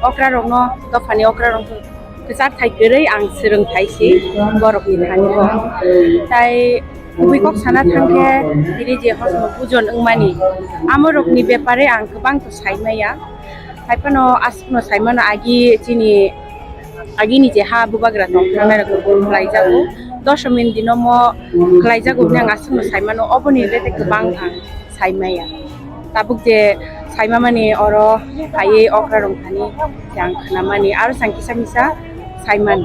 okra rong no dofani okra rong kesar thai gerai ang sereng thai si borok ni thani bo tai ubi kok sana thangke diri je hosmo pujon engmani amorok ni bepare ang kebang to saimaya taipano asno saimano agi ni je ha bubagra tong thangna ko klaijago 10 min dinomo klaijago nang asno saimano oboni lete kebang ang saimaya tabuk je saima mani oro haye okra rong thani jang khana mani aro sangki samisa saiman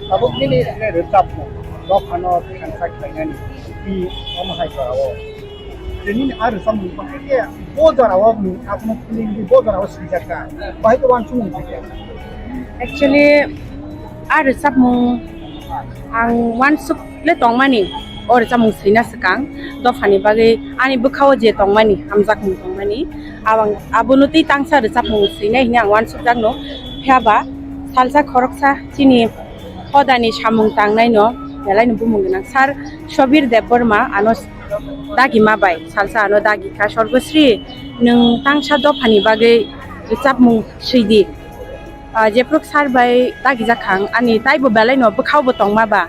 tabuk ni recap mo dofano kansak lainani di omahai karawo ini ada sambil pakai bodar awak ni aku mau pilih di bodar awak sejajar baik tu wan cuma actually ada sab mung ang wan sup le tong mani or samung sina sekang dofani bagai ani bukhaw je tong mani hamjak mung tong mani awang abunuti tangsa de sab mung sina hini ang wan sup jangno phaba salsa khoroksa chini hodani samung tangnai no belai no bumung nang sar shobir deborma anos dagi mabai salsa ano dagi ka sorgosri nung tangsa dofani bagai sab mung sidi jeprok sar bai dagi jakhang ani taibo belai no bukhaw bo tong maba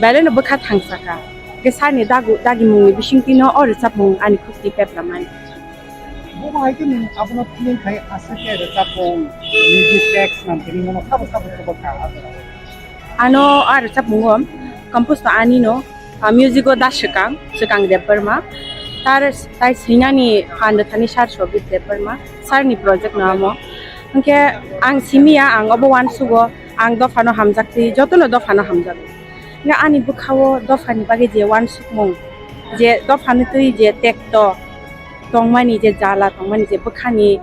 belai no bukha thangsaka ke sani dagi mung bisingtino or sab mung ani khukti peplamani omahai ke aku mau pilih kayak asal recap mo music text nanti ni mau sabu coba ano ar sab mungom compose to ani no music o dashkang sekang deparma tar tai sinani handa thani sar shobit deparma sarni project namo angke ang simia ang obo wan sugo ang dofano hamjakti jotono dofano hamjak nga ani bukhawo dofani bage je wan sukmung je dofani tui je tekto tongmani je jala tongmani je bukhani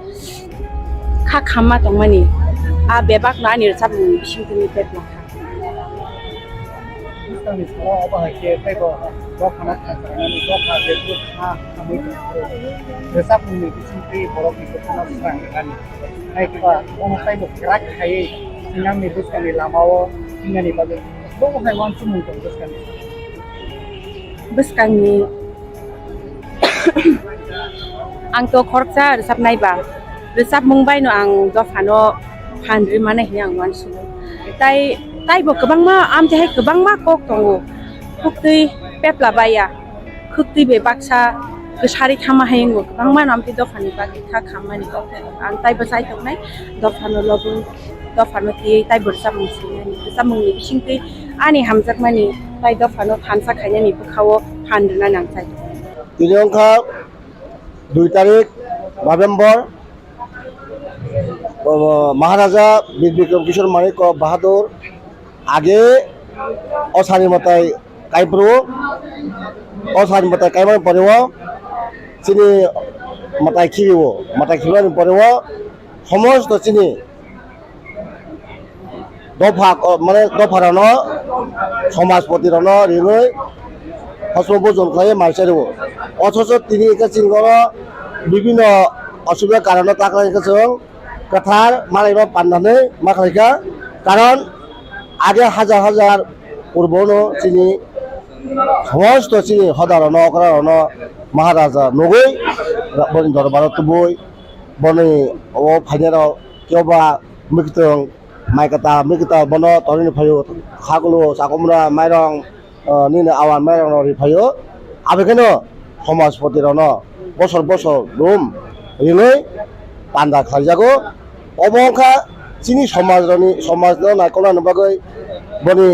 kha khamma tongmani a bebak na ni sab bishingtini pepla Ini semua omahai ke taibo dofano kansak dofano itu kami recap ni bisingti borok itu kana serang kan hai kita omah taibo gerak hai sinang ni buskan ni lamao singa ni bagai omahai wan cuma buskan Beskangni ang to khorcha resap naiba resap mungbai no ang dofano phandri mane hiang wan su tai bo kabang ma am je hai kabang ma kok tongo khukti pepla baya khukti be baksa kesari khama haingo kabang ma namti dofani ba kha khamani ko ang tai bo sai tok nai dofano lobu dofano ti tai bo resap mung ni bisingti ani hamjak mani tai dofano thansa khaina ni bukhawo phandrina nang chai তিনিঅংখা 2 তারিখ November মহারাজা বীর বিক্রম কিশোর মানিক বাহাদুর আগে অস্বাধীনতায় কাইপ্রো অস্বাধীনতায় কাইমার পরেও চিনি মাতায় খিরিব মাতায় খিবার পরেও সমস্ত চিনি দফা মানে দফারণ সমাজপতিরণ রিঙৈ হসম খাই মাইসারিব অথচ তিনি চিনগর বিভিন্ন অসুবিধার কারণে তাকে কথার মালাইবা পান্নাनै मा खालायखा কারণ আগে হাজার হাজার পূর্বনো চিনি সমস্ত চিনি হদারণ অকরারণ মহারাজা নগৈ বনি দরবারত বই বনি ও ফাইনারাव কেউবা মিকিতং মাইকাতা মিকিতা বন তরিনি ফাयो খাগুলো চাকমরা মাইরং নিনে আওয়ান মাইরং রিফাयो আবেখানো সমাজপতিরণ বছর বছর রুম রিঙৈ পান্ডা খাইজাগো অবংখা চিনি সমাজ নাইকলানো বাগৈ বনি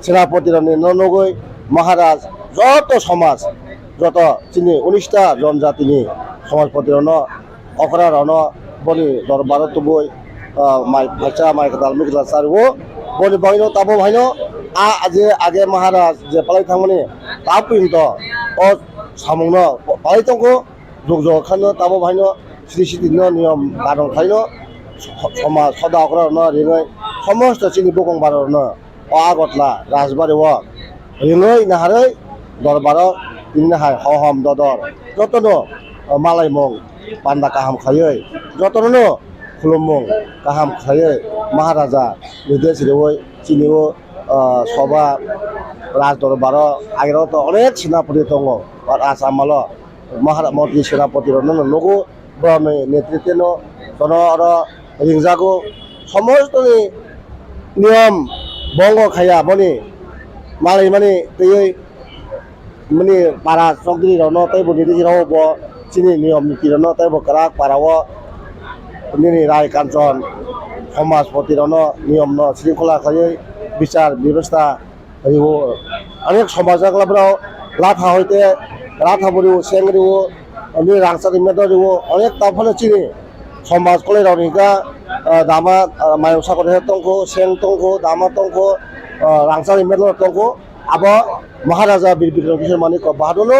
সেনাপতিরণী ননগৈ মহারাজ যত সমাজ যত চিনি 19টা জনজাতিনি সমাজপতিরণ অকরারণ বনি দরবারত বই মাই ভাইচা মাই কাতাল মিকলা সারব বনি বাইনো তাবো ভাইনো আজে আগে মহারাজ যে পালাই থামনি তাপিন্ত ও সামুন পালাই তংকো যোগ খানো তাবো ভাইনো সিদিনো নিয়ম কারণ খাইনো সমাজ সদা অকরারণ রিঙৈ সমস্ত চিনি বকং বারণ আগতলা রাজবাড়িও রিঙৈ নাহাरै দরবার তিনি নাহাই হহম দদর যতনো মালাইমং পান্ডা কাহাম খাयै যতনো খুলুমং কাহাম খাयै মহারাজা নির্দেশ রেওই চিনিও সভা রাজ দরবার আগের তো অনেক সেনাপতি দङ আসামাল মন্ত্রী সেনাপতি নগো ব্রহ্মে নেতৃত্বে জন রিংজাগো সমস্ত নিয়ম বঙ্গ খাইয়া বনি মালাই মানে তৈ মানে পারা চকরি রনো তাই বনি দিরাও ব চিনি নিয়ম নীতি রনো তাই বকরাক পারাও নিনি রায় কাঞ্চন সমাজপতি রনো নিয়ম ন শৃঙ্খলা খাই বিচার ব্যবস্থা হইব অনেক সমাজগুলাফोराव লাথা হইতে রাথা বরিব সেংরিব নি রাংসারি মেদ দিব অনেক তাফলে চিনি সমাজ কলে রাवनिका दामा मायाव साखरे तंखो सें तंखो दामा तंखो रांसारि मेद तंखो अब महाराजा बीर बिक्रम किशोर मानिक बाहादुर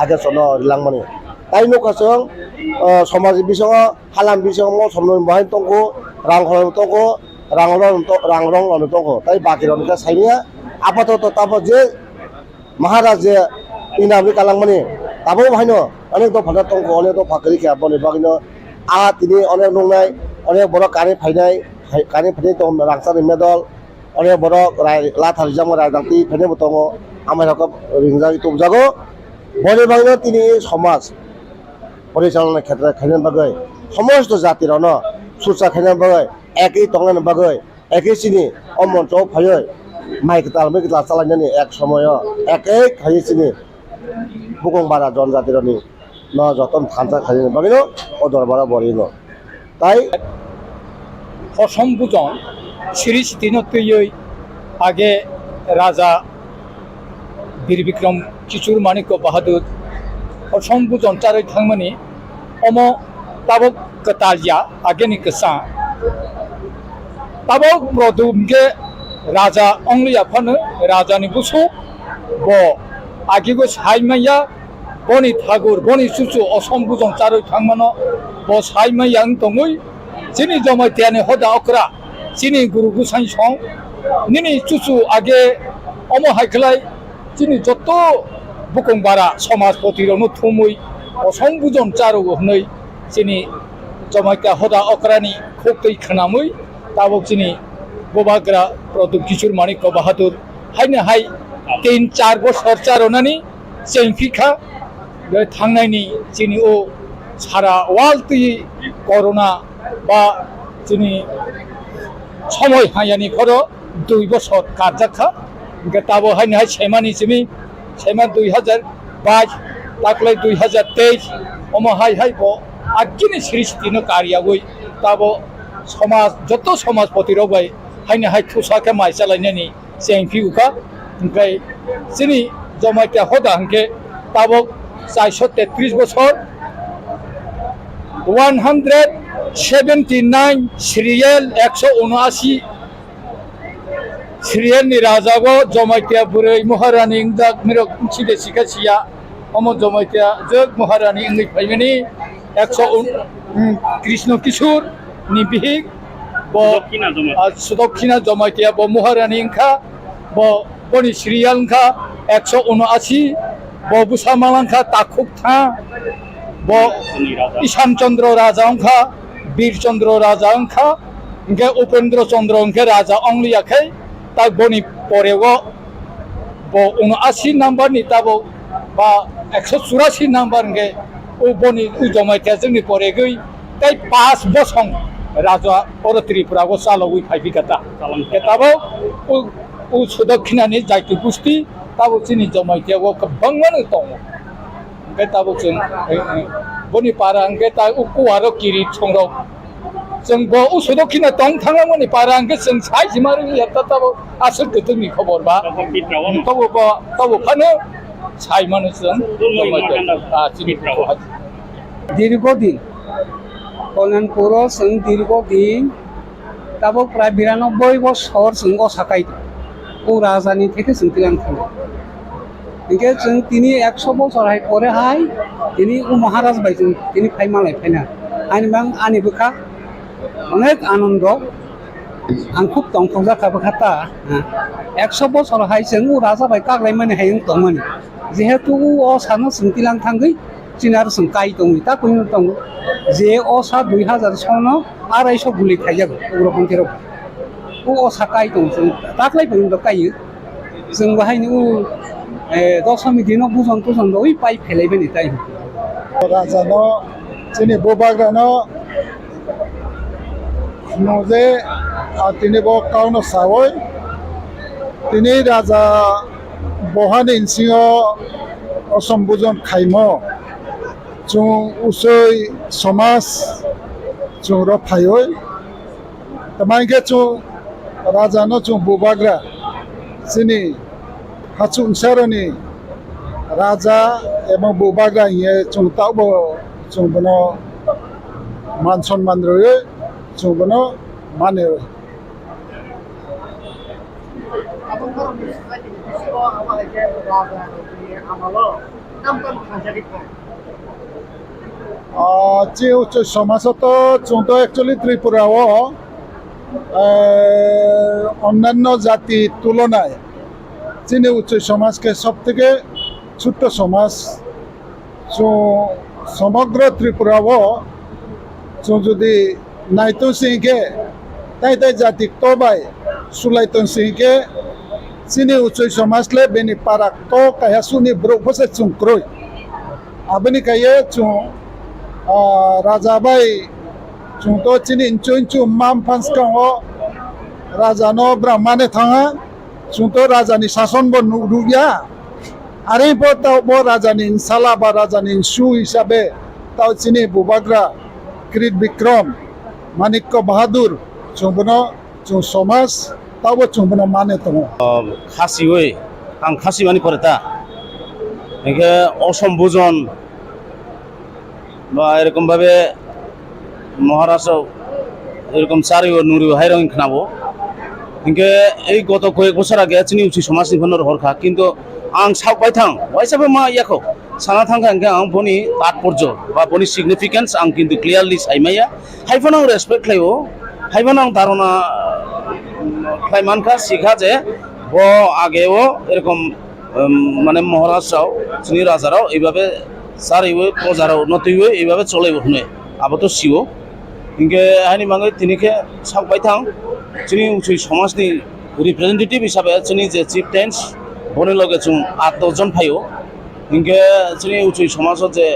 आगे सनो रिलांगमानि ताई नकासों समाज बिसंग हालाम बिसंग समन बाहाय तंखो रांखल तंखो रांरं तंखो ताई बाकी रावनिका साइनिया आपातत ताप जे महाराज जे इनामि कालांगमानि ताबो बाहायनो अनेक दफा तंखो अनेक दफा करिखा बनि बागिनो आ तिनि अनेक नंनाय अनेक बड़ काने फायनाय दं रांसारि मेदल अनेक बड़ लाथार जाम राजदांति फायनायबो दङ आमायरावखौ रिंजागि तंजागो बनि बागिनो तिनि समाज परिचालना क्षेत्र खायनायनि बागै समस्त जातिरावनो सुरक्षा खायनायनि बागै एकै तंनायनि बागै एकै सिनि अमन्त्रआव फायै माइकताल सालायनानै एक समय एकै खायै सिनि बुगंबारा जनजातिरनि न जतन थानसा खायनायनि बागैनो अ दरबारा बरिनो ताई असम बुजन श्री सितिनतयै आगे राजा बीर बिक्रम किशोर मानिक बाहादुर असम बुजन चारै थांमोनि अम ताबक कतालिया आगे नि कसा ताबक प्रदुमगे राजा अंलिया फन राजा नि बुसु ब आगे गो साइमाया बनि थागुर बनि सुसु असम बुजन चारै थांमोनो ब साइमाया तंगै जिनी जमायत्यानि हदा अक्रा जिनी गुरु गुसाई सं निनी चुचु आगे अमो हाइखलाय जिनी जत बुकंबारा समाजपति रनो थुमै असम बुजन चारु हनै जिनी जमायत्या हदा अक्रानि खोक्तै खनामै ताबक जिनी गोबाग्रा प्रदुम किशोर मानिक बाहादुर हायनो हाय 3-4 बोसोर चारनानि जेंफिखा थांनायनि जिनी ओ सारा वालति करona बा जोंनि समय हायानि खर 2 बोसोर कारजाखा ताबो हायनो सेमानि सिमी सेमा 2022 दाख्लै 2023 अम हाय ब आगिनि सृष्टिनो कार्यावै ताबो समाज जत समाजपति रबाय हायनो हाय थुसाके माइसालायनायनि जेंफिउखा ओमफ्राय जोंनि जमायत्या हदा हंके ताबो 433 बोसोर 179 सिरियल 179 सिरियल नि राजागो जमायत्या बुरै महारानी इंजाक मिरक सिदे सिखासिया अम जमायत्या जग महारानी इंगै फायमानि 100 कृष्ण किशोर नि बिहिक ब सुदक्षिणा जमायत्या ब महारानी इंखा ब बनि सिरियल इंखा 179 ब बुसामालांखा ताखुक था ब ईशान चंद्र राजा अंखा वीर चंद्र राजा अंखा इनके उपेंद्र चंद्र अंके राजा अंलियाखै ता बनि परेगो ब 79 नम्बर नि ताबो बा 184 नम्बर इनके उ बनि उ जमायत्या जोंनि परेगै ताई 5 बोसोर राजा परत्रिपुरागो चालौै फायबिगाता केताबो उ सुदक्षिणानि जायतु गुस्ति ताबो जोंनि जमायत्यागो गोबाङानो दङ ताबो जों बनि पारा अंके ता उकुआरो किरिट संरक जों ब उसुदक्षिणा दं थांनामोनि पारा अंके जों साइजिमारो याता ताबो आसल गोदोनि खबर बा ताबो फानो साइमानो जों दीर्घदिन कल्याणपुर जों दीर्घदिन ताबो प्राय 92 बोसोर जों असाकाय उ राजानि थेके जों तिलां थाङो इनके जों तिनि 100 बोसोर हाय परे हाय तिनि उ महाराज बाय जों तिनि फायमालाय फायना आनि बोखा अनेक आनंद आं खूब दंफां जाखा बोखाता 100 बोसोर हाय जों उ राजा बाय कागलाय माने हाय दंमोन जेहेतु उ असानो जों तिलां थांगै चिनार जों काय दं ता कइनो दं जे असा 2000 सनो 250 गुलि थायजागो उग्रपन्थिराव उ असा काय दं जों दाख्लै बुंदो कायो जों बाहायनो उ दशमी दिन बुजन तुजन ओइ पाइ फेलायबाय टाइम राजानो जोंनि बबाग्रानो নজে তিনি ব কাউন সাওই তিনি রাজা বহান ইনসিং অসম্বোধন খাইম जों उसै समाज जों रफायै तमाइके जों राजानो जों बुबाग्रा जोंनि हाचुंसारनि राजा एबं बुबाग्रा ये जों तावबो जों बनो मान सन्मान रयै जों बनो माने যে উচ্চ সমাজত যোনটো একচুয়ালি ত্রিপুরাও অন্যান্য জাতির তুলনায় যিনি উচ্চ সমাজকে সব থেকে ছোট্ট সমাজ সমগ্র ত্রিপুরাও যদি নাইতো সিংকে তাই তাই জাতি তবাই সুলাইতো সিংকে যিনি উচ্চ সমাজলে বেনি পারাক তো কায়া সুনি ব্রকবসে চুংক্রই আবনি কায়ে চুং राजा भाई जोंथ' चिनि इंचु माम फान्सकाङो राजानो ब्राह्मणे थाङा जोंथ' राजानि शासन बो नुरुया आरो बो राजानि साला बा राजानि सु हिसाबै ताव चिनि बुबाग्रा कृत विक्रम माणिक्य बाहादुर जोंबोनो जों समाज तावबो जोंबोनो माने दङ खासियै आं खासि मानि फरेता एखे असम्बोजन বা এরকমভাবে মহারাষ্ট্র এরকম চারিও নুরিও হাইরং খানাবো ইনকে এই গত কয়েক বছর আগে চিনি উচি সমাজনি ফোনের হরখা কিন্তু आं सावबाय थां वाइसाबो मा याखौ साना थांखा आं बनि तात्पर्य बा बनि सिगनिफिकेन्स आं किन्तु क्लियारलि साइमाया हाइफोन आं रेसपेक्ट खालायो हाइफोन आं धारणा खालायमानखा सिखा जे ब आगेও এরকম মানে মহারাষ্ট্রও চিনি রাজারাও এইভাবে सारैबो प्रजाराव नतैबो এইভাবে চলাইবো হনে আবত সিও ইনকে হানি মাঙ্গে তিনিকে সাवबाय थां চিনি উচি সমাজনি রিপ্রেজেন্টেটিভ হিসাবে চিনি যে চিফ টেন্স বনে লগে जों 8-10 জন फायो इनके जोंनि उच्च समाजाव जे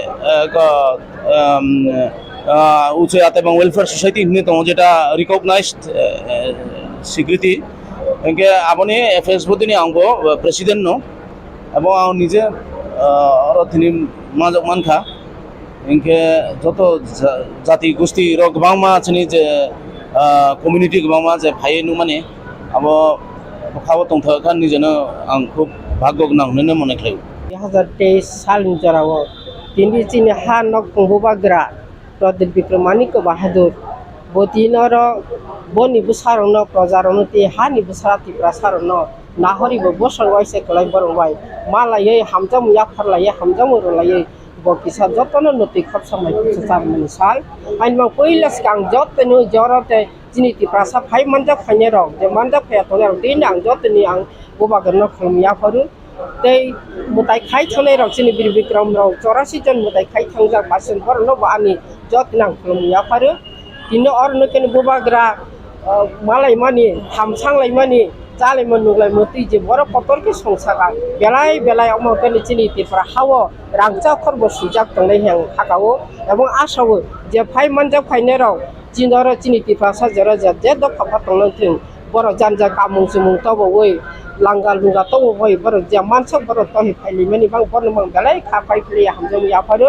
उच्च आतेबां वेलफेयार ससाइटि होननाय दङ जेटा रिकगनाइज्ड स्वीकृति इनके आबनि एफएसबोदिनि आंबो प्रेसिडेन्ट नो এবং आं निजे अरथिनि माजक मानखा इनके जत जाति गोष्ठी र गोबां मा जोंनि जे कमिउनिटि गोबां मा जे फायो माने अब खाबो दंथाखान निजेनो आं खुब भाग्य गोनां होननानै मने खालायो 2023 सालनि जेराव दिनै जोंनि हा न' खुंबोग्रा प्रदीप विक्रम माणिक्य बाहादुर बदिनर बनिबो सारनो प्रजारनो ती हानिबो सारातिफ्रा सारनो नाहरिबो बसंवाइसे खलाय बरंबाय मालायै हामजाम याफारलायै हामजाम रलायै बकिसा जतनो नति खपसमाय जामनि साल आइनमा पहिलास गां जतनो जरते जिनिति प्रासा फाइ मानजा फाइने रं जे मानजा फाया तने रं दिन आं जतनि आं बोबागरनो खलमिया फरु तै मुताय खाइ थने रं सिनि बिर विक्रम रं 84 जन मुताय खाइ थांजा बासन बरनो बानि जतनां खलमिया फरु दिनो अरनो केन बोबाग्रा मालाय मानि हामसांलाय मानि जाले मनुलाय मति जे बर पतर के संसागा बेलाय बेलाय अमकनि चिनिति फ्रा हावो रांचा खरबो सुजाक तंनाय हें हागावो एवं आसावो जे फाइ मानजा फाइने रं जिनर चिनिति फ्रा साजरा जे दफा तंनथिं बर जानजा कामुं जुमुं तबोवै लांगा लुंगा तबोवै बर जे मानसा बर तहि फाइलि मानि बां बर मं बेलाय खा फाइफलि हामजों याफारो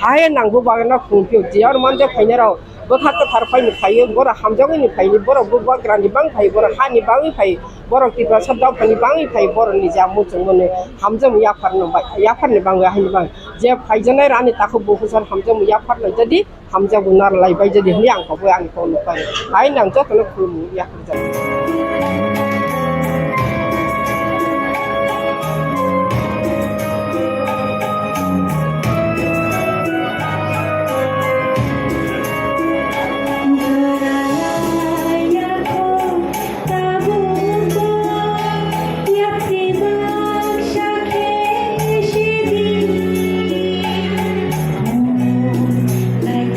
हाय नांगौ बागना खुंथियो जियार मानजा फाइने रं बखात थारफायनि फायो बर हामजांनि फायनि बर बुबाग्रानि बां फाय बर हानि बाङै फाय बर किफ्रा सदावफानि बाङै फाय बरनि जा मुजों मने हामजां याफारनि बाङै हानि बां जे फायजनाय रानि ताखौ बहुसर हामजां याफारलाय जदि हामजां गुनार लायबाय जदि हनि आंखौबो आंखौ नुबाय हाय नां जतनो खुलुमु याफार जायो Like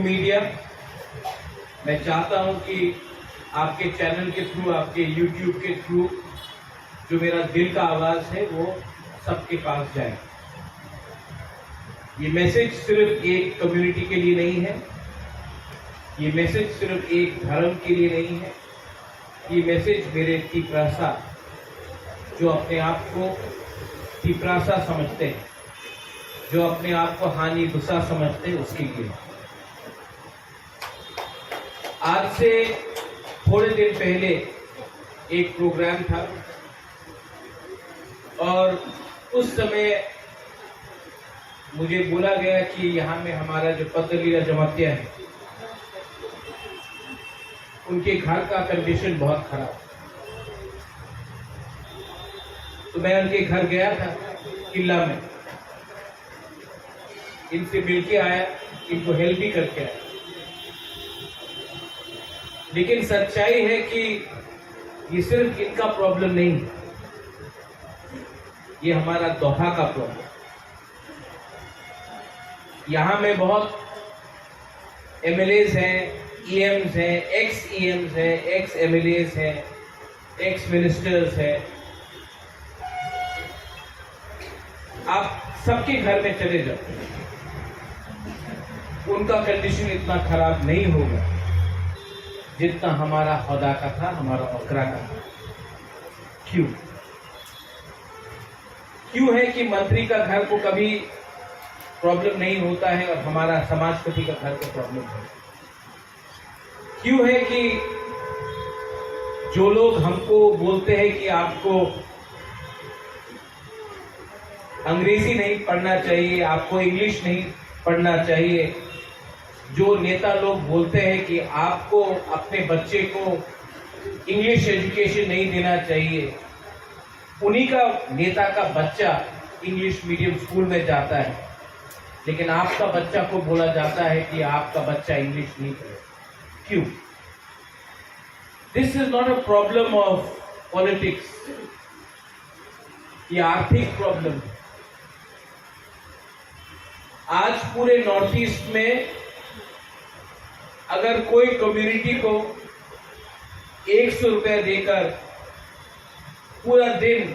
मीडिया, मैं चाहता हूं कि आपके चैनल के थ्रू, आपके यूट्यूब के थ्रू जो मेरा दिल का आवाज़ है वो सबके पास जाए। ये मैसेज सिर्फ एक कम्युनिटी के लिए नहीं है, ये मैसेज सिर्फ एक धर्म के लिए नहीं है, ये मैसेज मेरे तिपरासा जो अपने आप को तिपरासा समझते हैं, जो अपने आप को हानि बुसा समझते हैं, उसके लिए। आज से थोड़े दिन पहले एक प्रोग्राम था और उस समय मुझे बोला गया कि यहाँ में हमारा जो पतलीला जमातिया है उनके घर का कंडीशन बहुत खराब। तो मैं उनके घर गया था किला में, इनसे मिलके आया, इनको हेल्प भी करके आया। लेकिन सच्चाई है कि ये सिर्फ इनका प्रॉब्लम नहीं है, ये हमारा दोहा का प्रॉब्लम। यहाँ में बहुत एमएलएस हैं, ईएम्स हैं, एक्स ईएम्स हैं, एक्स एमएलएस हैं, एक्स मिनिस्टर्स हैं। आप सबके घर में चले जाओ, उनका कंडीशन इतना खराब नहीं होगा जितना हमारा हौदा का था, हमारा बकरा का था। क्यों? क्यों है कि मंत्री का घर को कभी प्रॉब्लम नहीं होता है और हमारा समाजपति का घर को प्रॉब्लम है? क्यों है कि जो लोग हमको बोलते हैं कि आपको अंग्रेजी नहीं पढ़ना चाहिए, आपको इंग्लिश नहीं पढ़ना चाहिए, जो नेता लोग बोलते हैं कि आपको अपने बच्चे को इंग्लिश एजुकेशन नहीं देना चाहिए, उन्हीं का नेता का बच्चा इंग्लिश मीडियम स्कूल में जाता है, लेकिन आपका बच्चा को बोला जाता है कि आपका बच्चा इंग्लिश नहीं पढ़े। क्यों? This is not a problem of politics, ये आर्थिक प्रॉब्लम है। आज पूरे नॉर्थ ईस्ट में अगर कोई कम्युनिटी को 100 रुपया देकर पूरा दिन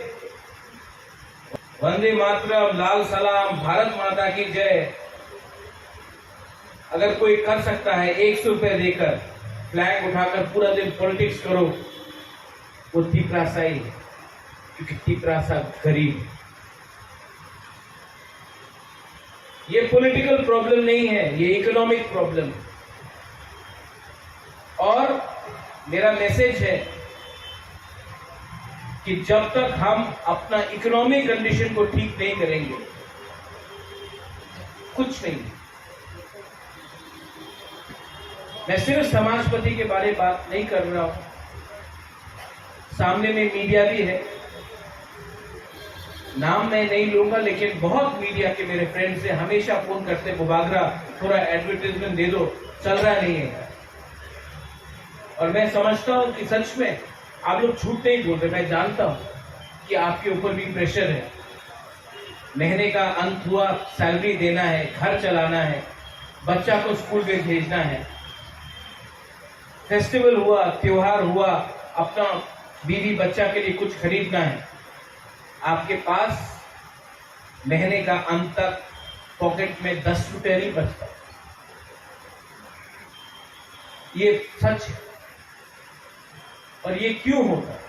वंदे मातरम, लाल सलाम, भारत माता की जय, अगर कोई कर सकता है 100 रुपये देकर फ्लैग उठाकर पूरा दिन पॉलिटिक्स करो, वो तिपरासा ही है, क्योंकि तिपरासा गरीब है। ये पॉलिटिकल प्रॉब्लम नहीं है, ये इकोनॉमिक प्रॉब्लम है। और मेरा मैसेज है कि जब तक हम अपना इकोनॉमिक कंडीशन को ठीक नहीं करेंगे, कुछ नहीं। मैं सिर्फ समाजपति के बारे में बात नहीं कर रहा हूं, सामने में मीडिया भी है, नाम मैं नहीं लूंगा, लेकिन बहुत मीडिया के मेरे फ्रेंड्स से हमेशा फोन करते, बुबागरा थोड़ा एडवर्टाइजमेंट दे दो, चल रहा नहीं है। और मैं समझता हूं कि सच में आप लोग झूठ नहीं बोल रहे। मैं जानता हूं कि आपके ऊपर भी प्रेशर है, महीने का अंत हुआ, सैलरी देना है, घर चलाना है, बच्चा को स्कूल में भेजना है, फेस्टिवल हुआ, त्योहार हुआ, अपना बीवी बच्चा के लिए कुछ खरीदना है। आपके पास महीने का अंत तक पॉकेट में 10 रुपये नहीं बचता। ये सच है। और ये क्यों होता है?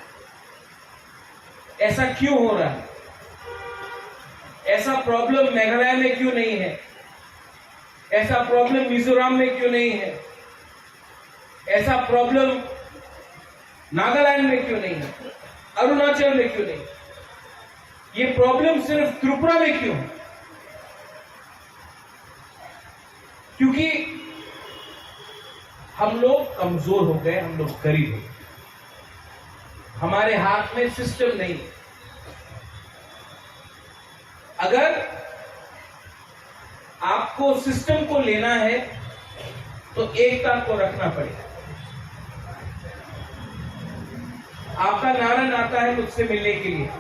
ऐसा क्यों हो रहा है? ऐसा प्रॉब्लम मेघालय में क्यों नहीं है? ऐसा प्रॉब्लम मिजोरम में क्यों नहीं है? ऐसा प्रॉब्लम नागालैंड में क्यों नहीं है? अरुणाचल में क्यों नहीं? ये प्रॉब्लम सिर्फ त्रिपुरा में क्यों है? क्योंकि हम लोग कमजोर हो गए, हम लोग गरीब हो गए, हमारे हाथ में सिस्टम नहीं। अगर आपको सिस्टम को लेना है तो एकता को रखना पड़ेगा। आपका नारायण आता है मुझसे मिलने के लिए,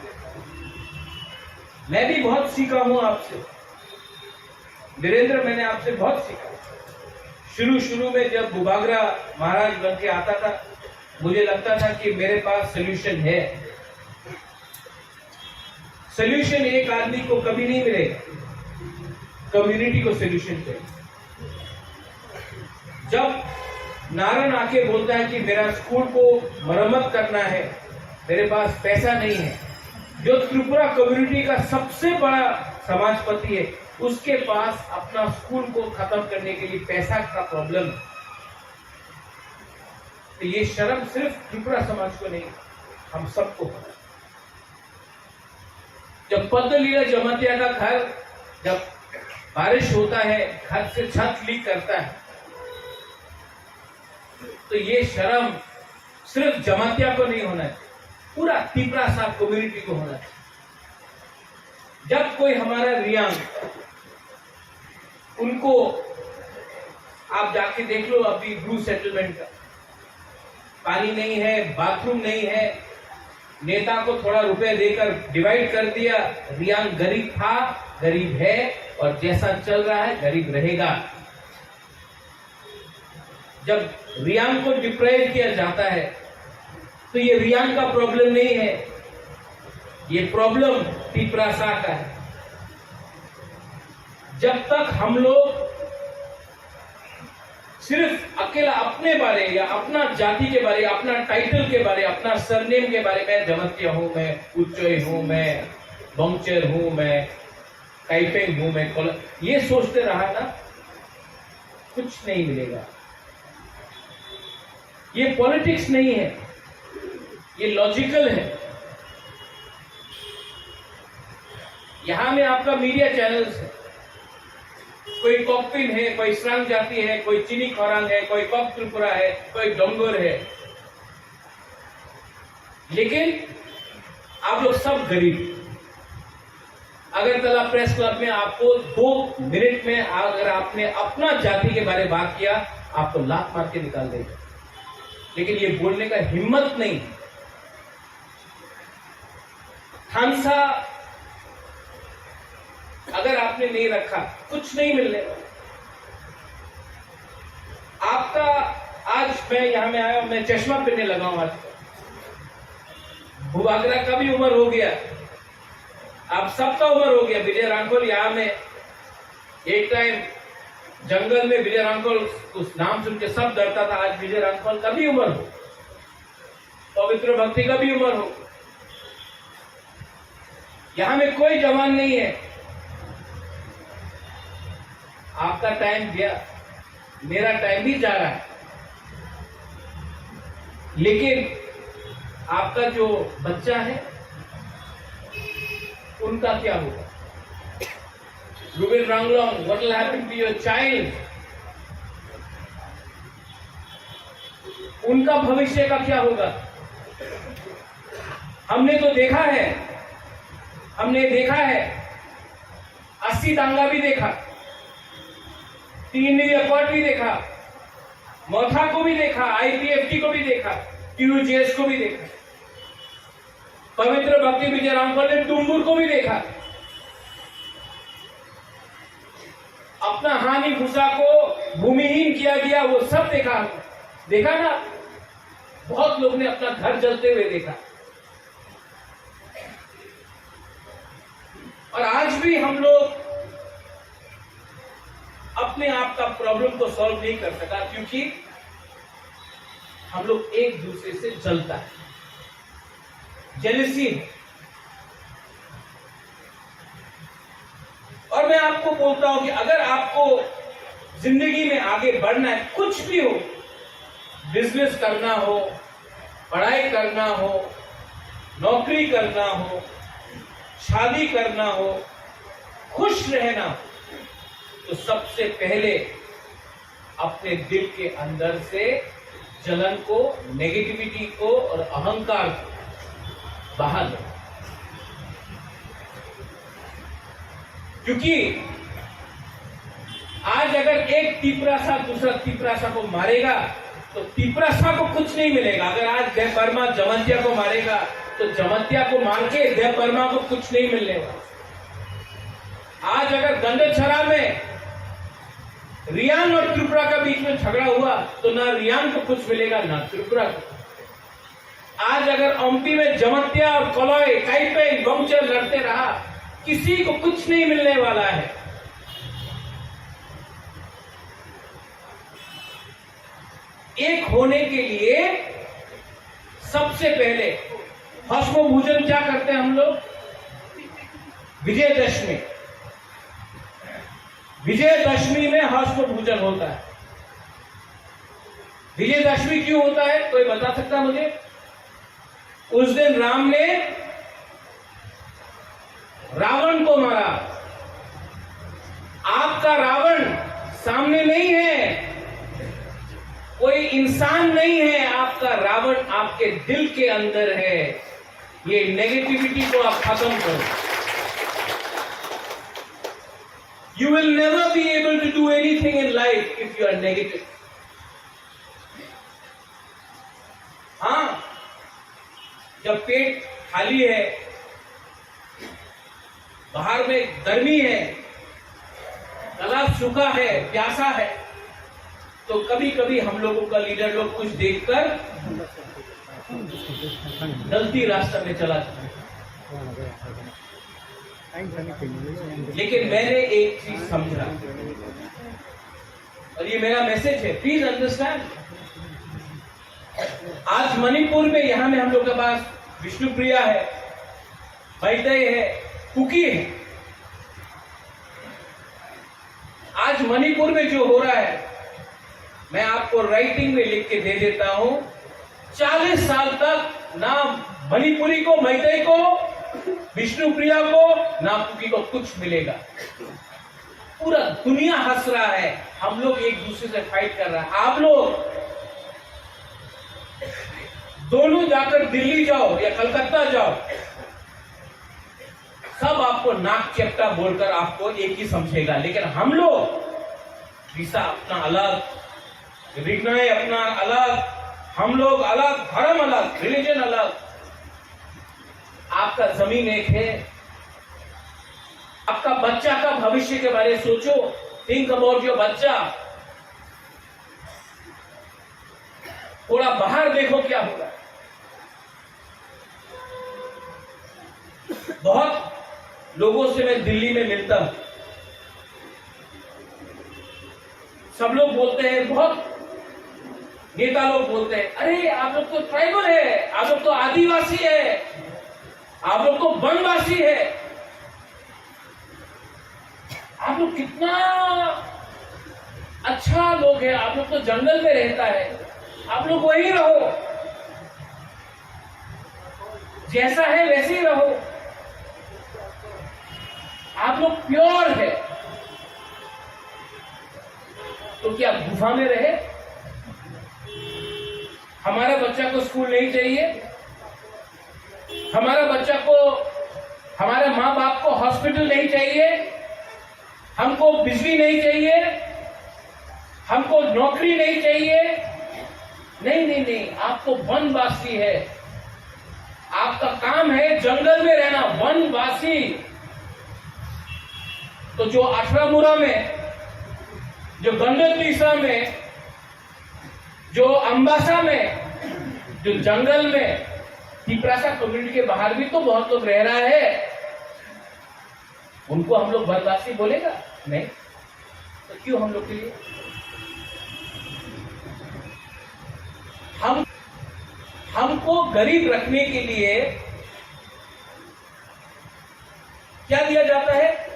मैं भी बहुत सीखा हूं आपसे। वीरेंद्र, मैंने आपसे बहुत सीखा। शुरू में जब बुबागरा महाराज बन के आता था, मुझे लगता था कि मेरे पास सोल्यूशन है। सोल्यूशन एक आदमी को कभी नहीं मिलेगा, कम्युनिटी को सोल्यूशन चाहिए। जब नारायण आके बोलता है कि मेरा स्कूल को मरम्मत करना है, मेरे पास पैसा नहीं है, जो त्रिपुरा कम्युनिटी का सबसे बड़ा समाजपति है, उसके पास अपना स्कूल को खत्म करने के लिए पैसा का प्रॉब्लम है, तो ये शर्म सिर्फ त्रिपुरा समाज को नहीं, हम सबको है। जब पद्मलीला जमातिया का घर, जब बारिश होता है, घर से छत लीक करता है, तो ये शर्म सिर्फ जमातिया को नहीं होना चाहिए, पूरा त्रिपुरा साहब कम्युनिटी को होना चाहिए। जब कोई हमारा रियांग, उनको आप जाके देख लो, अभी ब्लू सेटलमेंट का पानी नहीं है, बाथरूम नहीं है, नेता को थोड़ा रुपए देकर डिवाइड कर दिया। रियांग गरीब था, गरीब है, और जैसा चल रहा है गरीब रहेगा। जब रियांग को डिप्राइव किया जाता है, तो ये रियांग का प्रॉब्लम नहीं है, ये प्रॉब्लम त्रिपुरासा का है। जब तक हम लोग सिर्फ अकेला अपने बारे या अपना जाति के बारे, अपना टाइटल के बारे, अपना सरनेम के बारे में, जमतिया हूं, मैं उच्चय हूं, मैं बंचर हूं, मैं काइपेंग हूं, मैं ये सोचते रहा ना, कुछ नहीं मिलेगा। ये पॉलिटिक्स नहीं है, ये लॉजिकल है। यहां में आपका मीडिया चैनल्स है, कोई कॉकपिन है, कोई श्रांग जाति है, कोई चीनी खोरांग है, कोई कॉक त्रिपुरा है, कोई डोंगर है, लेकिन आप लोग सब गरीब। अगरतला प्रेस क्लब में आपको 2 मिनट में अगर आपने अपना जाति के बारे में बात किया, आपको लात मार के निकाल देगा, लेकिन ये बोलने का हिम्मत नहीं। खानसा अगर आपने नहीं रखा, कुछ नहीं मिलने वाला आपका। आज मैं यहां में आया, मैं चश्मा पहनने लगा हूं। आज बुबागरा का भी उम्र हो गया, आप सबका उम्र हो गया। विजय रांकोल यहां में एक टाइम जंगल में विजय रांकोल उस नाम सुन के सब डरता था। आज विजय रांकोल का भी उम्र हो, पवित्र भक्ति का भी उम्र हो। यहां में कोई जवान नहीं है। आपका टाइम गया, मेरा टाइम भी जा रहा है, लेकिन आपका जो बच्चा है उनका क्या होगा? Ruben Ranglong, what will happen to your child? उनका भविष्य का क्या होगा? हमने तो देखा है, हमने देखा है, 80 दांगा भी देखा, 3 रिकॉर्ड भी देखा, मोथा को भी देखा, IPFT को भी देखा, QJS को भी देखा, पवित्र भक्ति विजय रामपाल ने टुम्बुर को भी देखा। अपना हानि भूसा को भूमिहीन किया गया, वो सब देखा। देखा ना, बहुत लोग ने अपना घर जलते हुए देखा। और आज भी हम लोग अपने आप का प्रॉब्लम को सॉल्व नहीं कर सका, क्योंकि हम लोग एक दूसरे से जलता है, जेलसी। और मैं आपको बोलता हूं कि अगर आपको जिंदगी में आगे बढ़ना है, कुछ भी हो, बिजनेस करना हो, पढ़ाई करना हो, नौकरी करना हो, शादी करना हो, खुश रहना हो, तो सबसे पहले अपने दिल के अंदर से जलन को, नेगेटिविटी को और अहंकार को बाहर लो। क्योंकि आज अगर एक तिपरासा दूसरा तिपरासा को मारेगा तो तिपरासा को कुछ नहीं मिलेगा। अगर आज देव वर्मा जमंतिया को मारेगा तो जमंतिया को मार के देव वर्मा को कुछ नहीं मिलने वाला। आज अगर गंडछरा में रियान और त्रिपुरा का बीच में झगड़ा हुआ तो ना रियान को कुछ मिलेगा ना त्रिपुरा को। आज अगर एमपी में जमतिया और कलौय काइपे गौचर लड़ते रहा, किसी को कुछ नहीं मिलने वाला है। एक होने के लिए सबसे पहले भस्म भोजन क्या करते हैं हम लोग? विजयदशमी। विजयदशमी में भस्म भोजन होता है। विजयदशमी क्यों होता है, कोई बता सकता है मुझे? उस दिन राम ने रावण को मारा। आपका रावण सामने नहीं है, कोई इंसान नहीं है, आपका रावण आपके दिल के अंदर है। ये नेगेटिविटी को आप खत्म करो। You will never be able to do anything in life if you are negative. हाँ, जब पेट खाली है, बाहर में गर्मी है, तालाब सूखा है, प्यासा है, तो कभी कभी हम लोगों का लीडर लोग कुछ देखकर गलती रास्ते में चला जाता है। लेकिन मैंने एक चीज समझा, और ये मेरा मैसेज है, प्लीज अंडरस्टैंड। आज मणिपुर में, यहां में हम लोग के पास विष्णुप्रिया है, मैतेई है, कुकी है। आज मणिपुर में जो हो रहा है, मैं आपको राइटिंग में लिख के दे देता हूं, 40 साल तक ना मणिपुरी को, मैतेई को, विष्णुप्रिया को, ना कुकी को कुछ मिलेगा। पूरा दुनिया हंस रहा है, हम लोग एक दूसरे से फाइट कर रहा है। आप लोग दोनों जाकर दिल्ली जाओ या कलकत्ता जाओ, सब आपको नाक चेप्टा बोलकर आपको एक ही समझेगा। लेकिन हम लोग विसा अपना अलग, रिग्नाय अपना अलग, हम लोग अलग, धर्म अलग, रिलीजन अलग। आपका जमीन एक है। आपका बच्चा का भविष्य के बारे में सोचो। थिंक अबाउट योर बच्चा। थोड़ा बाहर देखो क्या होगा। बहुत लोगों से मैं दिल्ली में मिलता हूं, सब लोग बोलते हैं, बहुत नेता लोग बोलते हैं, अरे आप लोग तो ट्राइबल है, आप लोग तो आदिवासी है, आप लोग तो वनवासी है, आप लोग कितना अच्छा लोग हैं, आप लोग तो जंगल में रहता है, आप लोग वहीं रहो, जैसा है वैसे ही रहो, आप लोग प्योर है। तो क्या गुफा में रहे? हमारा बच्चा को स्कूल नहीं चाहिए, हमारा बच्चा को, हमारे माँ बाप को हॉस्पिटल नहीं चाहिए, हमको बिजली नहीं चाहिए, हमको नौकरी नहीं चाहिए। नहीं नहीं नहीं, आपको वनवासी है, आपका काम है जंगल में रहना, वनवासी। तो जो अठरामुरा में, जो गंडतीसा में, जो अंबासा में, जो जंगल में, तिपरासा कम्युनिटी के बाहर भी तो बहुत लोग रह रहा है, उनको हम लोग वनवासी बोलेगा? नहीं। तो क्यों हम लोग के लिए? हमको गरीब रखने के लिए क्या दिया जाता है?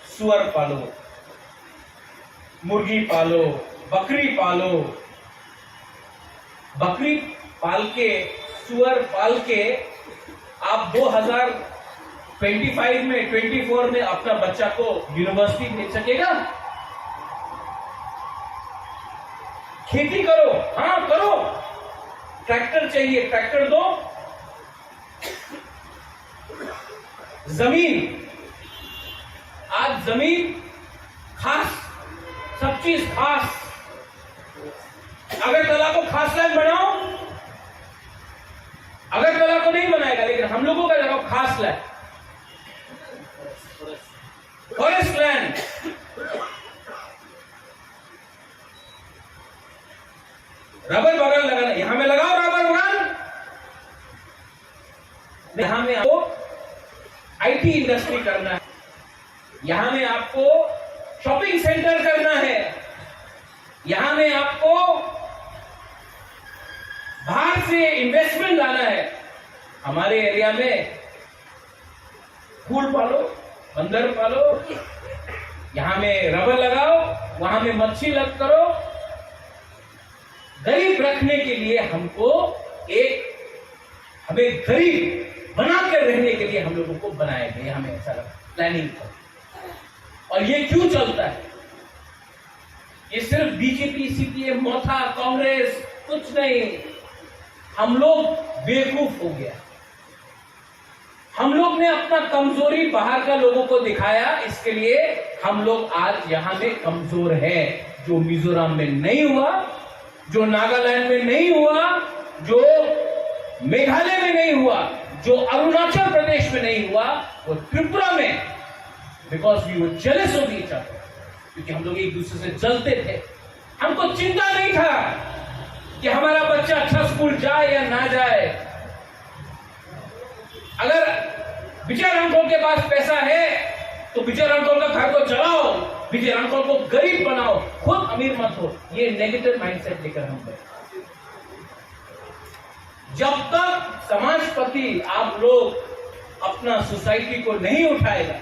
सुअर पालो, मुर्गी पालो, बकरी पालो। बकरी पाल के, सुअर पाल के आप 2025 में, 24 में अपना बच्चा को यूनिवर्सिटी भेज सकेगा? खेती करो, हाँ करो, ट्रैक्टर चाहिए, ट्रैक्टर दो। जमीन, आज जमीन खास, सब चीज खास। अगरतला को खास लैंड बनाओ, अगरतला को नहीं बनाएगा, लेकिन हम लोगों का जगह खास लैंड, फॉरेस्ट लैंड। रबर बगान लगाना, यहां में लगाओ रबर बगान, यहां में आपको आईटी इंडस्ट्री करना है, यहां में आपको शॉपिंग सेंटर करना है, यहां में आपको बाहर से इन्वेस्टमेंट लाना है। हमारे एरिया में फूल पालो, बंदर पालो, यहां में रबर लगाओ, वहां में मच्छी लग करो। गरीब रखने के लिए हमें गरीब बनाकर रहने के लिए हम लोगों को बनाया गया, हमें ऐसा प्लानिंग था। और ये क्यों चलता है? ये सिर्फ बीजेपी, सीपीएम, मोथा, कांग्रेस कुछ नहीं, हम लोग बेवकूफ हो गया। हम लोग ने अपना कमजोरी बाहर का लोगों को दिखाया, इसके लिए हम लोग आज यहां में कमजोर है। जो मिजोरम में नहीं हुआ, जो नागालैंड में नहीं हुआ, जो मेघालय में नहीं हुआ, जो अरुणाचल प्रदेश में नहीं हुआ, वो त्रिपुरा में, because we were jealous of each other, क्योंकि हम लोग एक दूसरे से जलते थे। हमको चिंता नहीं था कि हमारा बच्चा अच्छा स्कूल जाए या ना जाए। अगर विजय रणखोर के पास पैसा है तो विजय रणखोर का घर को चलाओ, विजय रणखोर को गरीब बनाओ, खुद अमीर मत हो। ये नेगेटिव माइंडसेट लेकर हम गए। जब तक समाजपति आप लोग अपना सोसाइटी को नहीं उठाएगा,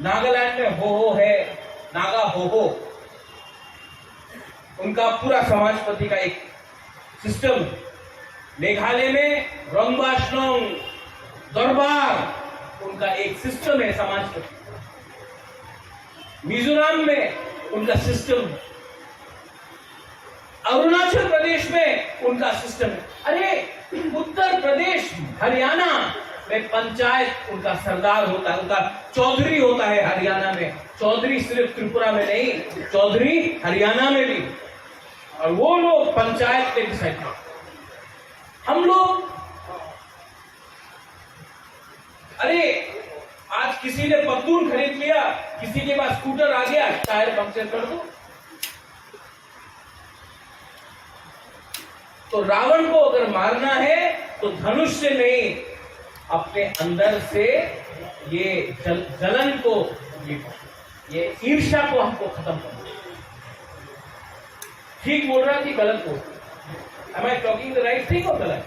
नागालैंड में हो है, नागा हो, उनका पूरा समाजपति का एक सिस्टम। मेघालय में रंगबाशलोंग दरबार, उनका एक सिस्टम है समाजपति। मिजोरम में उनका सिस्टम, अरुणाचल प्रदेश में उनका सिस्टम है। अरे उत्तर प्रदेश, हरियाणा में पंचायत उनका सरदार होता है, उनका चौधरी होता है। हरियाणा में चौधरी सिर्फ त्रिपुरा में नहीं, चौधरी हरियाणा में भी, और वो लोग पंचायत में डिसाइड करते। हम लोग, अरे आज किसी ने पत्तून खरीद लिया, किसी के पास स्कूटर आ गया, टायर पंक्चर कर दो। तो रावण को अगर मारना है तो धनुष से नहीं, अपने अंदर से ये जलन को, ये ईर्ष्या को हमको खत्म करना। ठीक बोल रहा कि गलत बोल रहा? Am I talking the right thing or गलत?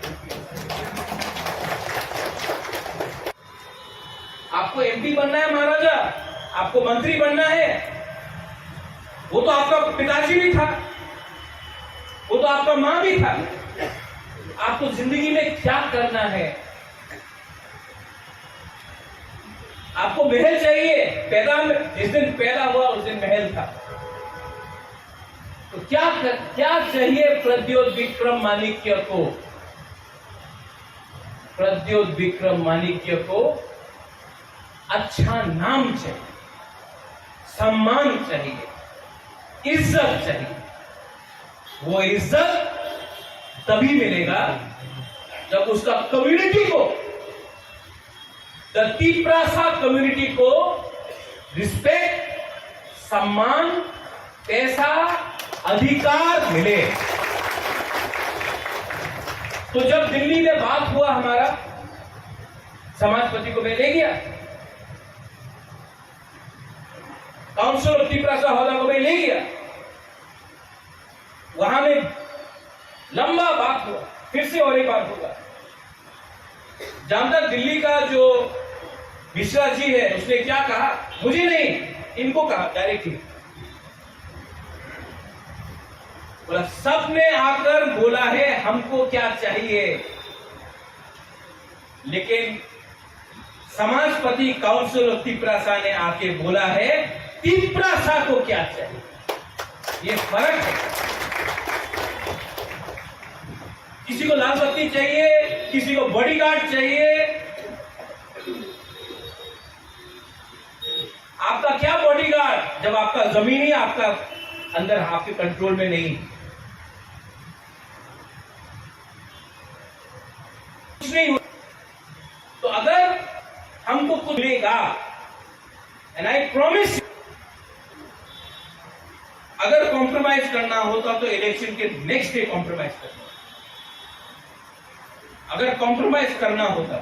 आपको एमपी बनना है महाराजा, आपको मंत्री बनना है, वो तो आपका पिताजी भी था, वो तो आपका मां भी था। आपको जिंदगी में क्या करना है? आपको महल चाहिए, जिस दिन पैदा हुआ उस दिन महल था। तो क्या चाहिए प्रद्योत विक्रम माणिक्य को? प्रद्योत विक्रम माणिक्य को अच्छा नाम चाहिए, सम्मान चाहिए, इज्जत चाहिए। वो इज्जत तभी मिलेगा जब उसका कम्युनिटी को, द तिप्रासा कम्युनिटी को रिस्पेक्ट, सम्मान, पैसा, अधिकार मिले। तो जब दिल्ली में बात हुआ, हमारा समाजपति को मैं ले गया, काउंसिल ऑफ तिप्रासा हौदा को मैं ले गया, वहां में लंबा बात हुआ, फिर से और एक बात होगा। जहां तक दिल्ली का जो मिश्रा जी है, उसने क्या कहा, मुझे नहीं, इनको कहा डायरेक्टली, बोला सबने आकर बोला है हमको क्या चाहिए, लेकिन समाजपति काउंसिल ऑफ तिप्रासा ने आके बोला है तिप्रासा को क्या चाहिए। ये फर्क है। किसी को लाल बत्ती चाहिए, किसी को बॉडीगार्ड चाहिए। आपका क्या बॉडीगार्ड जब आपका जमीन ही आपका अंदर, आपके कंट्रोल में नहीं। कुछ नहीं हुआ। तो अगर हमको कुछ मिलेगा, एंड आई प्रॉमिस, अगर कॉम्प्रोमाइज करना होता तो इलेक्शन के नेक्स्ट डे कॉम्प्रोमाइज करना, अगर कॉम्प्रोमाइज करना होता,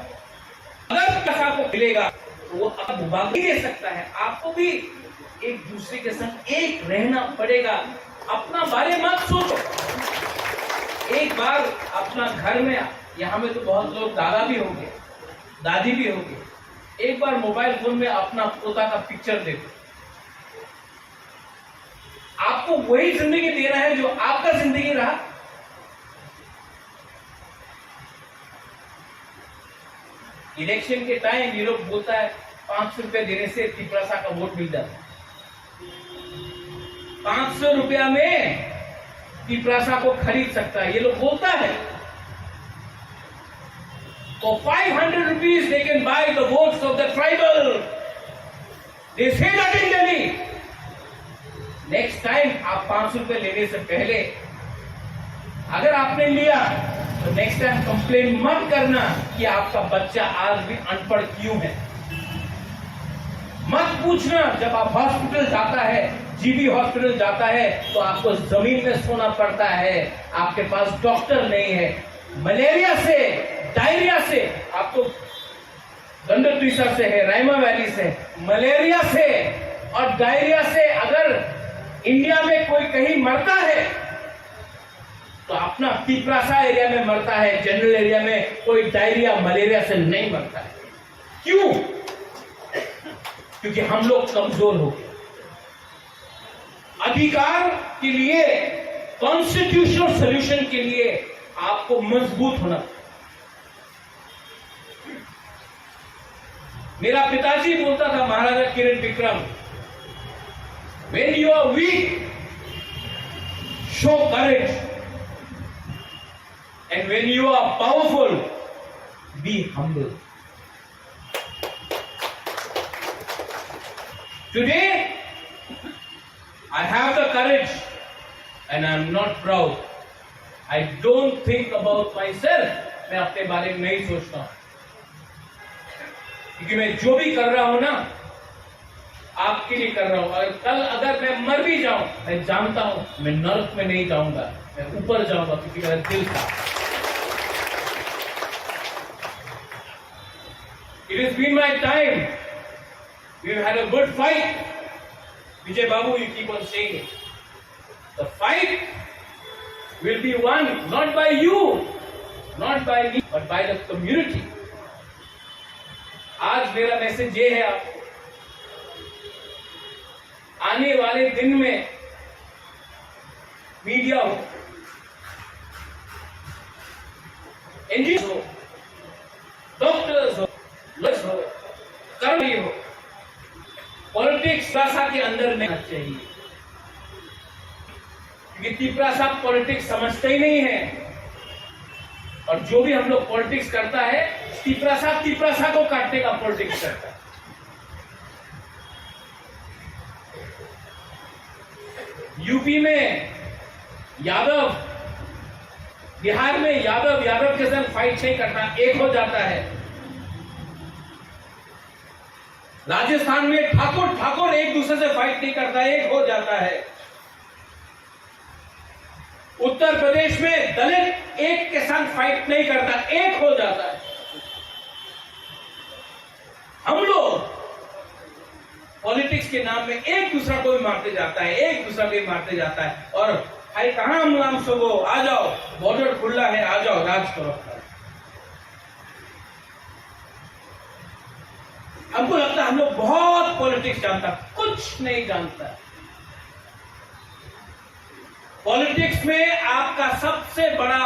अगर पैसा को मिलेगा तो वो अब बाकी दे सकता है। आपको भी एक दूसरे के संग एक रहना पड़ेगा। अपना बारे मत सोचो। एक बार अपना घर में, यहाँ में तो बहुत लोग दादा भी होंगे, दादी भी होंगे, एक बार मोबाइल फोन में अपना पोता का पिक्चर देखो। आपको वही जिंदगी देना है जो आपका जिंदगी रहा। इलेक्शन के टाइम ये लोग बोलता है 500 रुपए देने से तिपरासा का वोट मिल जाता है। 500 रुपया में तिपरासा को खरीद सकता है, ये लोग बोलता है। तो 500 rupees they can buy the votes of the tribal. They say that in Delhi. Next time आप 500 रुपए लेने से पहले अगर आपने लिया तो नेक्स्ट टाइम कंप्लेन मत करना कि आपका बच्चा आज भी अनपढ़ क्यों है। मत पूछना। जब आप हॉस्पिटल जाता है, जीबी हॉस्पिटल जाता है, तो आपको जमीन में सोना पड़ता है, आपके पास डॉक्टर नहीं है। मलेरिया से, डायरिया से, आपको गंडरतीसा से है, रायमा वैली से, मलेरिया से और डायरिया से अगर इंडिया में कोई कहीं मरता है तो अपना तिपरासा एरिया में मरता है। जनरल एरिया में कोई डायरिया मलेरिया से नहीं मरता है। क्यों? क्योंकि हम लोग कमजोर हो गए। अधिकार के लिए, कॉन्स्टिट्यूशनल सॉल्यूशन के लिए आपको मजबूत होना। मेरा पिताजी बोलता था, महाराजा किरण Vikram, when you are weak, show courage, and when you are powerful, be humble. Today, I have the courage and I am not proud. I don't think about myself. मैं अपने बारे में नहीं सोचता हूं, क्योंकि मैं जो भी कर रहा हूं ना, आपके लिए कर रहा हूं। और कल अगर मैं मर भी जाऊं, मैं जानता हूं मैं नरक में नहीं जाऊंगा, मैं ऊपर जाऊंगा, क्योंकि मेरा दिल था। It has been my time. We've had a good fight. Vijay Babu, you keep on saying it. The fight will be won not by you, not by me, but by the community. आज मेरा message ये है आपको, आने वाले दिन में media हो, इंजीनियर हो, डॉक्टर्स हो, लॉयर्स हो, कर्मचारी हो, पॉलिटिक्स तिपरासा के अंदर नहीं आना चाहिए। क्योंकि तिपरासा पॉलिटिक्स समझते ही नहीं है, और जो भी हम लोग पॉलिटिक्स करता है, तिपरासा को काटने का पॉलिटिक्स करता है। यूपी में यादव, बिहार में यादव के साथ फाइट नहीं करना, एक हो जाता है। राजस्थान में ठाकुर एक दूसरे से फाइट नहीं करता, एक हो जाता है। उत्तर प्रदेश में दलित एक के साथ फाइट नहीं करता, एक हो जाता है। हम लोग पॉलिटिक्स के नाम में एक दूसरा को भी मारते जाता है, एक दूसरा को भी मारते जाता है। और भाई कहां हम नाम सबो, आ जाओ, बॉर्डर खुला है, आ जाओ, राज करो। हमको लगता है हम लोग बहुत पॉलिटिक्स जानता, कुछ नहीं जानता। पॉलिटिक्स में आपका सबसे बड़ा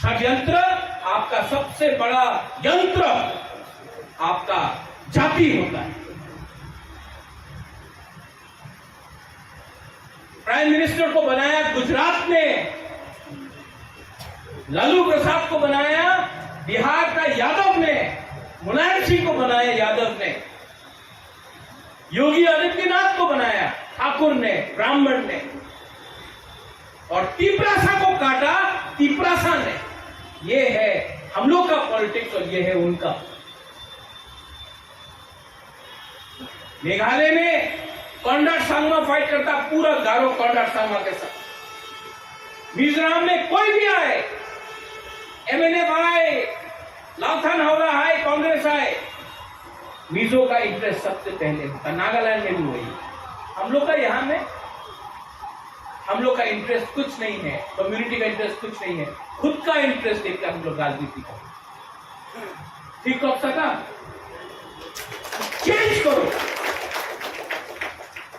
षड्यंत्र, आपका सबसे बड़ा यंत्र आपका जाति होता है। प्राइम मिनिस्टर को बनाया गुजरात ने, लालू प्रसाद को बनाया बिहार का यादव ने, मुलायम सिंह को बनाया यादव ने, योगी आदित्यनाथ को बनाया ठाकुर ने, ब्राह्मण ने, और तिपरासा को काटा तिपरासा ने। ये है हम लोग का पॉलिटिक्स और ये है उनका। मेघालय में कॉन्डाट सांगमा फाइट करता, पूरा गारो कॉन्डाट सांगमा के साथ। मिजोरम में कोई भी आए, एमएनएफ आए, लाथन हावड़ा आए, कांग्रेस आए, मिजो का इंटरेस्ट सबसे पहले होता। नागालैंड में भी वही। हम लोग का यहाँ में हम लोग का इंटरेस्ट कुछ नहीं है, कम्युनिटी का इंटरेस्ट कुछ नहीं है, खुद का इंटरेस्ट देखकर हम लोग राजनीति करते। ठीक कब सका चेंज करो।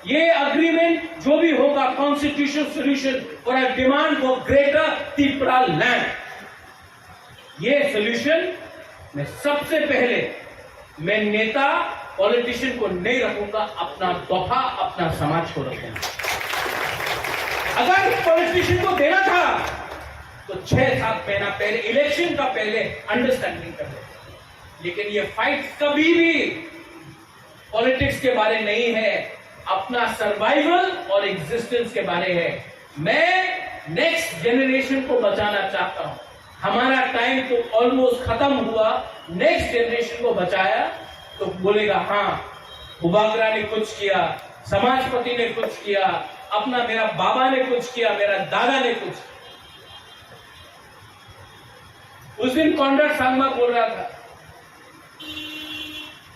ये अग्रीमेंट जो भी होगा, constitution solution for a demand for greater Tripura land, ये सोल्यूशन मैं सबसे पहले मैं नेता पॉलिटिशियन को नहीं रखूंगा, अपना दफा अपना समाज को रखूंगा। अगर पॉलिटिशियन को देना था तो 6-7 महीना पहले, इलेक्शन का पहले अंडरस्टैंडिंग कर लेते। लेकिन ये फाइट कभी भी पॉलिटिक्स के बारे नहीं है, अपना सर्वाइवल और एग्जिस्टेंस के बारे है। मैं नेक्स्ट जनरेशन को बचाना चाहता हूं। हमारा टाइम तो ऑलमोस्ट खत्म हुआ, नेक्स्ट जनरेशन को बचाया तो बोलेगा हाँ बुबागरा ने कुछ किया, समाजपति ने कुछ किया, अपना मेरा बाबा ने कुछ किया, मेरा दादा ने कुछ। उस दिन कॉन्डाट सांगमा बोल रहा था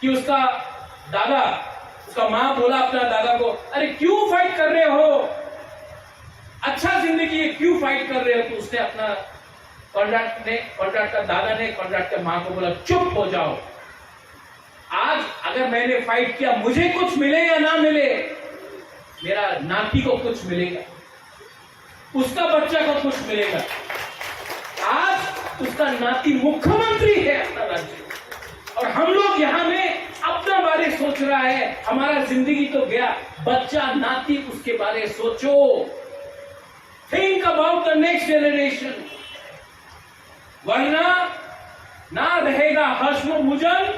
कि उसका दादा, उसका मां बोला अपना दादा को, अरे क्यों फाइट कर रहे हो, अच्छा जिंदगी है, क्यों फाइट कर रहे हो। तो उसने अपना कॉन्ट्रैक्ट का दादा ने कॉन्ट्रैक्ट के मां को बोला चुप हो जाओ। आज अगर मैंने फाइट किया, मुझे कुछ मिले या ना मिले, मेरा नाती को कुछ मिलेगा, उसका बच्चा को कुछ मिलेगा। आज उसका नाती मुख्यमंत्री है अपना राज्य, और हम लोग यहां में अपना बारे सोच रहा है। हमारा जिंदगी तो गया, बच्चा नाती उसके बारे सोचो। Think about the next generation, वरना ना रहेगा हर्षमुजन,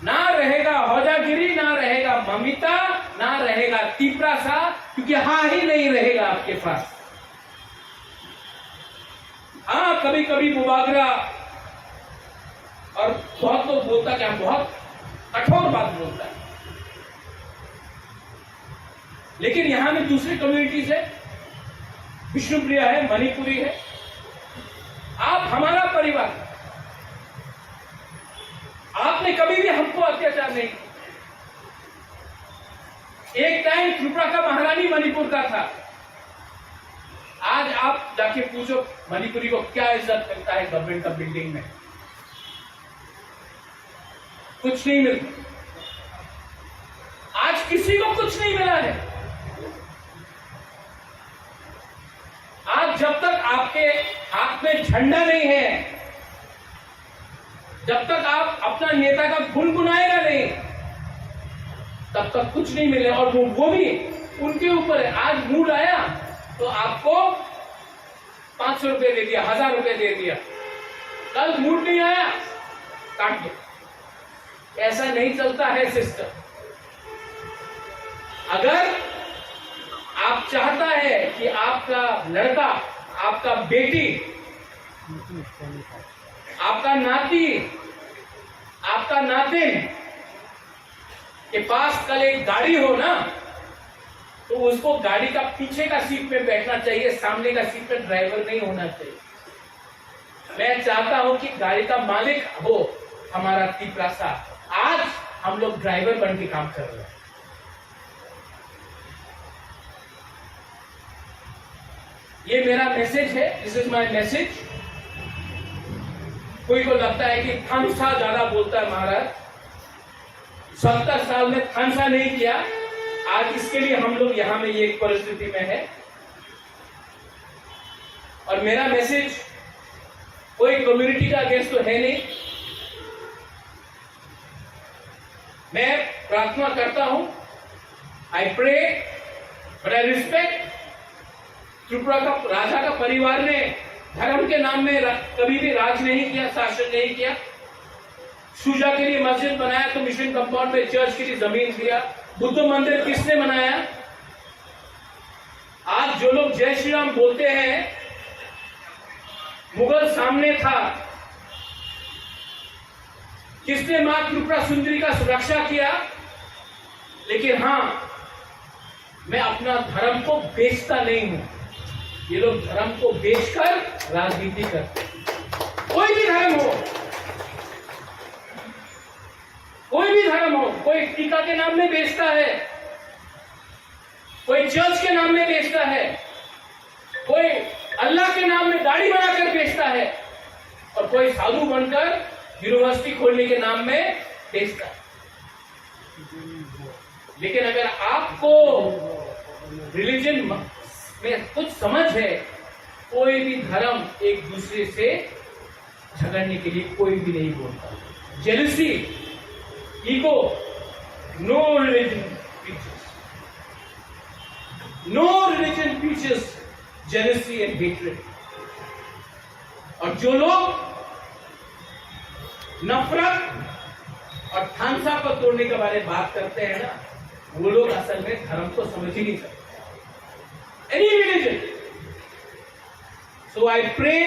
ना रहेगा हौजागिरी, ना रहेगा ममिता, ना रहेगा तिपरासा, क्योंकि हाँ ही नहीं रहेगा आपके पास। हाँ कभी कभी मुबागरा और बहुत लोग बोलता क्या, बहुत कठोर बात बोलता है, लेकिन यहां में दूसरी कम्युनिटीज है, विष्णुप्रिया है, मणिपुरी है। आप हमारा परिवार, आपने कभी भी हमको अत्याचार नहीं किया। एक टाइम त्रिपुरा का महारानी मणिपुर का था, आज आप जाके पूछो मणिपुरी को क्या इज्जत मिलता है गवर्नमेंट का बिल्डिंग में, कुछ नहीं मिलता। आज किसी को कुछ नहीं मिला है। आज जब तक आपके हाथ में झंडा नहीं है, जब तक आप अपना नेता का गुनगुनाएगा नहीं, तब तक कुछ नहीं मिलेगा। और वो भी उनके ऊपर है। आज मूड आया तो आपको 500 रुपए दे दिया, 1000 रुपए दे दिया, कल मूड नहीं आया काट दिया। ऐसा नहीं चलता है सिस्टम। अगर आप चाहता है कि आपका लड़का, आपका बेटी, आपका नाती, आपका नातिन के पास कल एक गाड़ी हो ना, तो उसको गाड़ी का पीछे का सीट पे बैठना चाहिए, सामने का सीट पे ड्राइवर नहीं होना चाहिए। मैं चाहता हूं कि गाड़ी का मालिक हो हमारा तिपरासा। आज हम लोग ड्राइवर बन के काम कर रहे हैं। ये मेरा मैसेज है, दिस इज माय मैसेज। कोई को लगता है कि थानसा ज्यादा बोलता है महाराज, 70 साल में थानसा नहीं किया। आज इसके लिए हम लोग यहां में ये परिस्थिति में है। और मेरा मैसेज कोई कम्युनिटी का अगेंस्ट तो है नहीं। मैं प्रार्थना करता हूं, I pray but I respect. Tripura का राजा का परिवार ने धर्म के नाम में कभी भी राज नहीं किया, शासन नहीं किया। पूजा के लिए मस्जिद बनाया तो मिशन कंपाउंड में चर्च के लिए जमीन दिया। बुद्ध मंदिर किसने बनाया? आज जो लोग जय श्री राम बोलते हैं, मुगल सामने था, किसने मां त्रिपुरा सुंदरी का सुरक्षा किया? लेकिन हाँ, मैं अपना धर्म को बेचता नहीं हूं। ये लोग धर्म को बेचकर राजनीति करते हैं। कोई भी धर्म हो, कोई भी धर्म हो, कोई टीका के नाम में बेचता है, कोई चर्च के नाम में बेचता है, कोई अल्लाह के नाम में दाढ़ी बनाकर बेचता है, और कोई साधु बनकर यूनिवर्सिटी खोलने के नाम में बेचता है। लेकिन अगर आपको रिलीजन में कुछ समझ है, कोई भी धर्म एक दूसरे से झगड़ने के लिए कोई भी नहीं बोलता। Jealousy, ego, no religion teaches jealousy and hatred. और जो लोग नफरत और थानसा को तोड़ने के बारे में बात करते हैं ना, वो लोग असल में धर्म को समझ ही नहीं सकते। Any religion. So I pray,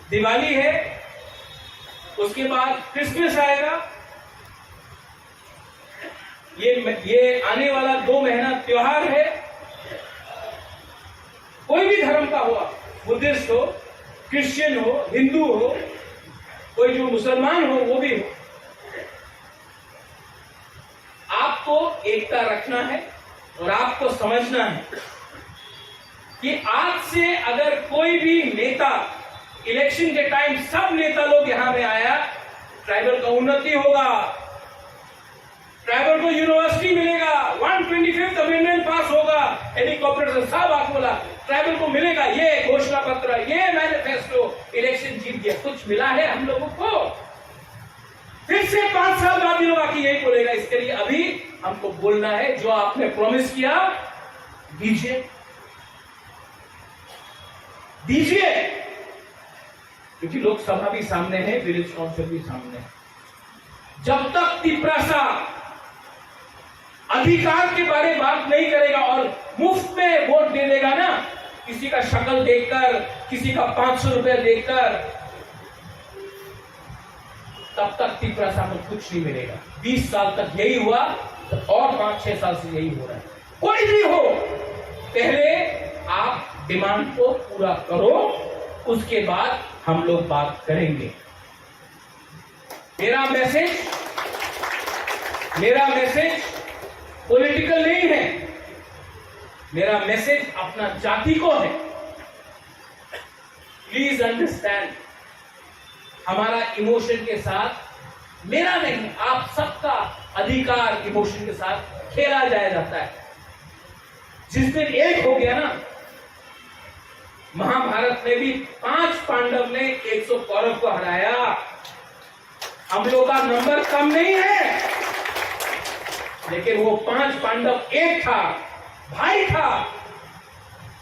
Diwali है, उसके बाद क्रिसमस आएगा, ये आने वाला 2 महीना त्योहार है। कोई भी धर्म का हुआ, बुद्धिस्ट हो, क्रिश्चियन हो, हिंदू हो, कोई जो मुसलमान हो वो भी हो, आपको एकता रखना है और आपको समझना है कि आज से अगर कोई भी नेता इलेक्शन के टाइम सब नेता लोग यहां में आया, ट्राइबल का उन्नति होगा, ट्राइबल को यूनिवर्सिटी मिलेगा, 125th अमेंडमेंट पास होगा, एनी कॉर्पोरेशन सब आपको बोला ट्राइबल को मिलेगा, ये घोषणा पत्र, ये मैनिफेस्टो, इलेक्शन जीत गया। कुछ मिला है हम लोगों को? फिर से 5 साल बाद भी लोग आके यही बोलेगा। इसके लिए अभी हमको बोलना है, जो आपने प्रॉमिस किया दीजिए, दीजिए, क्योंकि लोकसभा भी सामने है, विलेज काउंसिल भी सामने है। जब तक तिपरासा अधिकार के बारे में बात नहीं करेगा और मुफ्त में वोट दे देगा ना, किसी का शक्ल देखकर, किसी का 500 रुपया देखकर, तब तक तिपरासा को कुछ नहीं मिलेगा। 20 साल तक यही हुआ और 5-6 साल से यही हो रहा है। कोई भी हो, पहले आप डिमांड को पूरा करो, उसके बाद हम लोग बात करेंगे। मेरा मैसेज पॉलिटिकल नहीं है, मेरा मैसेज अपना जाति को है। प्लीज अंडरस्टैंड, हमारा इमोशन के साथ, मेरा नहीं, आप सबका अधिकार इमोशन के साथ खेला जाता है। जिस दिन एक हो गया ना, महाभारत में भी 5 पांडव ने 100 कौरव को हराया। हम लोग का नंबर कम नहीं है, लेकिन वो 5 पांडव एक था, भाई था।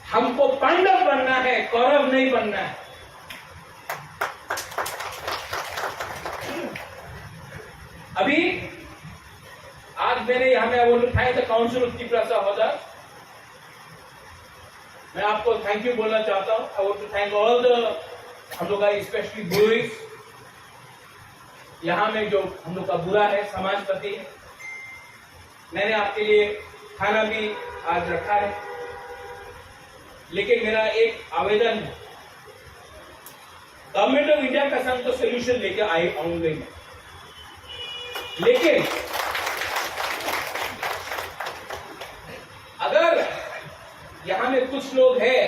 हमको पांडव बनना है, कौरव नहीं बनना है। अभी आज मैंने यहां में वो उठाया था काउंसिल ऑफ तिपरासा होदा। मैं आपको थैंक यू बोलना चाहता हूं। I want to thank all the, हम लोग का स्पेशली बुरीज, यहां में जो हम लोग का बुरा है, समाजपति है। मैंने आपके लिए खाना भी आज रखा है, लेकिन मेरा एक आवेदन है, गवर्नमेंट ऑफ इंडिया का संग तो सोल्यूशन लेके आऊंगे, लेकिन अगर यहां में कुछ लोग हैं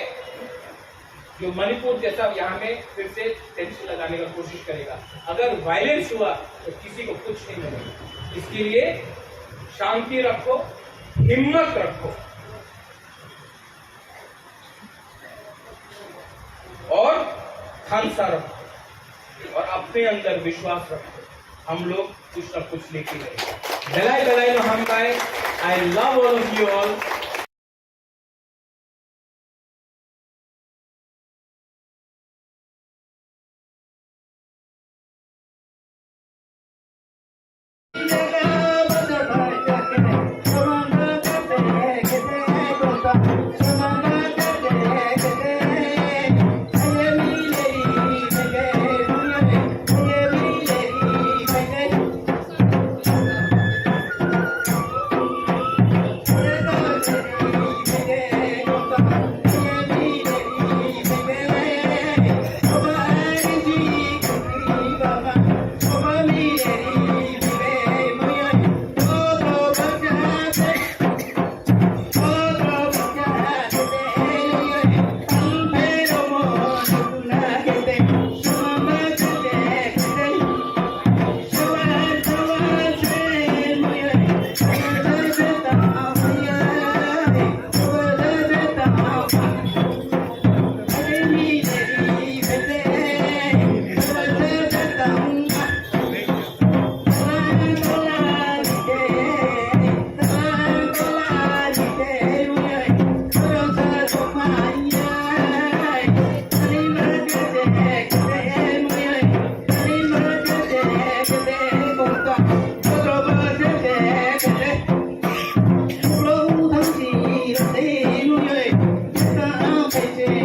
जो मणिपुर जैसा यहां में फिर से टेंशन लगाने का कोशिश करेगा, अगर वायलेंस हुआ तो किसी को कुछ नहीं मिलेगा। इसके लिए शांति रखो, हिम्मत रखो और खालसा रखो और अपने अंदर विश्वास रखो। हम लोग कुछ न कुछ लेके गए। बेलाई नो हम पाए। I love all of you all.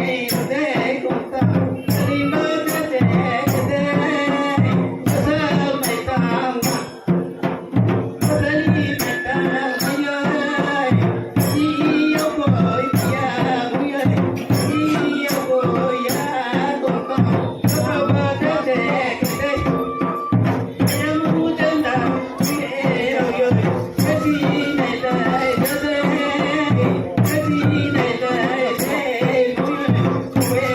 Hãy subscribe cho kênh Ghiền Mì Gõ để không bỏ lỡ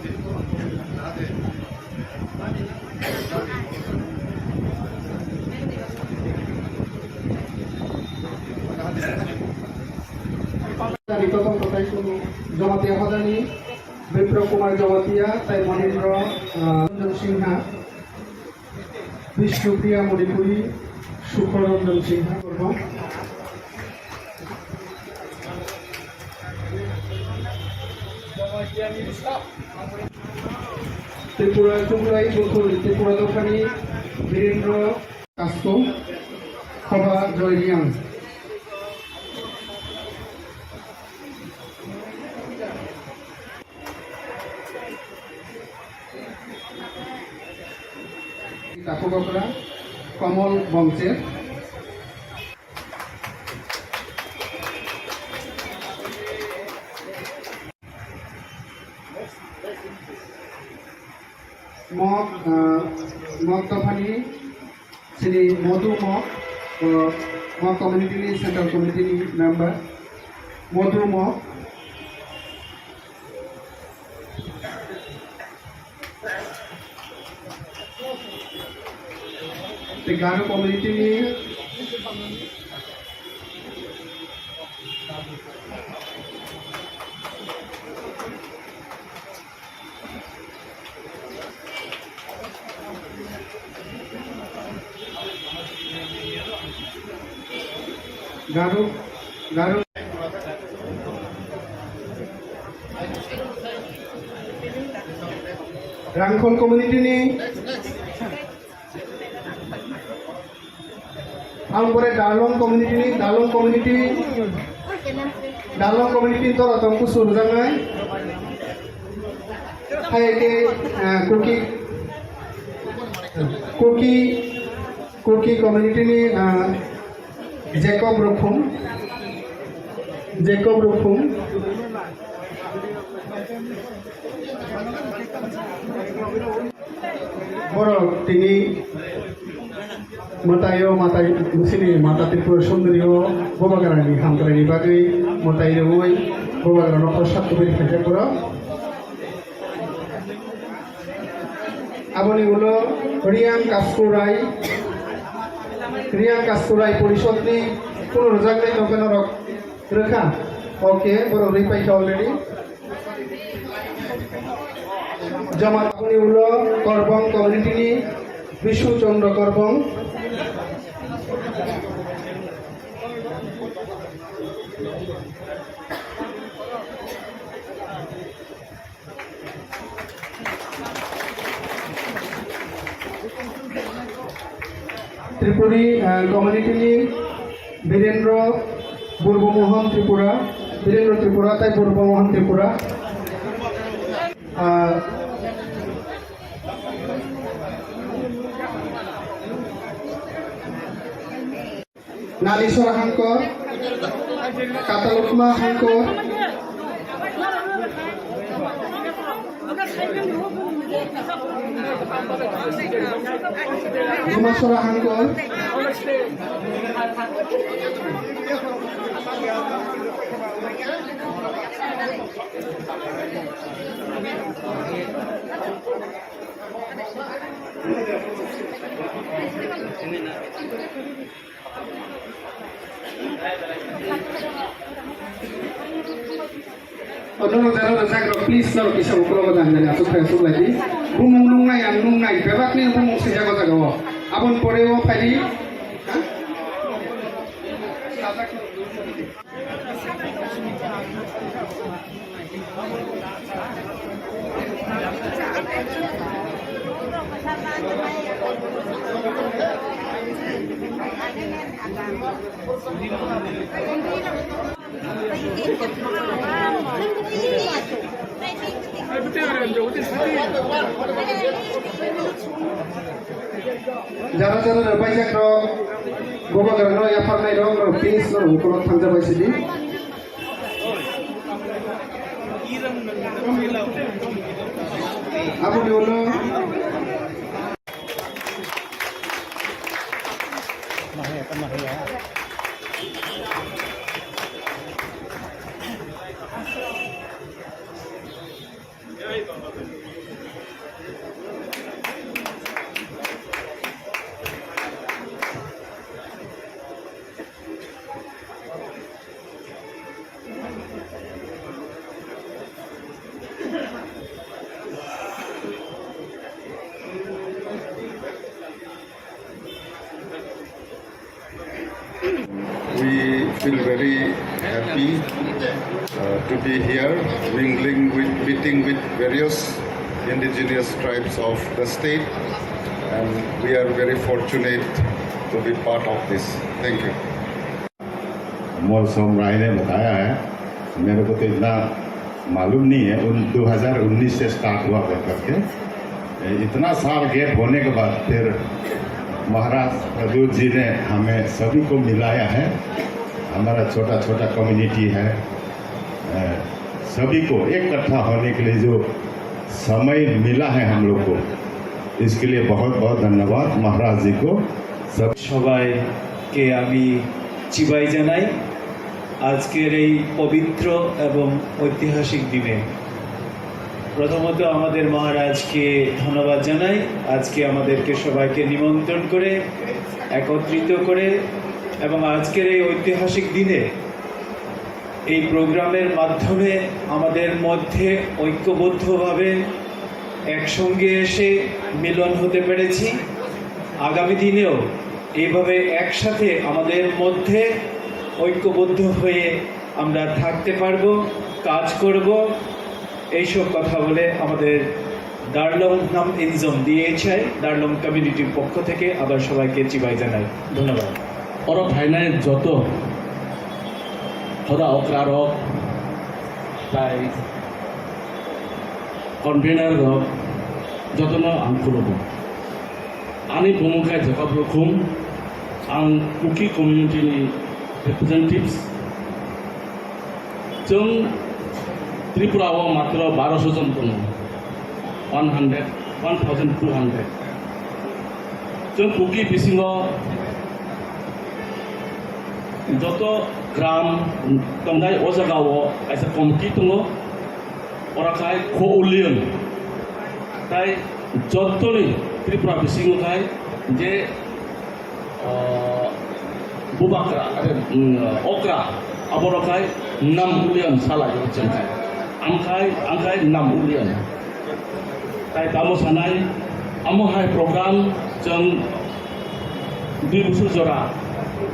নিকটতম কোথায় জমাতিয়া হদানি বিপ্র কুমার জমাতিয়া তাই মহেন্দ্র রঞ্জন সিনহা বিষ্ণুপ্রিয়া মণিপুরী সুখরঞ্জন সিনহা করব ত্রিপুরা চুমরাই ত্রিপুরা দোকানি বীরেন্দ্র কাস্ত খবা জয়রিয়াং কাকুকরা কমল বংশের मग दफानी श्री मधु मग कम्युनिटी सेंट्रल कम्युनिटी मेम्बर मधु मग गारो कम्युनिटी गारो गारो रांखल कम्युनिटी ने आमरे डालोंग कम्युनिटी ने डालोंग कम्युनिटी तो रतमको सुरजांगाय हाय के कुकी कम्युनिटी ने जेकब रुखुम बड़ो तिनी मतायो माताय मुसिनी माता त्रिपुरा सुंदरियो बबागारानि हामग्रानि बागै मतायो बबागारानो प्रसाद कबि खायजापुरा आबनि उलो रियां कास्कुराय परिषदनि पुनरुजागनाय नगेन रोखा ओके बरो रिपाइखा अलरेडी जमातनि उलो करबं कम्युनिटीनि विष्णु चंद्र करबं त्रिपुरी कम्युनिटी वीरेंद्र बुर्बमोहन त्रिपुरा ताई बुर्बमोहन Tripura नालीश्वर हांकर कातालुकमा हांकर Himachal हांकर Odong jalan jaga please lo kisah ukuran badan dari asuk asuk lagi. Bumung nungai yang nungai bebas nih bumung sejaga jaga wo. Abon porewo padi. Jalan-jalan banyak dong, gua bagai ya pernah dong, finish dong, kalau tangga masih di. Apa dulu? Mahya. happy to be here, meeting with various indigenous tribes of the state, and we are very fortunate to be part of this. Thank you. मौसम राय ने बताया है, मेरे को तो इतना मालूम नहीं है। 2019 से स्टार्ट हुआ करके इतना साल गैप होने के बाद फिर महाराज प्रद्युत जी ने हमें सभी को मिलाया है। हमारा छोटा छोटा कम्युनिटी है, सभी को इकट्ठा होने के लिए जो समय मिला है हम लोग को, इसके लिए बहुत बहुत धन्यवाद महाराज जी को। सब সবাইকে আমি চিবাই জানাই আজকের এই পবিত্র এবং ঐতিহাসিক দিনে। প্রথমত আমাদের মহারাজকে ধন্যবাদ জানাই, আজকে আমাদেরকে সবাইকে নিমন্ত্রণ করে একত্রিত করে এবং আজকের এই ঐতিহাসিক দিনে এই প্রোগ্রামের মাধ্যমে আমাদের মধ্যে ঐক্যবদ্ধভাবে একসঙ্গে এসে মিলন হতে পেরেছি। আগামী দিনেও এইভাবে একসাথে আমাদের মধ্যে ঐক্যবদ্ধ হয়ে আমরা থাকতে পারবো, কাজ করব, এইসব কথা বলে আমাদের দার্লং নাম ইনজম DHI দার্লং কমিউনিটির পক্ষ থেকে আবার সবাইকে চিবাই জানাই। ধন্যবাদ। অরব ভাইনাই যত সদা অকরার হোক, তাই কনভেনার হোক, যতন আं खुलुमो। आंनि बुंमुंखाय जोबोद रोखोम। आं कुकी कमिउनिटिनि रिप्रेजेन्टेटिव्स। जों त्रिपुरायाव मात्र 1200 जन दङ, 1200। जों कुकी बिसिङाव যত গ্রাম दंनाय अ जायगायाव खायसे कमिटि दङ, अराखाय क'उलियन তাই যতনি ত্রিপুরা বিসিङावहाय जे बुबाक्रा आरो अक्रा अबरखाय नाम उलियन सालायो जोंखाय आंखाय नाम उलियन। ताई दामो सानाय आमोहाय प्रग्राम जों 2 बोसोर जरा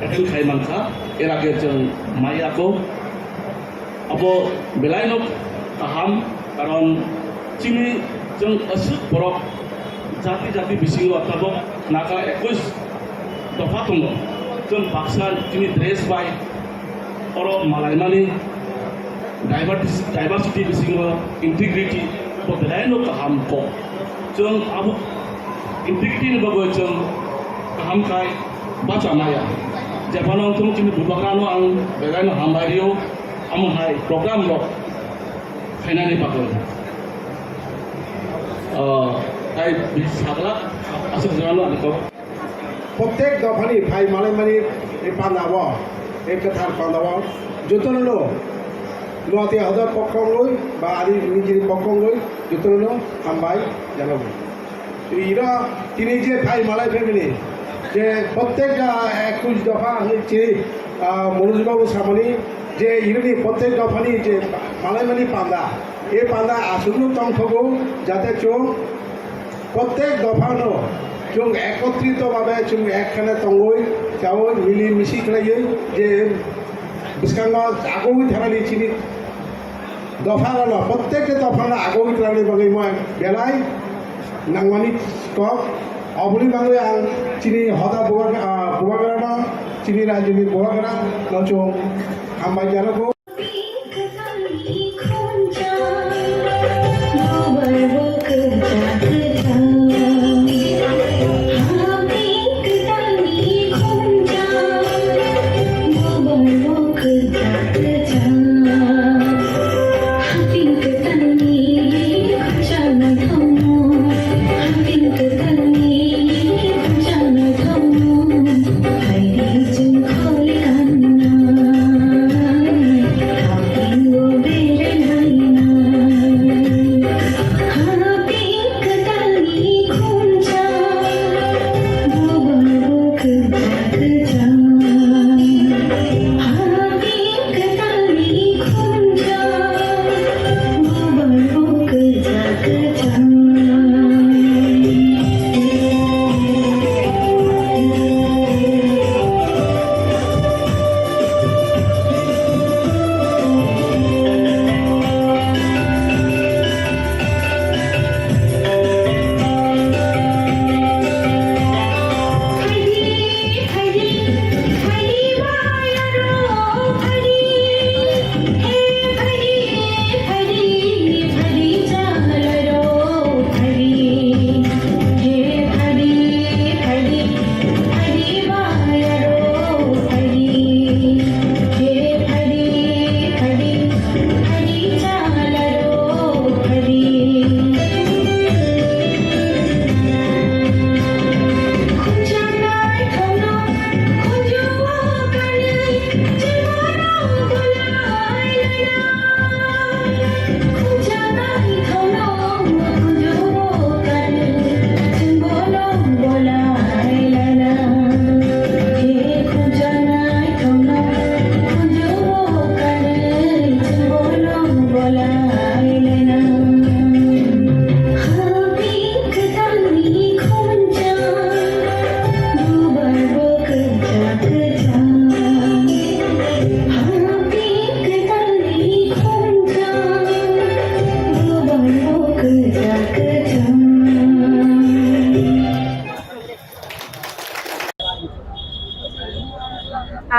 एटेन्ड खालामखा एर आगे जों माइयाखौ अब बेलायनक गाहाम, कारण जोंनि जों असुक बरफ जाति बिसिङाव ताबक नागा 21 दफा दङ। जों बाक्सा जोंनि ड्रेस बाय अरब मालायमानि डाइभारसिटि बिसिङाव इन्टिग्रिटि बेलायनो गाहामखौ जों आबो इन्टिग्रिटिनिबाबो जों गाहामखाय बाजानाया जेबानो जों जोंनि बुबाग्रानो आं बेलायनो हामबारियाव आमहाय प्रग्रामल' फायनानै बागै তাই সাগলা আসুক জানানো আনিকো। প্রত্যেক দফানি ভাই মালাইমানি এই পান্দাব এই কথার পান্দাব যতনলো লুয়াতে হাজার পক্ষং লই বা আদি নিজের পক্ষং লই যতনলো হামবাই জানাবো। ইরা তিনি যে ভাই মালাই ফ্যামিলি যে প্রত্যেক 21 দফা হচ্ছে মনোজবাবু সামনি যে ইরানি প্রত্যেক দফানি যে মালাইমানি পান্দা এই পান্দা আসুন তংথগো যাতে চোখ প্রত্যেক দফানো जों একত্রিতভাবে जों একখানে তঙ্গই যাও মিলি মিশি খালাইयै যে বিস্কাঙ্গা আগৈ থানাनि চিনি দফাল প্রত্যেকটা দফানা আগৈ থানাनि বাগै মই বেলাই নাংমানি কক অবলি বাগৈ आं চিনি হদা বুবাগানা চিনি রাজনি বুবাগানা নচং হামবাই জানাগো।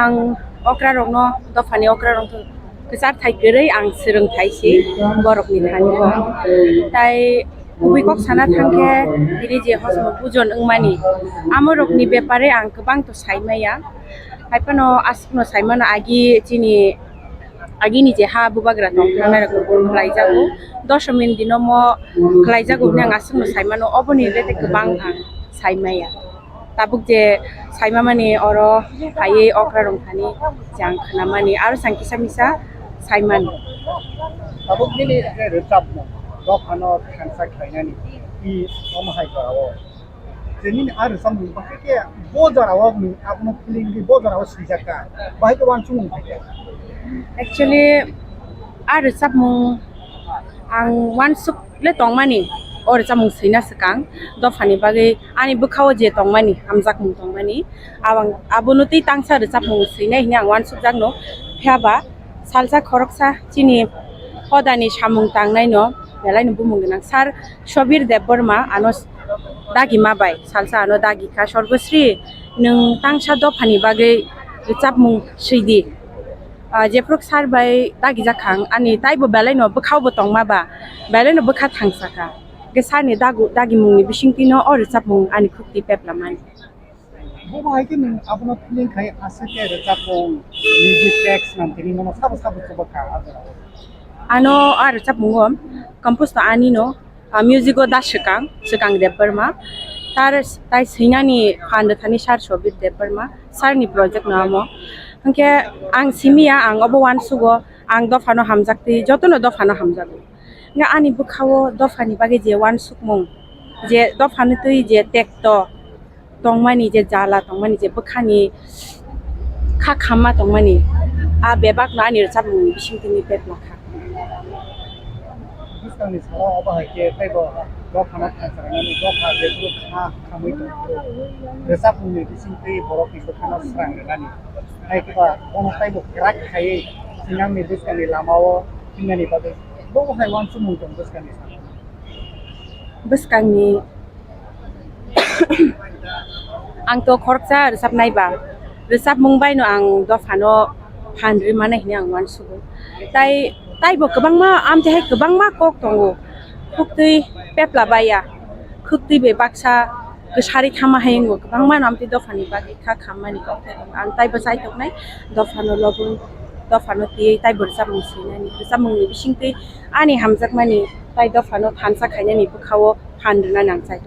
आं अक्रारंनो दफानि अक्रारंखौ गोसार थाइगोरै आं सोलोंथाइसि बरफनि थानिबो ताइ गुबैखौ साना थांखे बिदि जे हसम बुजन ओंमानि आमरकनि बेपारे आं गोबां तो साइमाया हाइफानो आसनो साइमानो आगिनि जे हा बुबाग्रा दं थांनाय लाइजागो 10 मिनिट दिनो म लाइजागो ने आं आसनो साइमानो अबनि लेते गोबां आं साइमाया ताबुक जे साइमा माने अरो हायै अक्रा रंथानि जां खानामानि आरो सांकिसा मिसा साइमान ताबुक दिनै रोजाब दखानो खानसा खायनानि इ अमहायफोराव जोंनि आरो सामु बाहायके बजाराव आपनो फिलिंनि बजाराव सिजाका बाहायके वानसु मोनफायके एक्चुअली आरो साबमु आं वानसुक ले तंमानि और जामुं सैना सकां दफानि बागै आनि बोखाव जे तंमानि हामजाक मुं तंमानि आवां आबुनुति तांसा रोजाबमुं सैना हिनि आं वानसुक जागनो फ्याबा सालसा खरकसा चिनि हदानि सामुं तांनाय न बेलायनो बुंगोन आं सार शबीर देब बर्मा आनो दागि माबाय सालसा आनो दागिखा सर्बश्री नों तांसा दफानि बागै रोजाबमुं सैदि जेफ्रुक सार बाय दागि जाखां आनि ताइबो बेलायनो बोखावबो तंमाबा बेलायनो बोखा थांसाका गेसारनि दागि मुंनि बिसिंतिनो और जाबमुं आनि खुक्ति पेपलामानि वो बाहायके नों आपनो फिलिं खाय आसके रोजाबमुं म्यूजिक टेक्स नामतिनि मनो साबो सबका आजरा आनो आरो जाबमुं कंपोज तो आनि नो म्यूजिको दासकां सकां देब बर्मा तार ताइ सैनानि फान्द थानि सार शबीर देब बर्मा सारनि प्रोजेक्ट नामो हंके आं सिमिया आं अबो वानसुगो आं दफानो हामजाक्ति जतनो दफानो हामजागो nga ani bukhawo dofani bage je wansuk mung je dofani tui je tekto tongmani je jala tongmani je bukhani kha khama tongmani a bebak na ni rchap mung bisingtini pepla kha बिस्तानि सारा बाहायके ताइबो दखाना खानसारानि दखा जेबो खा खामै दं रोजाबमुंनि बिसिंति बरफनि दखाना स्रांगानि हायकेबा अनो ताइबो ग्राक खायै सिनांनि बिस्तानि लामावो सिनानि बागै Bawa haiwan semua dong beskan ni. Beskan ni, ang to korksa resap naiba, resap Mumbai no ang dofano handri mana ini ang wansugo. Tai bo kebang ma am jahai kebang ma kok tongo, kukti pepla baya, kukti bebaksa kesari thama hayengo kebang ma am ti dofani bagi kha khamma ni kok ang tai besai tok nai dofano lobun. दफानो ती ताइ बरसा मुसिनानि बरसा मुंनि बिसिंति आनि हामजाक मानि ताइ दफानो थानसा खायनानि बोखावो फानदना नांसाय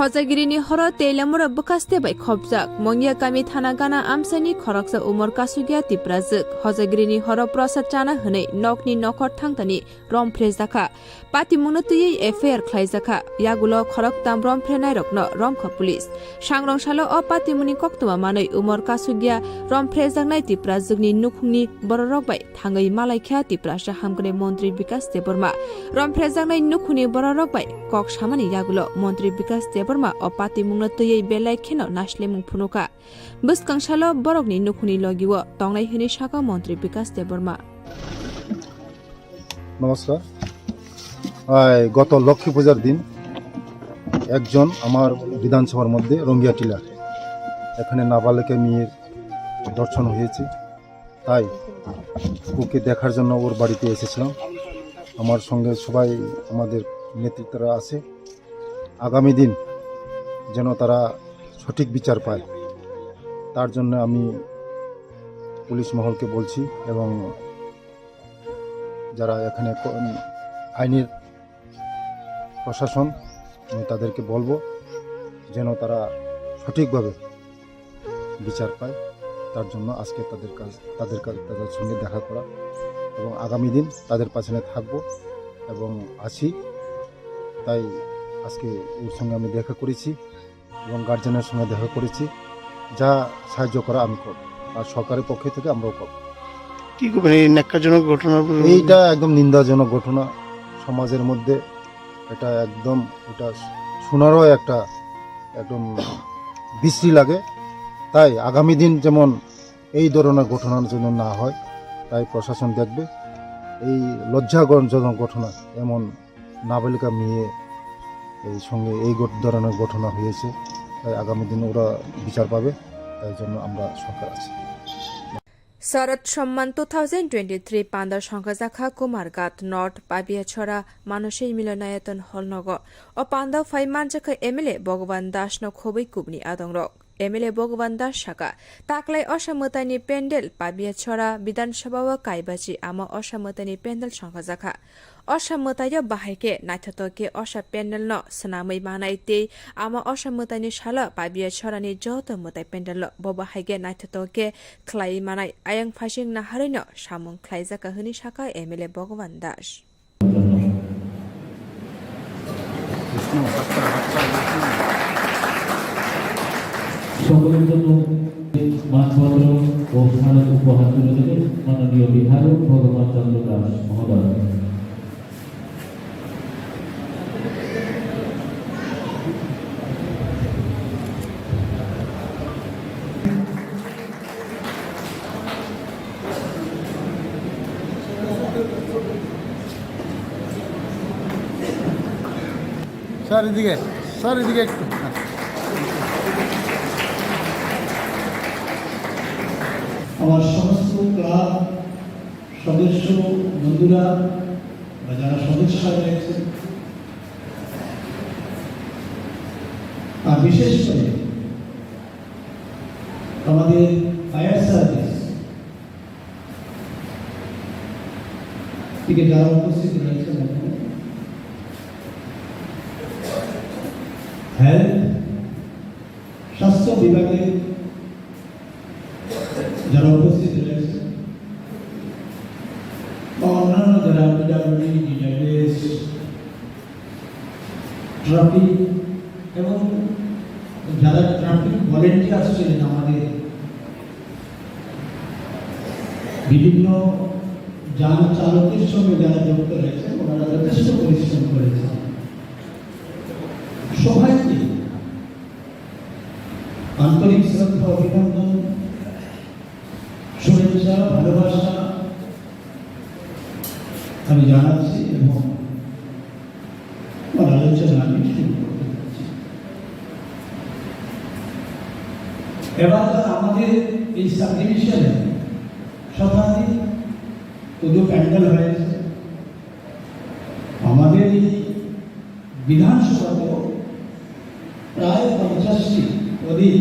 Hozagirini horo teilamura bukaste bai khobjak Mongya kami thana gana amsani khoraksa umar kasugya tiprajuk Hozagirini horo prasad chana hne nokni nokhor thangtani romfrejaka pati munutui affair khlaijaka yagulo khorak tam romfrenai rokno romkha police sangrongshalo o pati muni koktuma manai umar kasugya romfrejaknai tiprajukni nukhungni bororok bai thangai malaikha tiprasha hamgre মন্ত্রী বিকাশ Debbarma রমফ্রেজাংনাই নুখুনি বড়রক by cock সামানি ইয়াগুলো মন্ত্রী বিকাশ দেববর্মা ও পাতি মুংনতयै বেলাই খেনো নাসলে মুং ফুনুকা বসকাংশালো বরকনি নুখুনি লগিও তংনাই হনি শাখা মন্ত্রী বিকাশ দেববর্মা নমস্কার গত লক্ষ্মী পূজার দিন একজন আমার বিধানসভার মধ্যে রঙ্গিয়া টিলা এখানে নাবালিকা মেয়ের দর্শন হয়েছে তাই ওকে দেখার জন্য ওর বাড়িতে এসেছিলাম আমার সঙ্গে সবাই আমাদের নেতৃত্বরা আছে আগামী দিন যেন তারা সঠিক বিচার পায় তার জন্য আমি পুলিশ মহলকে বলছি এবং যারা এখানে আইনের প্রশাসন আমি তাদেরকে বলবো যেন তারা সঠিকভাবে বিচার পায় তার জন্য আজকে তাদের সঙ্গে দেখা করা এবং আগামী দিন তাদের পাশে থাকবো এবং আছি তাই আজকে ওর সঙ্গে আমি দেখা করেছি এবং গার্জেনের সঙ্গে দেখা করেছি যা সাহায্য করা আমি করব আর সরকারের পক্ষ থেকে আমরাও করব কি করবেন এই ন্যাক্কারজনক ঘটনা এইটা একদম নিন্দাজনক ঘটনা সমাজের মধ্যে এটা একদম এটা শোনারও একটা একদম বিশ্রী লাগে তাই আগামী দিন যেমন এই ধরনের ঘটনার জন্য না হয় তাই প্রশাসন দেখবে এই লজ্জাজনক ঘটনা এমন নাবালিকা মেয়ে এই সঙ্গে এই ধরনের ঘটনা হয়েছে তাই আগামী দিন ওরা বিচার পাবে তাই জন্য আমরা সরকার আছি শরৎ সম্মান 2023 পান্ডার সংখ্যাজাখা কুমারঘাট নর্থ পাবিয়াছড়া মানসিক মিলনায়তন হলনগর ও পান্ডা ফাই মানজাখা এমএলএ ভগবান দাস ন খবৈ কুবনি আদংরক এমএলএ ভগবান দাস শাখা তাকলাই অসামতানি পেন্ডেল পাবিয়াছড়া বিধানসভা ও কাইবাজি আমা অসামতানি পেন্ডেল সংখ্যাজাখা অসামতায় বাহাইকে নাইথতকে অসা পেন্ডেল ন সনাमै মানাইতে আমা অসামতানি শালা পাবিয়াছড়ানি যত মতাই পেন্ডেল ববাহাইকে নাইথতকে খ্লাই মানাই আয়াং ফাইসিং নাহারিন সামুং খ্লাইজাকা হনি শাখা এমএলএ ভগবান দাস সকলের জন্য মানপত্র ও স্মারক উপহার তুলে দেবেন মাননীয় বিধায়ক ভগবান চন্দ্র দাস মহোদয়। স্যার এদিকে একটু আমার সমস্ত ক্লাব সদস্য বন্ধুরা বা যারা সদস্য রয়েছে আর বিশেষ করে আমাদের ফায়ার সার্ভিস থেকে যারা উপস্থিত রয়েছেন হেলথ স্বাস্থ্য বিভাগের যারা উপস্থিত রয়েছে বা অন্যান্য যারা ট্রাফিক এবং যারা ট্রাফিক ভলেন্টিয়ার্স ছিলেন আমাদের বিভিন্ন যান চালকের সঙ্গে যারা যুক্ত রয়েছে ওনারা যথেষ্ট পরিশ্রম করেছে সবাইকে আন্তরিক শ্রদ্ধা অভিনন্দন শুভেচ্ছা ভালোবাসা আমি জানাচ্ছি এবং আমার আলোচনা আমি শুরু করতে যাচ্ছি। এবার আমাদের এই সাবডিভিশনে শতাধিক পুজো প্যান্ডেল হয়েছে আমাদের এই বিধানসভাতেও প্রায় 50টি অধিক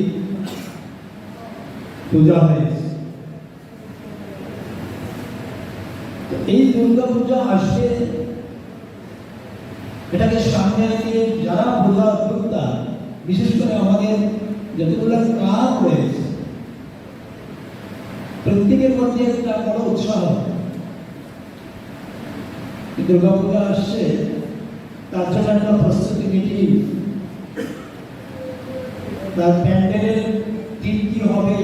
পূজা হয়েছে। এই দুর্গা পূজা আসবে এটাকে সামনে রেখে যারা পূজা উদ্যোক্তা বিশেষ করে আমাদের যতগুলো ক্লাব রয়েছে প্রত্যেকের মধ্যে একটা বড় উৎসাহ। দুর্গাপূজা আসছে, তার জন্য একটা প্রস্তুতি মিটিং, তার প্যান্ডেলের টিম কি হবে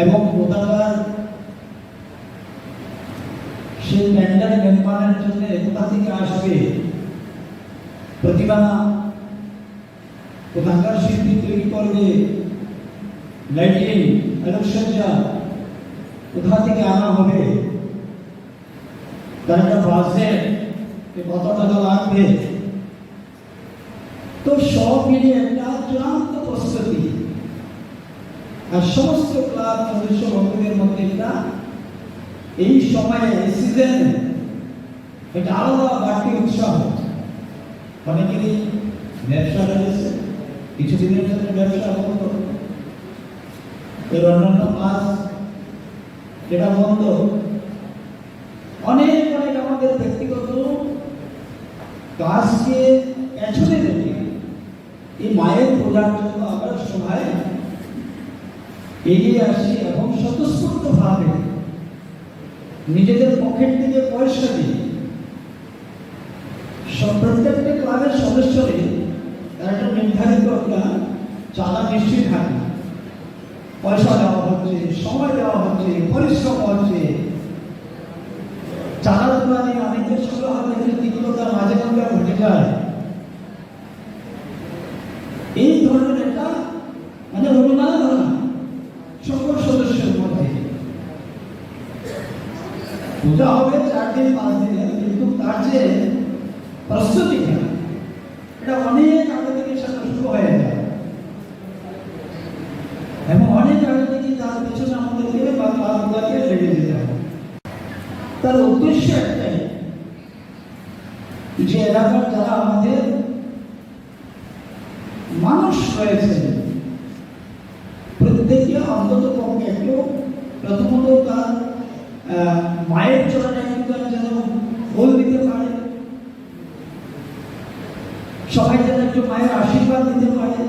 এবং কোথাকার সেই প্যান্ডেল নির্মাণের জন্য কোথা থেকে আসবে, প্রতিমা কোথাকার শিল্পী তৈরি করবে, লাইটিং, আলোকসজ্জা কোথা থেকে আনা হবে, তার একটা বাজেট কত টাকা লাগবে, তো সব মিলিয়ে একটা চূড়ান্ত প্রস্তুতি। আর সমস্ত ক্লাব সদস্য বন্ধুদের মধ্যে একটা এই সময়ে এই সিজনে একটা আলাদা বাড়তি উৎসাহ। অনেকেরই ব্যবসা রয়েছে, কিছুদিনের জন্য ব্যবসা বন্ধ, এর অন্যান্য কাজ যেটা বন্ধ, অনেক অনেক আমাদের ব্যক্তিগত কাজকে পেছনে রেখে এই মায়ের পূজার জন্য আমরা সবাই এগিয়ে আসি এবং স্বতঃস্ফূর্তভাবে নিজেদের পকেট থেকে পয়সা দিয়ে প্রত্যেকটা ক্লাবের সদস্যদের তার একটা নির্ধারিত একটা চাঁদা নিশ্চয়ই থাকে, পয়সা দেওয়া হচ্ছে, সময় দেওয়া হচ্ছে, পরিশ্রম হচ্ছে। চাঁদা তোলা নিয়ে অনেকের সঙ্গে হয়তো তিক্ততা মাঝে মধ্যে ঘটে যায়। এই ধরনের একটা মানে অনুমান সকল সদস্যের মধ্যে পূজা হবে 4 দিন 5 দিনে, কিন্তু তার যে প্রস্তুতি এটা অনেক আগে থেকে সেটা শুরু হয়ে যায় এবং অনেক আগে থেকে তার পেছনে আমাদেরকে বা ক্লাবগুলোকে লেগে যেতে হবে। তার উদ্দেশ্য একটাই যে এলাকার যারা আমাদের মানুষ রয়েছে প্রত্যেকে অন্তত পক্ষে একটু প্রথমত তার মায়ের চরণে একটু যেন ফুল দিতে পারে, সবাই যেন একটু মায়ের আশীর্বাদ দিতে পারে।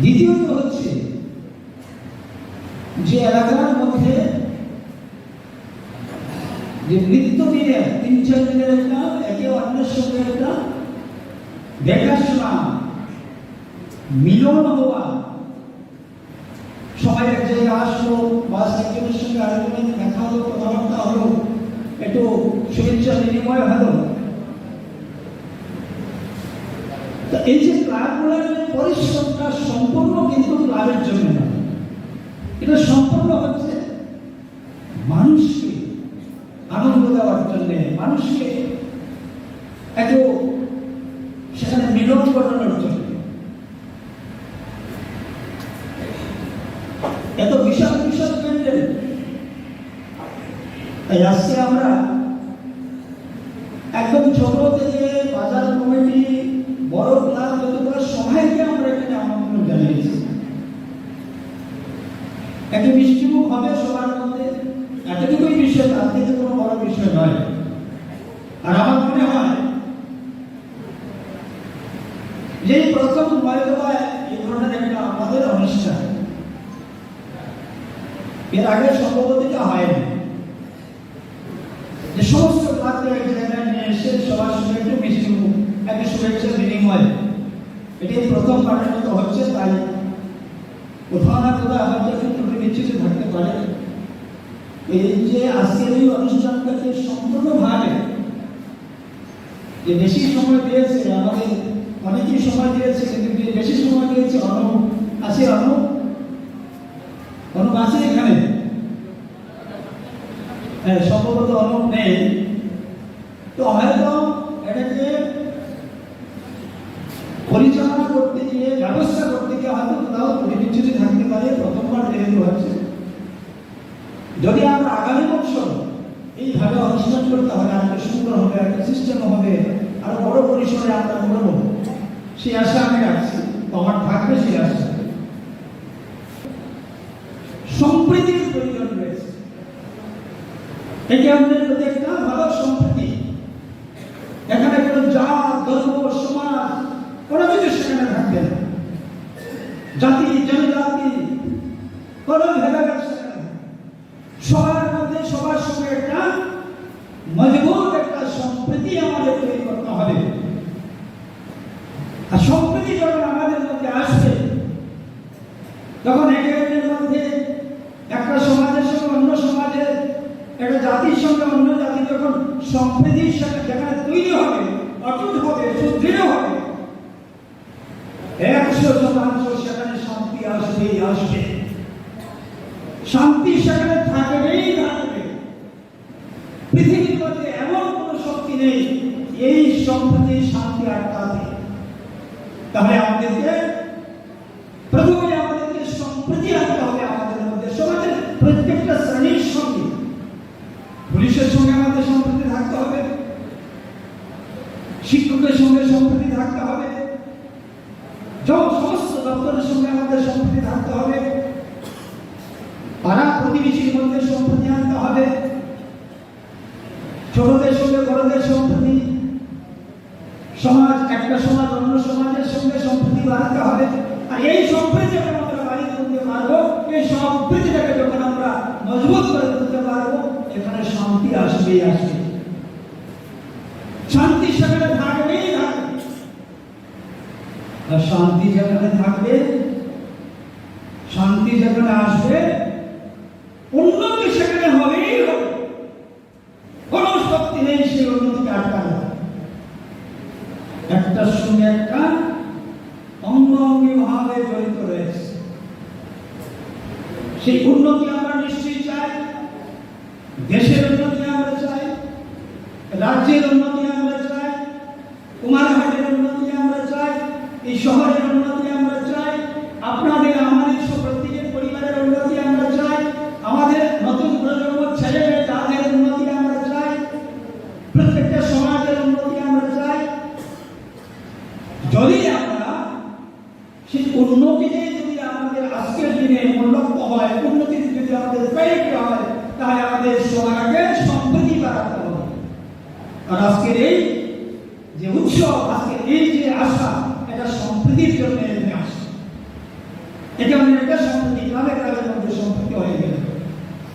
দ্বিতীয়ত হচ্ছে যে এলাকার মধ্যে যে নিত্য দিনের 3-4 দিনের একটা একে অন্যের সঙ্গে একটা দেখাশোনা, মিলন হওয়া, সবাই এক জায়গায় আসলো, বাস একজনের সঙ্গে আরেকজনের দেখা হলো, কথাবার্তা হলো, একটু শুভেচ্ছা বিনিময় হলো। এই যে ক্লাবগুলোর পরিশ্রমটা সম্পূর্ণ কিন্তু ক্লাবের জন্য না, এটা সম্পূর্ণ হচ্ছে মানুষকে আনন্দ দেওয়ার জন্য, মানুষকে একটু সেখানে মিলন ঘটানোর জন্য। এত বিশাল বিশাল প্যান্ডেল, তাই আজকে আমরা একদম ছোট থেকে বাজার কমিটি, বড় ক্লাব, যতগুলো সবাইকে আমরা এখানে আমন্ত্রণ জানিয়েছি। একটা মিষ্টিমুখ হবে সবার মধ্যে, এতটুকুই বিষয়, তার থেকে কোনো বড় বিষয় নয়। আর আমার মনে হয় যে প্রথম হয়তো এই ধরনের একটা আমাদের অনুষ্ঠান, এর আগে সম্ভবত এটা হয়নি যে সমস্ত ক্লাবকে এক জায়গায় নিয়ে এসে সবার সঙ্গে একটু মিষ্টিমুখ, একটা শুভেচ্ছা বিনিময়, এটাই প্রথম পাঠের মতো হচ্ছে। তাই কোথাও না কোথাও আমাদের একটু বিচ্ছিন্ন থাকতে পারে। এই যে আজকের এই অনুষ্ঠানটাকে সম্পূর্ণভাবে যে বেশি সময় দিয়েছে, আমাদের অনেকেই সময় দিয়েছে, কিন্তু বেশি সময় দিয়েছে অনুপ আছে, অনুপ আছে এখানে, হ্যাঁ সম্ভবত অনুপ নেই, তো হয়তো এটাকে পরিচালনা করতে গিয়ে, ব্যবস্থা করতে গিয়ে হয়তো কোথাও পরিবিচ্ছিন্ন থাকতে পারে, প্রথমবার যেহেতু হচ্ছে। যদি আমরা আগামী বছর এইভাবে অনুষ্ঠান করতে হবে, একটা সুন্দর হবে, একটা সিস্টেম হবে, আরো বড় পরিসরে আমরা করবো, সেই আশা আমি রাখছি, আমার থাকবে সেই আশা। সম্প্রীতির প্রয়োজন রয়েছে, একে আমাদের প্রতি একটা ভালো সম্প্রীতি, এখানে কোনো জাত ধর্ম সমাজ কোনো কিছু সেখানে থাকবে না, জাতি জনজাতি কোনো ভেদাভেদ সেখানে থাকবে না। সবার মধ্যে সবার সঙ্গে একটা মজবুত একটা সম্প্রীতি আমাদের তৈরি করতে হবে। আর সম্প্রীতি যখন আমাদের মধ্যে আসবে তখন একে অন্যের মধ্যে একটা সমাজের সঙ্গে অন্য সমাজের, একটা জাতির সঙ্গে অন্য জাতি যখন সম্প্রীতির সাথে যেখানে তৈরি হবে, অটুট হবে, সুদৃঢ় হবে, 100% সেখানে শান্তি আসবেই আসবে। শান্তি সেখানে থাকবেই থাকবে। পৃথিবীর মধ্যে এমন কোন শক্তি নেই এই সম্প্রীতি শান্তি আটকাতে। তাহলে আমাদেরকে প্রথমে আমাদেরকে সম্প্রীতি আনতে হবে আমাদের মধ্যে, সমাজের প্রত্যেকটা শ্রেণীর সঙ্গে। পুলিশের সঙ্গে আমাদের সম্প্রীতি থাকতে হবে, শিক্ষকের সঙ্গে সম্প্রীতি থাকতে হবে, সমস্ত দপ্তরের সঙ্গে আমাদের সম্প্রীতি থাকতে হবে, পাড়া প্রতিবেশীর মধ্যে সম্প্রীতি আনতে হবে, ছোটদের সঙ্গে বড়দের সম্প্রীতি, সমাজ একটা সমাজ অন্য সমাজের সঙ্গে সম্প্রীতি বাড়াতে হবে। আর এই সম্প্রীতি যখন আমরা বাড়িয়ে তুলতে পারবো, এই সম্প্রীতিটাকে যখন আমরা মজবুত করে তুলতে পারবো, এখানে শান্তি আসবেই আসবে। শান্তি সেখানে থাকবেই থাকবে। আর শান্তি যেখানে থাকবে, শান্তি যেখানে আসবে, উন্নতি সেখানে হবেই হবে। কোন শক্তি নেই সেই উন্নতিকে আটকানো। একটার সঙ্গে একটা অঙ্গাঙ্গি ভাবে জড়িত রয়েছে। সেই উন্নতি আমরা নিশ্চয়ই চাই, দেশের উন্নতি আমরা চাই, রাজ্যের উন্নতি আমরা চাই, কুমারঘাটের উন্নতি আমরা চাই, এই শহরের উন্নতি আমরা চাই, আপনাদের আমাদের প্রত্যেকের পরিবারের উন্নতি আমরা চাই, আমাদের নতুন প্রজন্ম ছেলে মেয়ে তাদের উন্নতি আমরা চাই, প্রত্যেকটা সমাজের উন্নতি আমরা চাই। যদি আমরা সেই উন্নতিতে যদি আমাদের আজকের দিনে লক্ষ্য হয়, উন্নতিতে যদি আমাদের প্রায়োরিটি হয়, তাহলে আমাদের সবাইকে সম্প্রীতি বাড়াতে হবে। আর আজকের এই যে উৎসব, আজকের এই যে আশা, এটা সম্প্রীতির জন্য এখানে আসে। এটা আমাদের একটা সম্প্রীতি, গ্রামে গ্রামের মধ্যে সম্প্রীতি হয়ে গেল।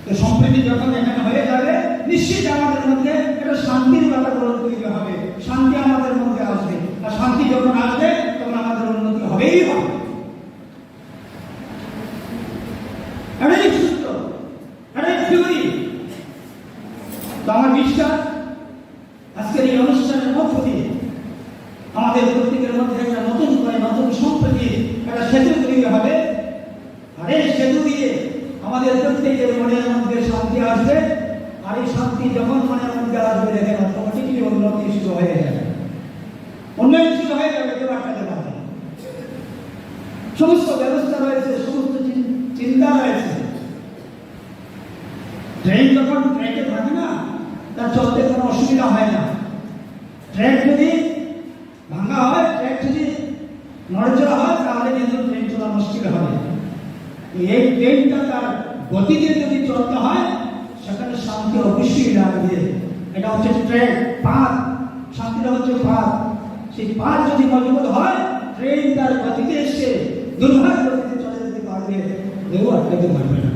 তো সম্প্রীতি যখন এখানে হয়ে যাবে, নিশ্চিত আমাদের মধ্যে একটা শান্তির বাতাবরণ তৈরি হবে, শান্তি আমাদের মধ্যে আসবে। আর শান্তি যখন আসবে তখন আমাদের উন্নতি হবেই হবে। এটাই সূত্র, এটাই থিওরি। তো আমার বিশ্বাস আজকের এই অনুষ্ঠানের মধ্য দিয়ে আমাদের প্রত্যেকের মধ্যে একটা নতুন করে নতুন সম্প্রীতি একটা সেতু তৈরি হবে। আর এই সেতু দিয়ে আমাদের প্রত্যেকের মনের মধ্যে শান্তি আসবে। আর এই শান্তি যখন মনের মধ্যে আসবে, দেখেন অটোমেটিকলি উন্নতি শুরু হয়ে যাবে, উন্নয়ন শুরু হয়ে যাবে। কেউ আটকাতে পারবে না। সমস্ত ব্যবস্থা রয়েছে, সমস্ত চিন্তা রয়েছে। ট্রেন যখন ট্র্যাকে থাকে না, তার চলতে কোনো অসুবিধা হয় না। ট্র্যাক যদি ভাঙা হয়, ট্র্যাক যদি নড়চড়া হয়, তাহলে কিন্তু ট্রেন চলা মুশকিল হবে। এই ট্রেনটা তার গতিতে যদি চলতে হয়, সেখানে শান্তি অবশ্যই লাগবে। এটা হচ্ছে ট্রেন, পাত। শান্তিটা হচ্ছে পাত। সেই পাত যদি মজবুত হয়, ট্রেন তার গতিতে এসে দুর্ভাগ গতিতে চলে যেতে পারবে, কেউ আটকাতে পারবে না।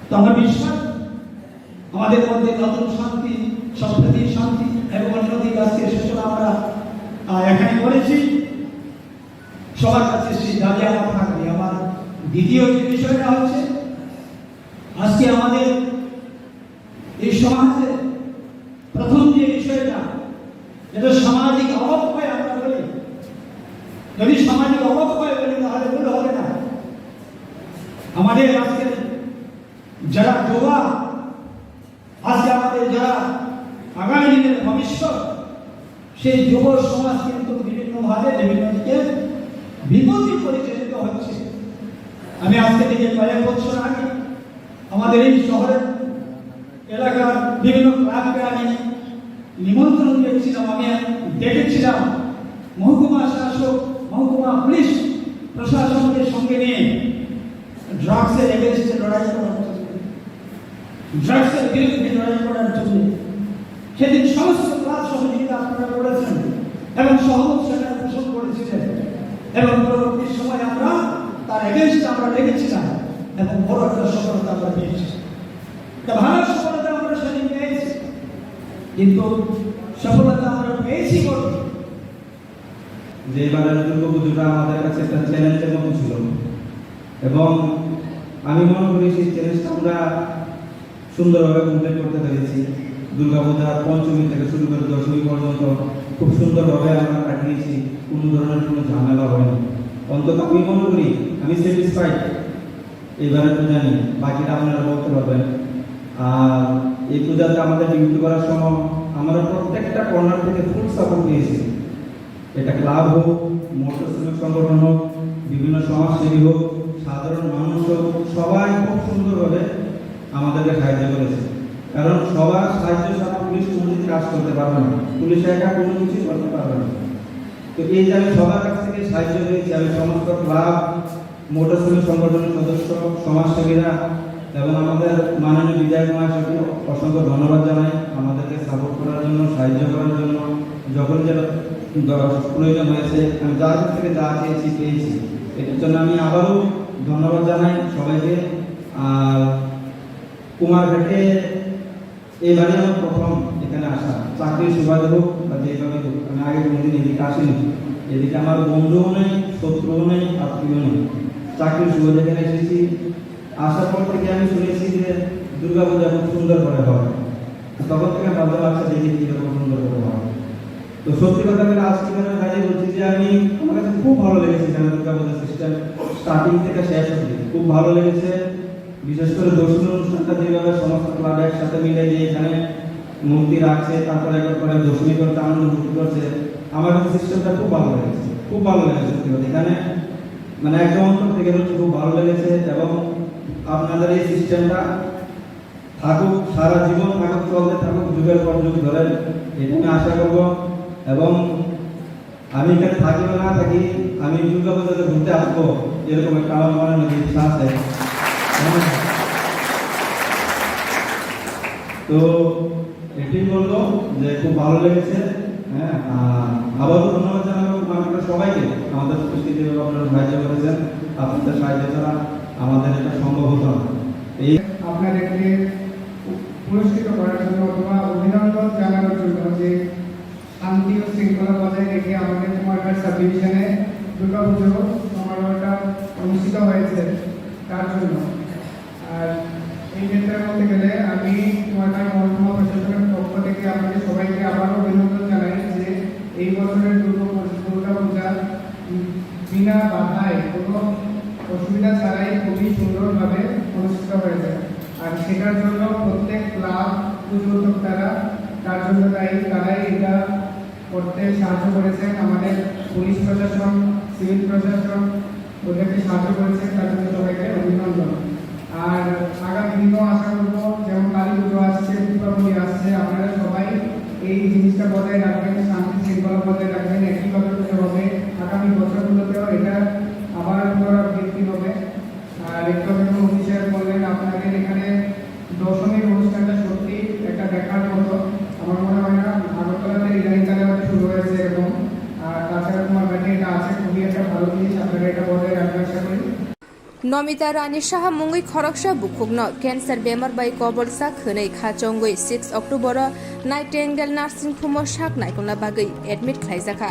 তো আমার বিশ্বাস আমাদের মধ্যে নতুন শান্তি, সম্প্রীতি, শান্তি এবং উন্নতি আজকের সূচনা আমরা এখানে করেছি। সবার কাছে সেই দাবি আমার থাকবে। আমার দ্বিতীয় যে বিষয়টা হচ্ছে, আজকে আমাদের এই সমাজে প্রথম যে বিষয়টা, যেটা সামাজিক অবক্ষয় আমরা বলি। যদি সামাজিক অবক্ষয় বলি তাহলে ভুল হবে না। আমাদের আজকের যারা যুবা, আজকে আমাদের যারা আগামী দিনের ভবিষ্যৎ, সেই যুব সমাজ কিন্তু বিভিন্নভাবে বিভিন্ন দিকে বিপদে পরিচালিত হচ্ছে। আমি আজকে থেকে কয়েক বছর আগে আমাদের এই শহরের এলাকার বিভিন্ন ক্লাবকে আমি নিমন্ত্রণ দিয়েছিলাম। আমি দেখেছিলাম মহকুমা শাসক, মহকুমা পুলিশ প্রশাসনকে সঙ্গে নিয়ে ড্রাগসের এগেনস্টে লড়াই করার জন্য, ড্রাগসের বিরুদ্ধে লড়াই করার জন্য সেদিন সমস্ত সালাদ সহযোগিতা আপনারা করেছেন এবং সহমত সেখানে পোষণ করেছিলেন এবং পরবর্তী সময় আমরা তার এগেনস্ট আমরা লেগেছিলাম এবং বড় একটা সফলতা আমরা পেয়েছি। ভালো সফলতা আমরা সেদিন পেয়েছি, কিন্তু সফলতা আমরা পেয়েছি বলতে যে এবারের দুর্গাপুজোটা আমাদের কাছে একটা চ্যালেঞ্জের মতো ছিল এবং আমি মনে করি সেই চ্যালেঞ্জটা আমরা সুন্দরভাবে কমপ্লিট করতে পেরেছি। দুর্গাপূজা পঞ্চমী থেকে শুরু করে দশমী পর্যন্ত খুব সুন্দরভাবে আমরা কাটিয়েছি, কোনো ধরনের কোনো ঝামেলা হয়নি। অন্তত আমি মনে করি আমি স্যাটিসফাইড এইবারের পূজা নিয়ে, বাকিটা আপনারা বলতে পারবেন। আর এই পূজাতে আমাদের ডিউটি করার সময় আমরা প্রত্যেকটা কর্নার থেকে ফুল সাপোর্ট পেয়েছি। এটা ক্লাব হোক, মোটর শ্রমিক সংগঠন হোক, বিভিন্ন সমাজসেবী হোক, সাধারণ মানুষ হোক, সবাই খুব সুন্দরভাবে আমাদেরকে সাহায্য করেছে। কারণ সবার সাহায্য ছাড়া পুলিশ কোনোদিন কাজ করতে পারবে না, পুলিশ একা কোনো কিছু করতে পারবে না। তো এই যে আমি সবার কাছ থেকে সাহায্য পেয়েছি, আমি সমস্ত ক্লাব, মোটর শ্রমিক সংগঠনের সদস্য, সমাজসেবীরা এবং আমাদের মাননীয় বিধায়ক মহাশয়কে অসংখ্য ধন্যবাদ জানাই আমাদেরকে সাপোর্ট করার জন্য, সাহায্য করার জন্য। যখন যেটা প্রয়োজন হয়েছে আমি যার কাছ থেকে যা চেয়েছি পেয়েছি, এটার জন্য আমি আবারও ধন্যবাদ জানাই সবাইকে। আর কুমারঘাটে এইবারে আমার প্রথম এখানে আসা, চাকরির সুবাদে হোক বা যেভাবে হোক, আমি আগে কোনোদিন এদিকে আসিনি। এদিকে আমার বন্ধুও নেই, শত্রুও নেই, আত্মীয় নেই, চাকরির সুবাদে এখানে এসেছি। আসার পর থেকে আমি শুনেছি যে দুর্গাপূজা খুব সুন্দর করে হয়, তখন থেকে ভালো লাগছে দেখি কীরকম সুন্দর করে হয়। তো সত্যি কথা বলে আজকে দাঁড়িয়ে বলছি যে আমি আমার কাছে খুব ভালো লেগেছে এখানে দুর্গাপূজা সিস্টেম স্টার্টিং থেকে শেষ অবধি খুব ভালো লেগেছে। বিশেষ করে দর্শন অনুষ্ঠানটা যেভাবে সমস্ত ক্লাব একসাথে মিলে যে এখানে মূর্তি রাখছে, তারপরে একবার করে দর্শনী করতে আনন্দ ভর্তি করছে, আমার কাছে সিস্টেমটা খুব ভালো লেগেছে, খুব ভালো লেগেছে সত্যি কথা। এখানে মানে একদম অন্তর থেকে খুব ভালো লেগেছে এবং আপনাদের এই সিস্টেমটা থাকুক, সারা জীবন থাকুক, চলতে থাকুক, যুগের পর যুগ ধরে, এটা আমি আশা করবো। এবং আমি এখানে থাকি বা না থাকি, আমি দুর্গাপূজাতে ঘুরতে আসবো এরকম একটা আমার মনের মধ্যে ইচ্ছা আছে। তো এটি বললো যে খুব ভালো লেগেছে। হ্যাঁ, আবারও ধন্যবাদ জানাবো আপনাদের সবাইকে, আমাদের উপস্থিতি আপনারা সাহায্য করেছেন। আপনাদের সাহায্য ছাড়া আমাদের এটা সম্ভব হতো না। এই আপনাদেরকে পুরস্কৃত করার জন্য অথবা অভিনন্দন জানানোর জন্য যে শান্তি ও শৃঙ্খলা বজায় রেখে আমাদের কুমারঘাট সাব ডিভিশনে দুর্গাপুজো সমারোহটা অনুষ্ঠিত হয়েছে তার জন্য। আর এই ক্ষেত্রে বলতে গেলে আমি কুমারঘাট মহকুমা প্রশাসনের পক্ষ থেকে আপনাদের সবাইকে আবারও অভিনন্দন জানাই যে এই বছরের দুর্গাপূজা বিনা বাধায় কোনো অসুবিধা ছাড়াই খুবই সুন্দরভাবে অনুষ্ঠিত হয়েছে। আর সেটার জন্য প্রত্যেক ক্লাব, পুজো উদ্যোক্তারা তার জন্য তারাই এটা করতে সাহায্য করেছেন। আমাদের পুলিশ প্রশাসন, সিভিল প্রশাসন ওদেরকে সাহায্য করেছেন, তার জন্য সবাইকে অভিনন্দন। আর আগামী দিনও আশা করবো, যেমন কালী পুজো আসছে, দীপাবলি আসছে, আপনারা সবাই এই জিনিসটা বজায় রাখবেন, শান্তি শৃঙ্খলা বজায় রাখবেন, একইভাবে পুজো হবে। আগামী বছরগুলোতেও এটা আবার পুনরাবৃত্তি হবে। আর একটু অফিসার বললেন আপনাদের এখানে দশমীর অনুষ্ঠানটা সত্যি একটা দেখার মতো। আমার মনে হয় না আগরতলাতে ইদানিংকালে শুরু হয়েছে এরকম। আর তাছাড়া তোমার কাছে এটা আছে, খুবই একটা ভালো জিনিস, আপনারা এটা বজায় রাখবেন আশা করি। नमिता रानी शाह मुंगै खरकसा बुखुगनो कैंसर बेमार बाय कबलसा खनै खाचंगै 6 अक्टोबर नाइटेंगेल नार्सिं होम शाक नायखना बागै एडमिट खालायजाखा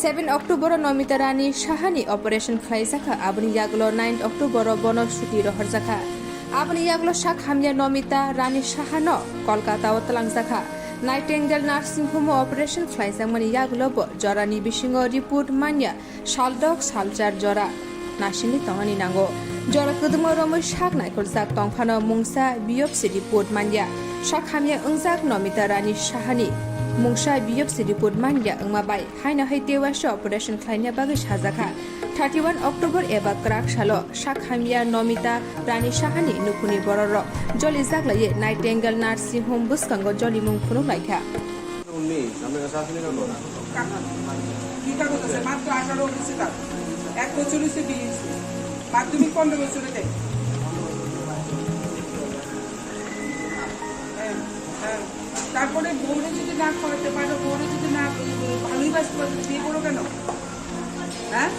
7 अक्टोबर नमिता रानी शाहनि ऑपरेशन खालायजाखा आबनि यागलो 9 अक्टोबर बन छुट्टी रहरजाखा आबनि यागलो शाक हामया नमिता रानी शाहनो कलकाता तलांगजाखा नाइटेंगेल नार्सिं होम ऑपरेशन खालायजामनि यागलो जरानि बिसिङो रिपोर्ट मान्या सालदक सालचार जरा नासिनि तंगानि नांगौ जरा कदुमो रमै शाक नायखरजाक तंफानो मुंसा बियोपसि रिपोर्ट मान्या शाक हामिया अंजाक नमिता रानी शाहनि मुंसा बियोपसि रिपोर्ट मान्या अंमाबाय हायना हैतेवासो ऑपरेशन खालायनो बागै साजाखा 31 अक्टोबर एबा क्राक सालो शाक हामिया नमिता रानी शाहनि नुखुनि बरर जलि जागलाये नाइटेंगेल नार्सिं होम बुसकांगो जलि मुं फुनु लायखा এক বছর হচ্ছে বিয়ে মাধ্যমিক 15 বছরে দেয়। তারপরে বোর্ডে যদি না করাতে পারো, বউরে যদি না ভালোই বাসতে পারো, বিয়ে করো কেন? হ্যাঁ,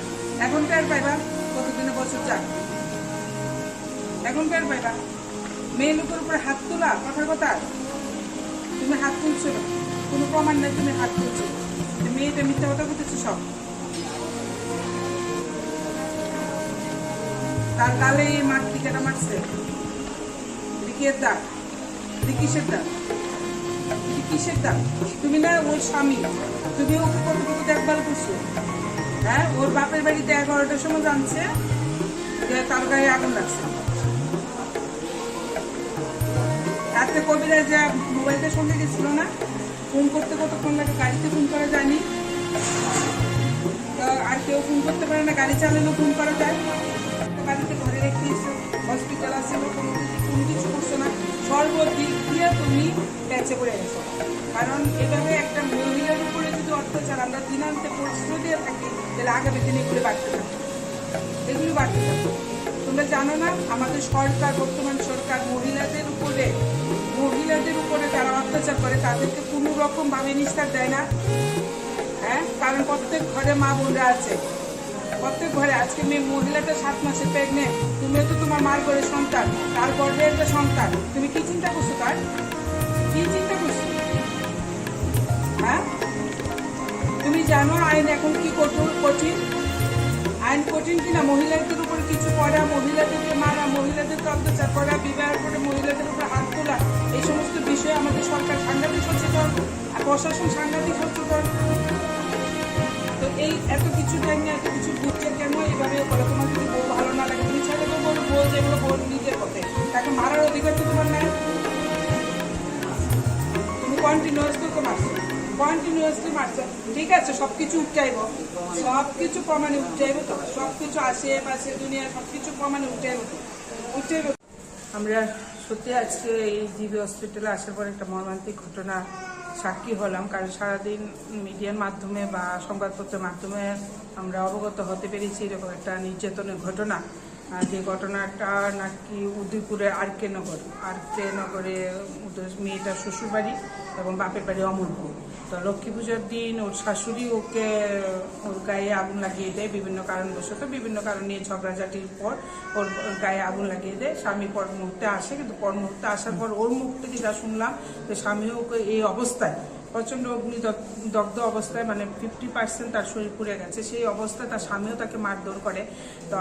এখন টের পাইবা কতদিনে বছর যাক, এখন টের পাইবা। মেয়ে লোকের উপরে হাত তোলা কথার কথা, তুমি হাত তুলছো না, কোনো প্রমাণ নেই তুমি হাত তুলছো, মেয়েটা মিথ্যা কথা বলতেছো সব। তার গালে এই মার টিকাটা মারছে, কিসের দাগ? কিসের দাগ? কিসের দাগ? তুমি না ওর স্বামী, তুমি ওকে কতটুকু দেখভাল করছো? হ্যাঁ, ওর বাপের বাড়িতে 11টার সময় জানছে যে তার গায়ে আগুন লাগছে। রাত্রে কবিরা যে মোবাইলটার সঙ্গে গেছিল না, ফোন করতে কতক্ষণ লাগে? গাড়িতে ফোন করা যায়নি, আর কেউ ফোন করতে পারে না, গাড়ি চালালেও ফোন করা যায়। বাড়িতে ঘরে রেখে এসো, হসপিটাল আছে, কোনো কিছু করছো না, সর্বদিক দিয়ে তুমি বেঁচে পড়ে গেছো। কারণ এভাবে একটা মহিলার উপরে যদি অত্যাচার আমরা দিনান্তে প্রশ্ন দিয়ে থাকি, তাহলে আগামী দিনে এগুলো বাড়তে থাকবে, এগুলো বাড়তে থাকবে। তোমরা জানো না আমাদের সরকার, বর্তমান সরকার মহিলাদের উপরে যারা অত্যাচার করে তাদেরকে কোনো রকম ভাবে নিস্তার দেয় না। হ্যাঁ, কারণ প্রত্যেক ঘরে মা বোনরা আছে, প্রত্যেক ঘরে। আজকে মহিলাটা 7 মাসে প্রেগনেন্ট, তুমিও তো তোমার মার ঘরে সন্তান, তার গর্ভে একটা সন্তান, তুমি কি চিন্তা করছো? তার কি চিন্তা করছো? হ্যাঁ, তুমি জানো আইন এখন কি কঠিন? আইন কঠিন কিনা? মহিলাদের উপর কিছু করা, মহিলাদেরকে মারা, মহিলাদেরকে অত্যাচার করা, বিবাহের পরে মহিলাদের উপর হাত তোলা, এই সমস্ত বিষয়ে আমাদের সরকার সাংঘাতিক সচেতন, আর প্রশাসন সাংঘাতিক সচেতন। তো এই এত কিছু জানি না, এত কিছু বুঝছে কেন এইভাবে বলে? তোমার যদি বউ ভালো না লাগে, তুমি ছেলে তো বলো বউ, যেগুলো বল নিজের পথে, তাকে মারার অধিকার তো তোমার নাই। তুমি কন্টিনিউয়াসলি মারছো, ঠিক আছে, সবকিছু উঠচাইব, সবকিছু প্রমাণে উঠচাইব, তো সবকিছু আশেপাশে দুনিয়া সবকিছু প্রমাণে উঠচাইব। আমরা সত্যি আজকে এই জিবি হসপিটালে আসার পর একটা মর্মান্তিক ঘটনা সাক্ষী হলাম। কারণ সারাদিন মিডিয়ার মাধ্যমে বা সংবাদপত্রের মাধ্যমে আমরা অবগত হতে পেরেছি এরকম একটা নির্যাতনের ঘটনা, যে ঘটনাটা নাকি উদয়পুরের আরকে নগরে মেয়েটার শ্বশুরবাড়ি এবং বাপের বাড়ি অমরপুর। তো লক্ষ্মী পূজার দিন ওর শাশুড়ি ওকে ওর গায়ে আগুন লাগিয়ে দেয় বিভিন্ন কারণবশত, বিভিন্ন কারণ নিয়ে ঝগড়াঝাটির পর ওর গায়ে আগুন লাগিয়ে দেয়। স্বামী পর মুহূর্তে আসে, কিন্তু পর মুহূর্তে আসার পর ওর মুখ থেকে যা শুনলাম যে স্বামী ওকে এই অবস্থায় প্রচণ্ড অগ্নিদগ্ধ অবস্থায়, মানে 50% তার শরীর পুড়ে গেছে, সেই অবস্থায় তার স্বামীও তাকে মারধর করে। তো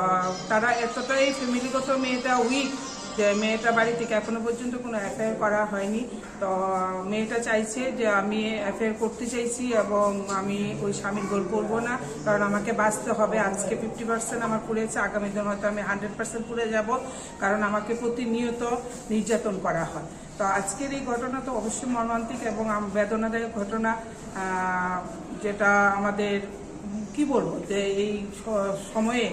তারা এতটাই ফ্যামিলিগত মেয়েটা উইক যে মেয়েটা বাড়ি থেকে এখনো পর্যন্ত কোনো এফআইআর করা হয়নি। তো মেয়েটা চাইছে যে আমি এফআইআর করতে চাইছি এবং আমি ওই স্বামীর গোল করবো না, কারণ আমাকে বাঁচতে হবে। আজকে 50% আমার পুড়েছে, আগামী দিন হয়তো আমি 100% পুড়ে যাব, কারণ আমাকে প্রতিনিয়ত নির্যাতন করা হয়। তো আজকের এই ঘটনা তো অবশ্যই মর্মান্তিক এবং বেদনাদায়ক ঘটনা, যেটা আমাদের কি বলবো যে এই সময়ে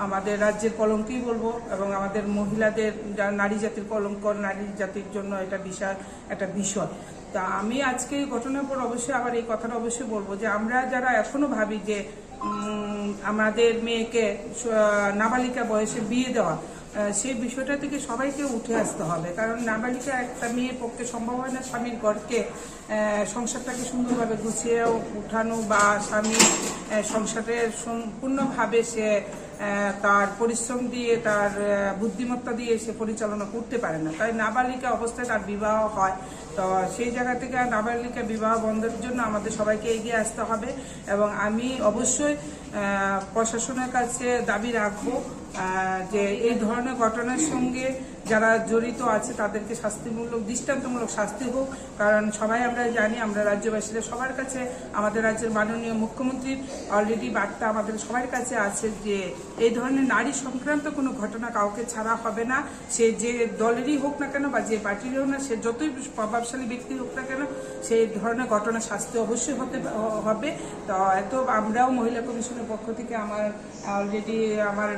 আমাদের রাজ্যের কলঙ্কই বলবো, এবং আমাদের মহিলাদের নারী জাতির কলঙ্ক, নারী জাতির জন্য এটা বিশাল একটা বিষয়। তা আমি আজকে এই ঘটনার পর অবশ্যই আবার এই কথাটা অবশ্যই বলবো যে আমরা যারা এখনো ভাবি যে আমাদের মেয়েকে নাবালিকা বয়সে বিয়ে দেওয়া, সেই বিষয়টা থেকে সবাইকে উঠে আসতে হবে। কারণ নাবালিকা একটা মেয়ের পক্ষে সম্ভব হয় না স্বামীর ঘরকে, সংসারটাকে সুন্দরভাবে গুছিয়ে উঠানো, বা স্বামী সংসারের সম্পূর্ণভাবে সে তার পরিশ্রম দিয়ে, তার বুদ্ধিমত্তা দিয়ে সে পরিচালনা করতে পারে না। তাই নাবালিকা অবস্থায় তার বিবাহ হয়। তো সেই জায়গা থেকে নাবালিকা বিবাহ বন্ধের জন্য আমাদের সবাইকে এগিয়ে আসতে হবে, এবং আমি অবশ্যই প্রশাসনের কাছে দাবি রাখবো যে এই ধরনের ঘটনার সঙ্গে যারা জড়িত আছে তাদেরকে শাস্তিমূলক, দৃষ্টান্তমূলক শাস্তি হোক। কারণ সবাই আমরা জানি, আমরা রাজ্যবাসীরা সবার কাছে, আমাদের রাজ্যের মাননীয় মুখ্যমন্ত্রীর অলরেডি বার্তা আমাদের সবার কাছে আছে যে এই ধরনের নারী সংক্রান্ত কোনো ঘটনা কাউকে ছাড়া হবে না, সে যে দলেরই হোক না কেন বা যে পার্টিরই হোক না, সে যতই প্রভাবশালী ব্যক্তি হোক না কেন, সেই ধরনের ঘটনা শাস্তি অবশ্যই হবে। তো এত আমরাও মহিলা কমিশনের পক্ষ থেকে আমার অলরেডি আমার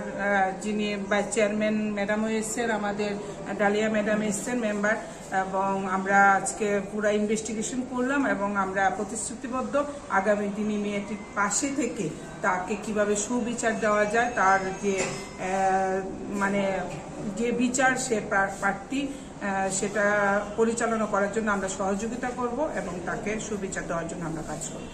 যিনি ভাইস চেয়ারম্যান ম্যাডামও এসছেন, আমাদের ডালিয়া ম্যাডাম এসছেন মেম্বার, এবং আমরা আজকে পুরো ইনভেস্টিগেশন করলাম এবং আমরা প্রতিশ্রুতিবদ্ধ আগামী দিনে মেয়েটির পাশে থেকে তাকে কিভাবে সুবিচার দেওয়া যায়, তার যে মানে যে বিচার সে প্রার্থী সেটা পরিচালনা করার জন্য আমরা সহযোগিতা করব এবং তাকে সুবিচার দেওয়ার জন্য আমরা কাজ করব।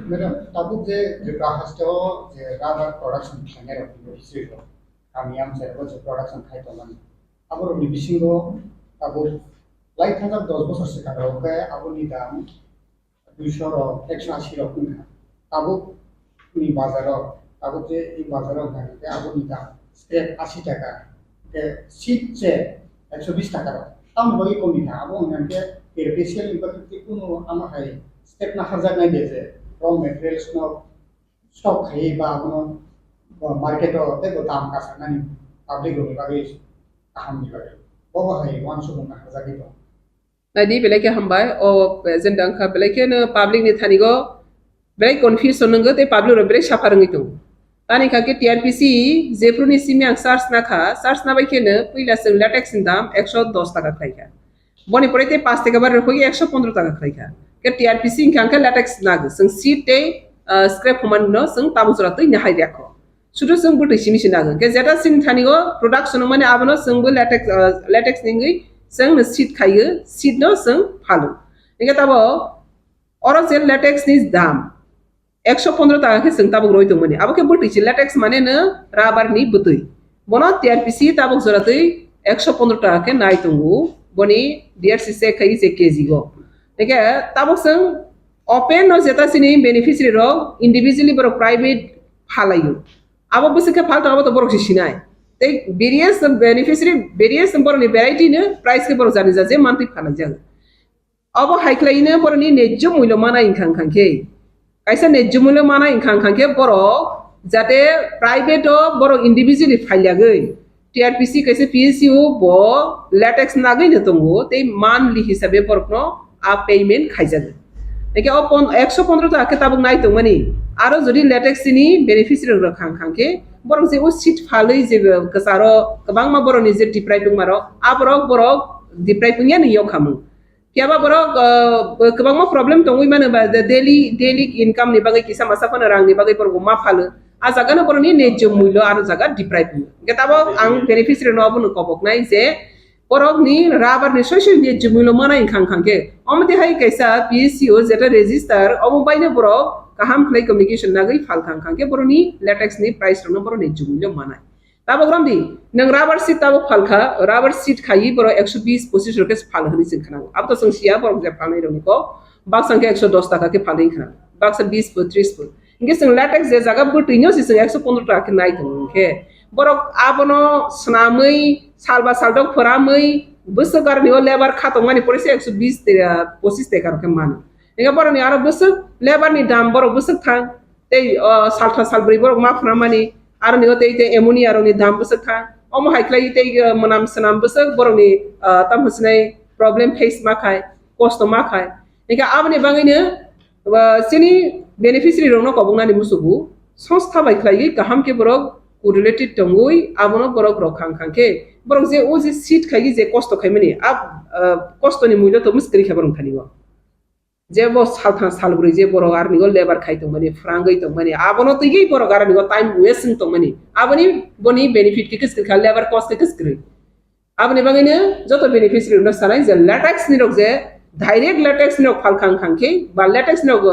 Madam, tabuk je bahas to je radar production channel of the series. kami am saya baca production khai toman abor ni bisingo abor lai thanga 10 বছর sekarang oke abor ni dam 200 ro 180 ro kun abor ni bazar ro abor je ei bazar ro gani abor ni dam scrap 80 টাকা ke seat je 120 টাকা ro tam bagi komi na abor ngante artificial impact kuno ama hai step na khajak nai deje raw materials no stock khai ba abor market te go tam ka sanani public ro bagi aham ni bagi bobo hai wan su na khajak ito Nadi belai hambai o zendang ka belai ne public ni thani go belai confusion nang te public ro belai safarang itu tani ka ke TRPC jefruni simyang search na kha search na bai ne puila sing latex dam 110 টাকা khaika boni porete 5 থেকে বার হই 115 টাকা khaika ke TRPC ka latex nag sing seat te scrap human no sing tabusra tei na hai rakho শুধু sing buti simi sinaga ke jeta sing thani go production mane abono sing bo latex ningi sing seat khaiyo seat no sing phalu inga tabo oro je latex ni dam 115 টাকা ke sing tabuk roi tongmani aboke buti latex mane na rubber ni butui bono TRPC tabuk joratei 115 টাকা ke nai tongu boni DRC se khai se kg go teke tabuk sing open no jeta sini beneficiary ro individually boro private phalayo abo busike phalto abo to boro sinai tei various beneficiary various boro ni variety ne price ke boro jani ja je monthly phala jang abo haiklai ne boro ni nejjo muilo mana inkhang khangke kaisa nejjo muilo mana inkhang khangke boro jate private o boro individually phailagai TRPC kaisa PSU bo latex nagai ne tongo tei monthly hisabe boro a payment khaijaga eke opon 115 টাকা ke tabuk nai tongmani aro jodi latex ni beneficiary ro khangke borong je o seat phalei je kasaro kabang ma boroni je deprive maro aborok borok deprive nya ni yokhamu kiaba borok kabang ma problem tongui mane ba daily income ni bagai kisa masa pana rang ni bagai borgo ma phalu a jaga na boroni nejjo muilo aro jaga deprive ke tabo ang beneficiary no abun kobok nai je borok ni rubber ni social nejjo muilo mana khangke omte hai kaisa PSU jeta register omobaine borok kaham khlai communication nagai phal khangke boroni latex ni price no boroni jumulo manai tabo gramdi nang rubber sheet tabo phalkha rubber sheet khai boro 120 25 rupees phal hani sing khana ab to sangsia borok je phalai roni ko bak sangke 110 টাকা ke phalai khana bak sa 20 30 inge sing latex je jaga butinyo si 115 টাকা ke nai thongke borok abono snamai salba saldok phoramai busakar ni lebar khatongmani porese 120 25 টাকা ke manu inga boroni aro busuk lebar ni dam borok busuk thang tei saltha salbri borok ma phramani aro ni tei te ammonia aro ni dam busuk thang omo haiklai tei manam sanam busuk borok ni tam husnai problem face ma khai cost ma khai inga abni bangaine sini beneficiary rong no kobungna ni musugu সংস্থা বাইklai kaham ke borok related tongui abono borok rok khangke borok je o je seat khai je cost khaimani ab cost ni muilo to muskri khabarong thanigo je bo saltha salbri je boro ar nigo labor khai tongmani frangai tongmani abono tigi boro gar nigo time wasting tongmani aboni boni benefit ke kiskri kha labor cost ke kiskri abni bangine joto beneficiary no sanai je latex ni rok je direct latex ni rok phal khangke ba latex ni rok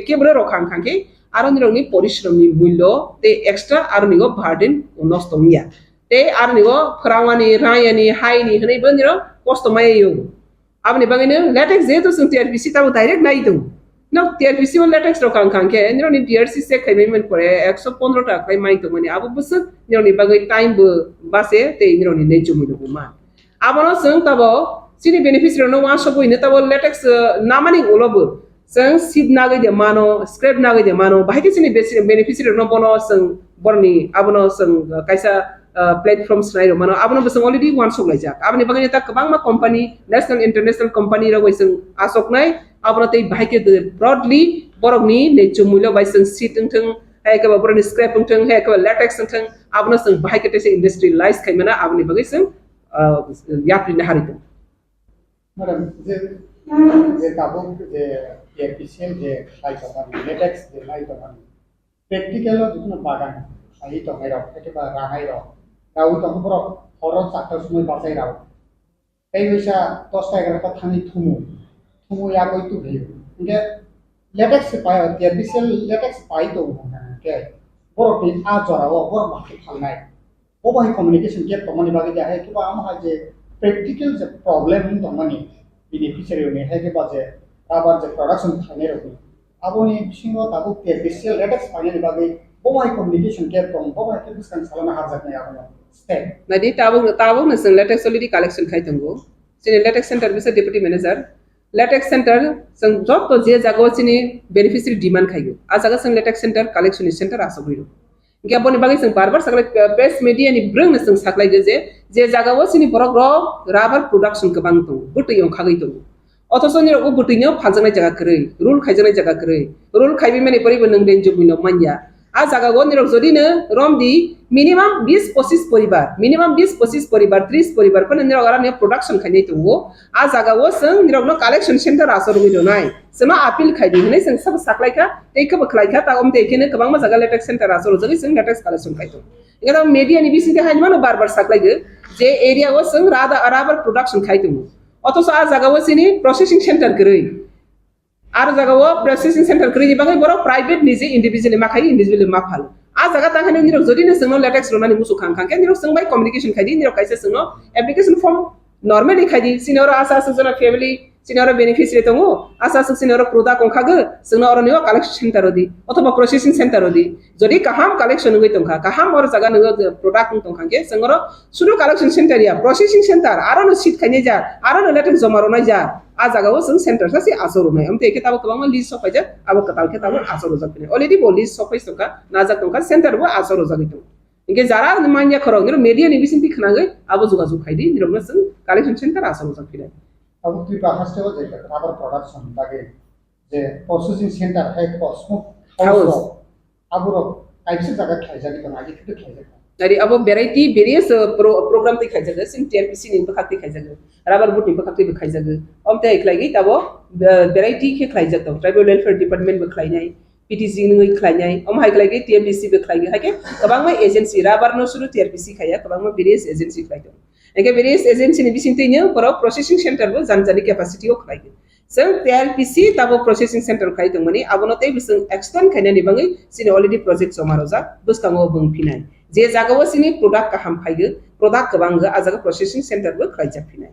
ke boro rok khangke aro ni rok ni porishrom ni mulyo te extra aro nigo burden nostomia te aro nigo phrawani rayani haini hnai bani ro cost mayo abni bangine latex je to sung TRPC tabo direct nai do no TRPC on latex ro khangke niro ni DRC se khaimen pore 115 টাকা khai mai to mani abu bus niro ni bagai time bu base te niro ni neju mu do ma abono sung tabo sini beneficiary no wa sobo ni tabo latex namani olobu sung seed nagai de mano scrap nagai de mano bahai sini beneficiary no bono sung borni abono sung kaisa platforms nai ro mano abono bus already one sok lai jak abni bagai ta kabang ma company national international company ro sung asok nai abono tei bahai ke broadly borok ni neju mulyo bai sung seed thung hai ka borni scrap thung hai ka latex thung abono sung bahai ke te industrialize khaimana abni bagai sung yapri na haritu madam je tabuk je efficient je khai tomani latex je khai tomani practical o jitno bagan khai tomai ro ekeba rangai ro rau tong borok horot sakta sumoi basai rau ei bisa 10 ta 11 ta thani thumu ya koi tu bhei inge latex pai artificial latex pai to ke borok ni a jora o borok ma ki phalnai Obahi communication gap tomani bagi jahe kiba amha je practical je problem tomani beneficiary ne hai kiba je abar je production thane roki aboni bisingo tabu TRPC latex finally bagi obahi communication gap tom obahi ke biskan salana harjat ne abono step Nadi tabung na sang latex already collection khai tango. Sini latex center bisa deputy manager. Latex center sang job to je jago sini beneficiary demand khai go. Asaga sang latex center collection center asogiro. Inke aboni bagi sang barbar saklai press media ni brung na sang saklai je jaga wo sini borok ro rubber production ke bang tong. Butu yong khagai tong. Othoso ni ro butu nyo phajanai jaga krei. Rule khaijanai jaga krei. Rule khaibi mane pori benang den jobino manja. आज जागा गो निरक जदि न रम दि minimum 20-25 परिवार minimum 20-25 परिवार 30 परिवार पण निरक आरा ने production खाइ तो वो आज जागा वो संग निरक न कलेक्शन सेंटर आसर गइदो नाय समा अपील खाइ दि हनै संग सब साखलाइखा दैखा बखलाइखा तागम देखेने गोबां मा जागा लेटेक्स सेंटर आसर जगै संग लेटेक्स कलेक्शन खाइ तो एगरा मीडिया नि बिसिदे हाइ मानो बार बार साखलाइगो जे एरिया वो संग रादा अराबर प्रोडक्शन खाइ तो अथस आज जागा वो सिनि प्रोसेसिंग सेंटर गरै आरो जागाव प्रोसेसिंग सेंटर करि बागै बर प्राइवेट निजे इंडिविजुअली माखाइ इंडिविजुअली माफाल आ जागा ताखाने निरक जदि न संग लेटेक्स रोनानि मुसु खांखांके निरक संग बाय कम्युनिकेशन खाइदि निरक काइसे संग एप्लिकेशन फॉर्म नॉर्मली खाइदि सिनोर आसा सजना फैमिली सिनोर बेनिफिशियरी दङो आसा सिनोर प्रोडक्ट अंखागो संग और नियो कलेक्शन सेंटर दि अथवा प्रोसेसिंग सेंटर दि जदि काहाम कलेक्शन गइ तंखा काहाम और जागा न प्रोडक्ट तंखांके संग सुरु कलेक्शन सेंटर या प्रोसेसिंग सेंटर आरो न सीट खाइने जा आरो न लेटेक्स जमा रोनाय जा आ जागाव जों सेंटर सासे आसरो नाय हमते एके ताबो गोबां लिस्ट सफायजा आबो कताल के ताबो आसरो जाकने अलरेडी बो लिस्ट सफाय सका नाजा तंका सेंटर बो आसरो जागितो इंगे जारा मान्या खरो निरो मीडिया नि बिसिंति खनागै आबो जुगा जुग खाइदि निरो जों कलेक्शन सेंटर आसरो जाकिले अब तुई बाहास्टेव जे राबर प्रोडक्शन बागे जे प्रोसेसिंग सेंटर है स्मोक हाउस आबो आइसे जागा खाइजानि तना आगे किते खाइजा dari abo variety various program te khaijaga sin TRPC ni bakati khaijaga rubber boot ni bakati khaijaga omte eklai tabo variety ke khaijak to tribal welfare department be khlainai PTC ni khlainai om haiklai ge TMDC be khlai hake kabang ma agency rubber no suru TRPC khaya kabang ma various agency khlai to ege various agency ni bisinte ni pro processing center bo janjani capacity o khlai जों TRPC Tabo processing centre खाइ दंमोनि आबोनते बिसों extend खाइना निबाङै सिनि already project जमारोजा बुस्ताङो बुंफिनाय जे जागाव सिनि product काहाम फाइगो product गोबांगो आजागा processing centre बो खाइजाफिनाय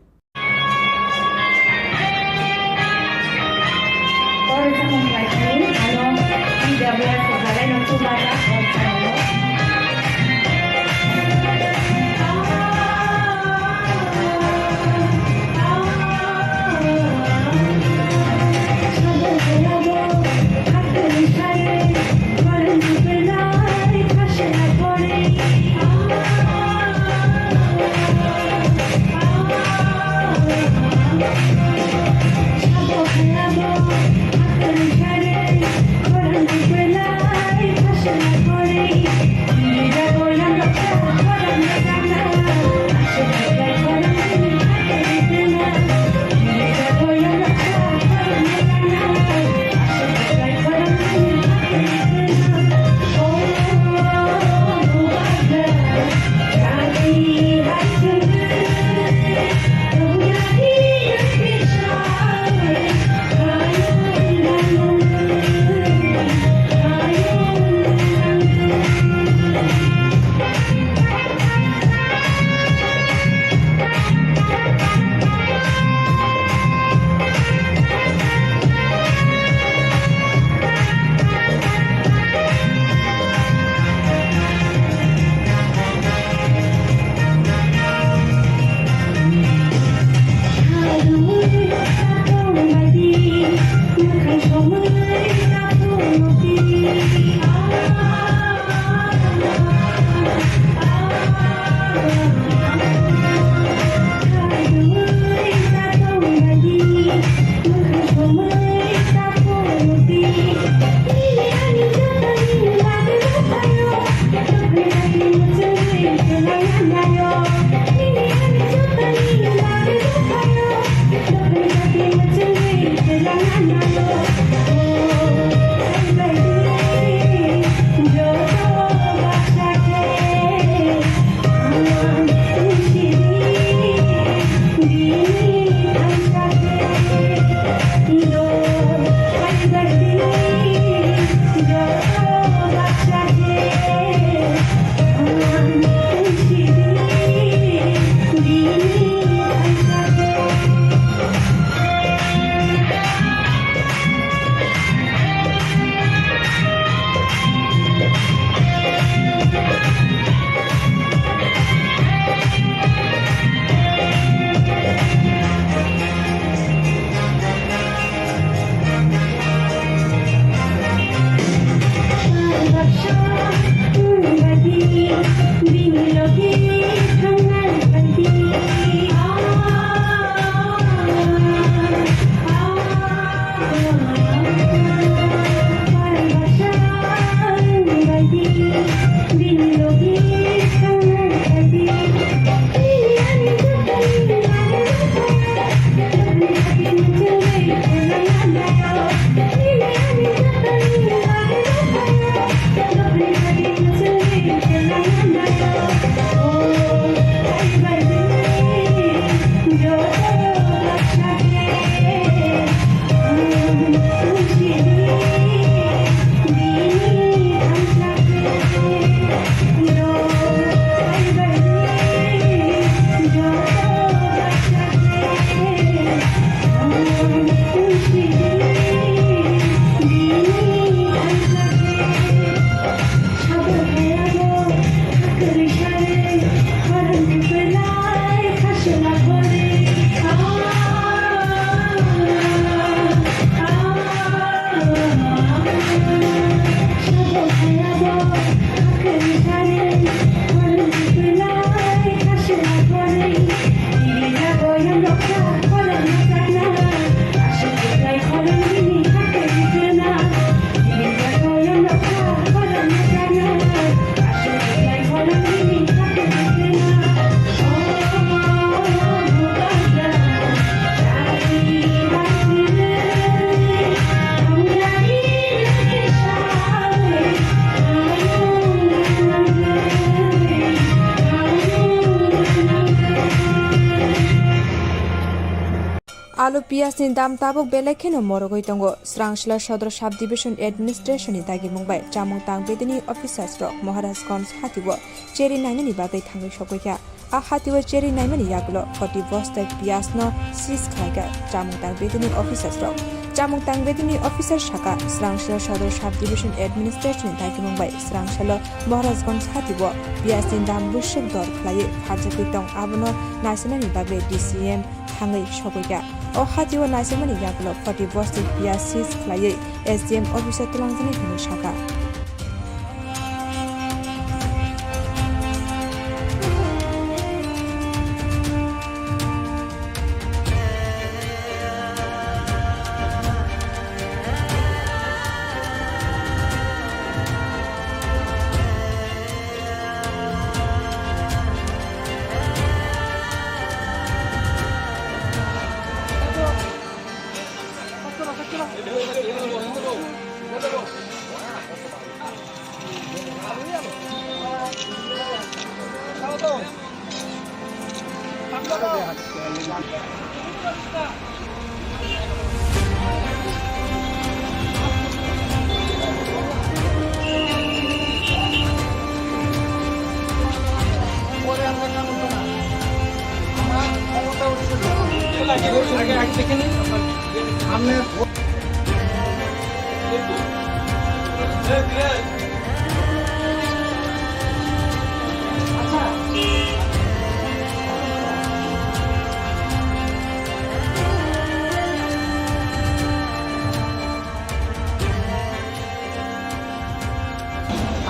आलु पियाजनि दाम Tabuk बेलेखेनो मरगै दङ स्रांसला सदर साब डिभिजन एडमिनिस्ट्रेशननि दागि मुंबाय जामुं तां बेदिनि अफिसार्स रक महाराजगंज हातिबो चेरि नायनायनि बागै थाङै सगैया आ हातिबो चेरि नायनायनि यागलो 40 बस्ता पियाजनो सिज खायगा जामुं तां बेदिनि अफिसार्स रक जामुं तां बेदिनि अफिसार शाखा स्रांसला सदर साब डिभिजन एडमिनिस्ट्रेशननि दागि मुंबाय स्रांसला महाराजगंज हातिबो पियाजनि दाम बुसुक दर खालायै फाजकै दं आबनो नायसनायनि बागै DCM थाङै सगैया o hatiwa nasimani yaklo 40 bostik piasis klayei SDM officer tulangjani hini shaka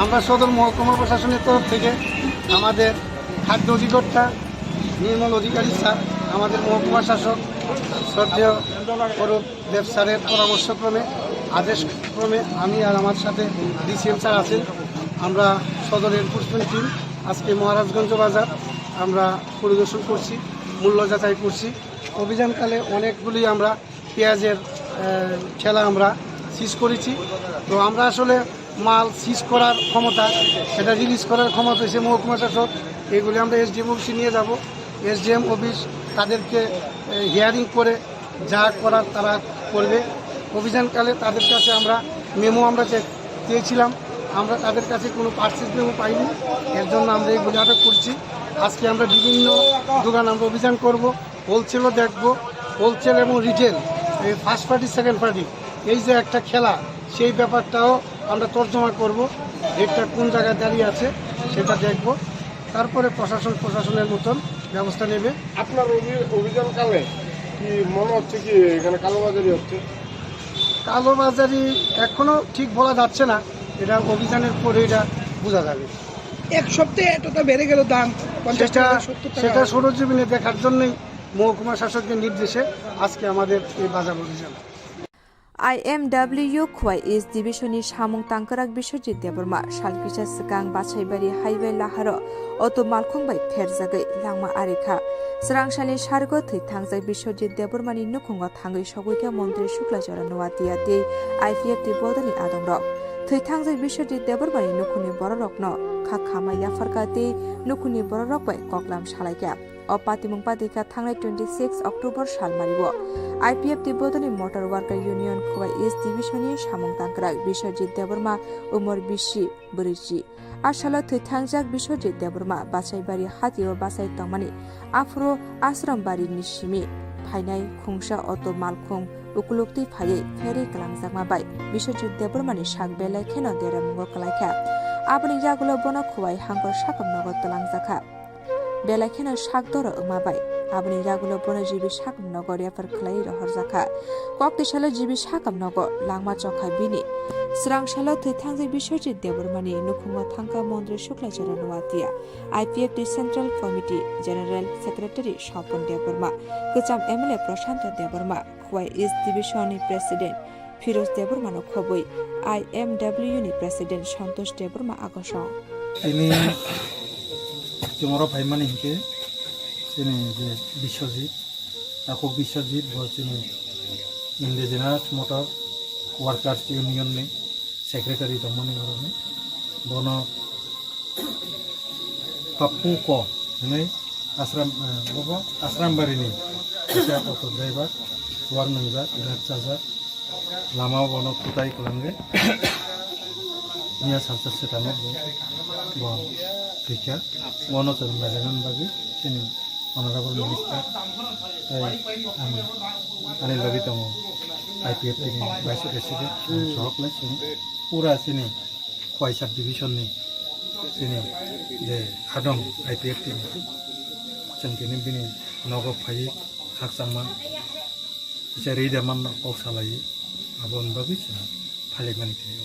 আমরা সদর মহকুমা প্রশাসনের তরফ থেকে আমাদের খাদ্য অধিকর্তা নির্মল অধিকারী স্যার আমাদের মহকুমা শাসক শ্রদ্ধেয় অরূপ দেব স্যারের পরামর্শক্রমে আদেশক্রমে আমি আর আমার সাথে DCM স্যার আছেন আমরা সদর এনফোর্সমেন্ট টিম আজকে মহারাজগঞ্জ বাজার আমরা পরিদর্শন করছি মূল্য যাচাই করছি অভিযানকালে অনেকগুলি আমরা পেঁয়াজের ঠেলা আমরা সিজ করেছি তো আমরা আসলে মাল সিজ করার ক্ষমতা সেটা রিলিজ করার ক্ষমতা হচ্ছে মহকুমা শাসক এগুলি আমরা SDM অফিসে নিয়ে যাব SDM অফিস তাদেরকে হিয়ারিং করে যা করার তারা করবে অভিযানকালে তাদের কাছে আমরা মেমো আমরা চেয়েছিলাম আমরা তাদের কাছে কোনো পার্সেস মেমো পাইনি এর জন্য আমরা এগুলি আটক করছি আজকে আমরা বিভিন্ন দোকান আমরা অভিযান করব হোলসেলও দেখব হোলসেল এবং রিটেল এই ফার্স্ট পার্টি সেকেন্ড পার্টি এই যে একটা খেলা সেই ব্যাপারটাও আমরা তর্জমা করব রেটটা কোন জায়গায় দাঁড়িয়ে আছে সেটা দেখব তারপরে প্রশাসনের মতন ব্যবস্থা নেবে আপনার অভিযানকালে কি মনে হচ্ছে কি এখানে কালোবাজারি হচ্ছে কালোবাজারি এখনো ঠিক বলা যাচ্ছে না এটা অভিযানের পরে এটা বোঝা যাবে এক সপ্তাহে এতটা বেড়ে গেল দাম সেটা সরজমিনে দেখার জন্যই মহকুমা শাসকের নির্দেশে আজকে আমাদের এই বাজার অভিযান IMW Khwai East Division Samung Tangkarak Biswajit Deborma Shalkisa Sikang Bachaibari Highway Laharo Auto Malkhung by Ferzagai Langma Arika Srangshali Shargo Thitangjak Biswajit Debormani Nukunga Thangai Shoguika Montri Shukla Jara Nuatia De IPF Bodani Adongrok Thitangjak Biswajit Debormani Nukuni Bororokno Khakama Yafarkati Nukuni Bororok by Koklam Shalaika Opatimung Padika Thangai 26 October Shalmaribo IPF Bodani Motor Worker Union Khwai East Division Samung Tangkarak Biswajit Deborma Umar Bishi Buriji Ashala Thitangjak Biswajit Deborma Bachaibari Hatio Basai Tongmani Afro Asrambari Nishimi Phainai Khungsha Auto Malkhung Ukulukti Phaye Feri Kalangjakma Bai Biswajit Debormani Shagbelai Kheno Deramungo Kalaikha Abni Yagulo Bono Khwai Hangor Shakam Nogo Talangjakha Belakena Shakdoro Umabai Abni Yagulo Bono Jibi Shakam Nogo Refer Klai Rohorjakha Koktishala Jibi Shakam Nogo Langma Chokhai Bini Srangshalo Thitangjak Biswajit Debormani Nukungo Thangka Mondre Shukla Jara Nuatia IPF Central Committee General Secretary Shopon Deborma Kucham MLA Prashanta Deborma Khwai East Division President Firoz Deborma no Khoboi IMW President Santosh Deborma Agosho ini jumoro bhaimani hike sini je Biswajit ako Biswajit bo sini Indigenous Motor Workers Union ni secretary domani gorone bono Papu ko ini asram bari ni bisa auto driver वार नंजा बिराद जाजा लामा बनो खुदाई खालामगे निया सासा सेटानो बो फैसा वनो जों रायलायनानै बागै जोंनि अनारेबल मिनिस्टार आनि लगे दङ IPF नि भाइस प्रेसिडेन्ट सहकलाय जों पुरा जोंनि खय साब डिभिजननि जोंनि जे हादं IPF नि जों बिनि नगब फायै खाकसांमा जेरै दामान अक्सालायै आबन बागै जों फालिगमानि थायो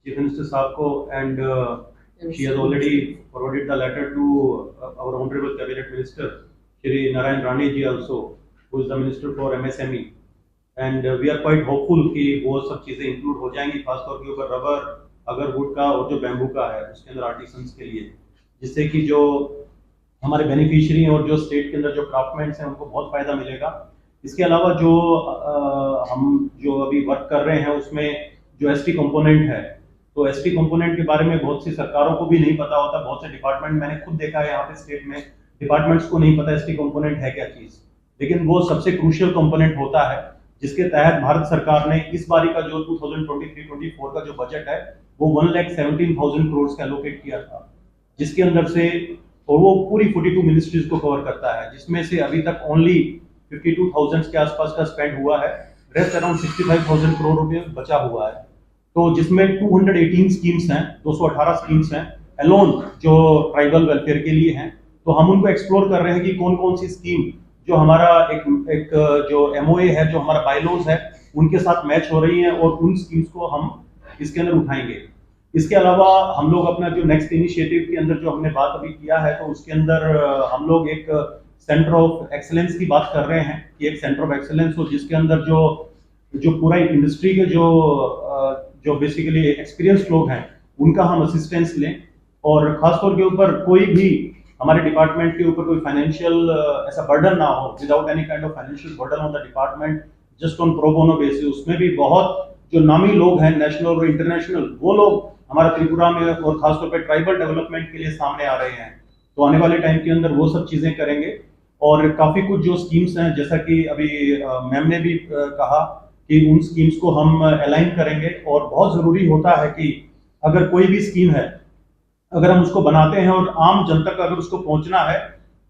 Chief Minister Saab and she has already forwarded the letter to our Honorable Cabinet Minister Shri Narayan Rane ji also, who is the Minister for MSME, and we are quite hopeful कि वो सब चीजें include हो जाएंगी, खासतौर के ऊपर rubber, agarwood का और जो बैम्बू का है उसके अंदर आर्टिसंस के लिए, जिससे कि जो हमारे बेनिफिशियरी और जो स्टेट के अंदर जो क्राफ्टमैन्स हैं उनको बहुत फायदा मिलेगा। इसके अलावा जो हम जो अभी वर्क कर रहे हैं उसमें जो ST कंपोनेंट है, तो ST कंपोनेंट के बारे में बहुत सी सरकारों को भी नहीं पता होता, बहुत से डिपार्टमेंट मैंने खुद देखा है यहाँ पे स्टेट में डिपार्टमेंट्स को नहीं पता ST कंपोनेंट है क्या चीज, लेकिन वो सबसे क्रूशियल कंपोनेंट होता है जिसके तहत भारत सरकार ने इस बारी का जो 2023-24 का जो बजट है वो 1,17,000 करोड़ का एलोकेट किया था, जिसके अंदर से और वो पूरी 42 मिनिस्ट्रीज को कवर करता है, जिसमें से अभी तक ओनली 52,000 के आसपास का स्पेंड हुआ है, रेस्ट अराउंड 65,000 करोड़ रुपए बचा हुआ है। तो जिसमें 218 स्कीम्स हैं, 218 स्कीम्स हैं एलोन जो ट्राइबल वेलफेयर के लिए हैं, तो हम उनको एक्सप्लोर कर रहे हैं कि कौन कौन सी स्कीम जो हमारा एक जो MOA है, जो हमारा बायलॉज है उनके साथ मैच हो रही हैं और उन स्कीम्स को हम इसके अंदर उठाएंगे। इसके अलावा हम लोग अपना जो नेक्स्ट इनिशिएटिव के अंदर जो हमने बात अभी किया है, तो उसके अंदर हम लोग एक सेंटर ऑफ एक्सेलेंस की बात कर रहे हैं कि एक सेंटर ऑफ एक्सेलेंस हो जिसके अंदर जो पूरा इंडस्ट्री के जो बेसिकली एक्सपीरियंस लोग हैं उनका हम असिस्टेंस लें, और खासतौर के ऊपर कोई भी हमारे डिपार्टमेंट के ऊपर कोई फाइनेंशियल ऐसा बर्डन ना हो, without any kind of financial burden on the department, just on pro bono basis. उसमें भी बहुत जो नामी लोग हैं नेशनल और इंटरनेशनल, वो लोग हमारा त्रिपुरा में और खासतौर पर ट्राइबल डेवलपमेंट के लिए सामने आ रहे हैं, तो आने वाले टाइम के अंदर वो सब चीजें करेंगे। और काफी कुछ जो स्कीम्स हैं, जैसा कि अभी मैम ने भी कहा कि उन स्कीम्स को हम अलाइन करेंगे, और बहुत जरूरी होता है कि अगर कोई भी स्कीम है, अगर हम उसको बनाते हैं और आम जनता तक अगर उसको पहुंचना है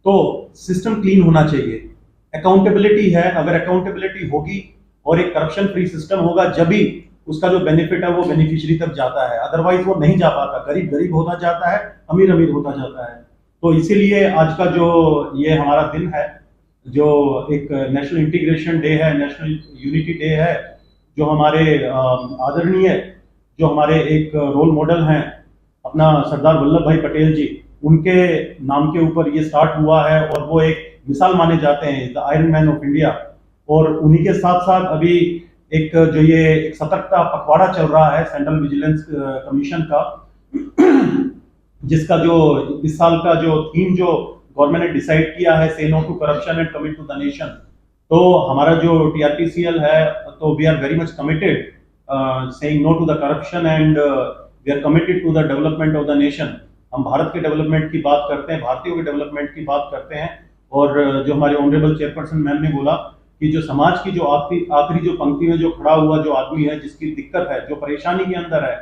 तो सिस्टम क्लीन होना चाहिए, अकाउंटेबिलिटी है, अगर अकाउंटेबिलिटी होगी और एक करप्शन फ्री सिस्टम होगा, जब भी उसका जो बेनिफिट है वो बेनिफिशियरी तक जाता है, अदरवाइज वो नहीं जा पाता, गरीब गरीब होता जाता है, अमीर अमीर होता जाता है। तो इसीलिए आज का जो ये हमारा दिन है, जो एक नेशनल इंटीग्रेशन डे है, नेशनल यूनिटी डे है, जो हमारे आदरणीय जो हमारे एक रोल मॉडल हैं अपना सरदार वल्लभ भाई पटेल जी, उनके नाम के ऊपर ये स्टार्ट हुआ है और वो एक मिसाल माने जाते हैं, the iron man of India. और उन्हीं के साथ साथ अभी एक जो ये एक सतर्कता पखवाड़ा चल रहा है सेंट्रल विजिलेंस कमीशन का, जिसका जो इस साल का जो थीम जो गवर्नमेंट ने डिसाइड किया है, say no to corruption and commit to the nation. तो हमारा जो TRPCL है, तो we are very much committed saying no to the corruption and we are committed to the development of the nation. हम भारत के development की बात करते हैं, भारतीयों के डेवलपमेंट की बात करते हैं, और जो हमारे ऑनरेबल चेयरपर्सन मैम ने बोला कि जो समाज की जो आखिरी जो पंक्ति में जो खड़ा हुआ जो आदमी है, जिसकी दिक्कत है, जो परेशानी के अंदर है,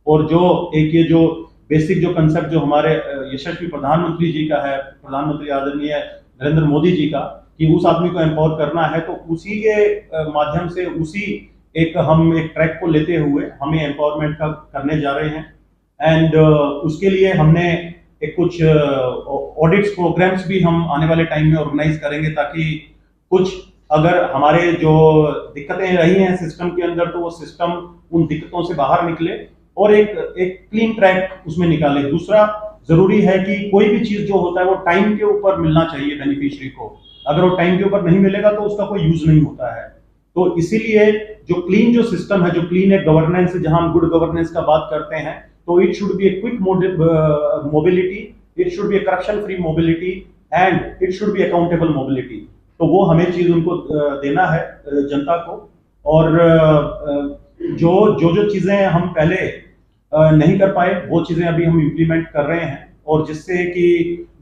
और जो एक ये जो बेसिक जो कंसेप्ट जो हमारे यशस्वी प्रधानमंत्री जी का है, प्रधानमंत्री आदरणीय नरेंद्र मोदी जी का, कि उस आदमी को एम्पावर करना है, तो उसी के माध्यम से उसी एक हम एक ट्रैक को लेते हुए हमें एम्पावरमेंट का करने जा रहे हैं। एंड उसके लिए हमने एक कुछ ऑडिट्स प्रोग्राम्स भी हम आने वाले टाइम में ऑर्गेनाइज करेंगे, ताकि कुछ अगर हमारे जो दिक्कतें रही हैं सिस्टम के अंदर, तो वो सिस्टम उन दिक्कतों से बाहर निकले और एक क्लीन ट्रैक उसमें निकाले। दूसरा जरूरी है कि कोई भी चीज जो होता है वो टाइम के ऊपर मिलना चाहिए बेनिफिशियरी को, अगर वो टाइम के ऊपर नहीं मिलेगा तो उसका कोई यूज नहीं होता है। तो इसीलिए जो क्लीन जो सिस्टम है, जो क्लीन एक गवर्नेंस, जहां हम गुड गवर्नेंस का बात करते हैं, तो it should be a quick mobility, it should be A corruption free mobility and it should be accountable mobility. तो वो हमें चीज उनको देना है जनता को। और जो चीजें हम पहले नहीं कर पाए, वो चीजें अभी हम इम्प्लीमेंट कर रहे हैं। और जिससे कि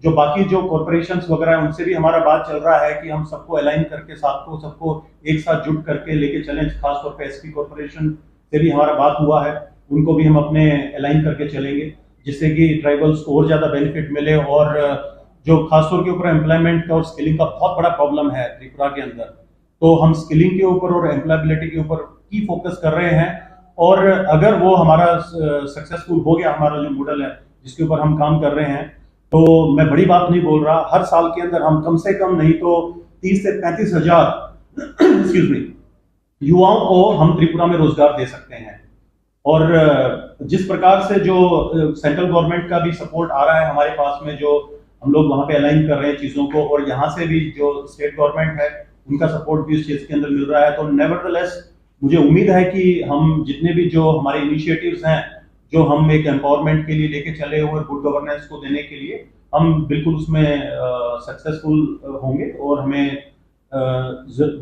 जो बाकी जो कॉरपोरेशंस वगैरह हैं उनसे भी हमारा बात चल रहा है कि हम सबको अलाइन करके सबको एक साथ जुट करके लेके चलें। खासतौर पे एसपी कॉरपोरेशन से भी हमारा बात हुआ है, उनको भी हम अपने अलाइन करके चलेंगे जिससे कि ट्राइबल्स को और ज़्यादा बेनिफिट मिले। और जो खासतौर के ऊपर एम्प्लॉयमेंट का और स्किलिंग का बहुत बड़ा प्रॉब्लम है त्रिपुरा के अंदर, तो हम स्किलिंग के ऊपर और एम्प्लॉयबिलिटी के ऊपर की फोकस कर रहे हैं। और अगर वो हमारा सक्सेसफुल हो गया, हमारा जो मॉडल है जिसके ऊपर हम काम कर रहे हैं, तो मैं बड़ी बात नहीं बोल रहा, हर साल के अंदर हम कम से कम नहीं तो 30 से 35 हजार एक्सक्यूज मी युवाओं को हम त्रिपुरा में रोजगार दे सकते हैं। और जिस प्रकार से जो सेंट्रल गवर्नमेंट का भी सपोर्ट आ रहा है हमारे पास में, जो हम लोग वहाँ पे अलाइन कर रहे हैं चीज़ों को, और यहाँ से भी जो स्टेट गवर्नमेंट है उनका सपोर्ट भी इस चीज़ के अंदर मिल रहा है, तो नेवरदलेस मुझे उम्मीद है कि हम जितने भी जो हमारे इनिशिएटिव्स हैं जो हम एक एम्पावरमेंट के लिए लेके चले हुए गुड गवर्नेंस को देने के लिए, हम बिल्कुल उसमें सक्सेसफुल होंगे। और हमें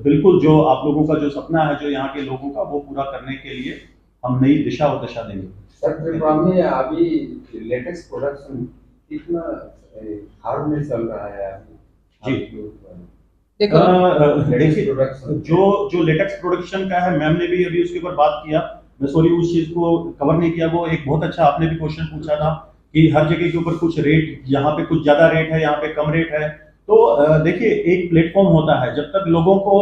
बिल्कुल जो आप लोगों का जो सपना है जो यहाँ के लोगों का, वो पूरा करने के लिए हम नई दिशा और दशा देंगे। सर, त्रिपुरा में अभी लेटेक्स प्रोडक्शन कितना हार्ड में चल रहा है जी? देखिए जो लेटेक्स प्रोडक्शन का है, मैम ने भी अभी उसके ऊपर बात किया, मैं सॉरी उस चीज को कवर नहीं किया। वो एक बहुत अच्छा आपने भी क्वेश्चन पूछा था कि हर जगह के ऊपर कुछ रेट, यहाँ पे कुछ ज्यादा रेट है, यहाँ पे कम रेट है। तो देखिए, एक प्लेटफॉर्म होता है, जब तक लोगों को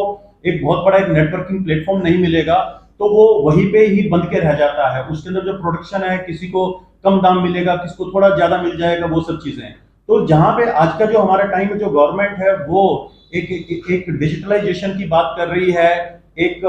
एक बहुत बड़ा एक नेटवर्किंग प्लेटफॉर्म नहीं मिलेगा तो वो वहीं पे ही बंद के रह जाता है। उसके अंदर जो प्रोडक्शन है, किसी को कम दाम मिलेगा, किसी को थोड़ा ज्यादा मिल जाएगा, वो सब चीजें। तो जहाँ पे आज का जो हमारा टाइम में जो गवर्नमेंट है वो एक डिजिटलाइजेशन की बात कर रही है, एक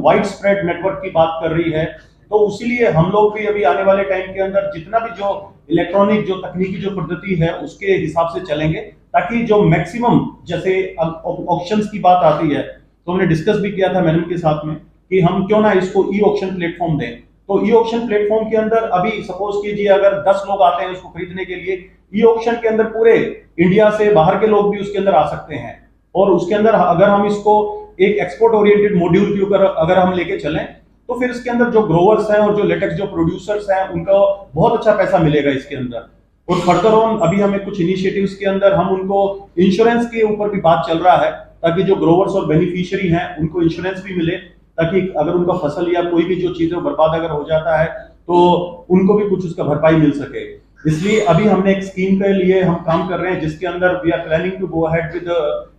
वाइड स्प्रेड नेटवर्क की बात कर रही है, तो इसीलिए हम लोग भी अभी आने वाले टाइम के अंदर जितना भी जो इलेक्ट्रॉनिक जो तकनीकी जो पद्धति है उसके हिसाब से चलेंगे, ताकि जो मैक्सिमम, जैसे ऑक्शंस की बात आती है तो हमने डिस्कस भी किया था मैडम के साथ में कि हम क्यों ना इसको ई ऑक्शन प्लेटफॉर्म दें। तो ई ऑक्शन प्लेटफॉर्म के अंदर अभी सपोज कीजिए अगर 10 लोग आते हैं उसको खरीदने के लिए, ई ऑक्शन के अंदर पूरे इंडिया से बाहर के लोग भी उसके अंदर आ सकते हैं। और उसके अंदर अगर हम इसको एक एक्सपोर्ट ओरिएंटेड मॉड्यूल के ऊपर अगर हम लेके चलें, तो फिर इसके अंदर जो ग्रोवर्स हैं और जो लेटेक्स जो प्रोड्यूसर्स हैं उनको बहुत अच्छा पैसा मिलेगा इसके अंदर। और फर्दर ऑन अभी हमें कुछ इनिशिएटिव्स के अंदर हम उनको इंश्योरेंस के ऊपर भी बात चल रहा है, ताकि जो ग्रोवर्स और बेनिफिशियरी हैं उनको इंश्योरेंस भी मिले, ताकि अगर उनका फसल या कोई भी जो चीजें बर्बाद अगर हो जाता है तो उनको भी कुछ उसका भरपाई मिल सके। इसलिए अभी हमने एक स्कीम के लिए हम काम कर रहे हैं जिसके अंदर we are planning to go ahead with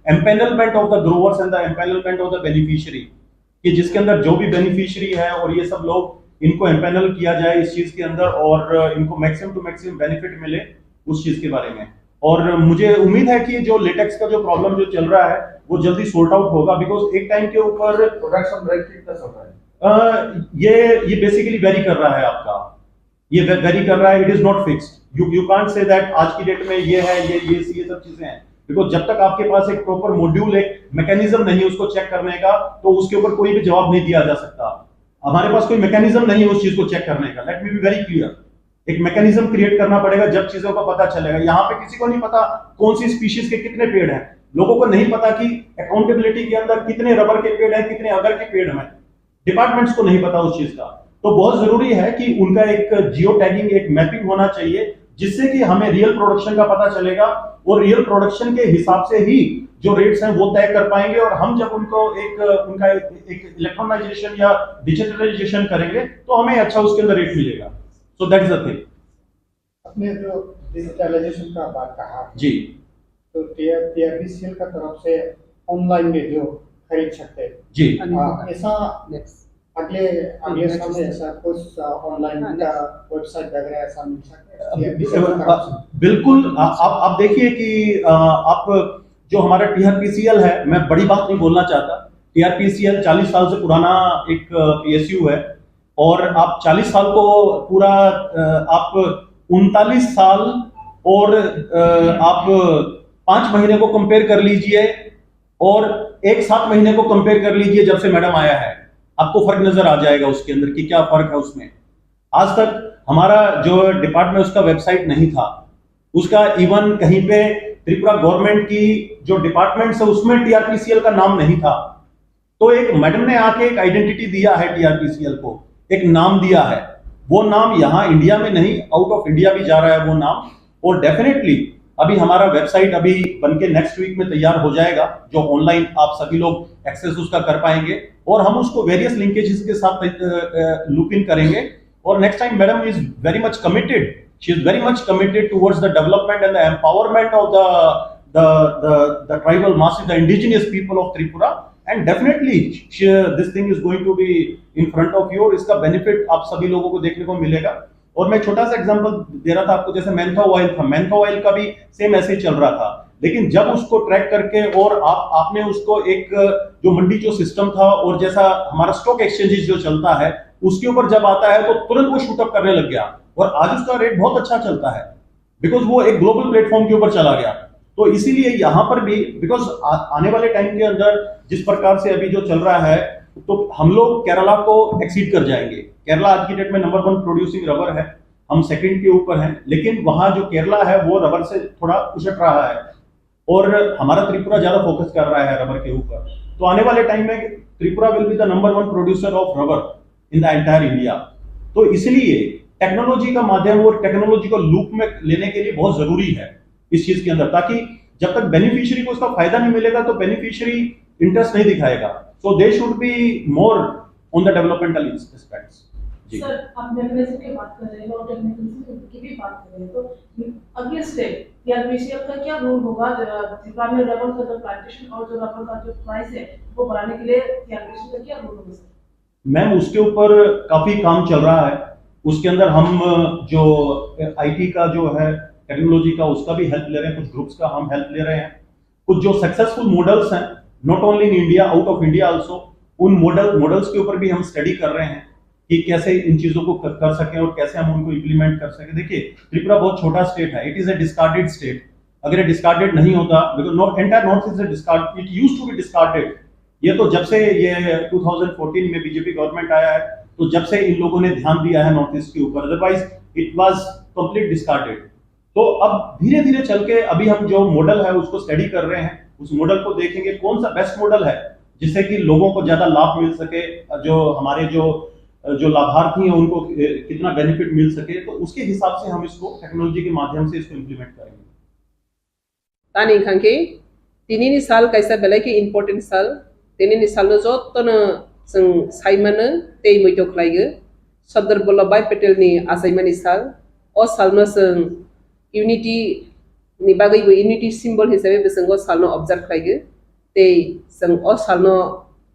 empanelment of the growers and the empanelment of the beneficiary, कि जिसके अंदर जो भी बेनिफिशियरी है और ये सब लोग इनको एम्पैनल किया जाए इस चीज के अंदर और इनको मैक्सिमम टू मैक्सिमम बेनिफिट मिले उस चीज के बारे में। और मुझे उम्मीद है कि जो लेटेक्स का जो प्रॉब्लम जो चल रहा है वो जल्दी सोर्ट आउट होगा, बिकॉज एक टाइम के ऊपर प्रोडक्शन रेट कितना चल रहा है? ये बेसिकली वेरी कर रहा है आपका, ये वेरी कर रहा है, it is not fixed. You can't say that आज की डेट में ये है, ये सब चीजें हैं, बिकॉज जब तक आपके पास एक प्रॉपर मॉड्यूल, एक मैकेनिज्म नहीं है उसको चेक करने का, तो उसके ऊपर कोई भी जवाब नहीं दिया जा सकता। हमारे पास कोई मैकेनिज्म नहीं है उस चीज को चेक करने का। Let me be very clear, एक मैकेनिज्म क्रिएट करना पड़ेगा, जब चीजों का पता चलेगा। यहाँ पे किसी को नहीं पता कौन सी स्पीशीज के कितने पेड़ हैं, लोगों को नहीं पता कि अकाउंटेबिलिटी के अंदर कितने रबर के पेड़ हैं, कितने अगर के पेड़ हैं, डिपार्टमेंट्स को नहीं पता उस चीज का। तो बहुत जरूरी है कि उनका एक जियो टैगिंग, एक मैपिंग होना चाहिए, जिससे कि हमें रियल प्रोडक्शन का पता चलेगा और रियल प्रोडक्शन के हिसाब से ही जो रेट्स हैं वो तय कर पाएंगे। और हम जब उनको उनका एक इलेक्ट्रॉनाइजेशन या डिजिटलाइजेशन करेंगे तो हमें अच्छा उसके अंदर रेट मिलेगा। So that is the thing. आपने जो डिजिटलाइजेशन का बात कहा जी, तो टीआरपीसीएल का तरफ से ऑनलाइन में जो खरीद सकते हैं जी, ऐसा अगले साल में ऐसा कुछ ऑनलाइन का वेबसाइट वगैरह ऐसा मिल सकता है? बिल्कुल। आप देखिए कि आप जो हमारा टीआरपीसीएल है, मैं बड़ी बात नहीं बोलना चाहता, टीआरपीसीएल 40 साल से पुराना एक पीएसयू है और आप 40 साल को पूरा आप 39 साल और आप 5 महीने को कंपेयर कर लीजिए और 1-7 महीने को कंपेयर कर लीजिए जब से मैडम आया है, आपको फर्क नजर आ जाएगा उसके अंदर कि क्या फर्क है उसमें। आज तक हमारा जो डिपार्टमेंट उसका वेबसाइट नहीं था, उसका इवन कहीं पे त्रिपुरा गवर्नमेंट की जो डिपार्टमेंट है उसमें टीआरपीसीएल का नाम नहीं था। तो एक मैडम ने आके एक आइडेंटिटी दिया है टीआरपीसीएल को, एक नाम दिया है, वो नाम यहाँ इंडिया में नहीं, आउट ऑफ इंडिया भी जा रहा है वो नाम। और डेफिनेटली अभी हमारा वेबसाइट अभी बनके नेक्स्ट वीक में तैयार हो जाएगा, जो ऑनलाइन आप सभी लोग एक्सेस उसका कर पाएंगे, और हम उसको वेरियस लिंकेजेस के साथ लूप इन करेंगे। और next time madam is very much committed, she is very much committed towards the development and the empowerment of the tribal masses, the indigenous people of Tripura, and definitely this thing is going to be in front of you, और इसका benefit आप सभी लोगों को देखने को मिलेगा। और मैं छोटा सा एग्जांपल दे रहा था आपको, जैसे मैंथा ऑयल था, मैंथा ऑयल का भी सेम ऐसे ही चल रहा था, लेकिन जब उसको ट्रैक करके और आपने उसको एक जो मंडी जो सिस्टम था और जैसा हमारा स्टॉक एक्सचेंजेस जो चलता है उसके ऊपर जब आता है तो तुरंत वो शूट अप करने लग गया, और आज उसका रेट बहुत अच्छा चलता है, बिकॉज वो एक ग्लोबल प्लेटफॉर्म के ऊपर चला गया। तो इसीलिए यहाँ पर भी, बिकॉज आने वाले टाइम के अंदर जिस प्रकार से अभी जो चल रहा है, तो हम लोग केरला को एक्सीड कर जाएंगे। केरला आज की डेट में नंबर 1 प्रोड्यूसिंग रबर है, हम सेकंड के ऊपर हैं, लेकिन वहां जो केरला है वो रबर से थोड़ा उछट रहा है, और हमारा त्रिपुरा ज्यादा फोकस कर रहा है रबर के ऊपर। तो आने वाले टाइम में Tripura will be the number 1 producer of rubber in the entire India. तो इसलिए टेक्नोलॉजी का माध्यम और टेक्नोलॉजी को लूप में लेने के लिए बहुत जरूरी है इस चीज के अंदर, ताकि जब तक बेनिफिशियरी को उसका फायदा नहीं मिलेगा तो बेनिफिशियरी इंटरेस्ट नहीं दिखाएगा। So they should be more on the developmental aspects. जी सर, आप डेफिनेशन की बात कर रहे हैं और डेफिनेशन की भी बात कर रहे हैं, तो अगले स्टेप टीआरपीसीएल का क्या रोल होगा त्रिपुरा में रबर का जो प्लांटेशन और जो रबर का जो प्राइस है वो बढ़ाने के लिए टीआरपीसीएल का क्या रोल होगा सर? मैम, उसके ऊपर काफी काम चल रहा है। उसके अंदर हम जो आईटी का जो है टेक्नोलॉजी का उसका भी हेल्प ले रहे हैं, कुछ ग्रुप्स का हम हेल्प ले रहे हैं, कुछ जो सक्सेसफुल मॉडल्स हैं not only in India, out of India also, उन मॉडल्स के ऊपर भी हम स्टडी कर रहे हैं कि कैसे इन चीजों को कर सकें और कैसे हम उनको इम्प्लीमेंट कर सकें। देखिए, त्रिपुरा बहुत छोटा स्टेट है, it is a discarded state. अगर ये डिस्कार्डेड नहीं होता, because entire north is a discard, it used to be discarded. ये तो जब से ये 2014 में बीजेपी गवर्नमेंट आया है, तो जब से इन लोगों ने ध्यान दिया है नॉर्थ ईस्ट के ऊपर, otherwise it was complete discarded. तो अब धीरे धीरे चल के अभी हम जो मॉडल है उसको स्टडी कर रहे हैं, उस मॉडल को देखेंगे कौन सा बेस्ट मॉडल है जिससे कि लोगों को ज्यादा लाभ मिल सके, जो हमारे जो लाभार्थी हैं उनको कितना बेनिफिट मिल सके, तो उसके हिसाब से हम इसको टेक्नोलॉजी के माध्यम से इसको इम्प्लीमेंट करेंगे। तानी खांके तिनी साल कैसा बेले के इम्पोर्टेंट साल तिनी साल न जो तन जों साइमन ते मैथो खलायो सरदार वल्लभभाई पटेल नि आसाइमानि साल ओ साल न जों यूनिटी नि बागैबो यूनिटी सिम्बल हिसाबै जों ओ साल न ऑब्जर्व खलायो ते जों ओ साल न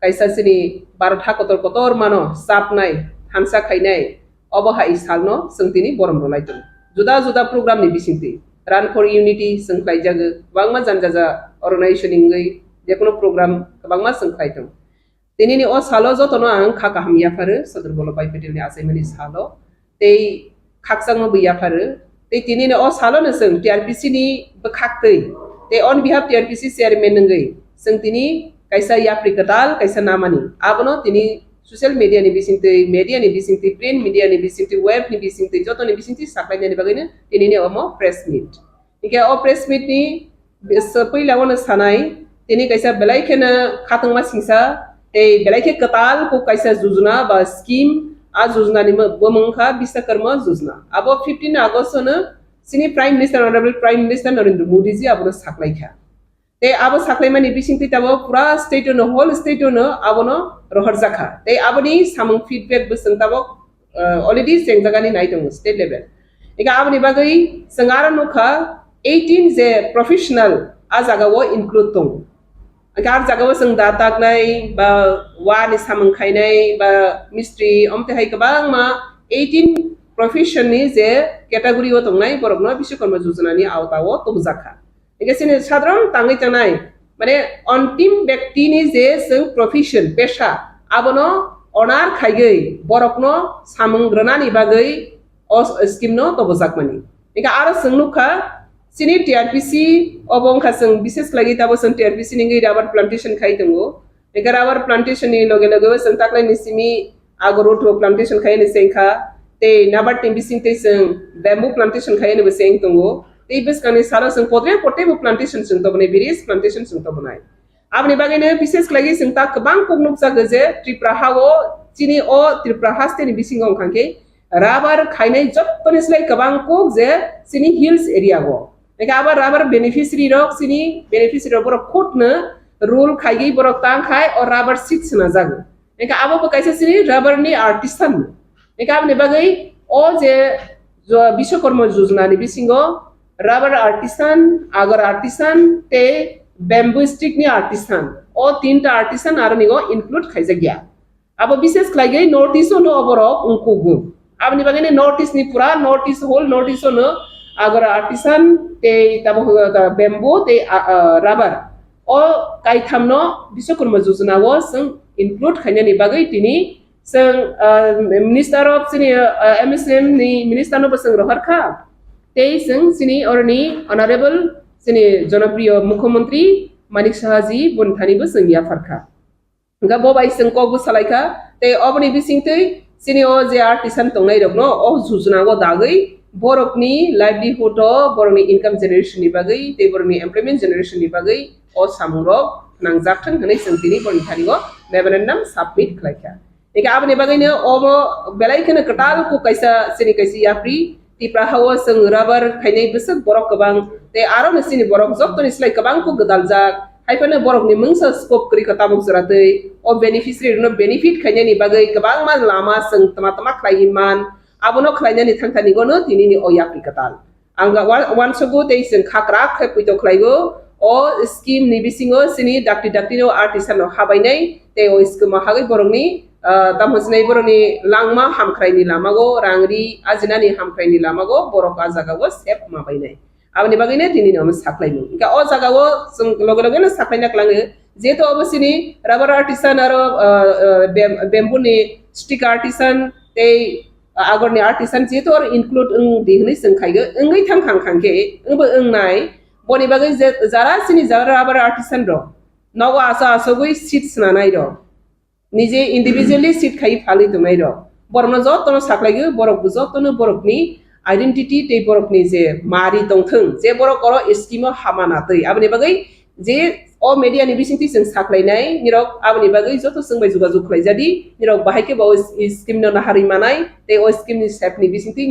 कैसा सिनि भारत हाकतर कतर मानो सापनाय हानसा खायनाय अबहाय साल न जों तिनि बरम रलायदों जुदा जुदा प्रोग्राम नि बिसिंति रन फॉर यूनिटी जों खलायजागो बांमा जानजाजा अर्गेनाइजेशनिंगै जेकुनु प्रोग्राम बांमा जों खलायदों तिनी ओ सालो जतनो आं खाका हामियाफारो सरदार वल्लभभाई पटेल नि आसाइमानि सालो ते खाकसांनो बैयाफारो ते तिनी ओ सालो न जों टीआरपीसी नि बखाक्तै ते ऑन बिहाफ टीआरपीसी चेयरमैन नंगै जों तिनी कैसा याफ्रिकताल कैसा नामानि आबनो तिनी सोशल मीडिया नि बिसिंतै मीडिया नि बिसिंतै प्रिंट मीडिया नि बिसिंतै वेब नि बिसिंतै जतो नि बिसिंतै साख्लायनायनि बागैनो तिनी ने अमो प्रेस मीट इके ओ प्रेस मीट नि पहिलावनो सानाय तिनी कैसा बेलायखेना खातंमा सिंसा ते बेलायखे कताल को कैसा योजना बा स्कीम आ योजना नि बमंखा विश्वकर्मा योजना अब 15 अगस्त न सिनी prime minister honourable prime minister Narendra Modi ji आबनो साख्लायखा ते आबो साख्लायमानि बिसिंतै ताबो पुरा स्टेट न होल स्टेट न आबनो रहर जाखा ते आबनि सामं फीडबैक बसं ताबो ऑलरेडी सेंजागानि नायदों स्टेट लेवल इका आबनि बागै संगारा नखा 18 जे प्रोफेशनल आ जागावो इनक्लूड दं आर जागावो जों दा तागनाय बा वानि सामं खायनाय बा मिस्ट्री अमतेहाय गोबां मा 18 प्रोफेशन नि जे कैटेगरीआव दंनाय बरगनो विश्वकर्मा योजनानि आवतावो तबजाखा इगेसिने साधारण तांगै तांनाय माने अंतिम व्यक्तिनि जे जों प्रोफेशन पेशा आबनो अनार खायगै बरकनो सामंग्रनानि बागै अ स्कीम न तबजाकमानि इका आरो जोंनुखा सिनी टीआरपीसी अबंखा जों विशेष लागि ताबो जों टीआरपीसी नि राबार प्लांटेशन खाय दंगो इका राबार प्लांटेशन नि लगे लगे जों ताकलाय निसिमी आगरोटो प्लांटेशन खाय नि सेंखा ते नाबार टिंबिसिंते जों बेम्बू प्लांटेशन खाय नि सेंख दंगो ते बिसकानि सारा जों पद्रे पटेबो प्लांटेशन जों तबने बेरिस प्लांटेशन जों तबनाय आबनि बागैनो विशेष लागि जों ता गोबां कगनुक जागो जे त्रिपुरा हावो चिनि अ Tripura हास्टेनि बिसिंगाव खांके rubber khainai jotto ni slai kabang ko je sini hills area go eka aba rubber beneficiary rok sini beneficiary borok khot na rule khaigi borok tang khai or rubber seeds na jago eka abo bo kaisa sini rubber ni artisan eka abni bagai o je Bishwakarma Yojana ni bisingo rubber artisan agar artisan te bamboo stick ni artisan o tinta artisan arani go include khaija gya abo bishes khlaigai north east no oborok unku gu abni bagene north east ni pura north east whole north east no agar artisan te tabo bamboo te rubber o kai thamno Bishwakarma Yojana go sing include khanya ni bagai tini sing minister of sini MSM ni minister no basang rohar kha te sing sini orni honorable sini jonopriyo mukhyamantri Manik Sahaji bonthani bo sing ya farkha nga bo bai sing ko bu salaika te obni bisingtei sini o je artisan tongnai rok no o Yojana go dagai borokni livelihood o borokni income generation ni bagai te borokni employment generation ni bagai o samurok nangjaktang hanai sing tini bonthani go memorandum submit khlaika eka abni bagai ne obo belai khana katal ko kaisa sini kaisi yapri tipra hawa sing rubber khainai besak borok kabang te aro na sini borok jotto ni slai kabang ko gadaljak haipana borok ni mungsa scope kri katabok jaratei o beneficiary no benefit khainai ni bagai kabang ma lama sing tama khlaiman abono khlaina ni thangthani go no tini ni o yapri katal anga wan sogo te sing khakra khai puito khlaigo o scheme ni bisingo sini dakti no artisan no habainai te o scheme hagai borok ni tamhosnai boroni langma hamkhrai ni lamago rangri ajina ni hamkhrai ni lamago borok ajaga go sep mabainai abni bagine tini no saklaimu ka o jaga go loge loge na saklaina klange jeto obosini rubber artisan aro bamboo ni stick artisan te agor ni artisan jeto or include dihni sangkhaigo ngai tham khangkhangke ngbo ngnai boni bagai jara sini jara rubber artisan ro nogo asa goi seats na nai ro nije individually seat khai phali tumai ro borno jotto saklaigo borok jotto no borokni identity te borokni je mari tongthung je borok oro scheme hamana tei abni bagai je o media ni bisingti sing saklainai nirok abni bagai jotto singbai jogajog khlaijadi nirok bahaike ba scheme no nahari manai te o scheme ni sep ni bisingti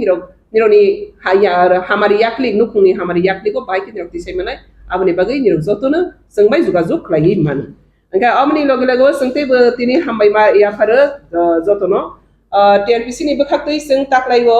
nironi haya hamari yakli nukungni hamari yakli ko bahaike nirok tisai manai abni bagai nirok jotto no singbai jogajog khlai man angka amni loge loge singte bo tini hambai ma ya phare jotono TRPC ni bkhaktei sing taklaigo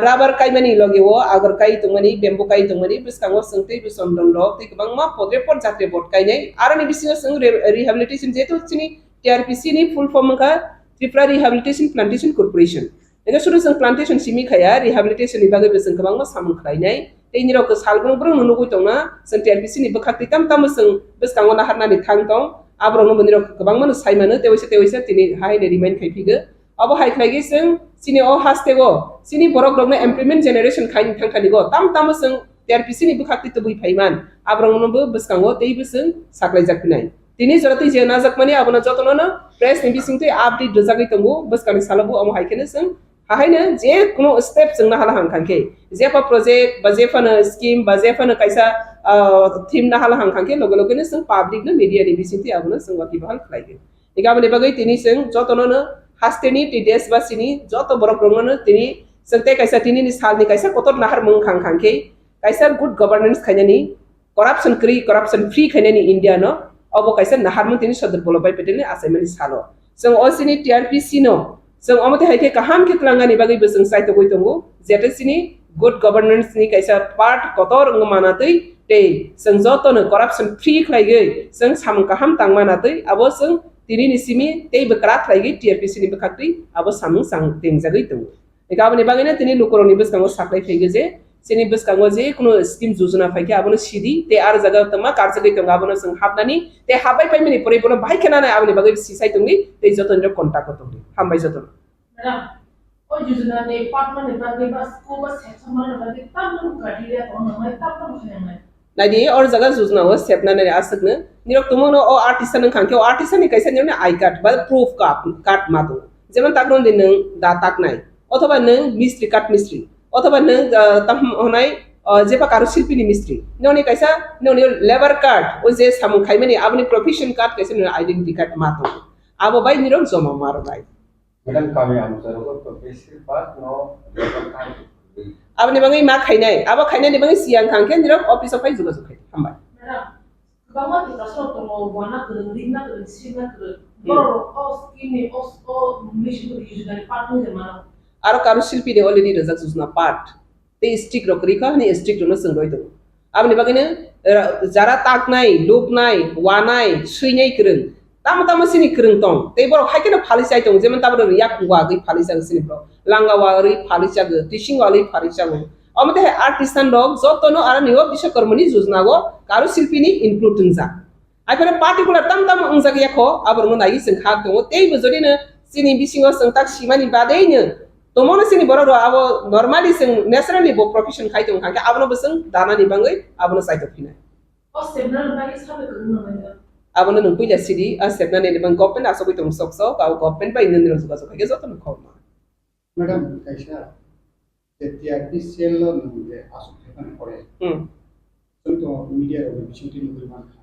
rubber kaimani loge wo agar kai tungmani bamboo kai tungmani biskango singte bisondon rok te bangma podre pod jatre bot kainai arani bisingo sing rehabilitation jeto chini TRPC ni full form ka Tripura Rehabilitation Plantation Corporation ega suru sing plantation simi khaya rehabilitation ni bagai bising kabangma samung khlainai te ni rok salgrung brung nunu gutongna sing TRPC ni bkhaktei tam sing biskango na harna ni thangtong abrong no moniro kabang manu saimano tewaisa tini hai ne remind khaipiga abo hai khlaigi sing sini o hastego sini borok rokna employment generation khain thangkhani go tam sing TRPC ni bukhakti to bui phaiman abrong no bo biskango tei bising saklai jaknai tini jorati je na jakmani abona jotono no press ni bising te update dojagai tongo biskani salabu amo haikene sing hahaina je kuno step sing na hala hangkangke jepa project ba jefa scheme ba jefa kaisa theme na hala hangkangke loge loge ne sing public na media ni bisingti abona sing waki bahal khlaige igabane bagai tini sing jotono no hasteni ti des ba sini joto borok romono tini singte kaisa tini ni salni kaisa kotor nahar mung khangkangke kaisa good governance khainani corruption free khainani India no abo kaisa nahar mung tini Sardar Vallabhbhai Patel ni assignment salo sing o sini TRPC no sing omote haike kaham ke klangani bagai besing saito goi tongo jete sini good governance ni kaisa part kotor ngmanatei te sing joto no corruption free khlaige sing sam kaham tangmanatei abo sing tini ni simi te bekrat khlaige TRPC ni bekhakti abo samung sang tengjagai tongo ekabani bagina tini lukoroni beskango saklai phege je sini beskango je kuno scheme Yojana phaike abono sidi te ar jaga tama karjagai tongo abono sing hapnani te habai paimani pore bono bhai khena na abani bagai sisai tongi te joton jo contact tongi hambai joton madam o Yojana ne partner ne bagai bas ko bas section mana bagai tam kadiya ono mai tam khena nadi or jaga Yojana ho sepna ne asakne nirok tumono o artisan khangke o artisan ni kaisa ne I card ba proof card mato যেমন তাকরন দিন নং দা তাকনাই অথবা নং মিস্ত্রি কাট মিস্ত্রি অথবা নং তাম হনাই जेपा कारो शिल्पीनि मिस्त्री नोनी कैसा नोनी लेबर कार्ड ओ जे सामु खाइमानि आबनि प्रोफेशन कार्ड कैसे नो आइडेंटिटी कार्ड मातो आबो बाइ निरम जमा मारो by Madam kami amsa rogo to bersifat no lebakan. Abang ni bangai mak kainai, abang kainai ni bangai siang kangken jirap office of juga sukai, hambai. Kamu kita suruh tunggu warna kering, lina kering, singa kering. Baru os ini os mission itu dari partner mana? Aro karu silpi de already rezak susna part. Te stick rokri ka ni stick rono sengroi tu. Abang ni bangai ni jara tak nai, loop nai, wanai, sui nai kering. Tamu sini kering tong. Te baru hai kena phalis ai tong. Jemen tamu riak wagi phalis ai sini bro. Langa wari phalis ai, teaching wali phalis ai. Amate artisan dog jotono ara nigo biswakarmani jojna go karu silpini include tungja aifare particular tam ungja ge yakho abormo nai sing khak dong tei bojori na sini bisingo sing tak simani badei ne tomono sini bororo abo normally sing naturally bo profession khai dong khang abono besing dana ni bangai abono side of fina Os sebenarnya bagi sahabat kering namanya. abono nung puja sidi a sebna ne bang government aso ko tum sokso ka government ba indendro suka suka ge jotono khoma Madam kaisa TRPCL nunggu asuk tekan kore. Contoh media orang bicara nunggu mana.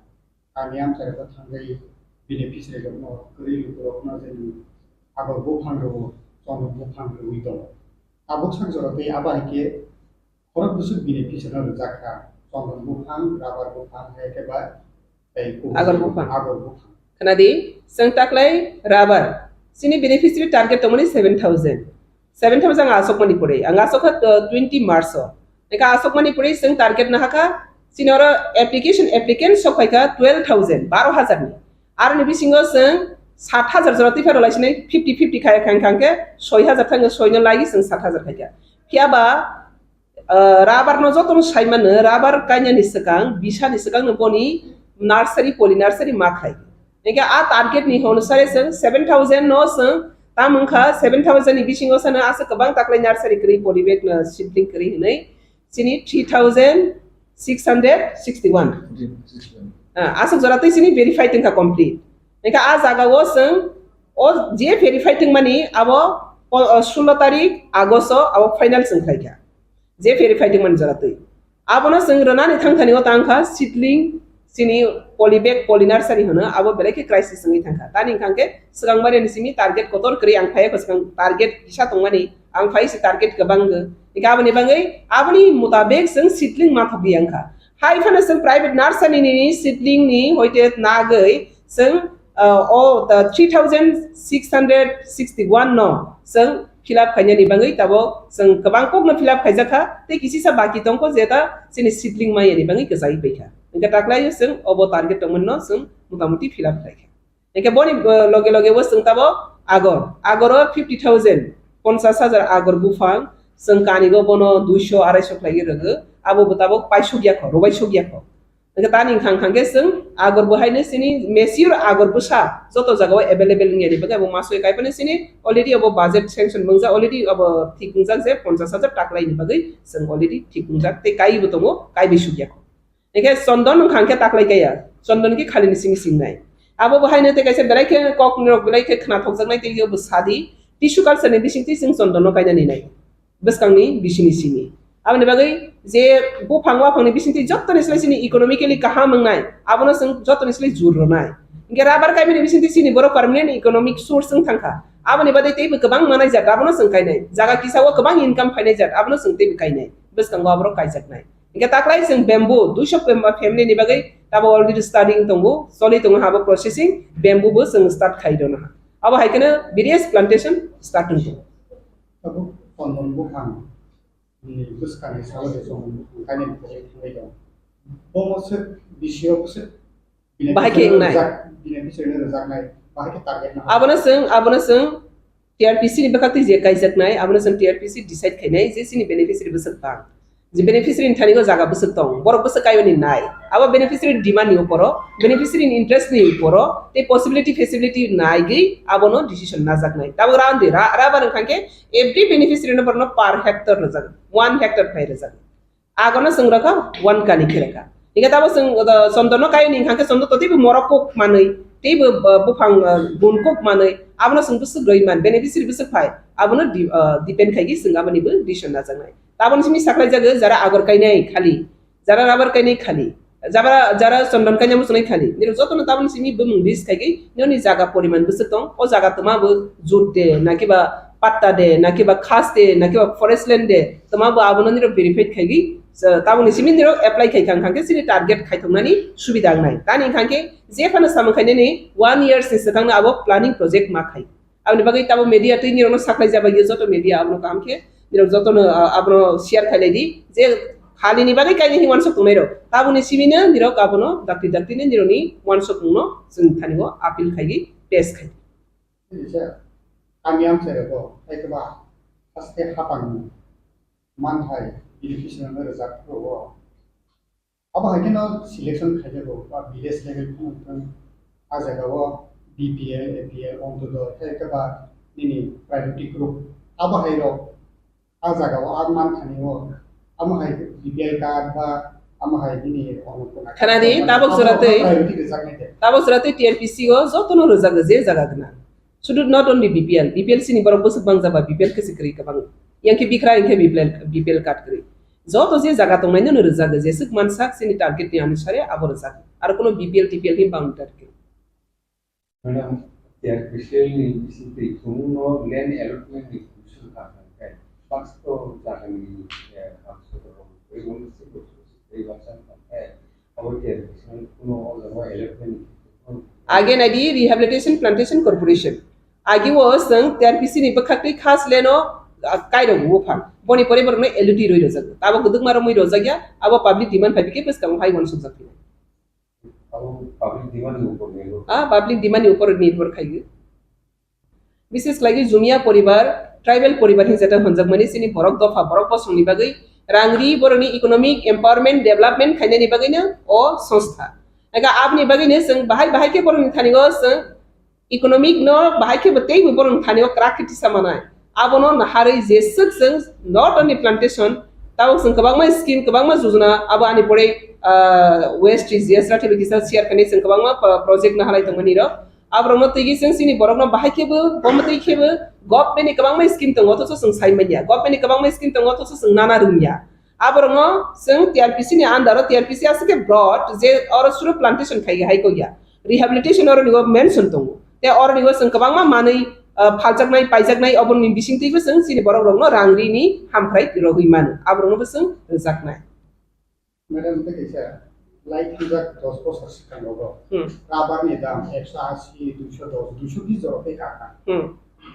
Kami am saya kata tanggai beneficiary kalau kiri lupa kalau jadi agar bukan lo, soal bukan lo itu. Abang sang jorok ini apa ke? Orang busuk beneficiary nunggu zakar. Soal bukan, rabar bukan, hai ke ba? Agar bukan. Kenapa? Sang taklai rabar. Sini beneficiary target tomoni 7,000. 7,000 asok mani pure, ang asok hat 20 Marso. Eka asok mani pure sing target na haka sinora applicant sok ka 12,000, 12,000 ni. Ar ni bisingo sing 7,000 jorati fer relation 50-50 kaya kang ke 6,000 thang 6 na lagi sing 7,000 kaya. Piaba rabar no joton saiman rabar kanya ni sekang bisa ni sekang no boni nursery poly nursery ma khai. Eka a target ni hon sare sing 7,000 no sing Tamungka 7,000 ni bisingo sana asa kebang taklai nursery kri polybag na seedling kri hinai sini 3,661 asa jorati sini verify tingka complete neka a jaga wo seng o je verify ting mani abo 16 tarik agosto abo final seng khaikya je verify ting mani jorati abono seng rona ni thangthani o tangka seedling sini polybag polynursery hona abo beleke crisis sengi thangka tani khangke segang mare ni simi target kotor kri ang phaya ko segang target isa tongmani ang phai si target ka bang ika abani bangai abani mutabek seng seedling ma thobi angka hai phana seng private nursery ni seedling ni hoite nagai seng o 3,661 no seng fill up khanya ni bangai tabo seng kabang kok na fill up khaja kha te kisi sa baki tongko jeta sini seedling ma yani bangai ka sai peikha Ika taklai seng obo target tong menno seng mutamuti fill up khai. Ika boni loge wo seng tabo agor 50,000 50,000 agor bufang seng kani go bono 200 250 lagi rege abo betabo paisho gya ko robai sho gya ko. Ika tani khang ke seng agor buhai ne sini mesir agor busa joto jaga available ngi ni baga bo maso kai pane sini already abo budget sanction mangja already abo thik mangja je 50,000 taklai ni bagai seng already thik mangja te kai botomo kai bisu gya ko. Eke sondon khangke taklai kaya sondon ki khali nising singnai abo bahai ne te kaise berai ke kok nrok berai ke khna thok jangnai te yo sadi tissue culture ne bising ti sing sondon no kaina ni nai beskangni bisini sini abane bagai je bo phangwa phangni bising ti jotto ne sini economically kaha mangnai abono sing jotto ne sini jur ronai inge rabar kai ne bising ti sini boro permanent economic source sing thangka abane badai te kabang manai jat abono sing kainai jaga kisawo kabang income phainai jat abono sing te kainai beskangwa boro kaijak nai Ika taklai sing bamboo, dushok family ni bagai tabo already studying tunggu, solid tunggu haba processing bamboo bo sing start khai dona. Aba hai kana various plantation start tunggu. Tabo pondon bukan ni buskan ni sawo de song kani ni do. Bomo se bisio se bahai ke ngai. Beneficiary ni rezak nai, bahai ke target na. Abona sing TRPC ni bakati je kaijak nai, abona sing TRPC decide khai nai je sini beneficiary besek tang. The beneficiary in Tanigo Zaga Busatong, Borok Busakayo in Nai. Our beneficiary demand you poro, beneficiary in interest ni poro, the possibility facility Nagi, Abono decision Nazak night. Around the Rabar and Kanke, every beneficiary number no per hectare result, 1 hectare per result. Agona Sungraka, 1 Kanikiraka. Nikata the Sondono Kayan in Kanka Sondo Tibu Morocco money, Tibu Bupang Bunkok money, Abona Sundusu Goyman, beneficiary Busakai, Abono depend Kagis and Abanibu, decision Nazak night. Tabon simi saklai jaga jara agor kainai khali jara rabar kainai khali যারা চন্দন কাnya মুসনাই খালি Nero যতন তাবন সিমি বমুং রিস খাইগি নিনি জায়গা পরিমাণ বসে দं ও জায়গা তোমাবো jute দে নাকিবা পাত্তা দে নাকিবা খাস দে নাকিবা forest land দে তোমাবো আবনো নিরো ভেরিফাইড খাইগি তাবনি সিমি নিরো এপ্লাই খাইखां खांके सिनि टारगेट खाइथंनानि सुबिदा नाय तानि खांके जे फाना साम खाइनेनि 1 इयार्स नि सकांना आबो प्लानिंग प्रोजेक्ट मा खाइ आबनि बागै ताबो मीडिया तै निरनो साप्लाय जाबाय यो जतो मीडिया आबनो कामके निरो जतोनो आबनो शेयर खाइलायदि जे खालिनि बागै काइनि हिवान सकुंनायरो ताबुनि सिमिनो निरो गाबनो दाक्ति निरोनि वान सकुंनो जों थानिगो आपिल खाइगि पेस खाइ आमियाम सेरबो आइकबा फास्टे हापान मानथाय एजुकेशन रोजाबो अब हाकिनो सिलेक्शन खाइजो बा विलेज लेभेल फंक्शन आजागाव बीपीएल एपीएल अन्तद आइकबा निनि प्रायोरिटी ग्रुप अब हाइरो आजागाव आग मान थानिगो अब हाइ बीपीएल कार्ड बा अब हाइ दिनि अनकोना खानादि ताबक सुराते टीआरपीसी गो जतनो रोजागो जे जागागना शुड नॉट ओनली बीपीएल सिनि बरो बसक बां जाबा बीपीएल के सिक्री कबां यांके बिखरा यांके बीपीएल कार्ड करी जतो जे जागा तंनायनो न रोजागो जे सक मानसाक सिनि टारगेट नि अनुसारे आबो रोजाग आरो कोनो बीपीएल टीपीएल नि बाउंडार के मैडम टीआरपीसी नि सिति सुनो लैंड अलॉटमेंट नि कुशल का है पक्ष तो जागनी हमसे तो एवं से कुछ এই বাচ্চা है और टीआरपीसी कोनो और अलॉटमेंट आगे नाइडी रिहैबिलिटेशन प्लांटेशन कॉर्पोरेशन आगे वो संग टीआरपीसी नि बखाकै खास लेनो काइरो वफा बनि परिबर ने एलटी रोइ रोजग ताबो गदुक मारो मै रोजग्या अब पब्लिक डिमांड फाइबिके बस काम हाई वन सुजक अब पब्लिक डिमांड ऊपर नेलो पब्लिक डिमांड ऊपर निर्भर खाइगे विशेष लागि जुमिया परिवार ट्राइबल परिवार नि जता हनजक मनि सिनि बरक दफा बरक पसंनि बागै रांगरी बरनि इकोनॉमिक एम्पावरमेंट डेवलपमेंट खाइनानि बागैनो ओ संस्था एगा आपनि बागैनो जों बाहाय के बरनि थानिगो जों इकोनॉमिक न बाहाय के बते बरनि थानिगो क्राकिति सामानाय आबनो नहारै जेसक जों नॉट ओनली प्लांटेशन ताव जों गोबांमा स्कीम गोबांमा योजना अब आनि परे वेस्ट जेस राथि बिसा शेयर कने जों गोबांमा प्रोजेक्ट नहालाय दंमोन र आब्रम तैगि जों सिनि बरकनो बाहाय केबो बमतै केबो गवर्नमेन्ट गोबांमा स्कीम दङ तो जों साइमाया गवर्नमेन्ट गोबांमा स्कीम दङ तो जों नाना रुमिया आब्रम जों टीआरपीसी नि अंडर टीआरपीसी आसके ब्रॉड जे और सुरु प्लांटेशन खाइ हाइको या रिहैबिलिटेशन और निगो मेंशन दङ ते और निगो जों गोबांमा मानै फालजाकनाय पाइजाकनाय अबननि बिसिंतैबो जों सिनि बरकनो रांग्रिनि हामफ्राय रगै मानो आब्रमबो जों जाकनाय मैडम तो कैसा लाइक हिजाक 10 बছর सिगाङाव राबारनि दाम 180 210 220 जरफै काका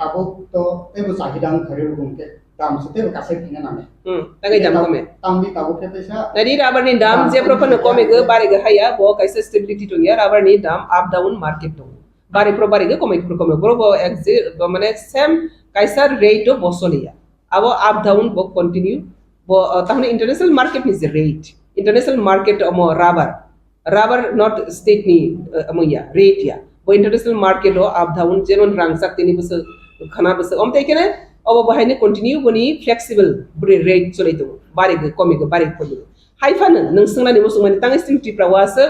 अब तो एबो चाहिदां खरे गुमके दाम से तेबो कासे थिना नामे तागै दाम कमे तांनि ताबो के पैसा नदी राबारनि दाम जे प्रफन कमे गो बारे गो हाया बो कैसे स्टेबिलिटी तो या राबारनि दाम अप डाउन मार्केट दं बारे प्रो बारे गो कमे बरो एक्जे माने सेम कैसा रेट तो बसलिया अब अप डाउन बो कंटिन्यू बो ताहने इंटरनेशनल मार्केट नि जे रेट इंटरनेशनल मार्केट अमो राबर नॉट स्टेट नि अमया रेट या बो इंटरनेशनल मार्केट ओ अप डाउन जेमन रांसाक तिनि बस खाना बस अमते केने अब बहायने कंटिन्यू बनि फ्लेक्सिबल ब्रे रेट चलैतो बारे कमे गो बारे खलु हाइफानो नों सोंनानि मुसुमानि तांग स्टिमटिफ्रा वासो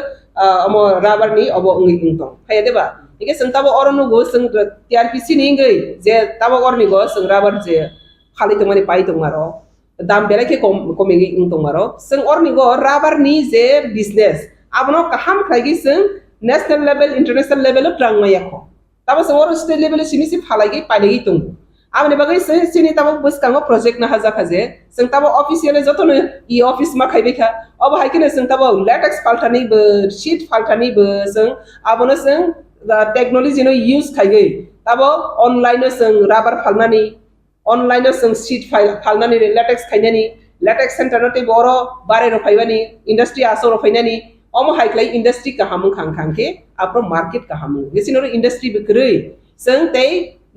अमो राबर नि अब अंगि इंतम फाया देबा इके संताबो अरनु गो सं टीआरपीसी नि गै जे ताबो अरनि गो सं राबर जे खालि तमानि पाइ तमारो दाम बेलाके कमे इंतमारो सं अरनि गो राबर नि जे बिजनेस आबनो काहाम खाइगि सं नेशनल लेवल इंटरनेशनल लेवल ट्रांगमायाखो ताबो सं अर स्टेट लेवल सिमिसि फालागि पाइलगि तंगु आमने बागै सिनि ताबो बसकांगो प्रोजेक्ट ना हाजाखाजे सं ताबो ऑफिशियल जतनो ई ऑफिस मा खाइबेखा अब हाइकिने सं ताबो लेटेक्स फाल्टानि बो शीट फाल्टानि बो सं आबनो सं टेक्नोलॉजी नो यूज खाइगै ताबो ऑनलाइन सं राबर फालनानि ऑनलाइन सं शीट फालनानि लेटेक्स खाइनानि लेटेक्स सेंटर नते बरो बारे रफाइबानि इंडस्ट्री आसो रफाइनानि अमो हाइक्लाई इंडस्ट्री काहामु खांखांके आपरो मार्केट काहामु बिसिनो इंडस्ट्री बकरै सं तै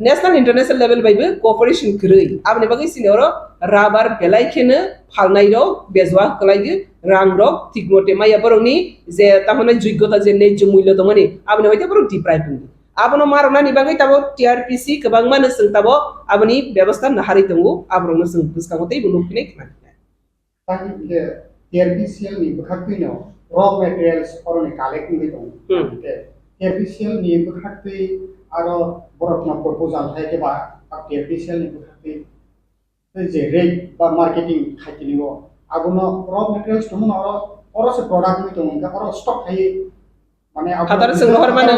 नेशनल इंटरनेशनल लेवल बाइबो कोऑपरेशन करै आबने बागै सिनोरो राबार बेलाइखेनो फालनाइरो बेजवा खलाइगो रांरो थिगमते माया बरंनि जे तामने योग्यता जे नै मूल्य दंमनि आबने होइते बरं डिप्राइभ बुंदि आबनो मारनानि बागै ताबो टीआरपीसी गोबां माने जों ताबो आबनि व्यवस्था नाहारि दंगो आब्रनो जों बुसकांगोतै बुनुखिनै खाना ताकि टीआरपीसीएल नि बखाखैनो रॉ मटेरियल्स औरनि कलेक्टिंग दं टीआरपीसीएल नि बखाखै आरो बरफना प्रपोजल है के बा टीआरपीसीएल नि बखाखै जे रेट बा मार्केटिंग खाइतिनिगो आबनो रॉ मटेरियल्स दमन आरो orang produk itu enggak orang stok hai mane Hadar sing rohor mana?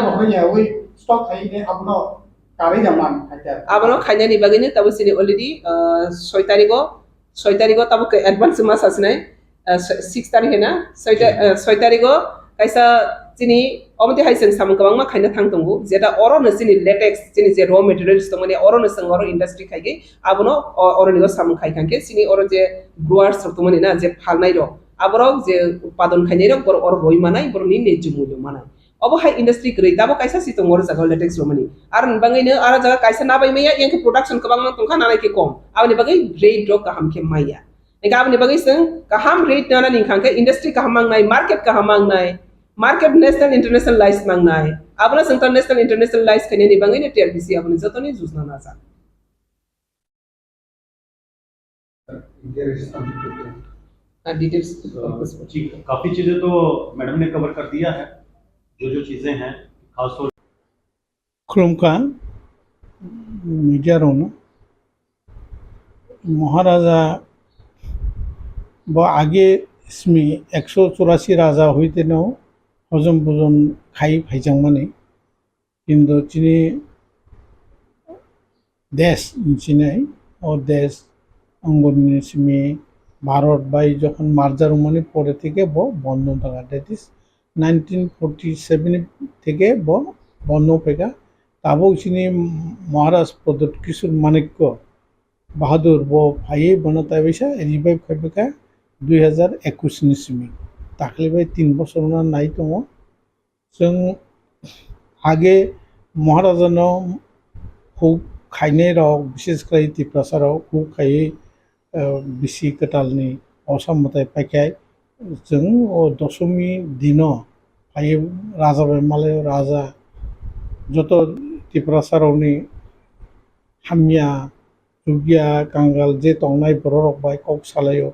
woi stok hai ne abno kari jaman hajar abano khanya ni bagini tabu sini already 6 tarikh tabu ke advance mas asnai 6 tarikh hai na 6 tarikh kaisa sini omti hai sing sam kabang ma khanya thang tongu jeta oro na sini latex sini je raw materials to mane oro na sang oro industry khai ge abono oro ni go sam khai kanke sini oro je growers to mane na je phalnai ro aborok je utpadon khainai ro bor oro roi manai bor ni ne jumulu manai obo hai industry grei dabo kaisa si tongor jaga latex ro mani ar bangai ne ara jaga kaisa na bai maya yang ke production kabang ma tongkha na ke kom abani bagai rate ro ka ham ke maya eka abani bagai sing ka ham rate na ni khang ke industry ka hamang nai market ka hamang nai market national international license mangnai abana international international license kene ni bangai ne TRPC abani jotoni juzna na sa details जी काफी चीजें तो madam ने cover कर दिया है जो चीजें हैं खासतौर खुलुमखा मीडिया रोनो महाराजा ब आगे इसमें 184 राजा हुईते न हजम बुजम खाई भाईजां माने किंतु चिनी देश चिनाई और देश अंगनी सिमी भारत बाई যখন মার্জার মানে পরে থেকে বন্ধ থাকা দ্যাট ইজ 1947 থেকে বন্ধ পেগা তাবো চিনি মহারাজ প্রদত্ত কিশোর মানিক্য বাহাদুর ভাইয়ে বনতাই বেশা রিভাইভ খাইবেকা 2021 नि सिमी ताकलिबाय 3 বছর না নাই দङ जों आगे महाराजानो हुक खायनाय राव विशेष कर तिप्रासाराव हुक खायै बिसि कटालनि असामताय पाइखाय जों दशमी दिन फाय राजा मालाय राजा जत तिप्रासारावनि हामिया जुगिया कांगाल जे तंनाय बर रकबाय कक सालायो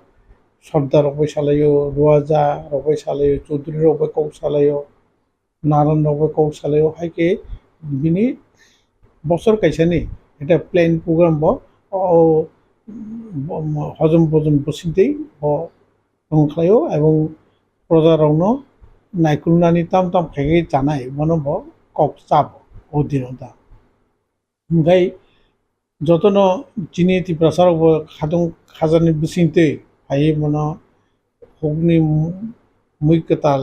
सरदार रकबाय सालायो रुवाजा रकबाय सालायो चौधरी रकबाय कक सालायो नारायण रकबाय कक सालायो हायके बिनि बছর কাইছানি এটা প্ল্যান প্রোগ্রাম হজম বজম বসিতেই दंखायो এবং प्रजारावनो नायकुलनानि ताम ताम खायगे जानाय मनो कक चाब ओ दिनो दा ओमफ्राय जतन चिनि तिप्रासार खादों खाजानि बसिंते हाय मनो हगनि मैकताल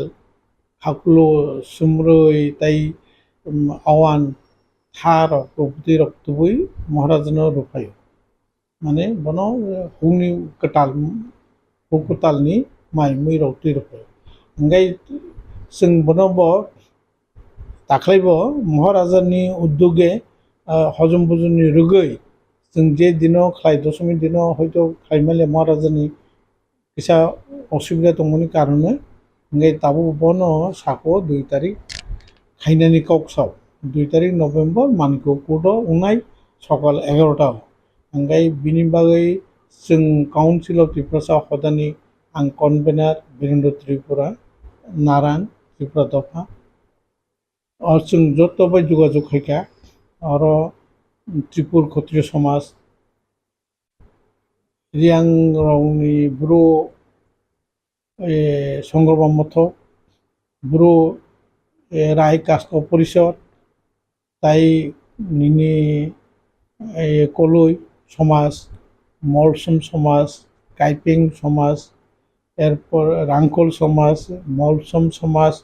हाकुलो सुमरय ताई आवान थार प्रभृति रक्तबुई महाराजनो रुफायो माने बनो हुनि कटालनि माइ मै रक्ति रुफायो ओंगाय जों बनो दाख्लैबो महाराजानि उद्योगे हजम बुजमनि रुगै जों जे दिनाव खाय दशमी दिनाव हयतो खायमाले महाराजानि किसा असुबिदा दंमोननि कारणे ओंगाय दाबो बनो साको 2 तारिख खायनानि कक्साव 2 तारिख नभेम्बर मानखौ कोड उनाय सकाल 11टा ओंगाय बिनि बागै जों काउन्सिल अफ त्रिपुरा हदानि आं कनभेनार वीरेन्द्र त्रिपुरा नारायण त्रिपुरा दफा और जों जतबाय जोगाजोग खायखा और त्रिपुर क्षत्रिय समाज रियां रावनि ब्रो संग्रबा मठ ब्रो राय कास्ट परिषद ताई निनी कलई समाज मलसम समाज काइपिंग समाज एरपर रांकल समाज मलसम समाज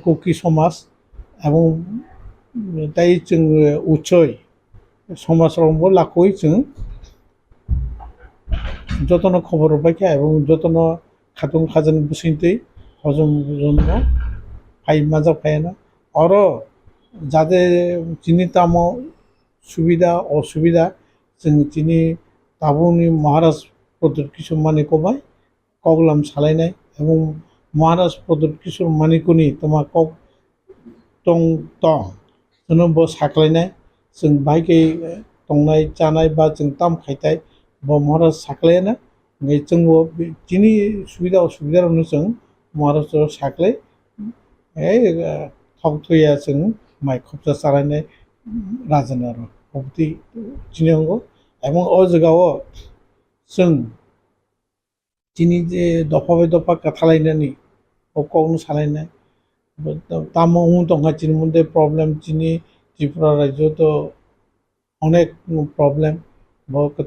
कुकी समाज एवं ताई जों उच्चय समाजाव लाखै जों जतन खबर पाइखा एवं जतन खातुं खाजानि बसिंतै हजम जन्म फाइ माजा फायना और जाते चिनी तामो सुविधा असुविधा जों चिनी ताबुनि महाराज प्रदत्त किशोर मानिकबाय कगलाम सालायनाय एवं महाराज प्रदत्त किशोर मानिकनि तमा कक तं तं जोंबो साख्लायनाय जों बायके तंनाय जानाय बा जों ताम खायथाय बा महाराज साख्लायना जोंबो चिनी सुविधा असुविधायावनो जों महाराज साख्लाय थकथया जों माइ खबजा सालायनाय राजानो आरो प्रभृति चिनिनांगौ एवं अ जायगायाव जों চিনি যে দফা বাই দফা কাথালাইনানি ও কখনো সালাইনাই তামো তংহা চিনি মধ্যে প্রবলেম চিনি ত্রিপুরা রাজ্য তো অনেক প্রবলেম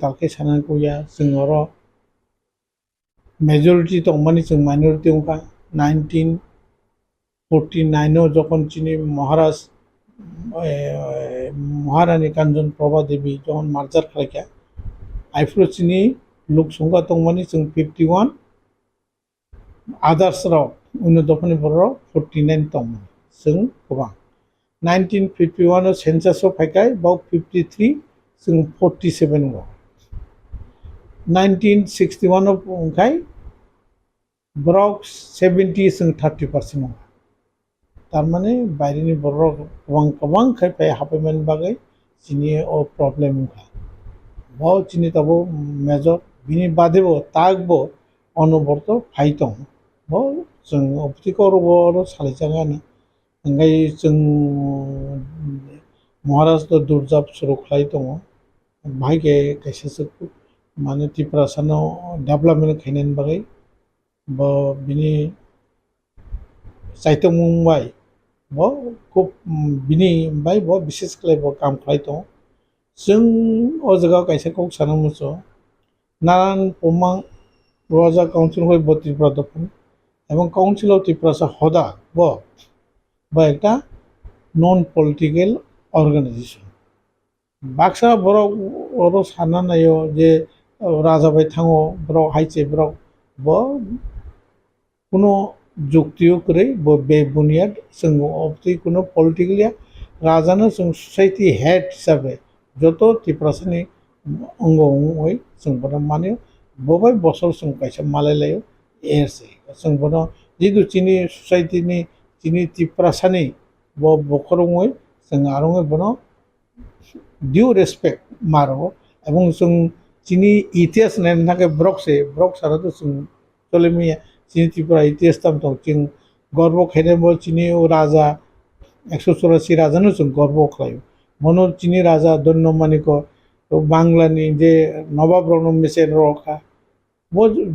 তাকে সানান কইয়া जों মেজরিটি তংমানি जों মাইনরিটি উনকা 1949 যখন চিনি মহারানী কাঞ্চন প্রভা দেবী যখন মার্জার খালাইকা আইফ্রো চিনি লোক সংখ্যা তংমানি जों 51 আদার্স রাও অন্য দফানি बर 49 তংমানি जों गोबां 1951 सेंसास फायखाय बाव 53 जों 47 व 1961 ओंखाय ब्रक 70 जों 30% व तारमाने बायरिनि बर गोबां खायफाय हाबैमान बागै चिनि ओ प्रब्लेम उनखा बाव चिनि ताबो मेजर बिनि बादेबो तागबो अनबरत फाइतं बाव जों अप्टिकर सालायजागानो ओंखाय जों महाराष्ट्र दुर्जाब सुरख्लाय दङ बाहायगे खायसेसो माने त्रिपुरासानाव डेभेलपमेन्ट खायनायनि बागै बिनि साहित्य मुंबाइ खुब बिनि बाय बिशेष खालाय काम खालाय दङ जों अ जायगायाव खायसेखौ सानो मोसो नारायण पमां रजा काउन्सिल हय त्रिपुरा दफान এবং কাউন্সিল অফ ত্রিপুরা হদা একটা নন পলিটিক্যাল অর্গানাইজেশন বাক্সা বড় সানা নাयो যে রাজাবাই থাঙো বড় হাইছে বড় কোনো যুক্তিও করে বে বুনিয়াদ जों অবতি কোনো পলিটিক্যালিয়া রাজানো जों সোসাইটি হেড হিসাবে যত ত্রিপুরাসানি অঙ্গ হই जों বড় মানে ববাই বছর जों কাইসা মালাইলাयो एरसे जों बनो जिदु चिनि सोसाइटिनि चिनि त्रिपुरासानि बखरङै जों आरङै बनो डिउ रेसपेक्ट मारो এবং जों चिनि इतिहास नायनो थाखाय ब्रक साराथ' जों चलेमिया चिनि त्रिपुरा इतिहास ताम दं जों गर्व खायनायबो चिनि राजा 184 राजानो जों गर्व खालायो मनो चिनि राजा दन्यमानिक बांलानि जे नवाब रनमेसेर रखा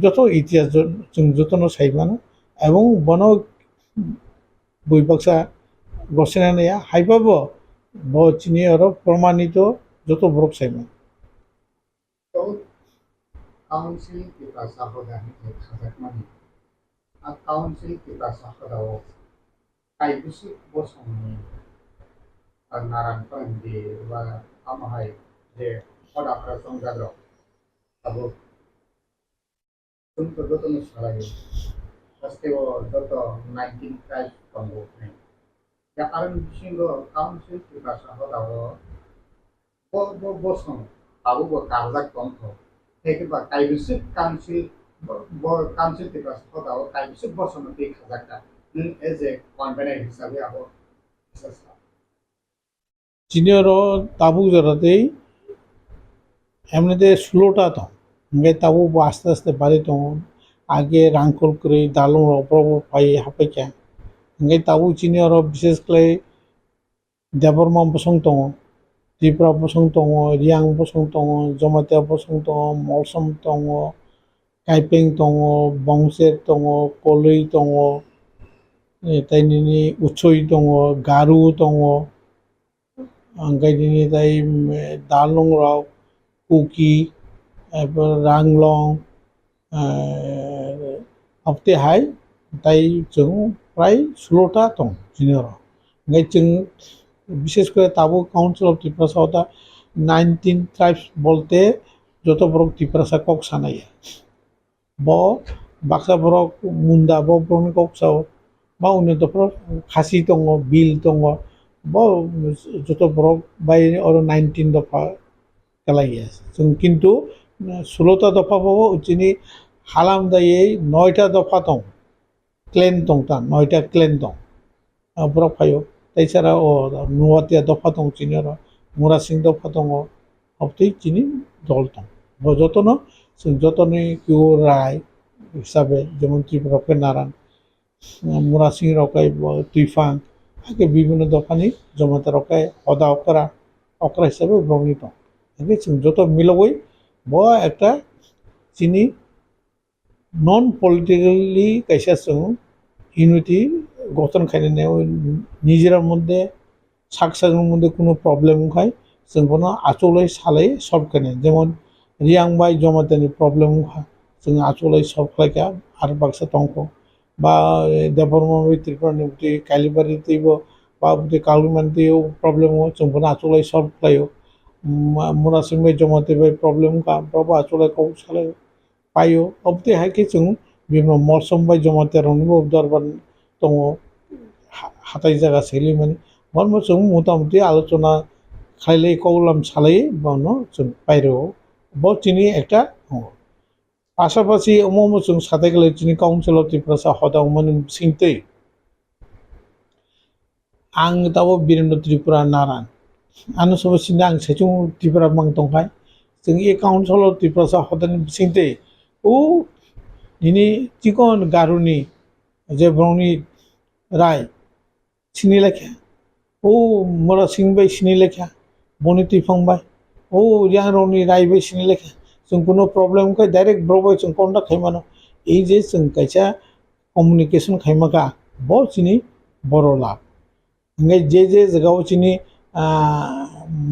যত ইতিহাস जों যতनो सायबानो এবং बन বৈবাক্সা গসেনাया हायबाबो চিনি आरो प्रमाणित যত ব্রক सायमान काउन्सिल त्रिपुरा हदानि खाजाकमानि काउन्सिल त्रिपुरा हदाव कायबुसु बसंनि नारायण फोरोंगिरि बा आमाहाय जे हदाफोरा संजाग्र अब जों जतनो सालायो गासैबो जत 19 ट्राइब दंगो दा आरो बिसिंगो काउन्सिल त्रिपुरा हदाव बसं आबो काजाक दंथो एकेबा कायबिसु काउन्सिल काउन्सिल त्रिपुरा हदाव कायबिसु बसं बे खाजाकता नों एज ए कन्भेनर हिसाबै आबो चिनिरो ताबु जराते एमनेते स्लोटा तो मैं ताबु आस्ते आस्ते बारे तो आगे रांखल करे दालुं रप्रबो फाय हापे क्या मैं ताबु चिनिरो विशेष क्ले देबरमा बसं तो त्रिपुरा बसं दङ रियां बसं दङ जमातिया बसं दङ मलसम दङ काइपें दङ बंसेर दङ कलै दङ ताइनि उछै दङ गारु दङ ओंखायनो ताइ दालं राव कुकी एबा रांलं अपते हाय ताइ जों प्राय 16टा दं जिनिर ओंखाय जों विशेष করে ताबु काउन्सिल अफ त्रिपुरा साउथा 19 ट्राइब्स बोलते যত বড় त्रिपुरा सा কক सानाया ब बाक्सा बरक मुन्दा ब ब्रन কক साव बा उन्नतफोर खासि दङ बिल दङ ब যত বড় बाय और 19 दफा कलाइया जों किन्तु 16टा दफा पाबो उचिनि हालामदायै 9टा दफा दं क्लेन दं ता 9टा क्लेन दं ब्रक फायो ताइसारा नुवातिया दफा दं चिनिर मुरासिं दफा दङ अपति चिनि दल दं बजतनो जों जतनि किउ राय हिसाबै जेमन त्रिपुरा के नारायण मुरासिं रकाय तुइफां आगे বিভিন্ন দফানি জমাতে রকায় হদা অকরা হিসাবে ব্রমিত जों যত মিলবই ब একটা চিনি नन पलिटिकली कैसा जों इउनिटी गठन खालामनायाव निजेरा मध्य साकसागनि मध्य कोनो प्रब्लेम खाय जों कोनो आचलै सालै सल्भ खालामनाय जेमन रियांबाय जमातानि प्रब्लेम जों आचलै सल्भ खालामया आरो बाक्सा टंक बा देबरमाबि त्रिपुरानि बुति कालिबारि तैबो बा बुति कालुमान तैबो प्रब्लेम जों कोनो आचलै सल्भ खालायो मुनासिंबाय जमाते बाय प्रब्लेम का प्रबा आचलै कौ सालायो पायो अबते हायके जों बिनो मरसमबाय जमाते रनिबो दरबार दङ हाथाय जागा सैलि माने मरमो जों मतामति आलोचना खालाय कौलाम सालाय बानो जों पायरो बहुत चिनी একটা পাশাপাশি অমম जों সাথে গেলে চিনি কাউন্সিল অফ ত্রিপুরা হদাও মানে সিংতে आं दाबो बिरेन्द्र त्रिपुरा नारायण आनो सबसिन आं सेचुं त्रिपुरा मां दंखाय जों ए काउन्सिल अफ त्रिपुरा हदानि सिंते ओ निनि चिकन गारुनि जे ब्रौनि राय सिनि लेखा ओ मोरा सिंबाय सिनि लेखा बनि तिफांबाय ओ रियां रौनि रायबाय सिनि लेखा जों कोनो प्रब्लेम खाय डाइरेक्ट ब्रबाय जों कन्टाक्ट खायमानो ए जे जों कायसा कम्युनिकेशन खायमाका बहुत सिनि बर' लाभ ngay je jagaw chini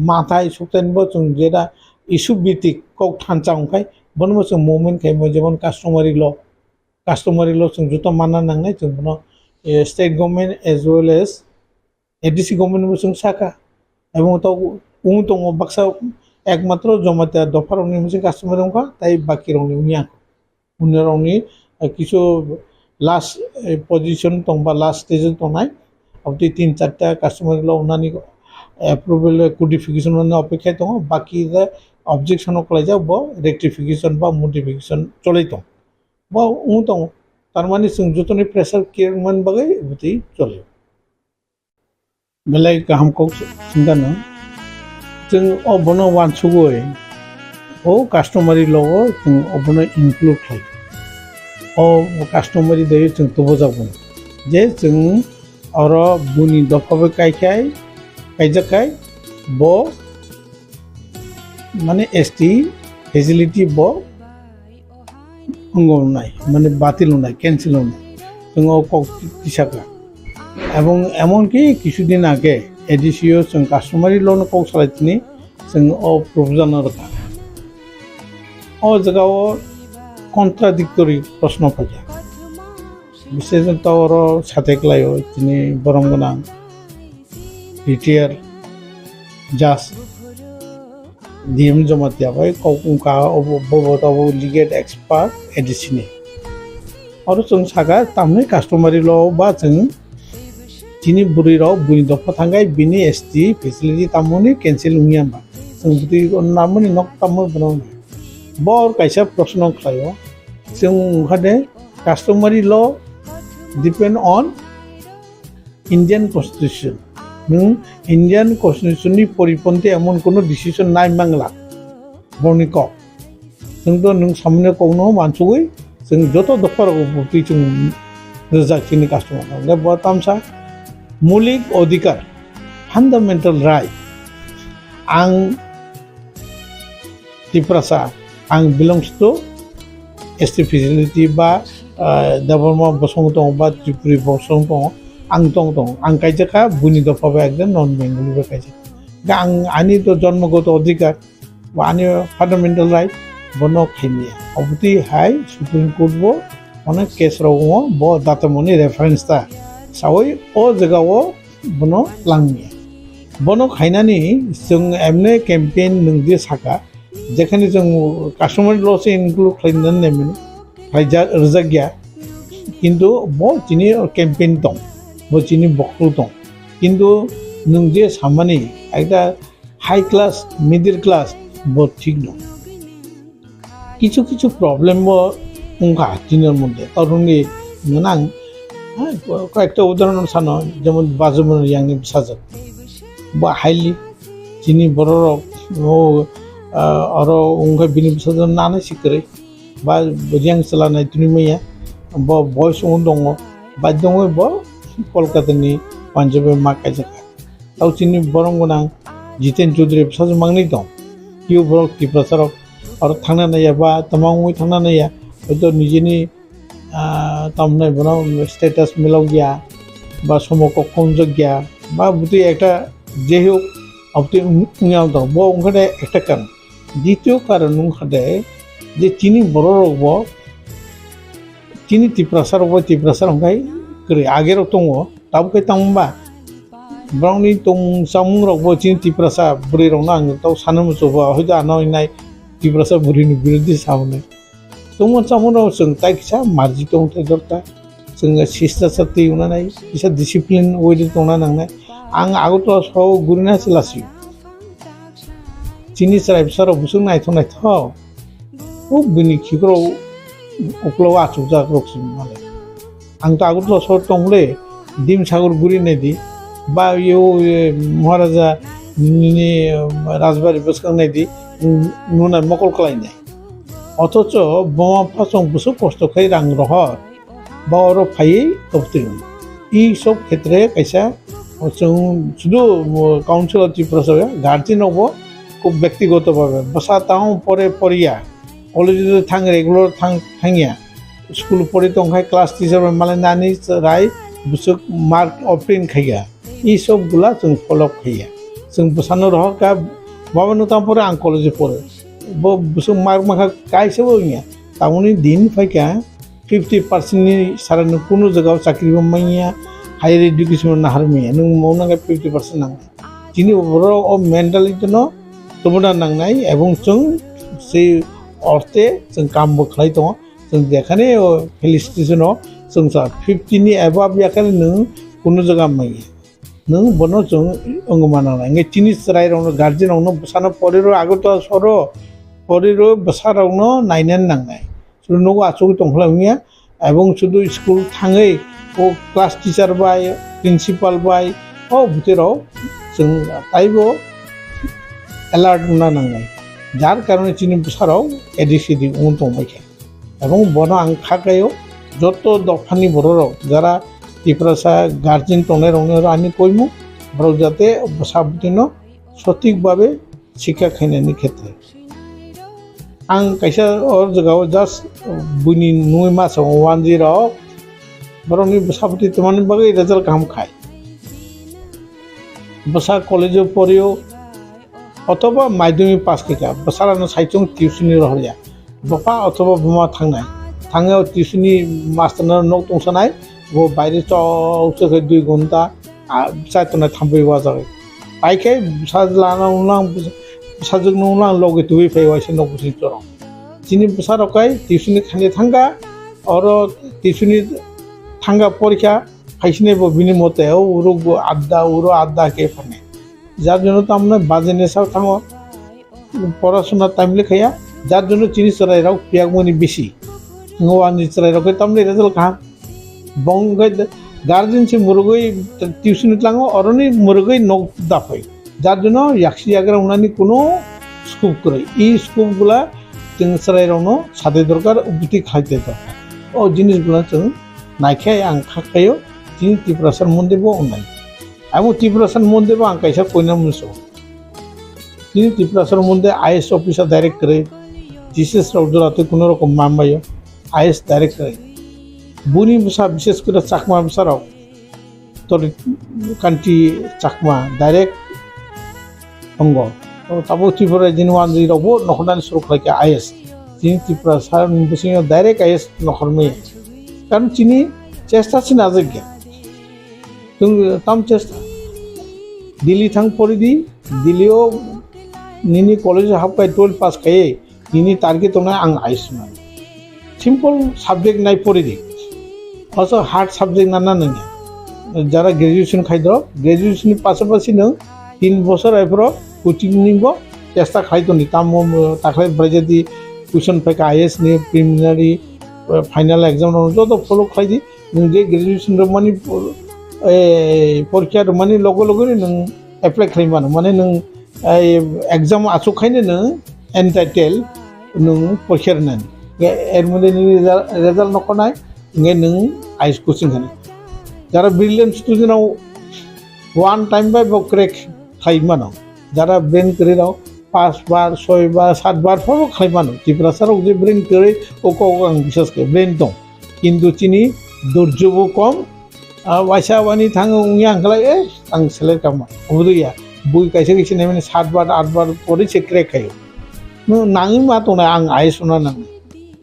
mathai suktanbo chung jeda issue bitik kok thanchang khai bonmo chung movement khai mo jemon customary law chung juto manna nangnai chung no state government as well as ADC government bo chung saka ebong to tongo baksa ekmatro jomate dofaroni mo chung customary ongka tai baki rongni unia unirongni kisu last position tongba last stage tongnai अब तो 3-4 customer उन्होंने approval codification अपेक्षा दो बाकी objection कलाजा बो rectification बा मडिफिकेशन चले दो बा दो तारमाने जों जतने प्रेसार केयरमैन बागै बुति चले बेलाय गाहामखौ सिंगानो जों अबनो वानसुगै ओ कस्टमारि ल'आव जों अबनो इनक्लुड खालामो ओ कस्टमारि दायो जों तबो जागोन जे जों और बुनी दफाबे कायजाखाय बो माने एसटी फेसिलिटी बो अंगनाय माने बातिल होनाय कैंसिल होनाय जों किसाका एवं एमन कि किछुदिन आगे एडिसिओ जों कास्टमारि लोन कौ सालायथिनि जों प्रपोजाल रखा ओ जगाव कन्ट्राडिक्टरी प्रश्न फैया विशेषण तौर साथे लायो जिनि बरमगना रिटायर जज डीएम जमातिया भाई कौका अब लीगल एक्सपर्ट एडिसिनि और जों सागा तामने कास्टमारि ल बा जों जिनि बुरि राव बुनि दफा थांगाय बिनि एसटी फेसिलिटी तामनि कैंसिल उनियाबा जों बुति नामनि नक ताम बनाव बर कायसा प्रश्न खायो जों ओंखादे कास्टमारि ल depend on Indian Constitution. Nung Indian Constitution ni poriponte amon kono decision nai mangla. Boni ko. Nung to nung samne ko no mansugui. Sing joto doktor ko buti chung rezak chini customer. Le botam sa mulik odikar fundamental right. Ang tiprasa ang belongs to ST facility ba दाबरमा बसंग दं बा त्रिपुरी बसंग दं आं दं आं कायजाखा बुनि दफाबा एकदम none Bengali बा कायजा गा आं आनि तो जन्मगत अधिकार बा आनि फंडामेंटल राइट बनो खायनिया अबति हाय सुप्रीम कोर्ट बो अने केस रावो बो दातमनि रेफरेंस ता सावै ओ जगावो बनो लांनिया बनो खायनानि जों एमने कैंपेन नंदि साका जेखानि जों कास्टमार लस इनक्लुड खालामनानै नेमनि रजागिया किन्तु बहुत चिनी कैंपेन दं बहुत चिनी बक्तु दं किन्तु नों जे सामानि एक हाई क्लास मिडिल क्लास बहुत ठीक दं किछु किछु प्रॉब्लेम उनका चिनर मध्य तरुणी नां कয়েকটা उदाहरण सानो जेमन बाजुमन यांनि फिसाजो बा हाइलि चिनी बररक और उनका बिनि फिसाजो नानै सिकरै बा रियां चलानाय तुनिमैया बा बयस दङ बा दङ बा कलकातानि पान्जाबी मा कायजाखा तावचिनि बरं गोनां जितेन चौधरी फिसाजो मांनै दं किउ ब्रक तिप्रासारक और थांना नाया बा तमाङै थांना नाया হয়তো নিজেনি তামনে বনাও স্ট্যাটাস মিলাও গিয়া বা সমক কমজোর গিয়া বা বুঝি একটা যে হোক আপনি উঙাও দো ব ওখানে একটা কারণ দ্বিতীয় কারণ ওখানে যে চিনি বড় রোগ চিনি টিপ্রাসার টিপ্রাসার ওখানে করে আগের দङ তাবো তামবা ब्राउनी दं जामुं रग चिनि टिप्रासा बुरै रंना आं दाव सानो मोसौबा हयदा नायनाय टिप्रासा बुरैनि बिरुद्ध सावनो दङ जामुं रग जों ताइसा मार्जि दं थाइगरता जोङो शिष्टाचार दैउनानै इसा डिसिप्लिन वेदि दंना नांनाय आं आगोलाव साव गुरिना सिलासि चिनि साराय फिसाराव बुसुं नायथ' ओ बिनि खिखराव अक्लाव आचुक जाग्रबसिम मालाय आंथ' आगोलाव साव दंलै डिम सागर गुरिनाय दि বা ইউ মহারাজা রাজবাড়ি বসকাंनाय दि नुनाय मकल खालायनाय अथच बमा फासं बुसु कष्ट खाय रां रहर বা অর ফাই তফতিল এই সব ক্ষেত্রে কাইসা শুধু কাউন্সিল অফ ত্রিপুরা গার্জেন হব খুব ব্যক্তিগতভাবে বসা তাও পরে পড়িয়া কলেজে থাং রেগুলার থাঙিয়া স্কুল পড়ি তংখাই ক্লাস টিচার মালে নানি রায় বুসুক मार्क ऑप्टेन खाइया ये सब गुला जों फॉलो खाइया जों बसानो रह का बाबा नुता परे आं कॉलेज परे बो बुसुक मार्क माखा काइसे बोनिया ताउनि दिन फाइका 50% नि सारानो कुनु जगह चाकरी बमाइया हायर एजुकेशन नाहारमिया नों मावनांगा 50% नांग जिनि ओवर अ मेंटालिटी न तबना नांनाय एवं जों से अर्थे जों काम बखलाय दङ जों देखाने फेलिसिटेशन जों 50 नि एबाब याखाने नों कुनु जगह माइया नों बनो जों अंगमाना नांगे चिनि रायरावनो गार्जेनावनो बसानो परेरो आगोत सरो परेरो बसारावनो नायनान नांनाय सुदु नो आचुक दंखलामिया एवं सुदु स्कुल थाङै ओ क्लास टीचार बाय प्रिन्सिपाल बाय ओ बुतेराव जों ताइबो अलर्ट ना नांनाय जार कारणे चिनि बसाराव एडिसिडि उन दंबायखे एवं बनो आं खागायो যত দফানি বড় যারা ত্রিপুরাসা গার্জেন টনে রঙে আমি কইমু বড় যাতে সাবধান সঠিকভাবে শিক্ষা খাইনাयनि ক্ষেত্রে आं कायसा और जगाव जास्ट बुनि 9 मासाव 10 बरनि साबति तमानि बागै रिजाल्ट काम खाय बसा कलेज पढ़ियो अथवा माध्यमिक पास केका बसारानो साइचों टिउशननि रहया बफा अथवा बमा थांनाय थाङो टिउशननि मास्टारनो नक दंसनाय वो बायरे चौसो 2 घंटा साइतना थांबैवा जाबाय पाइखे साजलाना उनां साजोंनो उनां लगे दुइ फैवायसे नक बुसिचर जिनि बसारकाय टिउशननि खाने थांगा और टिउशननि थांगा परीक्षा खाइसने बिनि मते उरुग आद्दा के फाने जार जनो तामने बाजेने साव थाङो पढ़ाशोना टाइम लेखाया जार जनो चिनि सरायराव पियागमनि बेसी ngawani chrai rok tamle result kha bongai guardian se murugoi tuition tlango oroni murugoi nok dapai jar jono yakshi agra unani kono scope kore ei scope gula jeng chrai rono sade dorkar ubuti khaite to o jinis gula jeng naikhai ang khakayo jini tiprasar mondebo onai amo tiprasar mondebo ang kaisa koina muso jini tiprasar monde IS officer direct kare Jesus raudurate kono rokom mambayo IS direct करे बुनी बसा विशेष कर चाकमा बसाराव तो कांटी चाकमा direct अंग तो तबो त्रिपुरा जिनवान जिरावबो नखरनानै सुरु खालायके IS जिनि त्रिपुरा सार बसिङो डायरेक्ट आईएस नखरमै कारण चिनि चेष्टा सिन आजग्या जों ताम चेष्टा दिल्ली थां परिदि दिल्लीयाव निनि कलेज हाबकाय 12 पास खायै निनि टारगेट दंना आं आईएस सिम्पल सब्जेक्ट नाय पढ़ी also हार्ड सब्जेक्ट नाना नों जरा ग्रेजुएशन खाइद ग्रेजुएशन पासापासि नों 3 बছर एफरो कोचिंग निबो चेष्टा खाइदनि ताम ताखले ब्राजेदि क्वेश्चन फैका आईएस नि प्रिलिमिनारी फाइनल एग्जाम नो तो फॉलो खाइदि नों जे ग्रेजुएशन रो माने परीक्षा रो माने लोगो लोगो नों एप्लाई खाइमानो माने नों एग्जाम आसु खाइनो नों एन्टाइटेल नों परीक्षा नानि एर मध्य रेजाल्ट नखनाय नों नों आईएस कोचिंग खाने जरा ब्रिलियंट स्टूडेंटआव वन टाइम बाय क्रैक खाइमानो जरा ब्रेन करिराव 5 বার 6 বার 7 বার ফলো খাইমানো ত্রিপুরা সারক যে ব্রেন করে ও আं বিশ্বাস করে ব্রেন दं কিন্তু চিনি ধৈর্যবো কম वाइसा वानी थाङो उंगी आंखला आं सेलेक्ट खालामा उदैया बय कायसे कायसे माने 7 बार 8 बार परे से क्रेक खायो नाङि मा दंना आं आइसना नाङो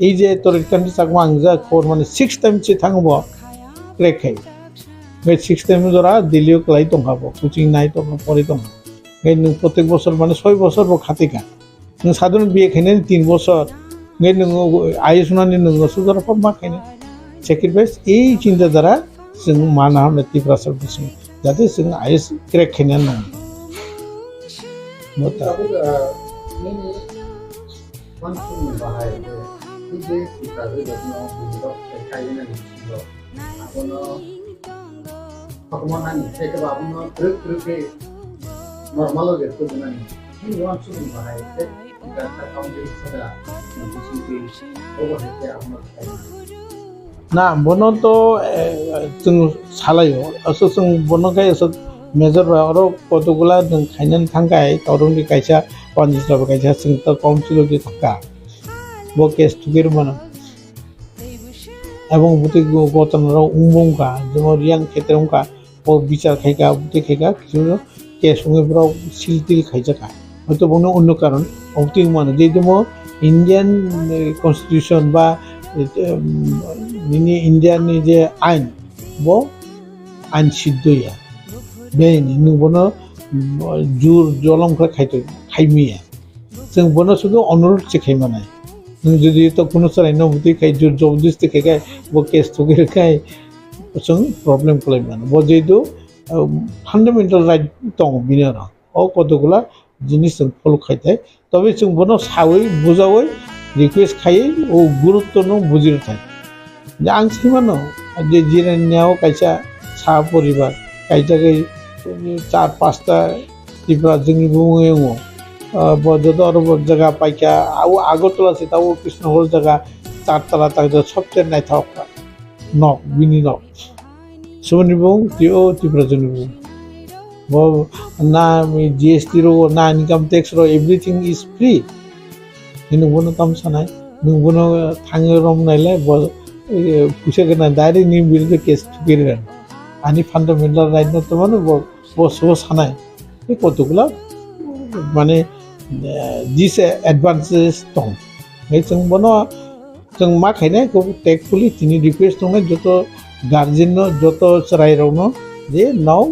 এই যে তোর কান্ট্রি চাকমা आं जा खबर माने 6 टाइम से थाङोबो क्रेक खायो बे 6 टाइम जरा दिल्लीयाव क्लाइ दंहाबो कोचिं नाइ तो परे दं बे नों प्रत्येक बছর माने 6 বছর बो खातिका नों साधारण बिए खायनो 3 বছর बे नों आइसनानि नों सुजारा फर मा खायनो सेक्रिफाइस এই চিন্তা দ্বারা जों माना हमने ত্রিপুরা सार्भिस जाते जों आइस क्रेक खायनो नाङो मता ini konsul bahaya ini kita sudah mau kayaknya nih abono pengumuman saya ke abono truk normal aja tuh dengan ini konsul bahaya kita tahu jadi sudah di sini over itu abono ना बनो तो जों सालायो असो जों बनो गाय असो major आरो कतगुला जों खायनान थांगाय तौरंनि कायसा पन्जिस्लाबो कायसा जों तो काउन्सिल दि थाका बो केस तुगिर मानो एवं बुति गतनराव उंबंगा जों रियां क्षेत्रंका बो बिचार खायगा बुति खायगा किछु केस उंगेफ्राव सिलतिल खायजाका हयतो बनो अन्य कारण औति मानो जे दमो इंडियन कन्स्टिट्यूशन बा ini India ni je ain bo ain siddoya be ni nu bono jur jolom kha khaito khaimiya जों bono sudu अनुरोध से खाइमानाय नों जुदि तो कोनो सराय न बुति खाइ जर जबरदस्ति खाइ बो केस थुगिर खाइ जों प्रॉब्लम खालायमानो बो जेदु फान्डामेन्टाल राइट दं बिनो ओ कतगुला जिनिस जों फलो खाइथाय तबे जों bono सावै बुजावै रिक्वेस्ट खायै ओ गुरुत्व न बुजिर थाय आं सैमानो जे जिरायनायाव कायसा सा परिबार कायजागै 4-5टा टिप्रा जोंनि बुङो बजद और जगह पाइका आउ आगरतला से ताऊ कृष्णगढ़ जगह 4 तला तक सबसे नायथाव नक बिनि नक सुमनि बुं तिओ टिप्रा जोंनि बुं बो ना जीएसटी रो ना इनकम टैक्स रो एवरीथिंग इज फ्री नोंबोनो काम सानाय नोंबोनो थाङो रम नायलाय फैसा गोनां डाइरेक्ट नि बिल केस थुगिरगोन आनि फान्डामेन्टाल राइट न तो माने बसो सानाय बे कतगुला माने दिस एडभान्टेज दं बे जों बनो जों मा खायनाय को टेकफुली तिनि रिक्वेस्ट दं जत गार्जियन जत रायरावनो जे नाउ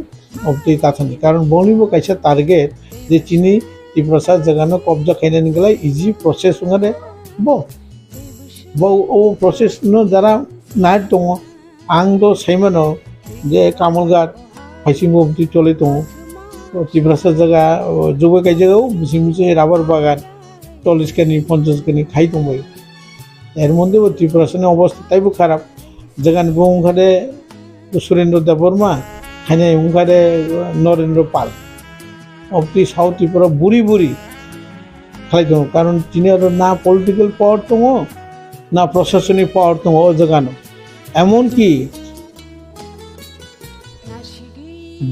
अपडेट ताथानि कारण बनिबो कायसा टारगेट जे तिनि ত্রিপুরা জায়গানো কবজা খাইনে নিগলাই ইজি প্রসেস উঙ্গারে বো বো ও প্রসেস নো যারা নাইট দङ आं तो सैमानो जे कामलघाट फाइसिंग बब्दि चले दङ ত্রিপুরা জায়গা जौगा गाय जायगायाव मिसे मिसे राबार बागान 40 खानि 50 खानि खाइ दंबायो এর মধ্যে ত্রিপুরাসনের অবস্থা তাইবো খারাপ জায়গানি বংখারে সুরেন্দ্র দেববর্মা খাইনে উঙ্গারে নরেন্দ্র পাল অবধি সাউথ ত্রিপুরা বুড়ি বুড়ি খাই दङ কারণ তিনি আর না পলিটিক্যাল পাওয়ার दङ না প্রশাসনিক পাওয়ার दङ ও জায়গানো এমনকি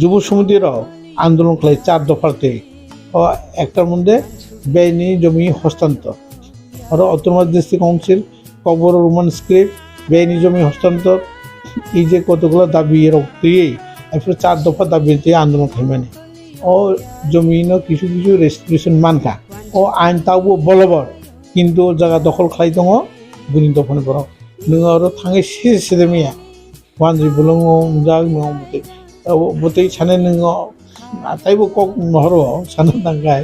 যুব সমিতিরাও আন্দোলন খাই 4 দফাতে ও একটার মধ্যে বেআইনি জমি হস্তান্তর আর অটোনমাস ডিস্ট্রিক্ট কাউন্সিল কবর রোমান স্ক্রিপ্ট বেআইনি জমি হস্তান্তর এই যে কতগুলো দাবি রক্তই এরপর 4 দফা দাবিতে আন্দোলন খাই মানে ও জমিন কিছু কিছু রেস্ট্রিকশন মানকা ও আইন তাও বলবৎ কিন্তু জায়গা দখল খাই दङ গুনি দফানে বড় नों आरो थाङै सेदेमिया वानजि बुलङ जाग नङ बतै साने नों आताइबो कक नहरो साना दांगाय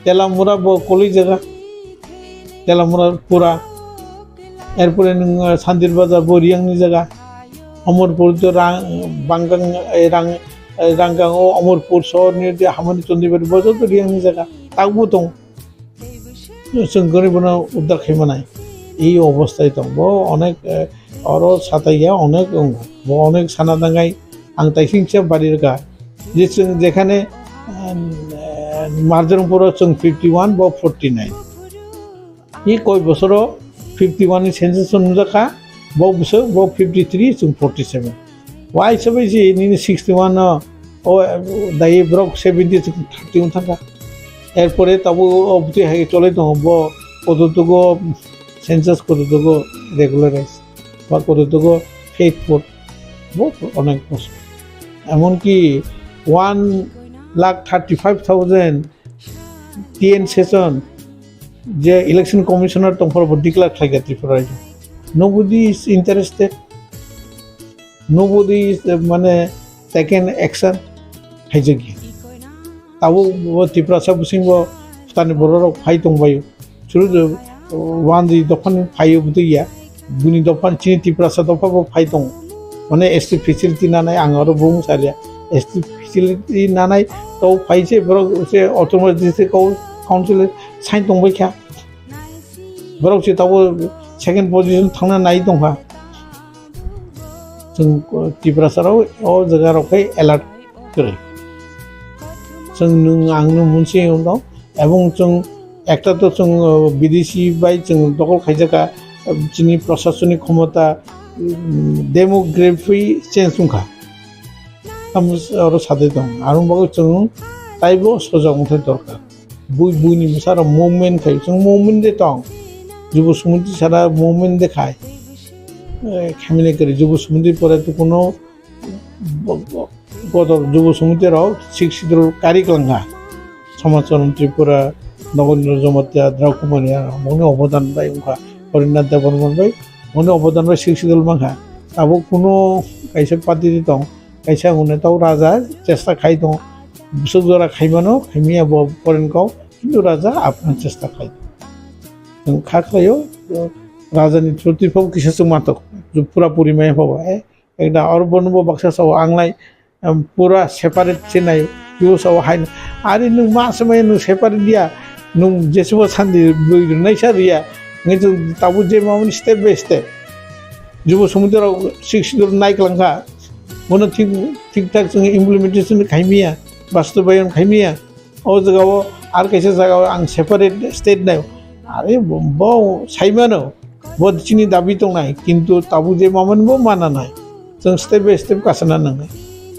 तेलामुरा बो कलि जागा तेलामुरा पुरा एरपरे नों सान्दिर बाजार बोरियांनि जागा अमरपुर जो बांगां रांगां अमरपुर सहरनि जे हामानि चन्दिबारि बाजार बोरियांनि जागा तावबो दं जों गरिबनो उद्धार खालामनाय এই অবস্থায় दं बो अनेक आरो साथाइया अनेक बो अनेक साना दांगाय आं ताइसिंसे बारिरगा जे जों जेखाने मार्जनपुराव जों 51 बो 49 इ कय बोसोराव 51 नि सेन्सास नुजाखा बो बोसोर बो 53 जों 47 वाइ हिसाबै जे नि 61 ओ दायो ब्रक 70 31 थांगा এরপরে তাবো অবধি হাই চলে তো হব কতটুকু সেন্সাস কতটুকু রেগুলারাইজ বা কতটুকু ফেথফুল অনেক প্রশ্ন এমনকি 1,35,000 TN সেশন যে ইলেকশন কমিশনার তোমার ডিক্লেয়ার থাকে Tripura nobody is interested nobody is মানে taken action হাইজগি তাবো ত্রিপুরা সাবসিংব তানি বড় ফাই দंबायो শুরু ওয়ানজি দফান ফাইও বুতিয়া বুনি দফান চিনি ত্রিপুরা দফাবো ফাই দं মানে এসটি ফেসিলিটি নানাই আং আरो बुं सालिया एसटी फेसिलिटी नानाय तो फाइसे बरक से अटोमेटिक काउंसिल साइन दंबायखा बरक से ताबो सेकेंड पोजिशन थांना नाय दंहा जों त्रिपुरा साराव ओ जगारावखाय एलार्ट करे जों नों आंनो मोनसे उनाव এবং जों একটা তো जों বিদেশি বাই जों দখল খাইজাকা যিনি প্রশাসনিক ক্ষমতা डेमोग्राफी चेंज उनखा सादे दं आरो जों ताइबो सजागथाय दरकार बुइनि सारा मुभमेंट खाय जों मुभमेंट दे दं जुब समिति सारा मुभमेंट देखाय खामिले करे जुब समिति परे तो कोनो गदर जुब समिति राव शिक्षित कार्यक्रम समाजचरण त्रिपुरा नगेन्द्र जमतिया द्रौपदीया मने अवदान बाय उनखा हरिनाथ देवबर्मन बाय मने अवदान बाय शिक्षित माखा ताबो कोनो कैसे पार्टी दं कैसा होने ताव राजा चेष्टा खाई दं सुजरा खाइबानो खाइमिया परेनकाव किन्तु राजा आपना चेष्टा खाई जों खाख्लायो राजानि प्रतिफल किसासो मातक जो पूरा पूरी माय होबा एकदा और बनबो बक्सा साव आंलाय पूरा सेपारेट चिनाय यो साव हाय आरो नों मा समय नों सेपारेट दिया नों जेसेबो सान्दि बैनाय सारिया नों ताबो जे मामोन स्टेप बाय स्टेप जुब समुद्राव शिक्षित नायक्लांखा मन ठीक ठाक जों इमप्लिमेंटेशन खाइमिया बास्तबायन खाइमिया ओ जगाव आर कैसे जगाव आं सेपारेट स्टेट नाय आरे ब साइमानो बदचिनि दाबि दंनाय किन्तु ताबु जे मामोनबो माना नाय जों स्टेप बाय स्टेप कासना नङा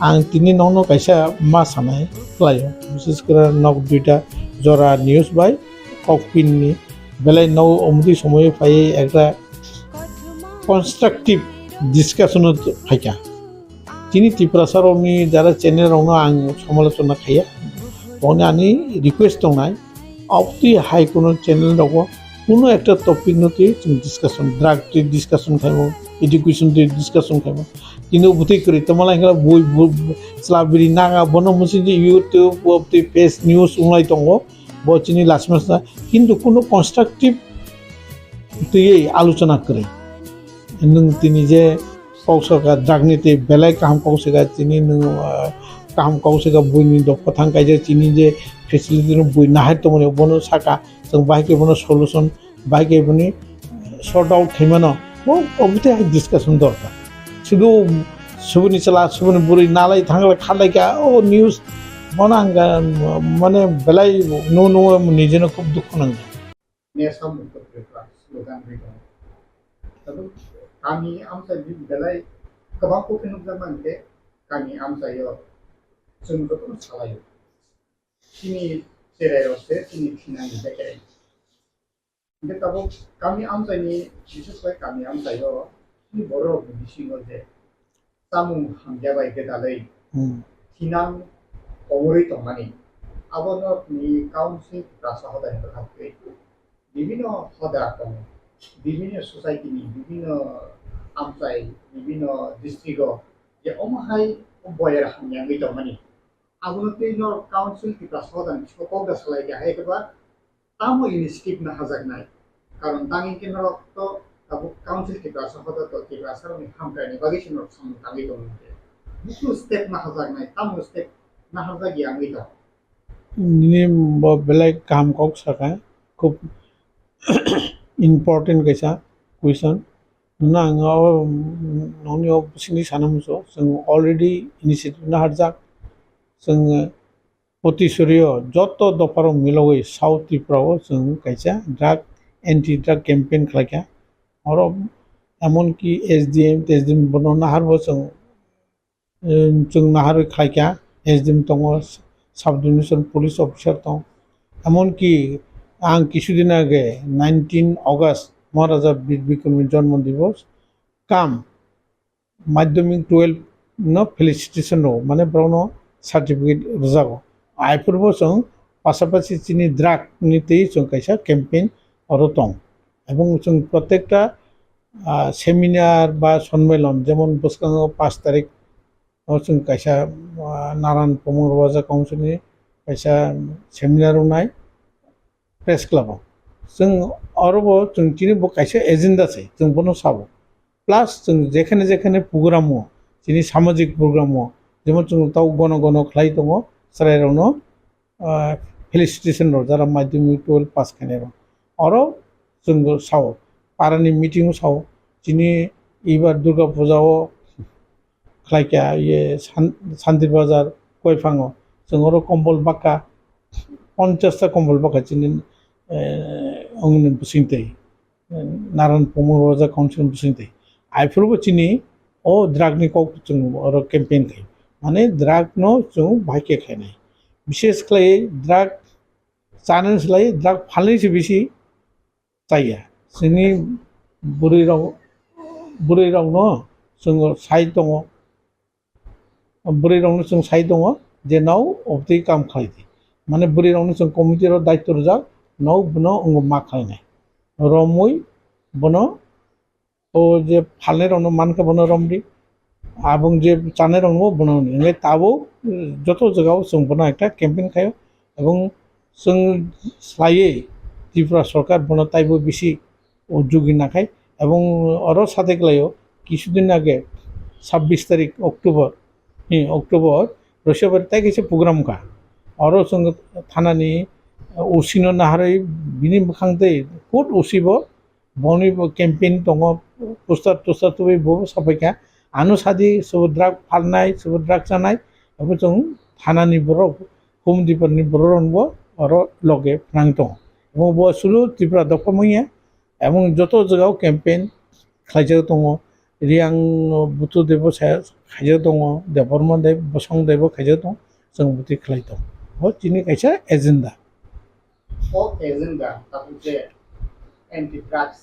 आं तिनि ननो कैसा मा सानाय लायो विशेष कर नक दुइटा जरा न्यूज बाय ककपिननि बेलाय नौ अमदि समय फाय एकटा कन्स्ट्राक्टिव डिसकाशन फाइका তিনি ত্রিপুরা সারনি যারা চ্যানেলাवनो आं समालोचना खाया बने आंनि रिक्वेस्ट दंनाय अबति हाई कोनो चैनल दङ कोनो একটা टपिक नते जों discussion drag discussion खाइमो education discussion खाइमो किन्तु बुथै करि तमाला इंगला बय स्लाबरि नागा बनो मोनसे इउट्यूब अबति फेस न्यूज उंलाय दङ बचिनि लासमासा किन्तु कोनो कन्स्ट्राक्टिव तयै आलोचना करे नों तिनि जे कौशका ड्रागनीति बेलाय काम कौशका तिनि नों काम कौशका बुइनि दफाथां गायजे तिनि जे फेसिलिटी बुइ नाहाय तमने बनो साका जों बाइके बनो सल्यूशन बाइके बनि सॉर्ट आउट थैमानो वो अबते डिस्कशन दरकार शुधु सुबुनि चला सुबुनि बुरि नालाय थांगला खालायका ओ न्यूज मनांगा माने बेलाय नो नो निजेनो खूब दुख नांगा नेसम उत्तरप्रदेश स्लोगान बेगा तब kami amsa di belai kabang ko pinugdaman ke kami amsa yo sungguh pun salah yo sini sererose sini finang dekere inde tabo kami amsa ni Jesus kai kami amsa yo ni boro bisingo de samung hamja bai ke dalai finang omori tomani abono ni council rasa hoda hendo khapke bibino hoda tom বিভিন্ন society বিভিন্ন আমসাই বিভিন্ন district যে অমহাই বয়ের হাময়াঙ্গি দমানি আগুনতে নর council কি প্রাসদান সকলদা সালাইকে হাইকবা তামো initiative না হাজাক নাই কারণ তাঙ্গি কেনর তো তাবো কাউন্সিল কি প্রাসদান তো কি প্রাসারনি হামকানি বাগিশন সম তাঙ্গি দমতে কিছু স্টেপ না হাজাক নাই তামো স্টেপ না হাজাকি আঙ্গি তো नि बेलाय काम कौक सका खूब इम्पर्टेन्ट कैसा क्वेश्चन ना आङो न'नि सिनि सानामसो जों अलरेडि इनिशिएटिभ ना हारजाक जों पतिसरिय जत दफाराव मिलावै साउथ त्रिपुराव जों कैसा ड्राग एन्टी ड्राग कैम्पेन खालायका और एमनकि एसडीएम बनो नाहारबो जों नाहार खालायका एसडीएम दङ साब डिभिजन पुलिस अफिसार दं এমনকি आं কিছুদিন আগে 19 আগস্ট মহারাজা বীর বিক্রমের জন্ম দিবস কাম মাধ্যমিক 12 no felicitation no মানে ব্রাউনো সার্টিফিকেট রজাগো আইফুরবো जों পাশাপাশি চিনি দ্রাগ নিতেই जों কাইসা ক্যাম্পেইন অরতং এবং जों প্রত্যেকটা সেমিনার বা সম্মেলন যেমন বসকাঙ্গ 5 তারিখ जों কাইসা নারায়ণ প্রমোদ রাজা কাউন্সিলনি কাইসা সেমিনারও নাই प्रेस क्लाब जों अरबो जों चिनि कायसे एजेंडा छै जों बनो साबो प्लास जों जेखाने जेखाने प्रोग्राम चिनि सामाजिक प्रोग्राम जेमन जों ताव गन गन खलाय दङ सरायरावनो फेलिसिटेशन रो जारा माध्यमिक 12 पास खानेर अरो जों साव पारानि मीटिंग साव चिनि इबार दुर्गा पूजाओ खलायका ये शान्ति बाजार कयफाङो जों अरो कम्बल बाका 50টা कम्बल बाका चिनि अंगन बुसिंते नारायण प्रमोद राजा काउंसिल बुसिंते आइफोरबो चिनि ओ द्रागनि कौ जों अरो कैंपेन खाय माने द्राग नो जों बाइके खायनाय विशेष खाय द्राग जानो सोलाय द्राग फाननायसो बेसि जाया जोंनि बुरै रावनो जों साइड दङ बुरै रावनो जों साइड दङ जे नाव अफ द काम खायदि माने बुरै रावनो जों कमिटिर दायित्व रजा नौ बनो अंग मा खायनाय रमुई बनो ओ जे फालने रावनो मानका बनो रमदि आबुं जे जाने रावनो बनो ने ताबो जतो जगाव जों बनो एकटा कैंपेन खायो एवं जों स्लायै त्रिपुरा सरकार बनो ताइबो बेसि उद्योगी नाखाय एवं अरो साथे गलायो কিছুদিন আগে 26 तारिख अक्टोबर रशियाबार ताइ कैसे प्रोग्राम का अरो जों थानानि उसिनो नाहारै बिनि मोखांदै कोट उसिबो बनि कैंपेन दङ पोस्टार टोस्टार तो बो सफायका आनुसादी सब ड्राग फाननाय सब ड्राग जानाय अब जों थानानि बर हुमदिपरनि बरनबो अरो लगे फ्रांग दङ এবং बो सुलु त्रिपुरा दफामैया এবং যত জায়গাও कैंपेन खायजा दङ रियां बुतु देव खायजा दङ देबरमा देव बसं देव खायजा दङ जों बुति खालाय दं हो चिनि कैसा एजेंडा ओ एजेंडा ताबु जे एंटी ड्रग्स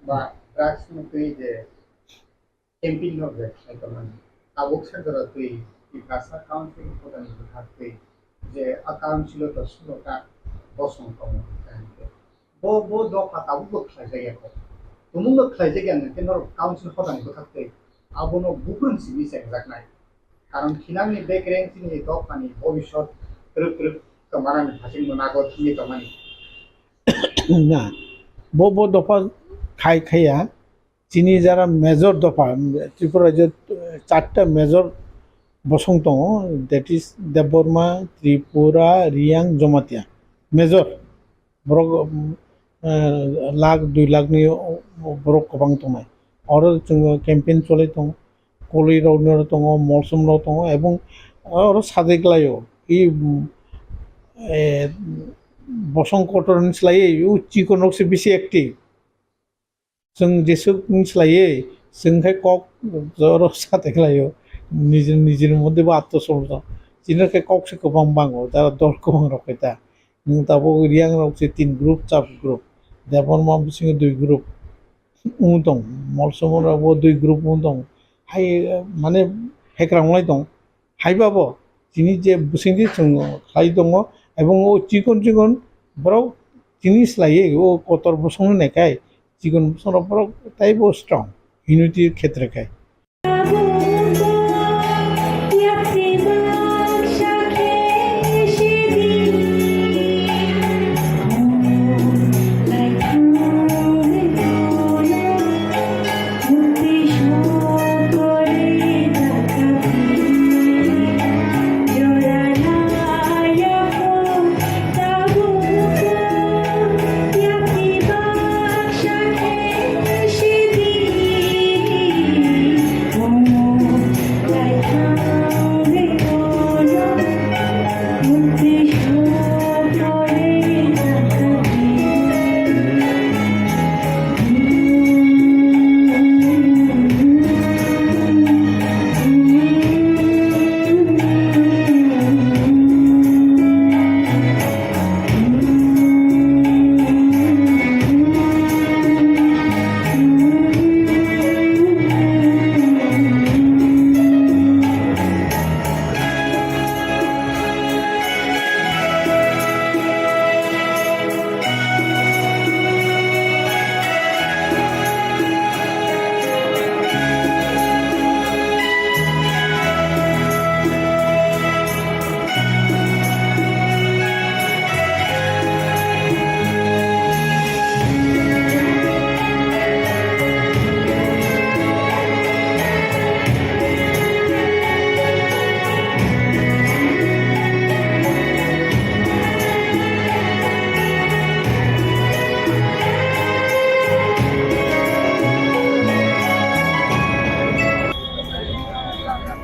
बा ड्रग्स मुक्ति जे कैंपेन होबे एकमान आबुक सरकार तुई कि भाषा काउंसिल प्रदान करते जे अकाउंट छिलो तो सुलका बसं कम बो दफा ताबु खाय जायको तुमुंग खाय जायगान केनर काउंसिल प्रदान करते आबुनो बुकुन सिबि सेकजाकनाय कारण खिनांनि बेक रेंकनि दफानि भबिष्यत रुप कमारानि फासिं मोनागो थिनि कमानि ना बो दफा खाया चिनी जारा मेजर दफा त्रिपुरा राज्य 4टा मेजर बसं दङ that is Debbarma Tripura Reang Jamatia major ब्रक लाख 2 लाखनि ब्रक गोबां दङ आरो जों कैंपेन चले दङ कलिरावनो दङ मलसमराव दङ एवं आरो सादेग्लायो इ बसं कटरनि स्लायै चिकनकसो बेसि एक्टिभ जों जेसुकनि स्लायै जोंहाय कक जर सादेग्लायो निजेर मध्येबो आत्मसमर्पण जिनके ककसे गोबां बाङो दा दर गोबां रखैता नों दाबो रियां रावसे 3 ग्रुप चाप ग्रुप देबनमा बिसिं 2 ग्रुप दं मलसमरावबो 2 ग्रुप दं हाय माने हेक्रांलाय दं हायबाबो जिनि जे बुसिंदि जों खाय दङ एवं ओ चिकन बराव जिनिस लायो ओ कटर बसंनो नेखाय चिकन बसंनो बराव ताइबो स्ट्रंग यूनिटी क्षेत्रखाय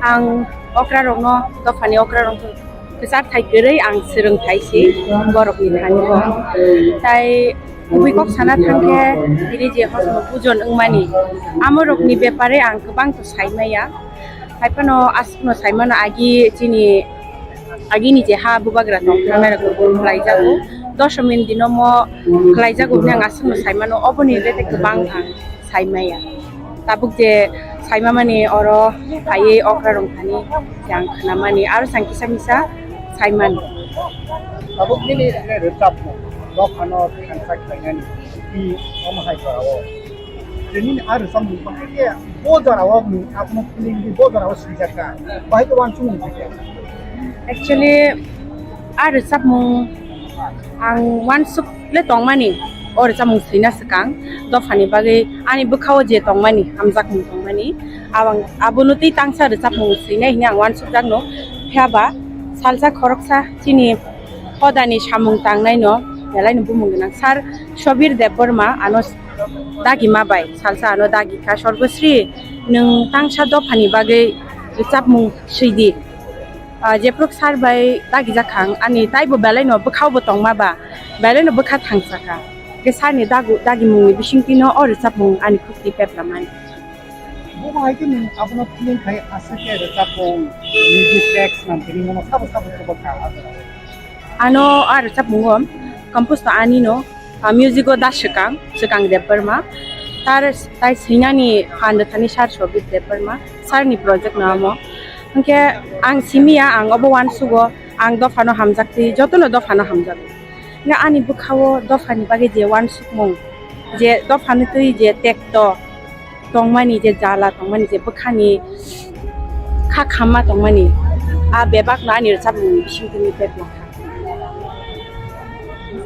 आं अक्रारंनो दफानि अक्रारंखौ गोसार थाइगोरै आं सोलोंथाइसै बरफनि थानिबो ताइ उबिकक साना थांखे दिरि जे हसम बुजन ओंमानि आमरकनि बेपारे आं गोबां तो साइमाया खायफानो आसनो साइमानो आगिनि जे हा बुबाग्रा दं थांनाय लाइजागो 10 मिनिट दिनो म लाइजागो ने आं आसनो साइमानो अबनि लेते गोबां आं साइमाया ताबुक जे साइमा माने अरो फाये अक्रा रंथानि जां खानामानि आरो सांखि सामिसा साइमान ताबुक दिनै रोजाब दखानो थांसा खायनानि इ अमहायफोराव दिनै आरो सामु बाहाय बजाराव आपनो फिलिंनि बजाराव सिजाका बाहाय गोबां सुमुं फैयो एक्चुअली आरो सामु आं वान सुक ले तंमानि और जामुं सैना सकां दफानि बागै आनि बोखाव जे तंमानि हामजाक मुं तंमानि आवां आबुनुति तांसा रोजाबमुं सैना हिनि आं वान सुक जागनो फ्याबा सालसा खरकसा चिनि हदानि सामुं तांनाय न यालायनो बुंगोन आं सार शबीर देबबर्मा आनो दागि माबाय सालसा आनो दागि का सर्वश्री नों तांसा दफानि बागै रोजाबमुं सैदि जेफ्रुक सार बाय दागि जाखां आनि ताइबो बेलायनो बोखावबो तंमाबा बेलायनो बोखा थांसाका के सारनि दागि मुंनि बिसिंतिनो और रोजाबमुं आनि खुक्ति पेप्लामानि बाहाय कि आपनो फिलिं खाय आसके रोजाबमुं म्यूजिक टेक्स्ट नामनि मोनो साबो को का ano ar sapungom compost anino musico dashkang sekang deparma tar tai sinani handa thani sar shobit deparma sarni project namo anke ang simia ang obo1 sugo ang dofano hamjakti jotono dofano hamjak nga ani bukhawo dofani bage je 1 sukmung je dofani tui je tekto tongmani je jala tongmani je bukhani kha khamma tongmani a bebak na ni sapung bishingni pepla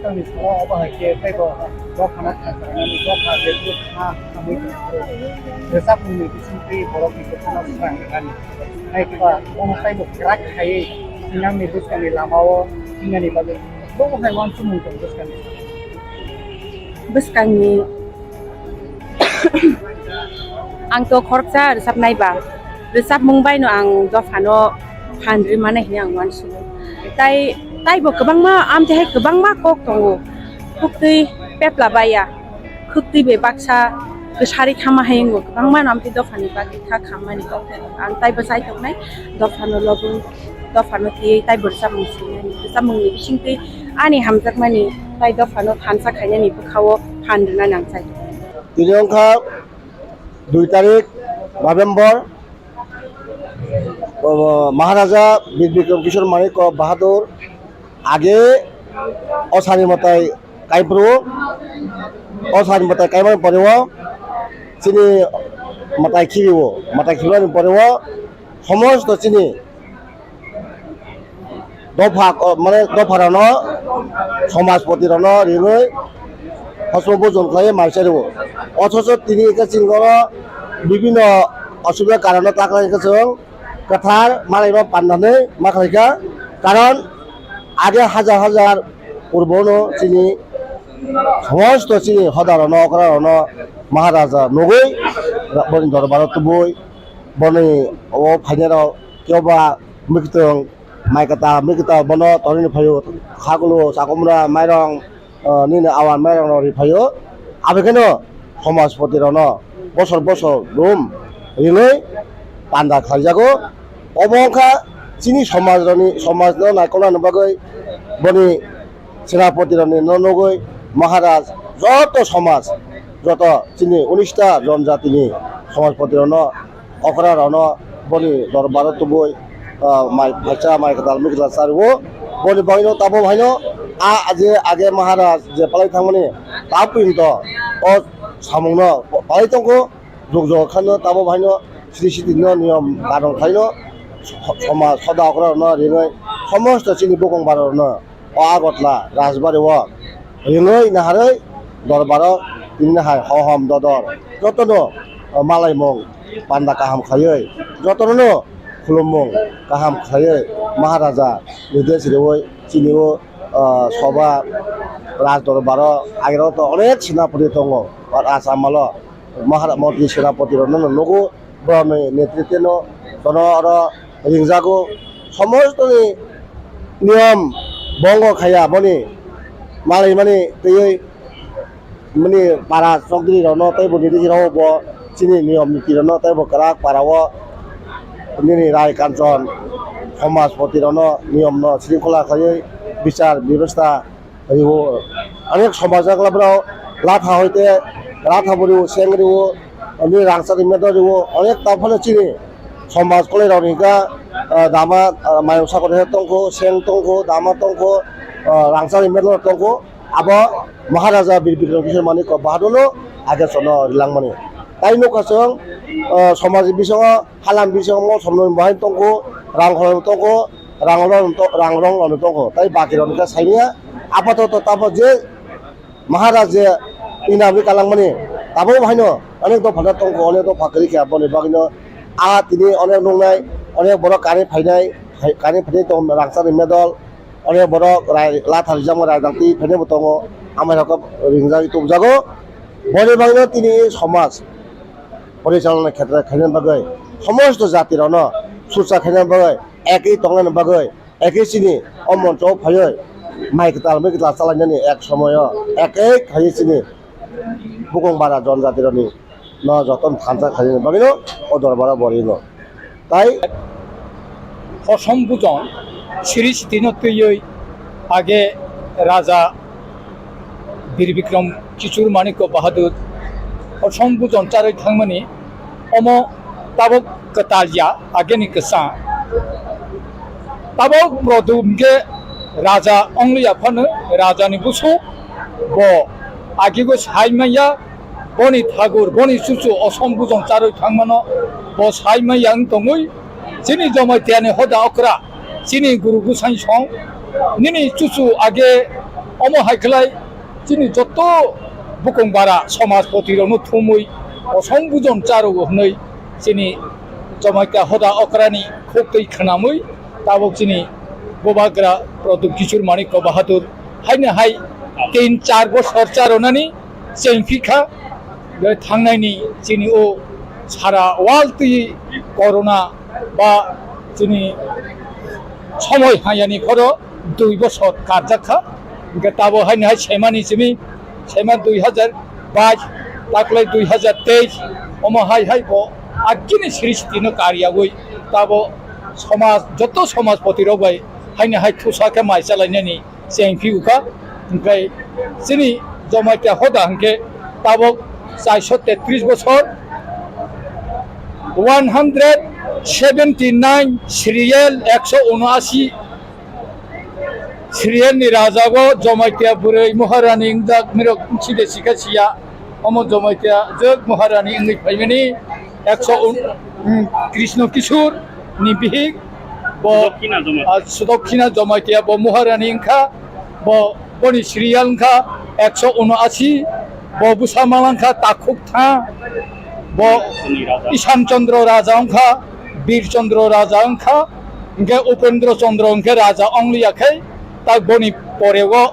Kami semua bahagia kita dokana खानानै दखा बेखौ हा खामै रोजाब मुंनि बिसिंथि बर'नि दखना सुरांगानि नायबा अनसायबो ग्राक थायै सिङांनि बुस्थानि लामाव सिङानि बागै बहाय मान सुमुं दं बुस्थानि आंथ' खरसा रोजाब नायबा रोजाब मुंबाय न आं दफानो फानद्रि माने हिनि आं मान सुमुं ताइबो गोबां मा आमथेहाय गोबां मा कक दङ खुक्ति पेप्लाबाया खुक्ति बे बाक्सा गोसारि खामा हायंगो गोबां मा नामथि दफानि बागै खा खामानि आं ताइबो साइथनाय दफानो लबु दफानो ति ताइबो सामुंनि बिसिंथि आनि हामजाक मानि ताइ दफानो थानसा खायनानि बोखावो फानद्रिना नांसाय दिनंखा 2 तारिख नभेम्बर महाराजा वीर विक्रम किशोर माणिक बाहादुर आगे असानी मताय काइब्रो असानी मताय काइमान परेव चिनी मताय खिबिवो मताय खिबानि परेव समस्त चिनी दफा माने दफारानो समाजपतिरानो रिङै हसमबो जनखाय माइसारिवो अथच तिनि एका चिंगरो विभिन्न असुबिदा कारण ताकलायखौ जों कथार मालायबा पाननानै मा खालायखा कारण आगे हाजार हाजार पूर्वनो चिनी समस्त चिनी हदारानो अकरानो महाराजा नगै बनि दरबाराव तुबुय बनि ओ फाइनेराव केवबा मिकितों माइकता बनो तरिनि फायो खागुलो साकमरा माइरं निने आवान माइरं रिफायो आबेखनो समाजपतिरानो बसर बसर रुम रिङै पान्दा खायजागो अबंखा चिनी समाजनो नायखौना बागै बनि सेनापतिरानि नगै महाराज जत समाज जत चिनी 19टा जनजातिनि समाजपतिरानो अकरारानो बनि दरबार तुबुय माइ भाषा माइ कदाल मिकला सारवो बनि बायनो ताबो भाइनो आजे आगे महाराज जे पालाय थांमोनि तापिंत अ सामुंनो पालाय तंको जुग खानो ताबो भाइनो सिदिनो नियम कानुन खायनो समाज सदा अकरारानो रिङै समस्त चिनी बगंबारानो आगतला राजबारिव रिङै नाहारै दरबाराव तिनिहाय हहम ददर जतनो मालायमं पान्दा काहाम खायै जतनो खुलुममं काहाम खायै महाराजा निर्देश रिवै चिनिओ सभा राज दरबाराव आगेरावथ' अनेक सेनापति दङ आसामाव महाराज मन्त्रि सेनापतिरानो नगो ब्रह्म नेतृत्वनो জন রিংজাগো সমস্ত নিয়ম বঙ্গ খাইয়া মনি মালাই মানে তৈ মানে পারা চকরি রন তাই বনিদি রাও ব চিনি নিয়ম নীতি রন তাই বকরাক পারাও নিনি রায় কাঞ্চন সমাজপতি রন নিয়ম ন শৃঙ্খলা খাই বিচার ব্যবস্থা অনেক সমাজগুলো লাঠা হইতে লাঠা বড়িও সেংরিও নি রাংসারি মেদরিও অনেক তারপরে চিনি সমাজ কলে রনিকা দামা মায়ংसा করে তংকো সেং তংকো দামা তংকো রাংসারি মেদর তংকো আবো মহারাজা বীর বিক্রম কিশোর মানিক বাহাদুর আগে সন রিলাংমানি তাই নকাসং সমাজ বিষয় হালাম বিষয় সমন বাহাই তংকো রাংহরম তংকো রাংরং তংকো তাই বাকি রনিকা সাইনিয়া আপাতত তারপর যে মহারাজ যে ইনামি কালাংমানি তাবো ভাইনো অনেক দফা তংকো অনেক দফা করি কে বনে বাকিনো তিনি অনেক নংনাই অনেক বড় কানে ফাইনাই দং রাংসারি মেদল অনেক বড় লাঠা রিজাম রাজদাंती ফাইনাই দङ আমার রকম রিংজাগি তুমজাগো বনে বাকিনো তিনি সমাজ পরিচালনার ক্ষেত্রে খাইনান বাগৈ সমস্ত জাতির সুরসা খাইনান বাগৈ একই তংনান বাগৈ একই চিনি অমঞ্চ ফাইयै মাইকেতাল চালাইनानै এক সময় একে খাই চিনি বুকং বারা জনজাতিরনি ন যতন থানসা খাইনান বাগিনো ও দরবারা বরিনো তাই অসম্পূজন শ্রী তিনতৈ আগে রাজা বীর বিক্রম কিশোর মানিক বাহাদুর অসম্পূজন চাरै थांमानि অম তাবক কতালিয়া আগেনি কসা তাবক প্রদুমকে রাজা অংলিয়া ফানো রাজানি বুসু ব আগেগো সাইমাইয়া বনি ঠাকুর বনি সুসু অসম্পূজন চাरै थांमानो ब साइमाइया दङै চিনি জমাই তিয়ানে হদা অকরা চিনি গুরু গুসাই সং নিনি চুচু আগে অমহাইখলাই চিনি যত বুকং বারা সমাজপতিরনো থুমুই অসংবুজন চারো হनै চিনি জমাইকা হদা অকরানি খোকতৈ খানামৈ তাবক চিনি গোবাগ্রা প্রদুম কিশোর মানিক বাহাদুর হাইনে হাই 3-4 বছর চারনানি চেংফিখা थांनायनि চিনি ও সারা ওয়ার্ল্ড করোনা বা চিনি সময় হাইয়ানি খর 2 বছর কার্যাখা তাবো হাইনে হাই সেমানি চিমি সেমা 2022 তাকলাই 2023 অম হাই হাই ব আকিনি সৃষ্টিনো কারিয়াগৈ তাবো সমাজ যত সমাজপতি রবাই হাইনে হাই থুসাকে মাই চালাইনানি চেংফিউকা ओमफ्राय চিনি জমাইতে হদা হাंके তাবো 433 বছর 179 সিরিয়াল 179 সিরিয়াল नि राजागो जमाइते बुरै महारानी इंजाक मिरक सिदे सिखासिया अम जमाइते जग महारानी इंगै फाइमानि 100 कृष्ण किशोर नि बिहिक ब सुदक्षिणा जमाइते ब महारानी इंखा ब बनि सिरियाल इंखा 179 ब बुसामालांखा ताखुक था ब ईशान चंद्र राजा अंखा वीर चंद्र राजा अंखा इनके उपेंद्र चंद्र अंके राजा अंगलियाखै ता बनि परेगो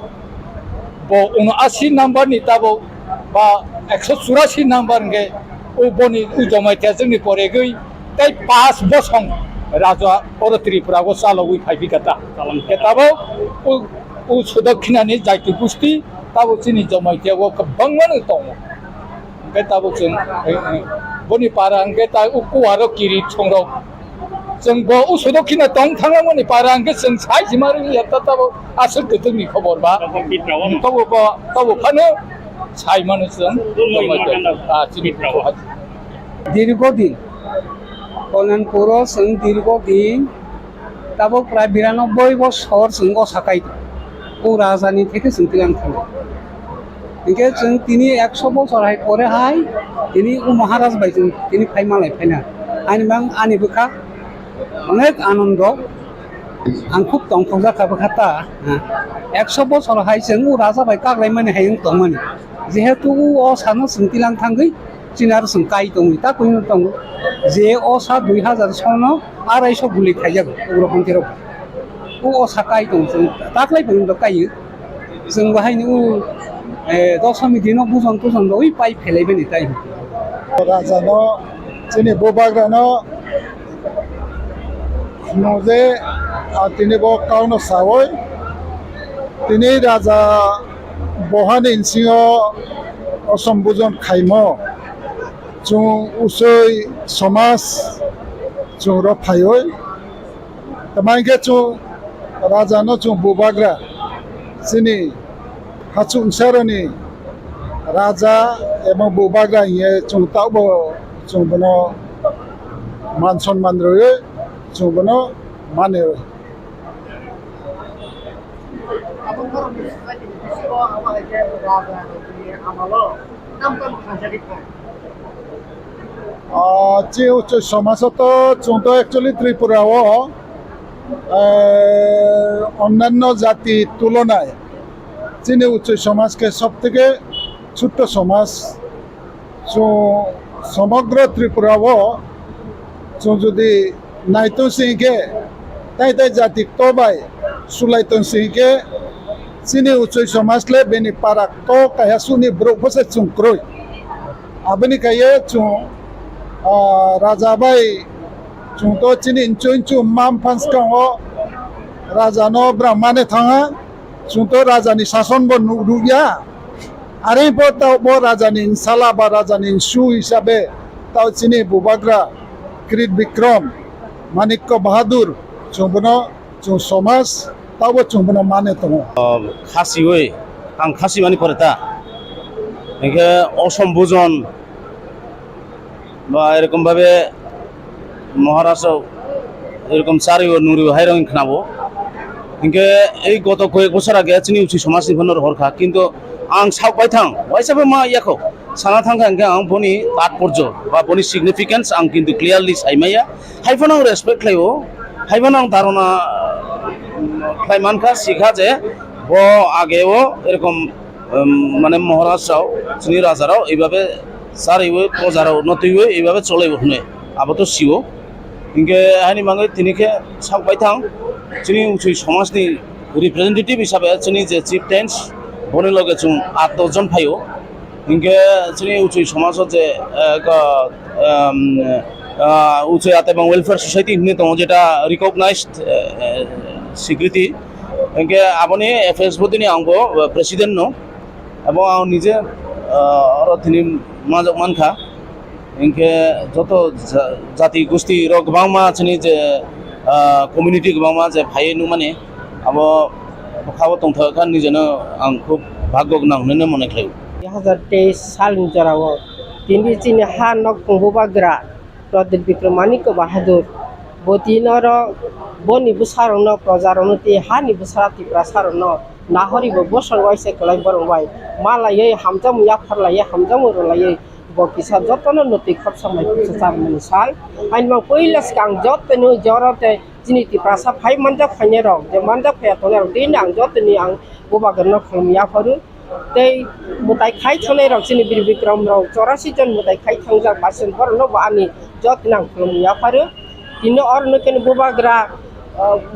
ब 79 नम्बर नि ताबो बा 184 नम्बर के उ बनि उ जमाइते जोंनि परेगै ताई 5 बसं राजा परत्रिपुरागो चालौइ फाइबिकाता केताबो उ सुदक्षिणानि जायतु गुस्ति ताबो चिनि जमाइतेगो गोबांआनो दङ ताबो जों बनि पारा अंके ता उकुआरो किरि संरो जों ब उसुदक्षिणा दं थांनामनि पारा अंके जों साइजिमारि याता ताबो आसल जोंनि खबर बा ताबो फानो साइमानो जों দীর্ঘদিন কল্যাণপুর जों দীর্ঘদিন তাবো প্রায় 92 বছর जों অসাকাই ও রাজধানী থেকে जों তিলাং থাङो इनके जों तिनी 100 बছর हाय परे हाय तिनी उ महाराज बाय जों तिनी फाइमालाय फाइना आनि बां आनि बखा अनेक आनंद आं खूब दंफंजा खाबखाता 100 बছর हाय जों उ राजा बाय कागलाय माने हाय दंमोन जेहेतु उ असानो जों तिलां थांगै चिनार जों काई दं ता कइनो दं जे असा 2000 सनो 250 गुलि थाइजागो उग्रपन्थि रब उ असा काई दं जों ताकलाय बुंदो कायो जों बाहायनो उ दशमी दिन बुझन तुझन ओइ पाइ फेलाइबेनि टाइम राजानो जोंनि बबाग्रानो নজে তিনি ব কাউন সাওই তিনি রাজা বহান ইনসিং অসম্বোধন খাইম जों उसै समाज जों रफायै तमाइके जों राजानो जों बुबाग्रा जोंनि हाचुंसारनि राजा एवं बुबाग्रा ये जों तावबो जों बनो मान सन्मान रयो जों बनो माने যে উচ্চ সমাজত जोंथ एक्चुअली त्रिपुराव অন্যান্য জাতির তুলনায় যিনি উচ্চ সমাজকে সব থেকে ছোট্ট সমাজ সমগ্র ত্রিপুরাव যদি নাইতো সিংকে তাই তাই জাতি তবাই সুলাইতন সিংকে যিনি উচ্চ সমাজলে বেনি পারাক তো কায়া সুনি ব্রফসে চুংক্রই আবনি কায়ে চুং राजा भाई जोंथ चिनि इंचु माम फान्सकांग राजानो ब्राह्मणे थाङा जोंथ राजानि शासन बो नुरुया आरो बो राजानि साला बा राजानि सु हिसाबै ताव चिनि बुबाग्रा कृत विक्रम माणिक्य बाहादुर जोंबनो जों समाज तावबो जोंबनो माने दङ खासियै आं खासि मानि फरेता एखे असम्बोजन বা এরকমভাবে মহারাষ্ট্র এরকম চারিও নুরিও হাইরং খানাবো ইনকে এই গত কয়েক বছর আগে চিনি উচি সমাজনি ফোনের হরখা কিন্তু आं सावबाय थां वाइसाबो मा याखौ साना थांखा इनके आं बनि तात्पर्य बा बनि सिगनिफिकेन्स आं किन्तु क्लियारलि साइमाया हाइफोन आं रेसपेक्ट खालायो हाइफोन आं धारणा खालायमानखा सिखा जे ब आगेও এরকম মানে মহারাষ্ট্রও চিনি রাজারাও এইভাবে सारैबो प्रजाराव नतैबो এইভাবে চলাইবো হনে আবত সিও ইনকে হানি মাঙ্গে তিনিকে সাवबाय थां চিনি উচি সমাজনি রিপ্রেজেন্টেটিভ হিসাবে চিনি যে চিফ টেন্স বনে লগে जों 8-10 জন फायो इनके चिनि उचि समाज जे उचि आतेबां वेलफेयार सोसाइटी होननाय दङ जेटा रिकगनाइज्ड स्वीकृति इनके आबनि एफएसबो दिनै आंबो प्रेसिडेन्ट नो এবং आं निजे अरथिनि माजक मानखा इनके जत जाति गोष्ठी र गोबांमा चिनि जे कमिउनिटी गोबांमा जे फायनु माने अब खाबो दंथाखा निजेनो आं खुब भाग्य गोनां होननानै मने खालायो 2023 सालनि जेराव दिनै जोंनि हा न' खुंबोग्रा प्रदीप विक्रम माणिक्य बाहादुर बदिनर बनिबो सारनो प्रजारनो ति हानिबो सारातिफ्रा सारनो नाहरिबो बसरवाइसे कलाय बरंबाय मालायै हामजाम याफारलायै हामजाम उरलायै बकिसा जतनो नति खपसामाय जामनि साल आइनमा पहिलास गां जतनो जरते जिनिति प्रासा फाइ मानजा फाइने रं जे मानजा फाया तने रं दिन आं जतनि आं बोबागरनो खमिया फरु तै मुताय खाइ थने रं सिनि बिर विक्रम रं 84 जन मुताय खाइ थांजा बासन बरनो बानि जतनां खमिया फरु दिनो अरनो केन बोबाग्रा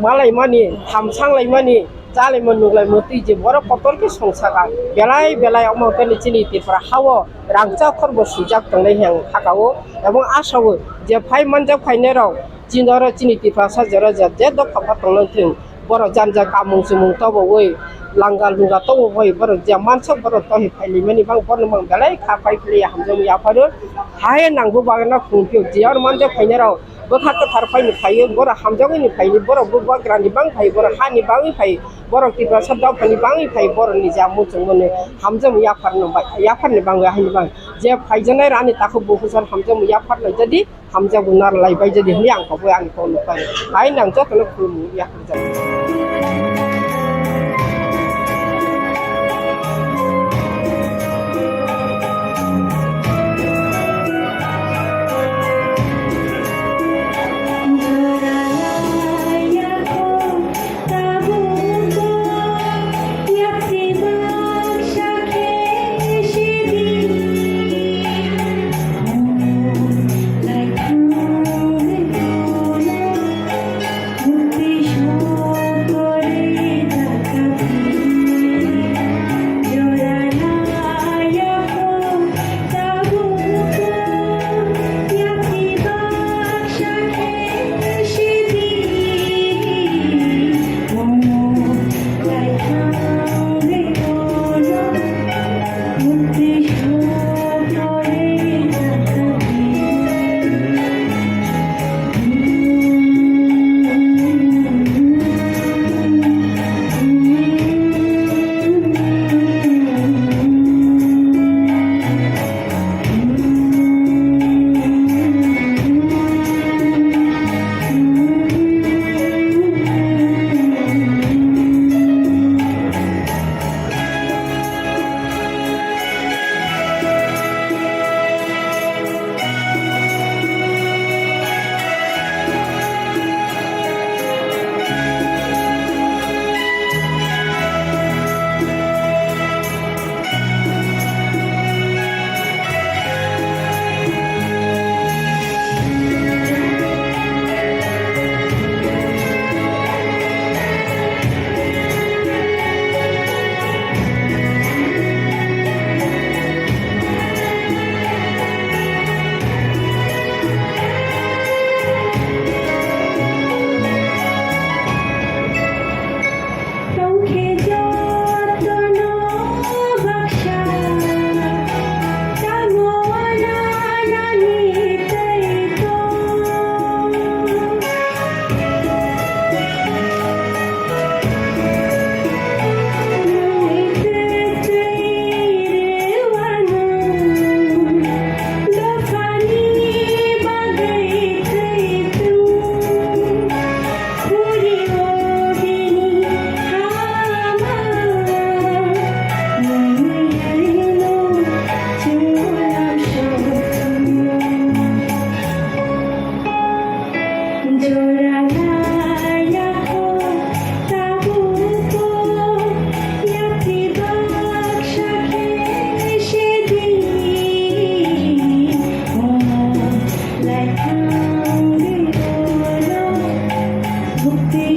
मालाय मानि हामसांलाय मानि जाले मनुगलाय मति जे बर पटल के संसागा बेलाय बेलाय अमकनि चिनितिफ्रा हावो रांचा खरबो सुजाक तंनाय हें हागावो एवं आसावो जे फाइ मानजा फाइने रं जिनर चिनितिफ्रा साजर जे दफा तंनथिं बर जानजा कामुं जुमुं तबोवै लांगा लुंगा तबोवै बर जे मानसा बर तहि फाइलि मानि बां बर मं बेलाय खा फाइफलि हामजों याफारो हाय नांगौ बागना खुंथियो जियार मानजा फाइने रं बखा कथार फाइनि फायो बर हामजांनि फाइनि बर बुबाग्रानि बां फाइ बर हानि बाङि फाइ बर तिफ्रा सदाव फाइनि बाङि फाइ बर निजा मुजों मने हामजों याफारनि बाङि हानि बां जे फाइजनाय रानि ताखौ बहुसर हामजों याफारलाय जदि हामजा गुनार लायबाय जदि हनि आंखौबो आंखौ नुबाय हाय नां जतनो खुलुमु याफार जायो Like Sorry.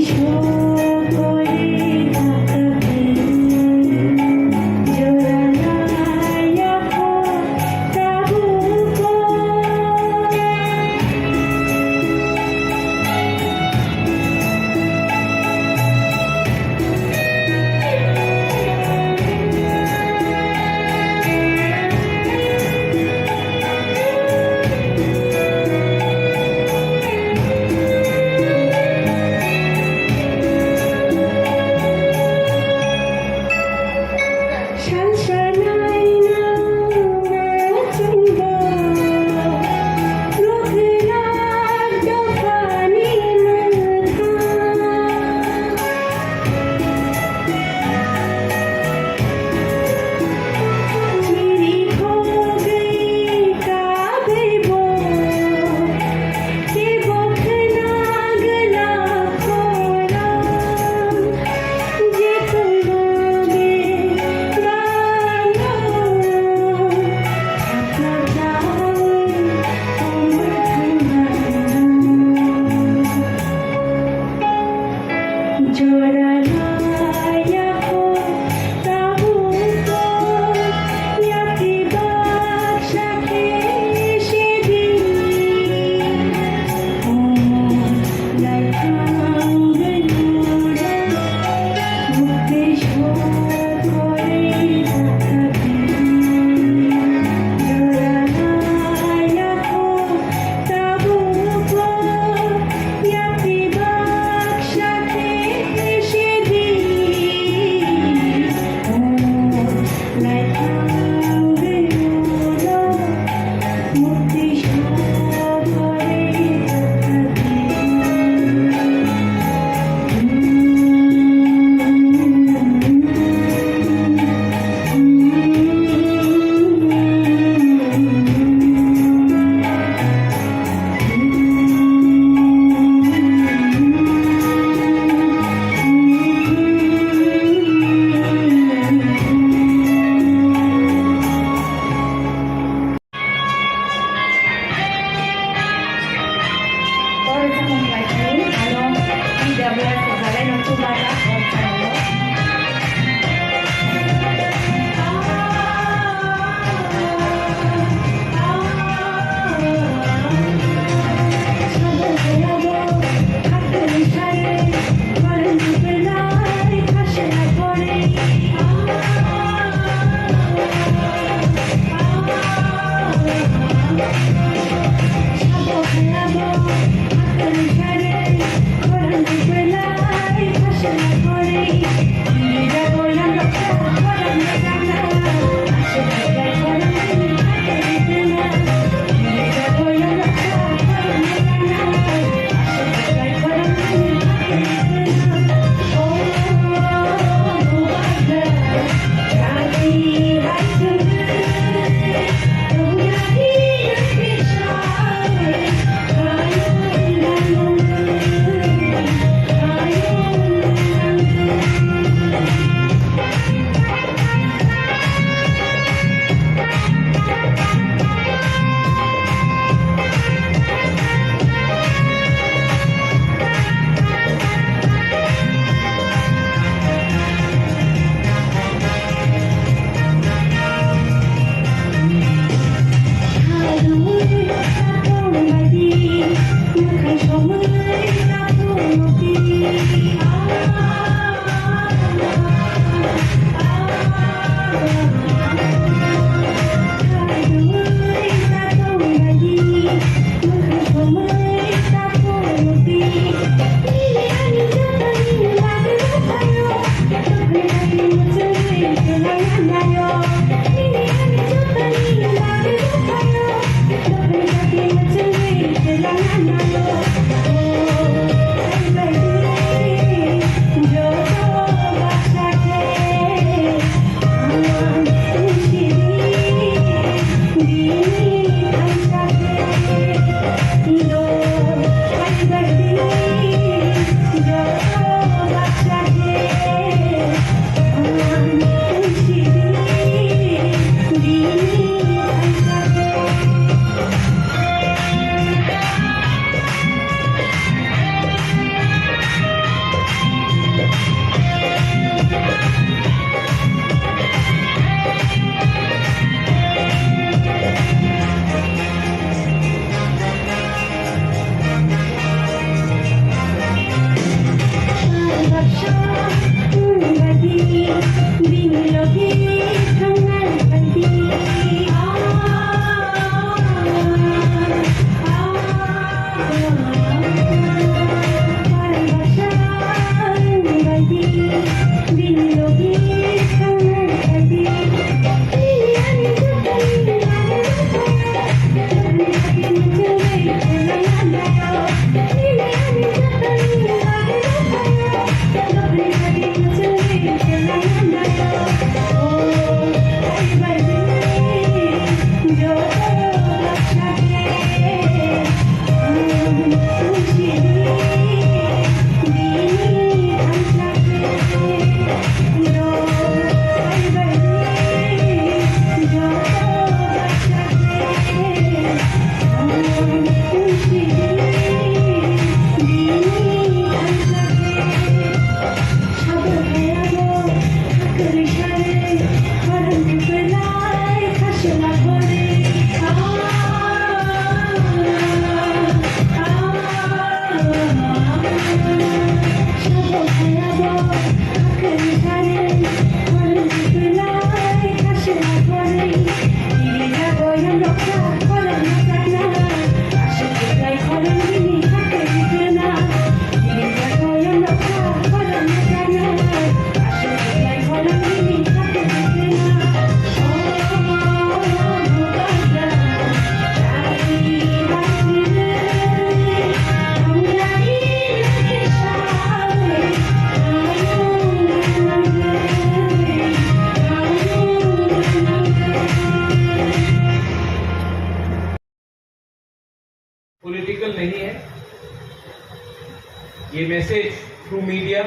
Message through media.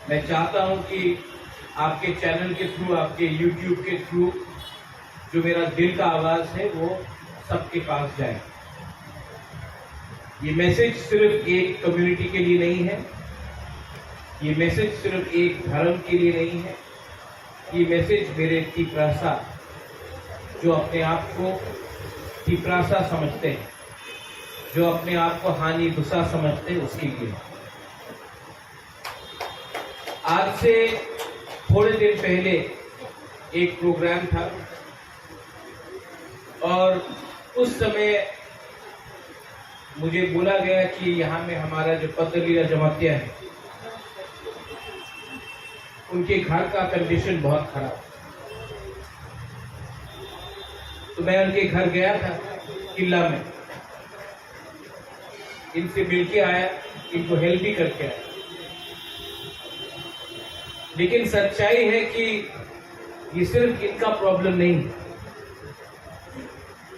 मैं चाहता हूं कि आपके चैनल के थ्रू, आपके यूट्यूब के थ्रू जो मेरा दिल का आवाज है वो सबके पास जाए। ये मैसेज सिर्फ एक कम्युनिटी के लिए नहीं है, ये मैसेज सिर्फ एक धर्म के लिए नहीं है, ये मैसेज मेरे तिपरासा जो अपने आप को तिपरासा समझते हैं, जो अपने आप को हानि बुसा समझते हैं, उसके लिए। आज से थोड़े दिन पहले एक प्रोग्राम था और उस समय मुझे बोला गया कि यहाँ में हमारा जो पतलीला जमातिया है उनके घर का कंडीशन बहुत खराब। तो मैं उनके घर गया था किला में, इनसे मिलके आया, इनको हेल्प भी करके आया। लेकिन सच्चाई है कि ये सिर्फ इनका प्रॉब्लम नहीं है,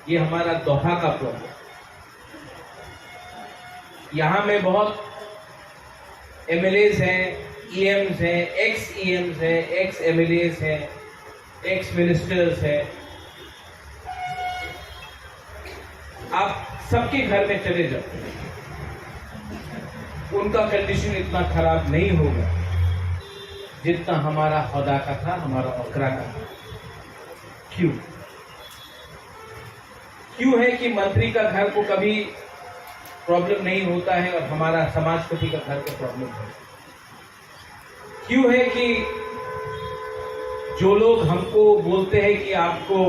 ये हमारा दोहा का प्रॉब्लम। यहां में बहुत एमएलएस हैं, ईएम्स हैं, एक्स ईएम्स हैं, एक्स एमएलएस हैं, एक्स मिनिस्टर्स हैं। आप सबके घर में चले जाओ, उनका कंडीशन इतना खराब नहीं होगा जितना हमारा खुदा का था, हमारा बकरा का था। क्यों? क्यों है कि मंत्री का घर को कभी प्रॉब्लम नहीं होता है और हमारा समाजपति का घर को प्रॉब्लम है? क्यों है कि जो लोग हमको बोलते हैं कि आपको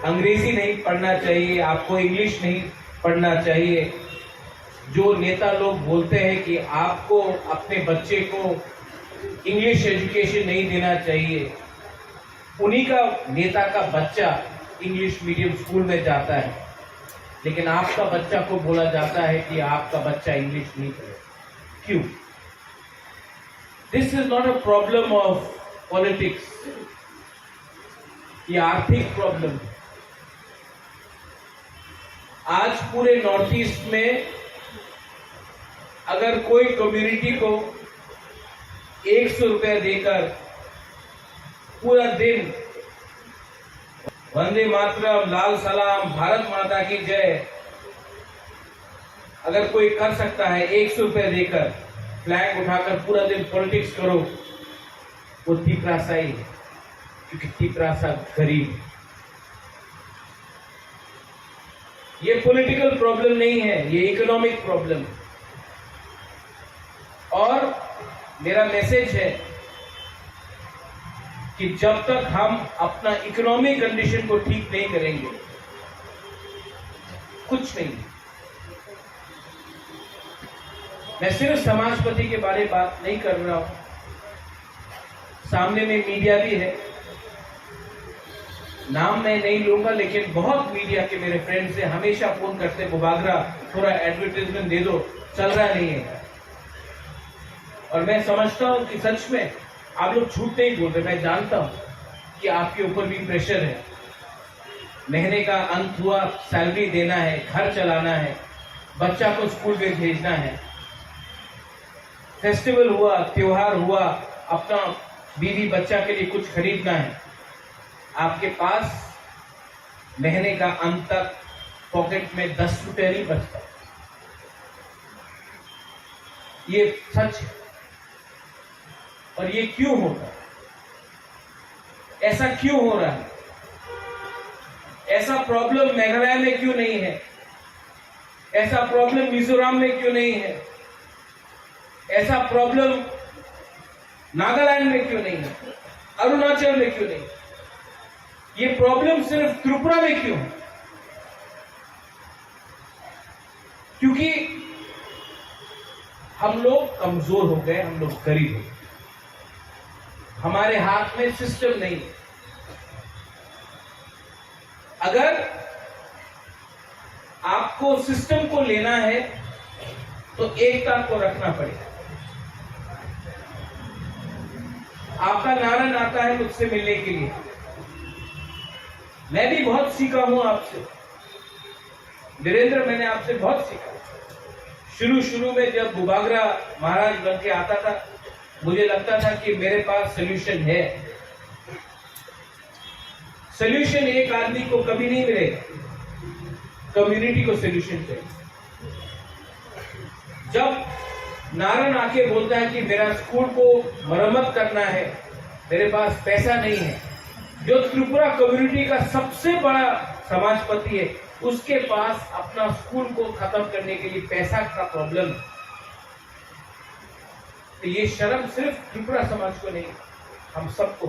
अंग्रेजी नहीं पढ़ना चाहिए, आपको इंग्लिश नहीं पढ़ना चाहिए, जो नेता लोग बोलते हैं कि आपको अपने बच्चे को इंग्लिश एजुकेशन नहीं देना चाहिए, उन्हीं का नेता का बच्चा इंग्लिश मीडियम स्कूल में जाता है, लेकिन आपका बच्चा को बोला जाता है कि आपका बच्चा इंग्लिश नहीं पढ़े। क्यों? This is not a problem of politics, ये आर्थिक प्रॉब्लम है। आज पूरे नॉर्थ ईस्ट में अगर कोई कम्युनिटी को 100 रुपया देकर पूरा दिन वंदे मातरम, लाल सलाम, भारत माता की जय अगर कोई कर सकता है 100 रुपया देकर, फ्लैग उठाकर पूरा दिन पॉलिटिक्स करो, वो तिपरासा ही है, क्योंकि तिपरासा गरीब है। ये पॉलिटिकल प्रॉब्लम नहीं है, ये इकोनॉमिक प्रॉब्लम है। और मेरा मैसेज है कि जब तक हम अपना इकोनॉमिक कंडीशन को ठीक नहीं करेंगे, कुछ नहीं। मैं सिर्फ समाजपति के बारे में बात नहीं कर रहा हूं, सामने में मीडिया भी है, नाम मैं नहीं लूंगा, लेकिन बहुत मीडिया के मेरे फ्रेंड से हमेशा फोन करते, बुबागरा थोड़ा एडवर्टाइजमेंट दे दो, चल रहा नहीं है। और मैं समझता हूं कि सच में आप लोग झूठ नहीं बोल रहे। मैं जानता हूं कि आपके ऊपर भी प्रेशर है, महीने का अंत हुआ, सैलरी देना है, घर चलाना है, बच्चा को स्कूल में भेजना है, फेस्टिवल हुआ, त्योहार हुआ, अपना बीवी बच्चा के लिए कुछ खरीदना है। आपके पास महीने का अंत तक पॉकेट में 10 रुपये नहीं बचता। ये सच है। और ये क्यों होता है? ऐसा क्यों हो रहा है? ऐसा प्रॉब्लम मेघालय में क्यों नहीं है? ऐसा प्रॉब्लम मिजोरम में क्यों नहीं है? ऐसा प्रॉब्लम नागालैंड में क्यों नहीं है? अरुणाचल में क्यों नहीं? ये प्रॉब्लम सिर्फ त्रिपुरा में क्यों है? क्योंकि हम लोग कमजोर हो गए, हम लोग गरीब हो गए, हमारे हाथ में सिस्टम नहीं। अगर आपको सिस्टम को लेना है तो एकता को रखना पड़ेगा। आपका नारायण आता है मुझसे मिलने के लिए, मैं भी बहुत सीखा हूं आपसे। वीरेंद्र, मैंने आपसे बहुत सीखा। शुरू में जब बुबागरा महाराज बन के आता था, मुझे लगता था कि मेरे पास सोल्यूशन है। सोल्यूशन एक आदमी को कभी नहीं मिलेगा, कम्युनिटी को सोल्यूशन चाहिए। जब नारायण आके बोलता है कि मेरा स्कूल को मरम्मत करना है, मेरे पास पैसा नहीं है, जो त्रिपुरा कम्युनिटी का सबसे बड़ा समाजपति है, उसके पास अपना स्कूल को खत्म करने के लिए पैसा का प्रॉब्लम। तो ये शर्म सिर्फ त्रिपुरा समाज को नहीं, हम सबको।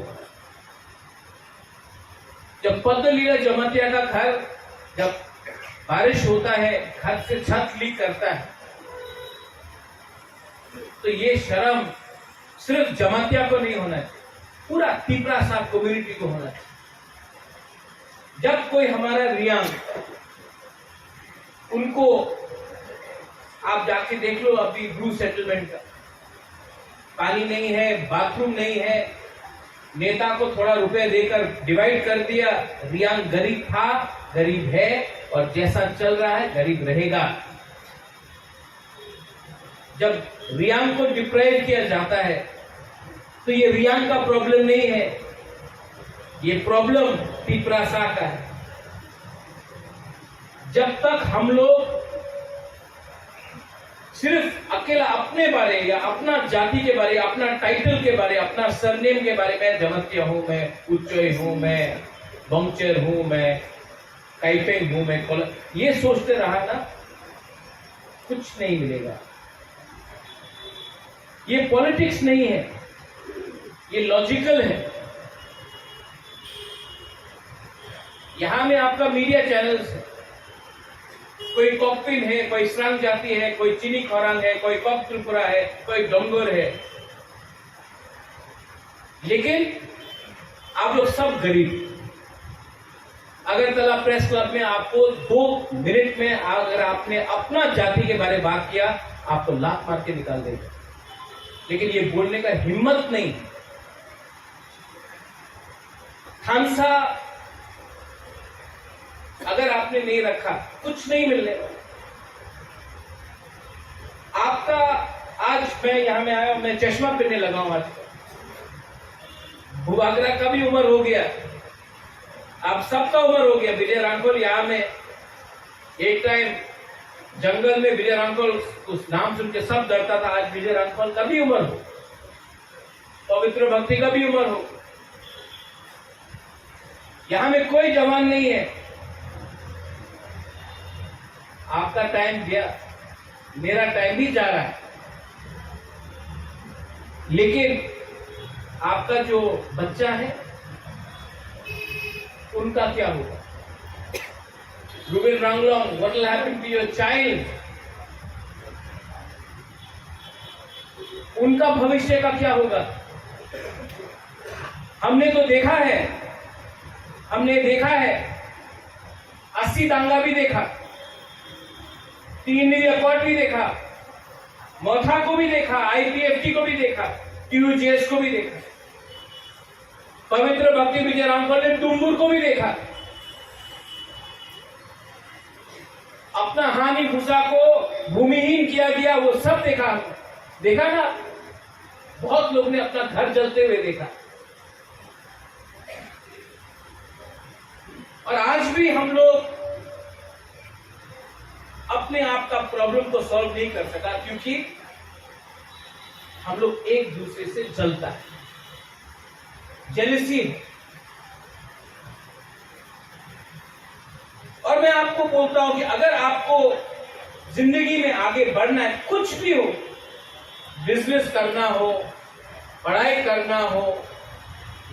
जब पद्मलीला जमातिया का घर, जब बारिश होता है, घर से छत लीक करता है, तो ये शर्म सिर्फ जमातिया को नहीं होना चाहिए, पूरा त्रिपुरा साहब कम्युनिटी को होना चाहिए। जब कोई हमारा रियांग, उनको आप जाके देख लो, अभी ब्लू सेटलमेंट का पानी नहीं है, बाथरूम नहीं है, नेता को थोड़ा रुपए देकर डिवाइड कर दिया। रियांग गरीब था, गरीब है, और जैसा चल रहा है गरीब रहेगा। जब रियांग को डिप्राइव किया जाता है, तो ये रियांग का प्रॉब्लम नहीं है, ये प्रॉब्लम त्रिपुरासा का है। जब तक हम लोग सिर्फ अकेला अपने बारे या अपना जाति के बारे, अपना टाइटल के बारे, अपना सरनेम के बारे में, जमतिया हूं, मैं उच्चय हूं, मैं बंचर हूं, मैं काइपेंग हूं, मैं ये सोचते रहा ना, कुछ नहीं मिलेगा। ये पॉलिटिक्स नहीं है, ये लॉजिकल है। यहां में आपका मीडिया चैनल्स है, कोई कॉकपिन है, कोई श्रांग जाति है, कोई चीनी खोरांग है, कोई कॉक त्रिपुरा है, कोई डोंगर है, लेकिन आप लोग सब गरीब। अगरतला प्रेस क्लब में आपको 2 मिनट में अगर आपने अपना जाति के बारे में बात किया, आपको लात मार के निकाल देगा, लेकिन ये बोलने का हिम्मत नहीं। खानसा अगर आपने नहीं रखा, कुछ नहीं मिलने वाला आपका। आज मैं यहां में आया, मैं चश्मा पहनने लगा हूं। आज बुबागरा का भी उम्र हो गया, आप सबका उम्र हो गया। विजय रांकोल यहां में एक टाइम जंगल में विजय रांकोल उस नाम सुन के सब डरता था। आज विजय रांकोल का भी उम्र हो, पवित्र भक्ति का भी उम्र हो। यहां में कोई जवान नहीं है। आपका टाइम गया, मेरा टाइम भी जा रहा है, लेकिन आपका जो बच्चा है उनका क्या होगा? Ruben Ranglong, what will happen to your child? उनका भविष्य का क्या होगा? हमने तो देखा है, हमने देखा है, 80 दांगा भी देखा, 3 रिकॉर्ड भी देखा, मोथा को भी देखा, IPFT को भी देखा, QJS को भी देखा, पवित्र भक्ति विजय रामफल ने डुम्बुर को भी देखा। अपना हानि भूसा को भूमिहीन किया गया, वो सब देखा। देखा ना, बहुत लोग ने अपना घर जलते हुए देखा। और आज भी हम लोग अपने आप का प्रॉब्लम को सॉल्व नहीं कर सका, क्योंकि हम लोग एक दूसरे से जलता है, जेलसी। और मैं आपको बोलता हूं कि अगर आपको जिंदगी में आगे बढ़ना है, कुछ भी हो, बिजनेस करना हो, पढ़ाई करना हो,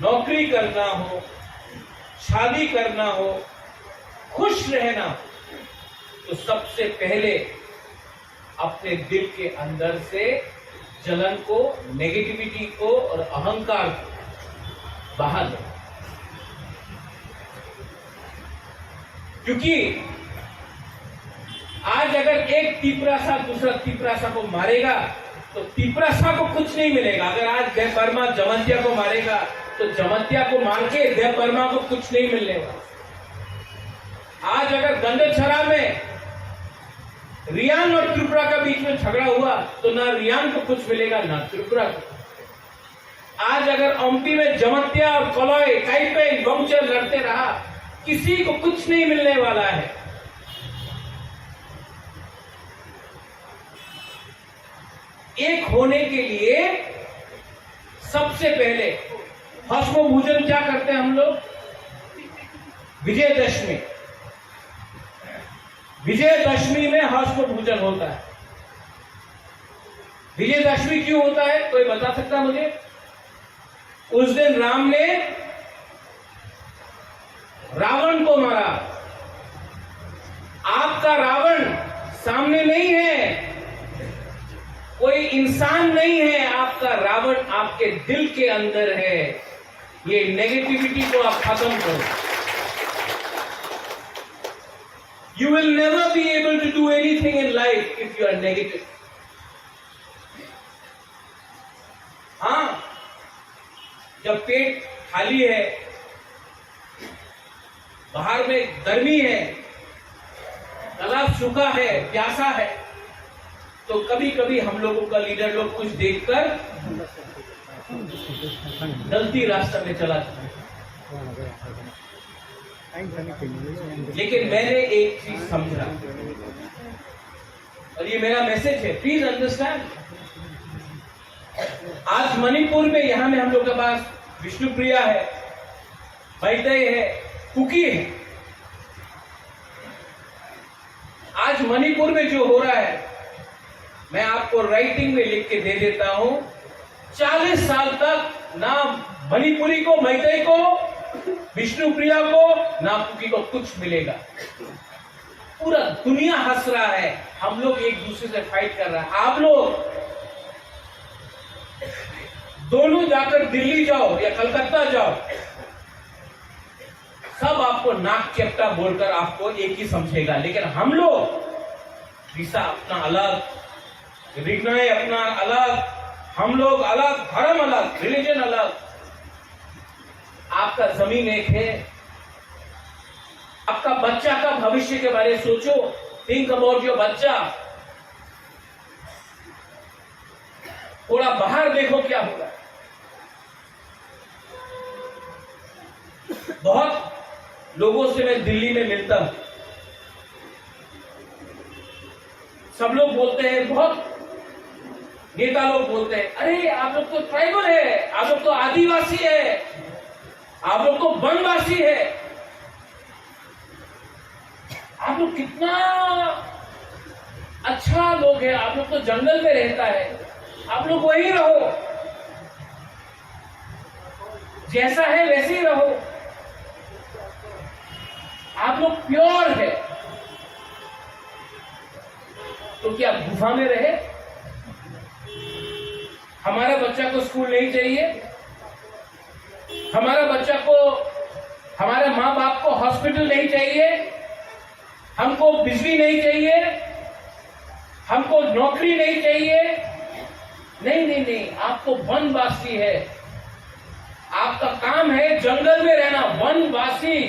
नौकरी करना हो, शादी करना हो, खुश रहना हो, तो सबसे पहले अपने दिल के अंदर से जलन को, नेगेटिविटी को और अहंकार को बाहर दो। क्योंकि आज अगर एक तिपरासा दूसरा तिपरासा को मारेगा तो तिपरासा को कुछ नहीं मिलेगा। अगर आज देव वर्मा जमंतिया को मारेगा तो जमंतिया को मार के देव वर्मा को कुछ नहीं मिलने वाला। आज अगर गंडछरा में रियान और त्रिपुरा का बीच में झगड़ा हुआ तो ना रियान को कुछ मिलेगा ना त्रिपुरा को। आज अगर ओमपी में जमत्या और कलौय काइपे गौचर लड़ते रहा, किसी को कुछ नहीं मिलने वाला है। एक होने के लिए सबसे पहले भस्म पूजन क्या करते हैं हम लोग? विजयदशमी। विजयदशमी में भस्म पूजन होता है। विजयदशमी क्यों होता है, कोई बता सकता है मुझे? उस दिन राम ने रावण को मारा। आपका रावण सामने नहीं है, कोई इंसान नहीं है, आपका रावण आपके दिल के अंदर है। ये नेगेटिविटी को आप खत्म करो। You will never be able to do anything in life if you are negative. हाँ, जब पेट खाली है, बाहर में गर्मी है, तालाब सूखा है, प्यासा है, तो कभी कभी हम लोगों का लीडर लोग कुछ देखकर गलती रास्ते में चला जाता है। लेकिन मैंने एक चीज समझा, और ये मेरा मैसेज है, प्लीज अंडरस्टैंड। आज मणिपुर में, यहां में हम लोग के पास विष्णुप्रिया है, मैतेई है, कुकी है। आज मणिपुर में जो हो रहा है, मैं आपको राइटिंग में लिख के दे देता हूं, 40 साल तक ना मणिपुरी को, मैतेई को, विष्णुप्रिया को, ना कुकी को कुछ मिलेगा। पूरा दुनिया हंस रहा है, हम लोग एक दूसरे से फाइट कर रहा है। आप लोग दोनों जाकर दिल्ली जाओ या कलकत्ता जाओ, सब आपको नाक चेप्टा बोलकर आपको एक ही समझेगा। लेकिन हम लोग दिशा अपना अलग, रिग्नाय अपना अलग, हम लोग अलग, धर्म अलग, रिलीजन अलग। आपका जमीन एक है। आपका बच्चा का भविष्य के बारे में सोचो। थिंक अबाउट योर बच्चा। थोड़ा बाहर देखो क्या होगा। बहुत लोगों से मैं दिल्ली में मिलता हूं, सब लोग बोलते हैं, बहुत नेता लोग बोलते हैं, अरे आप लोग तो ट्राइबल है, आप लोग तो आदिवासी है, आप लोग तो वनवासी है, आप लोग कितना अच्छा लोग हैं, आप लोग तो जंगल में रहता है, आप लोग वहीं रहो, जैसा है वैसे ही रहो, आप लोग प्योर है। तो क्या गुफा में रहे? हमारा बच्चा को स्कूल नहीं चाहिए, हमारा बच्चा को, हमारे माँ बाप को हॉस्पिटल नहीं चाहिए, हमको बिजली नहीं चाहिए, हमको नौकरी नहीं चाहिए। नहीं नहीं नहीं, आपको वनवासी है, आपका काम है जंगल में रहना, वनवासी।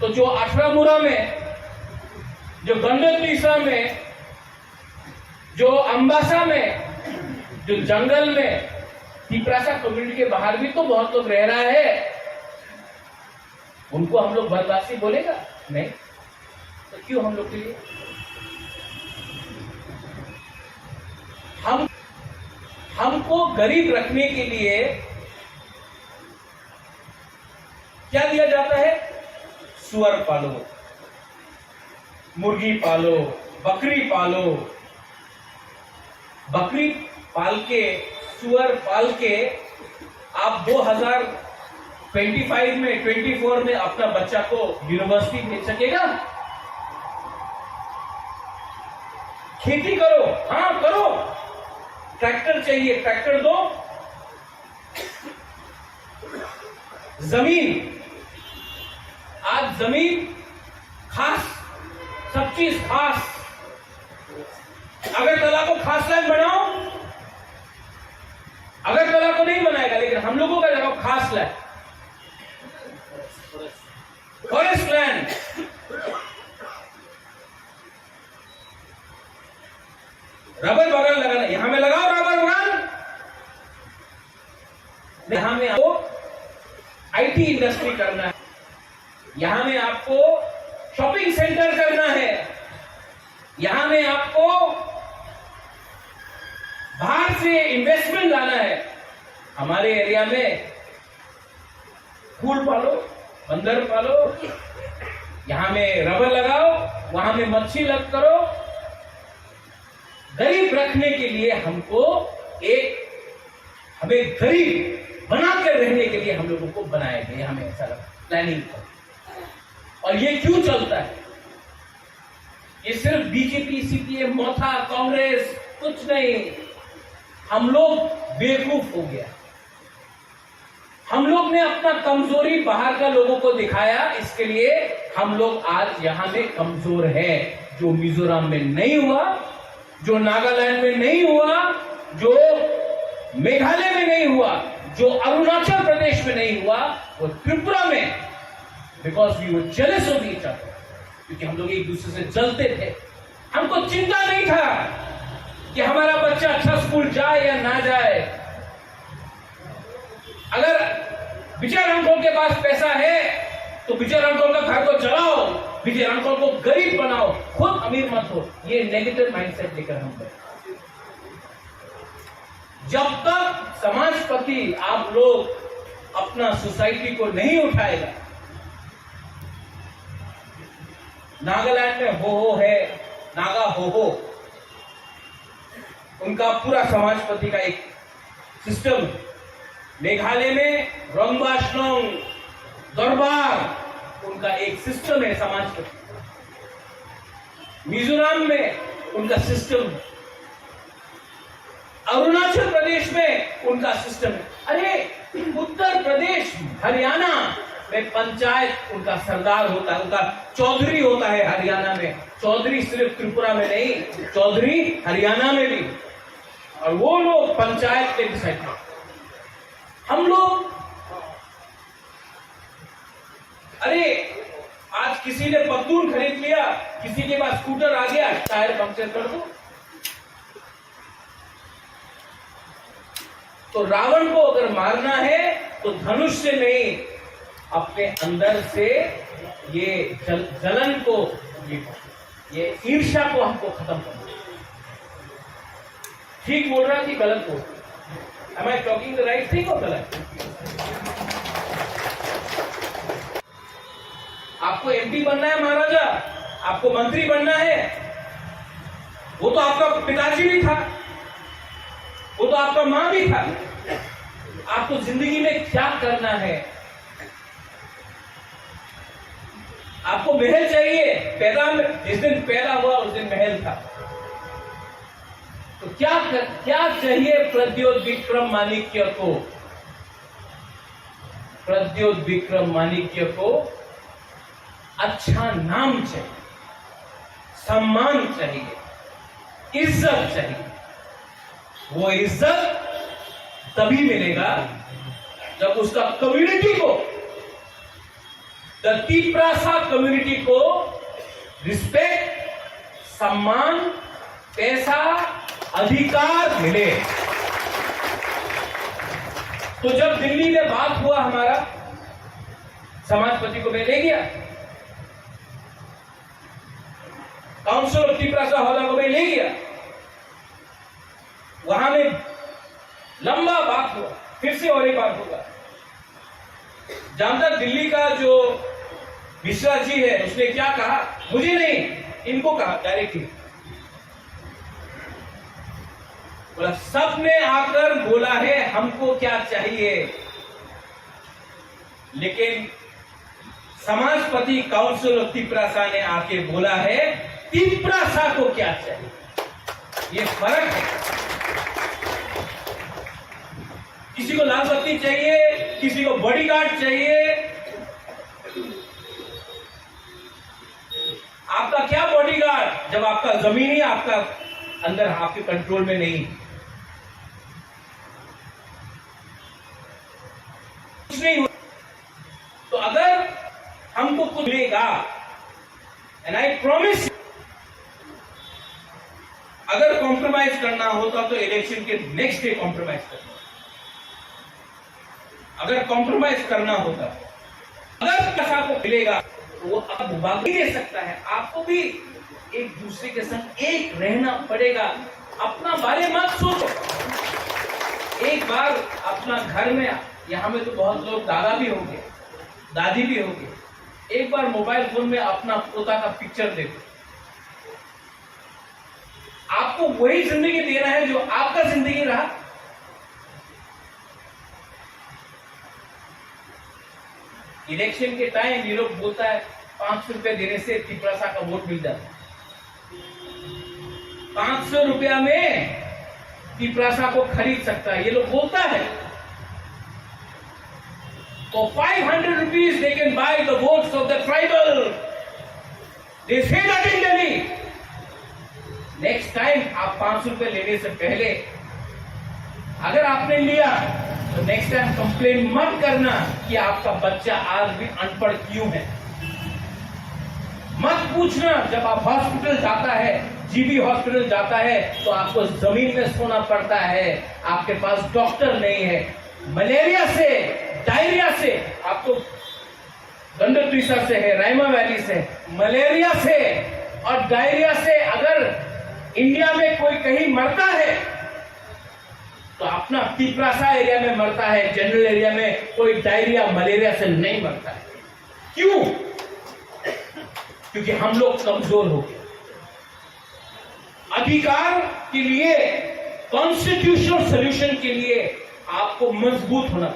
तो जो अठरामुरा में, जो गंडक में, जो अंबासा में, जो जंगल में, तिपरासा कम्युनिटी के बाहर भी तो बहुत लोग रह रहा है, उनको हम लोग वनवासी बोलेगा? नहीं। तो क्यों हम लोग के लिए? हमको गरीब रखने के लिए क्या दिया जाता है? सुअर पालो, मुर्गी पालो, बकरी पालो। बकरी पाल के, सुअर पाल के आप 2025 में, 24 में अपना बच्चा को यूनिवर्सिटी भेज सकेगा? खेती करो, हाँ करो, ट्रैक्टर चाहिए, ट्रैक्टर दो। जमीन, आज जमीन खास, सब चीज खास। अगरतला को खास लैंड बनाओ, अगरतला को नहीं बनाएगा, लेकिन हम लोगों का जगह खास लैंड, फॉरेस्ट लैंड। रबर बगान लगाना, यहां में लगाओ रबर बगान, यहां में आपको आईटी इंडस्ट्री करना है, यहां में आपको शॉपिंग सेंटर करना है, यहां में आपको बाहर से इन्वेस्टमेंट लाना है। हमारे एरिया में फूल पालो, बंदर पालो, यहां में रबर लगाओ, वहां में मच्छी लग करो। गरीब रखने के लिए हमें गरीब बनाकर रहने के लिए हम लोगों को बनाया गया, हमें ऐसा प्लानिंग कर। और ये क्यों चलता है? ये सिर्फ बीजेपी, सीपीएम, मोथा, कांग्रेस कुछ नहीं, हम लोग बेवकूफ हो गया। हम लोग ने अपना कमजोरी बाहर का लोगों को दिखाया, इसके लिए हम लोग आज यहां में कमजोर है। जो मिजोरम में नहीं हुआ, जो नागालैंड में नहीं हुआ, जो मेघालय में नहीं हुआ, जो अरुणाचल प्रदेश में नहीं हुआ, वो त्रिपुरा में, because we were jealous of each other, क्योंकि हम लोग एक दूसरे से जलते थे। हमको चिंता नहीं था कि हमारा बच्चा अच्छा स्कूल जाए या ना जाए। अगर विजय अंकल के पास पैसा है तो विजय अंकल का घर को चलाओ, विजय अंकल को गरीब बनाओ, खुद अमीर मत हो। ये नेगेटिव माइंडसेट लेकर हम गए। जब तक समाजपति आप लोग अपना सोसाइटी को नहीं उठाएगा, नागालैंड में हो है, नागा हो, उनका पूरा समाजपति का एक सिस्टम। मेघालय में रंगबाशलोंग दरबार, उनका एक सिस्टम है समाजपति। मिजोरम में उनका सिस्टम, अरुणाचल प्रदेश में उनका सिस्टम है। अरे उत्तर प्रदेश, हरियाणा में पंचायत उनका सरदार होता है, उनका चौधरी होता है। हरियाणा में चौधरी सिर्फ त्रिपुरा में नहीं, चौधरी हरियाणा में भी, और वो लोग पंचायत के डिसाइड करते। हम लोग, अरे आज किसी ने पत्तून खरीद लिया, किसी के पास स्कूटर आ गया, टायर पंक्चर कर दो। तो रावण को अगर मारना है तो धनुष से नहीं, अपने अंदर से ये जलन को, ये ईर्ष्या को हमको खत्म करना। ठीक बोल रहा कि गलत बोल रहा? Am I talking the right thing or गलत? आपको एमपी बनना है महाराजा, आपको मंत्री बनना है, वो तो आपका पिताजी भी था, वो तो आपका मां भी था। आपको जिंदगी में क्या करना है? आपको महल चाहिए, जिस दिन पैदा हुआ उस दिन महल था। तो क्या चाहिए प्रद्योत विक्रम माणिक्य को? प्रद्योत विक्रम माणिक्य को अच्छा नाम चाहिए, सम्मान चाहिए, इज्जत चाहिए। वो इज्जत तभी मिलेगा जब उसका कम्युनिटी को, द तिप्रासा कम्युनिटी को रिस्पेक्ट, सम्मान, पैसा, अधिकार मिले। तो जब दिल्ली में बात हुआ, हमारा समाजपति को मैं ले गया, काउंसिल ऑफ तिप्रासा हौदा को मैं ले गया, वहां में लंबा बात हुआ, फिर से और एक बात होगा। जहां तक दिल्ली का जो मिश्रा जी है, उसने क्या कहा, मुझे नहीं, इनको कहा डायरेक्टली, बोला सबने आकर बोला है हमको क्या चाहिए, लेकिन समाजपति काउंसिल ऑफ तिप्रासा ने आके बोला है तिप्रासा को क्या चाहिए। ये फर्क है। किसी को लाल बत्ती चाहिए, किसी को बॉडीगार्ड चाहिए। आपका क्या बॉडीगार्ड जब आपका जमीन ही आपका अंदर, आपके कंट्रोल में नहीं। कुछ नहीं हुआ। तो अगर हमको कुछ मिलेगा, एंड आई प्रॉमिस, अगर कॉम्प्रोमाइज करना होता तो इलेक्शन के नेक्स्ट डे कॉम्प्रोमाइज करना, अगर कॉम्प्रोमाइज करना होता, अगर पैसा को मिलेगा तो वो अब बाकी दे सकता है। आपको भी एक दूसरे के संग एक रहना पड़ेगा। अपना बारे मत सोचो। एक बार अपना घर में, यहाँ में तो बहुत लोग दादा भी होंगे, दादी भी होंगे, एक बार मोबाइल फोन में अपना पोता का पिक्चर देखो। आपको वही जिंदगी देना है जो आपका जिंदगी रहा। इलेक्शन के टाइम ये लोग बोलता है 500 रुपए देने से तिपरासा का वोट मिल जाता है। 500 रुपया में तिपरासा को खरीद सकता है, ये लोग बोलता है। तो 500 rupees they can buy the votes of the tribal. They say that in Delhi. Next time आप 500 रुपए लेने से पहले अगर आपने लिया तो नेक्स्ट टाइम कंप्लेन मत करना कि आपका बच्चा आज भी अनपढ़ क्यों है। मत पूछना जब आप हॉस्पिटल जाता है, जीबी हॉस्पिटल जाता है तो आपको जमीन में सोना पड़ता है, आपके पास डॉक्टर नहीं है। मलेरिया से, डायरिया से, आपको गंडक से है, रायमा वैली से, मलेरिया से और डायरिया से अगर इंडिया में कोई कहीं मरता है तो अपना तिपरासा एरिया में मरता है। जनरल एरिया में कोई डायरिया मलेरिया से नहीं मरता है। क्यों? क्योंकि हम लोग कमजोर हो गए। अधिकार के लिए, कॉन्स्टिट्यूशनल सॉल्यूशन के लिए आपको मजबूत होना।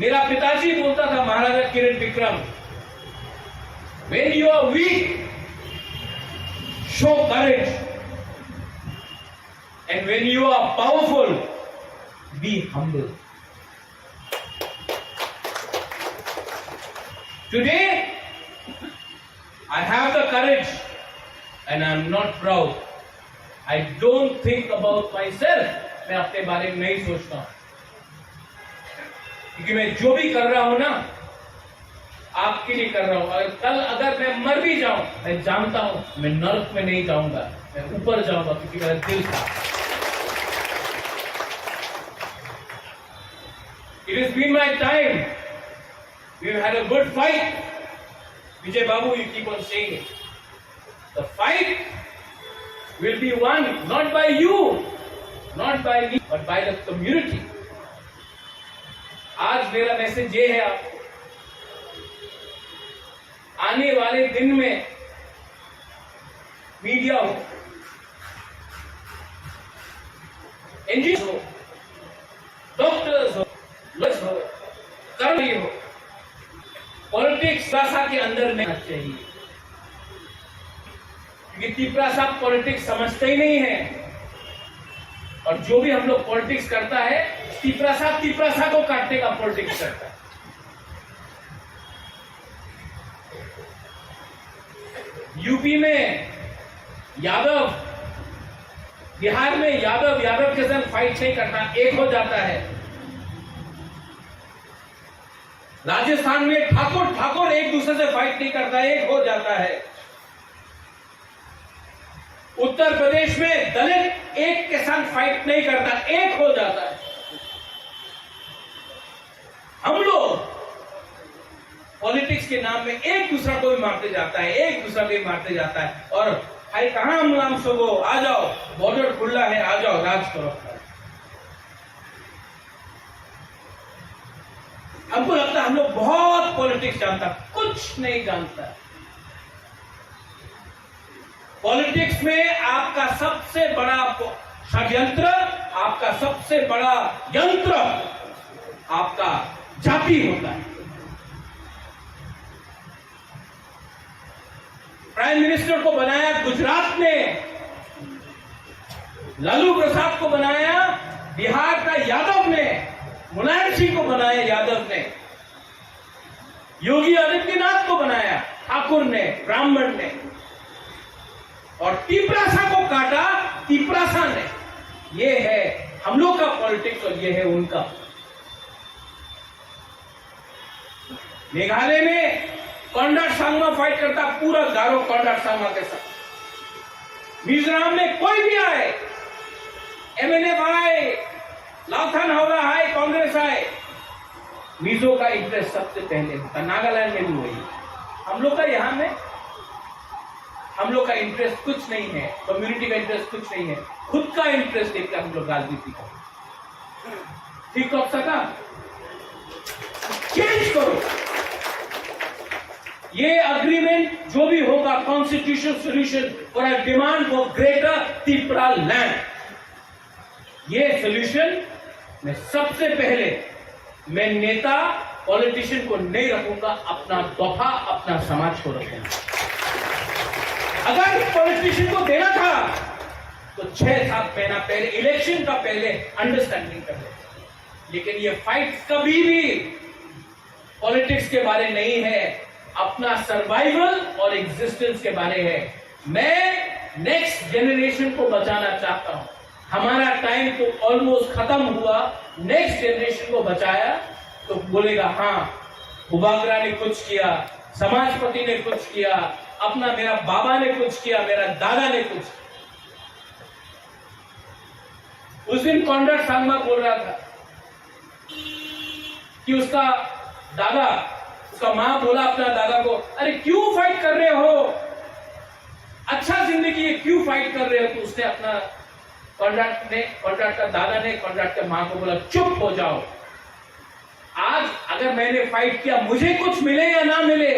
मेरा पिताजी बोलता था, महाराजा किरण Vikram, when you are weak, show courage, and when you are powerful, be humble. Today, I have the courage and I am not proud. I don't think about myself. मैं अपने बारे में नहीं सोचता हूं, क्योंकि मैं जो भी कर रहा हूं ना, आपके लिए कर रहा हूं। और कल अगर मैं मर भी जाऊं, मैं जानता हूं मैं नरक में नहीं जाऊंगा, मैं ऊपर जाऊंगा, क्योंकि मेरा दिल था। It has been my time. We've had a good fight. Vijay Babu, you keep on saying it. The fight will be won not by you, not by me, but by the community. आज मेरा message ये है आपको, आने वाले दिन में media हो, इंजीनियर हो, डॉक्टर्स हो, लॉयर्स हो, कर्मचारी हो, पॉलिटिक्स तिपरासा के अंदर नहीं आना चाहिए। क्योंकि तिपरासा पॉलिटिक्स समझते ही नहीं है, और जो भी हम लोग पॉलिटिक्स करता है, तिपरासा को काटने का पॉलिटिक्स करता है। यूपी में यादव, बिहार में यादव के साथ फाइट नहीं करना, एक हो जाता है। राजस्थान में ठाकुर एक दूसरे से फाइट नहीं करता, एक हो जाता है। उत्तर प्रदेश में दलित एक के साथ फाइट नहीं करता, एक हो जाता है। हम लोग पॉलिटिक्स के नाम में एक दूसरा को भी मारते जाता है, एक दूसरा को भी मारते जाता है। और भाई कहां हम नाम सबो, आ जाओ, बॉर्डर खुला है, आ जाओ, राज करो। हमको लगता है हम लोग बहुत पॉलिटिक्स जानता, कुछ नहीं जानता। पॉलिटिक्स में आपका सबसे बड़ा षड्यंत्र, आपका सबसे बड़ा यंत्र आपका जाति होता है। प्राइम मिनिस्टर को बनाया गुजरात ने, लालू प्रसाद को बनाया बिहार का यादव ने, मुलायम सिंह को बनाया यादव ने, योगी आदित्यनाथ को बनाया ठाकुर ने, ब्राह्मण ने, और तिपरासा को काटा तिपरासा ने। ये है हम लोग का पॉलिटिक्स और ये है उनका। मेघालय में कॉन्डाट सांगमा फाइट करता, पूरा गारो कॉन्डाट सांगमा के साथ। मिजोरम में कोई भी आए, MNF आए, लाथन होगा आए, कांग्रेस आए, मिजो का इंटरेस्ट सबसे पहले होता। नागालैंड में भी वही। हम लोग का यहाँ में हम लोग का इंटरेस्ट कुछ नहीं है, कम्युनिटी का इंटरेस्ट कुछ नहीं है, खुद का इंटरेस्ट देखकर हम लोग राजनीति करें। ठीक हो सका, चेंज करो। ये अग्रीमेंट जो भी होगा, constitution solution for a demand for greater Tripura land, ये सोल्यूशन मैं सबसे पहले मैं नेता पॉलिटिशियन को नहीं रखूंगा, अपना दफा अपना समाज को रखूंगा। अगर पॉलिटिशियन को देना था तो 6-7 महीना पहले, इलेक्शन का पहले अंडरस्टैंडिंग कर ले। लेकिन ये फाइट कभी भी पॉलिटिक्स के बारे नहीं है, अपना सर्वाइवल और एग्जिस्टेंस के बारे है। मैं नेक्स्ट जनरेशन को बचाना चाहता हूं। हमारा टाइम तो ऑलमोस्ट खत्म हुआ, नेक्स्ट जनरेशन को बचाया तो बोलेगा हाँ, बुबागरा ने कुछ किया, समाजपति ने कुछ किया, अपना मेरा बाबा ने कुछ किया, मेरा दादा ने कुछ किया। उस दिन कॉन्डाट सांगमा बोल रहा था कि उसका दादा, उसका मां बोला अपना दादा को, अरे क्यों फाइट कर रहे हो, अच्छा जिंदगी है, क्यों फाइट कर रहे हो? तो उसने अपना कॉन्ट्रैक्ट का दादा ने कॉन्ट्रैक्ट के मां को बोला, चुप हो जाओ। आज अगर मैंने फाइट किया, मुझे कुछ मिले या ना मिले,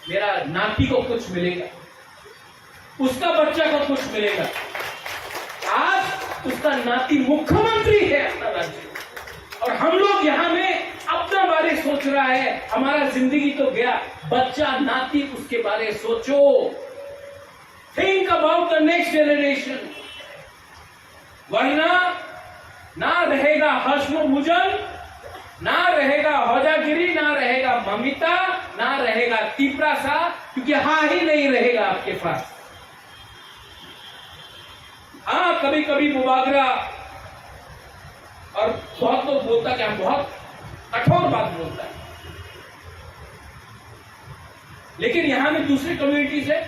मेरा नाती को कुछ मिलेगा, उसका बच्चा को कुछ मिलेगा। आज उसका नाती मुख्यमंत्री है अपना राज्य, और हम लोग यहां में अपना बारे सोच रहा है। हमारा जिंदगी तो गया, बच्चा नाती उसके बारे सोचो। Think about the next generation, वरना ना रहेगा हर्षमुजन, ना रहेगा हौजागिरी, ना रहेगा ममिता, ना रहेगा तिपरासा, क्योंकि हाँ ही नहीं रहेगा आपके पास। हाँ, कभी कभी मुबागरा और बहुत लोग बोलता क्या, बहुत कठोर बात बोलता है, लेकिन यहां में दूसरी कम्युनिटीज है,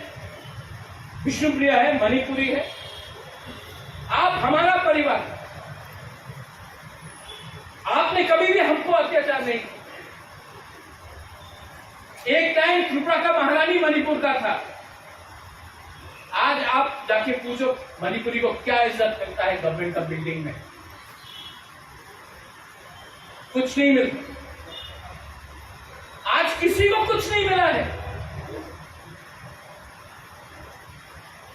विष्णुप्रिया है, मणिपुरी है। आप हमारा परिवार, आपने कभी भी हमको अत्याचार नहीं किया। एक टाइम त्रिपुरा का महारानी मणिपुर का था। आज आप जाके पूछो मणिपुरी को क्या इज्जत मिलता है गवर्नमेंट का बिल्डिंग में, कुछ नहीं मिलता। आज किसी को कुछ नहीं मिला है।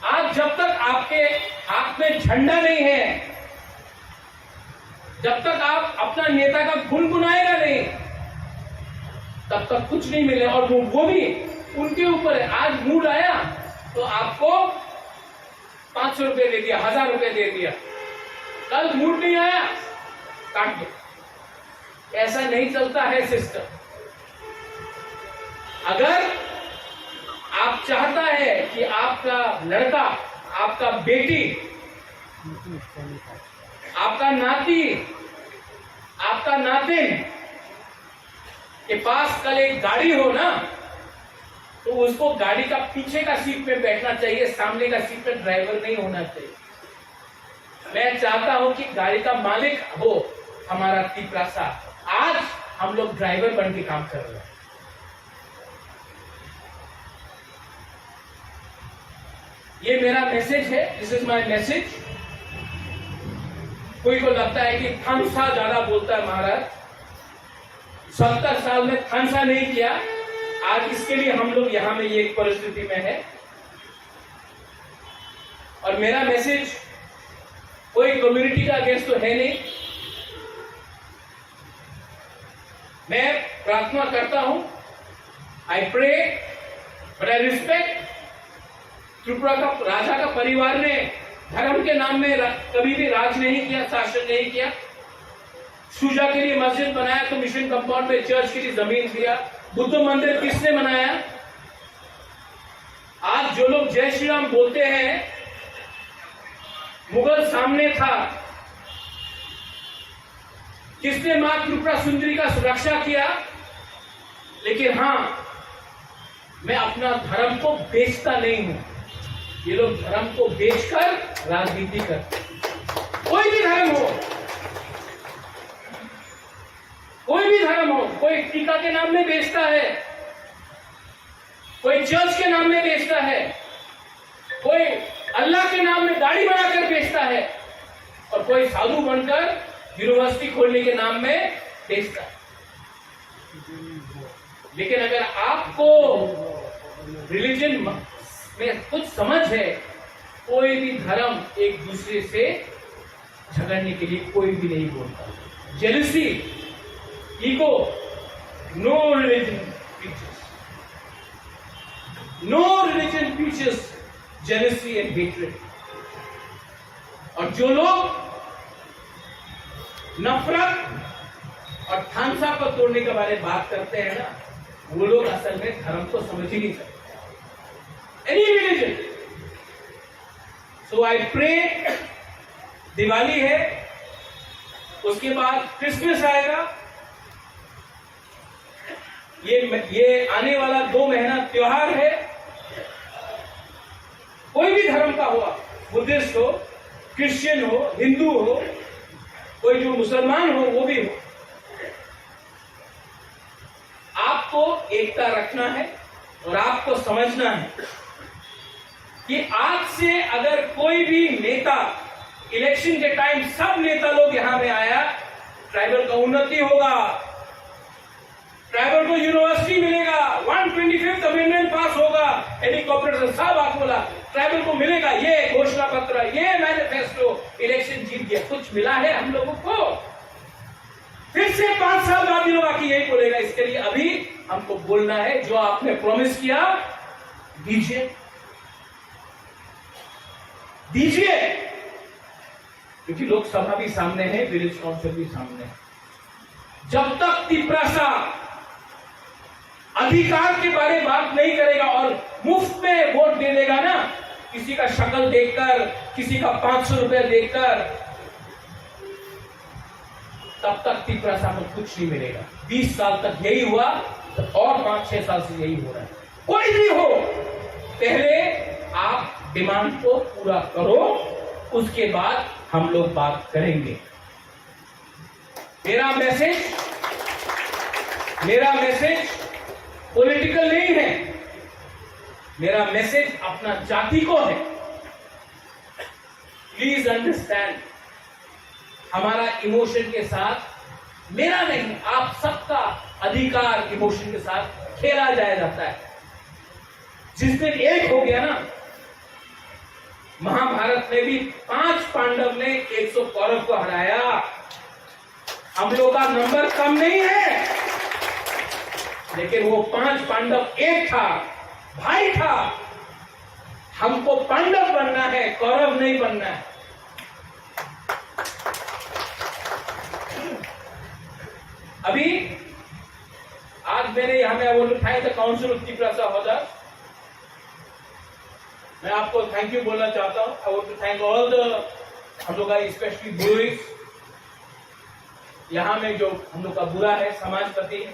आज जब तक आपके हाथ में झंडा नहीं है, जब तक आप अपना नेता का गुनगुनाएगा नहीं, तब तक कुछ नहीं मिले। और वो भी उनके ऊपर है। आज मूड आया तो आपको 500 रुपए दे दिया, 1000 रुपए दे दिया, कल मूड नहीं आया काट दो। ऐसा नहीं चलता है सिस्टम। अगर आप चाहता है कि आपका लड़का, आपका बेटी, आपका नाती, आपका नातिन के पास कल एक गाड़ी हो ना, तो उसको गाड़ी का पीछे का सीट पे बैठना चाहिए, सामने का सीट पे ड्राइवर नहीं होना चाहिए। मैं चाहता हूं कि गाड़ी का मालिक हो हमारा तिपरासा। आज हम लोग ड्राइवर बन के काम कर रहे हैं। ये मेरा मैसेज है, दिस इज माय मैसेज। कोई को लगता है कि थानसा ज्यादा बोलता है महाराज, 70 साल में थानसा नहीं किया। आज इसके लिए हम लोग यहां में ये परिस्थिति में है। और मेरा मैसेज कोई कम्युनिटी का अगेंस्ट तो है नहीं। मैं प्रार्थना करता हूं, I pray but I respect. Tripura का राजा का परिवार ने धर्म के नाम में कभी भी राज नहीं किया, शासन नहीं किया। पूजा के लिए मस्जिद बनाया तो मिशन कंपाउंड में चर्च के लिए जमीन दिया। बुद्ध मंदिर किसने बनाया? आज जो लोग जय श्री राम बोलते हैं, मुगल सामने था, किसने मां त्रिपुरा सुंदरी का सुरक्षा किया? लेकिन हाँ, मैं अपना धर्म को बेचता नहीं हूं। ये लोग धर्म को बेचकर राजनीति करते हैं। कोई भी धर्म हो, कोई भी धर्म हो, कोई टीका के नाम में बेचता है, कोई चर्च के नाम में बेचता है, कोई अल्लाह के नाम में दाढ़ी बनाकर बेचता है, और कोई साधु बनकर यूनिवर्सिटी खोलने के नाम में बेचता है। लेकिन अगर आपको रिलीजन में कुछ समझ है, कोई भी धर्म एक दूसरे से झगड़ने के लिए कोई भी नहीं बोलता। Jealousy, ego, no religion teachers, no religion teachers jealousy and hatred. और जो लोग नफरत और थानसा को तोड़ने के बारे में बात करते हैं ना, वो लोग असल में धर्म को समझ ही नहीं सकते। Any religion. So I pray, Diwali है, उसके बाद क्रिसमस आएगा, ये आने वाला 2 महीना त्योहार है। कोई भी धर्म का हुआ, बुद्धिस्ट हो, क्रिश्चियन हो, हिंदू हो, कोई जो मुसलमान हो वो भी हो, आपको एकता रखना है और आपको समझना है कि आज से अगर कोई भी नेता इलेक्शन के टाइम सब नेता लोग यहां में आया, ट्राइबल का उन्नति होगा, ट्राइबल को यूनिवर्सिटी मिलेगा, 125th अमेंडमेंट पास होगा, एनी कॉर्पोरेशन सब आपको बोला ट्राइबल को मिलेगा, ये घोषणा पत्र, ये मैनिफेस्टो, इलेक्शन जीत गया। कुछ मिला है हम लोगों को? फिर से 5 साल बाद भी लोग आके यही बोलेगा। इसके लिए अभी हमको बोलना है, जो आपने प्रॉमिस किया दीजिए, दीजिए, क्योंकि लोकसभा भी सामने है, विलेज काउंसिल भी सामने है। जब तक तिपरासा अधिकार के बारे में बात नहीं करेगा और मुफ्त में वोट दे देगा ना, किसी का शक्ल देखकर, किसी का 500 रुपया देखकर, तब तक तिपरासा को कुछ नहीं मिलेगा। 20 साल तक यही हुआ और 5-6 साल से यही हो रहा है। कोई भी हो, पहले आप डिमांड को पूरा करो, उसके बाद हम लोग बात करेंगे। मेरा मैसेज पॉलिटिकल नहीं है, मेरा मैसेज अपना जाति को है। प्लीज अंडरस्टैंड, हमारा इमोशन के साथ, मेरा नहीं, आप सबका अधिकार इमोशन के साथ खेला जाता है। जिस दिन एक हो गया ना, महाभारत में भी 5 पांडव ने 100 कौरव को हराया। हम लोग का नंबर कम नहीं है, लेकिन वो 5 पांडव एक था, भाई था। हमको पांडव बनना है, कौरव नहीं बनना है। अभी आज मैंने यहां में वो उठाया था काउंसिल ऑफ तिपरासा होदा। मैं आपको थैंक यू बोलना चाहता हूं। I want to thank all the, हम लोग का स्पेशली बुरीज, यहां में जो हम लोग का बुरा है, समाजपति है।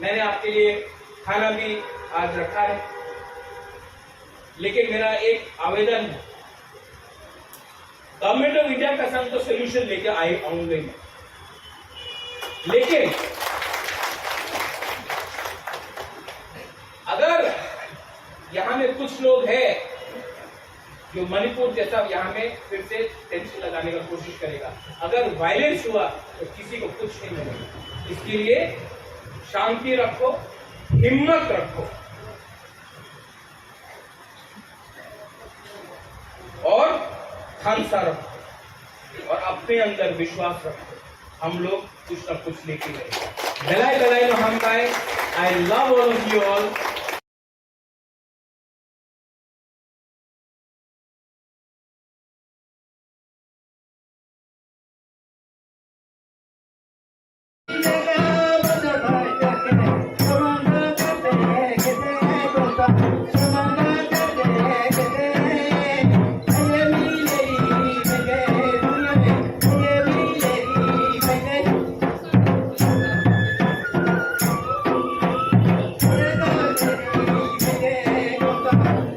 मैंने आपके लिए खाना भी आज रखा है, लेकिन मेरा एक आवेदन है, गवर्नमेंट ऑफ इंडिया का संग तो सोल्यूशन लेके आऊंगे, लेकिन अगर यहां में कुछ लोग हैं जो मणिपुर जैसा यहां में फिर से टेंशन लगाने का कोशिश करेगा, अगर वायलेंस हुआ तो किसी को कुछ नहीं मिलेगा। इसके लिए शांति रखो, हिम्मत रखो और खानसा रखो और अपने अंदर विश्वास रखो। हम लोग कुछ न कुछ लेके गए। बेलाई नो हम पाए। I love all of you all. Thank you.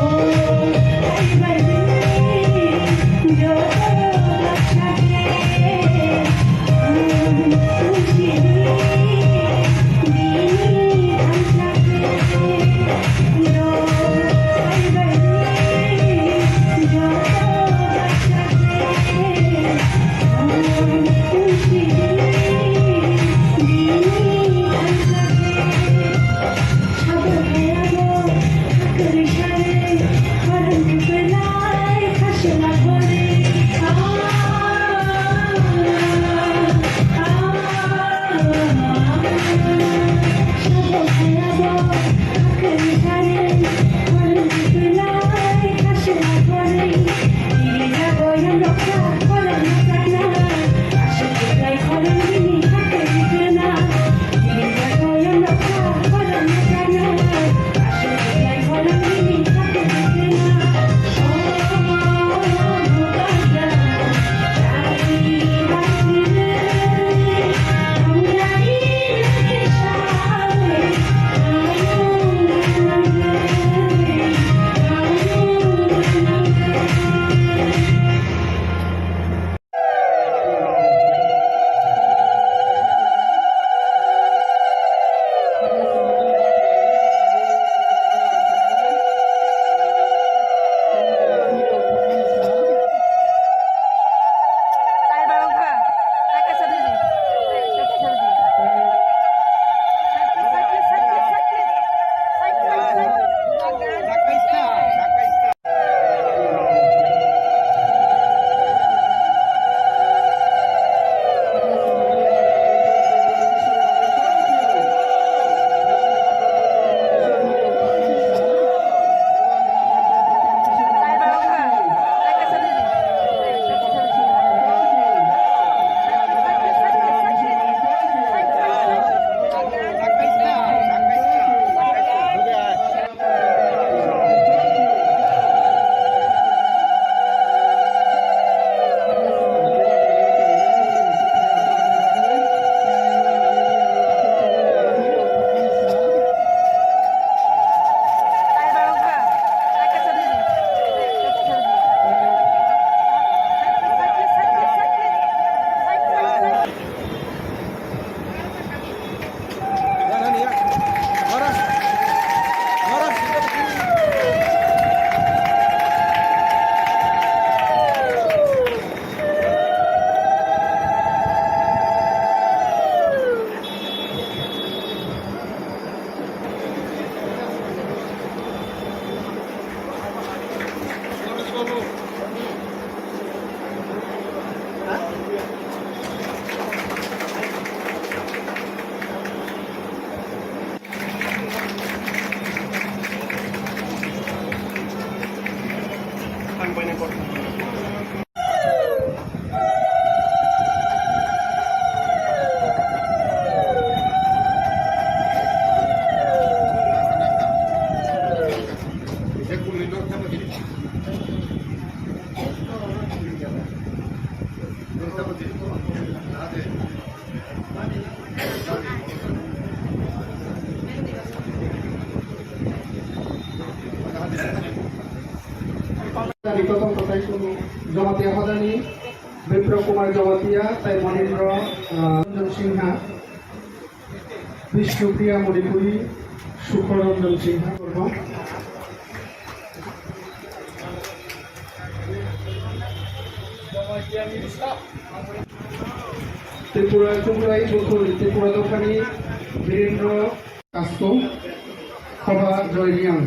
Oh নিকটতম কথাই জমাতিয়া সদানী বিপ্র কুমার জমাতিয়া তাই মনীন্দ্র রঞ্জন সিংহা বিষ্ণুপ্রিয়া মণিপুরী সুখরঞ্জন সিংহা করব ত্রিপুরা চুমরাই ত্রিপুরা দোকানী বীরেন্দ্র কাস্ত খবা জয়রিয়াং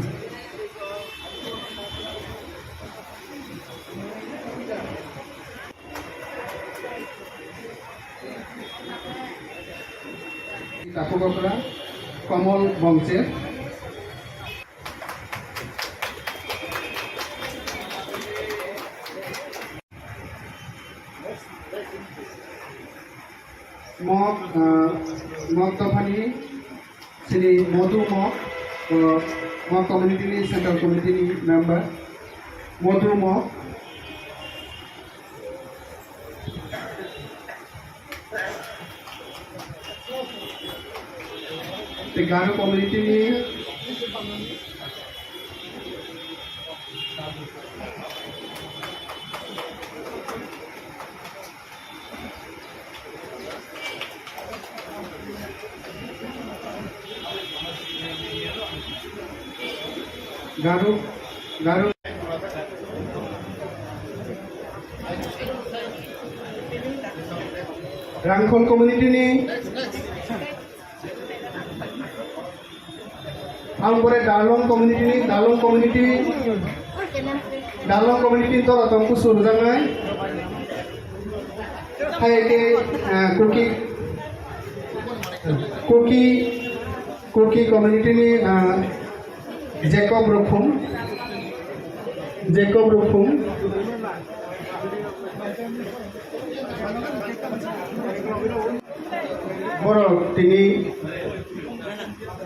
কাকুকরা কমল বংশের मग तफानी श्री मधु मग कम्युनिटी सेंट्रल कमिटी मेंबर मधु मग गारो कम्युनिटी गारो गारो रांखल कम्युनिटी ने आमपरे दालंग कम्युनिटी तो रतनकु सुरजांगाय हायके कुकी कम्युनिटी ने जेकब रुखुम बरो तिनी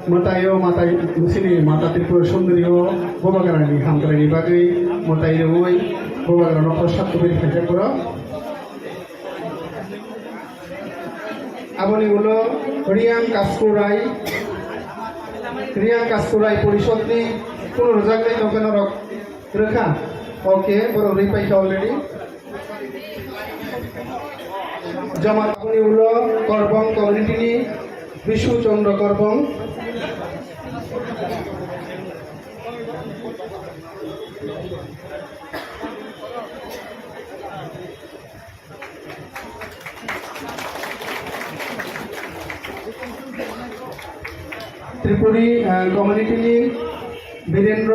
मतायो माताय मुसिनी माता त्रिपुरा सुंदरियो बोबागारानि हामग्रानि बागै मतायो बोबागारानो प्रसाद कबि खायजापुरा आबनि उलो रियां कास्कुराय परिषदनि पुनरुजागनाय नगेन रोखा ओके बरो रिपाइखा अलरेडी जमा आबनि उलो करबं कम्युनिटीनि विष्णु चंद्र करबं त्रिपुरी कम्युनिटी वीरेंद्र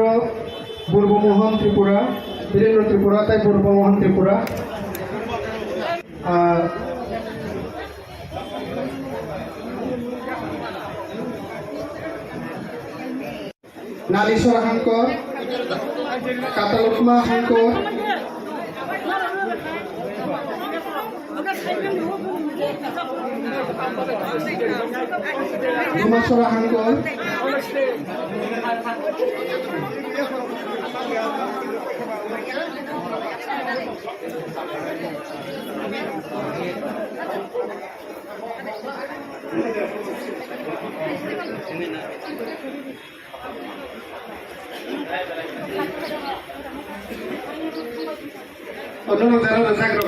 बुर्बमोहन त्रिपुरा ताई बुर्बमोहन त्रिपुरा नालीश्वर हांकर कातालुकमा हांकर हिमाचल हांकर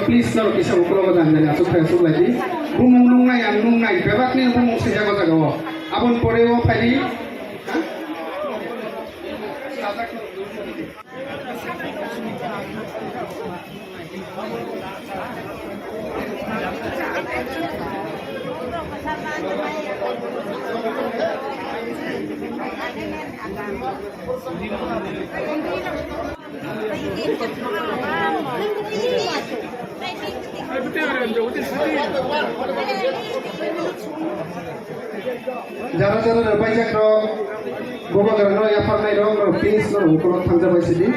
प्लीज सर किसा उपलब्ध जानने आसुक लगी बुमung nungnai yang nungnai bebak ni bumung sejago jagawo abon porewo fali jara rebaijak rok bobagar no yapar nai rok please no ukolok thangjabai sidi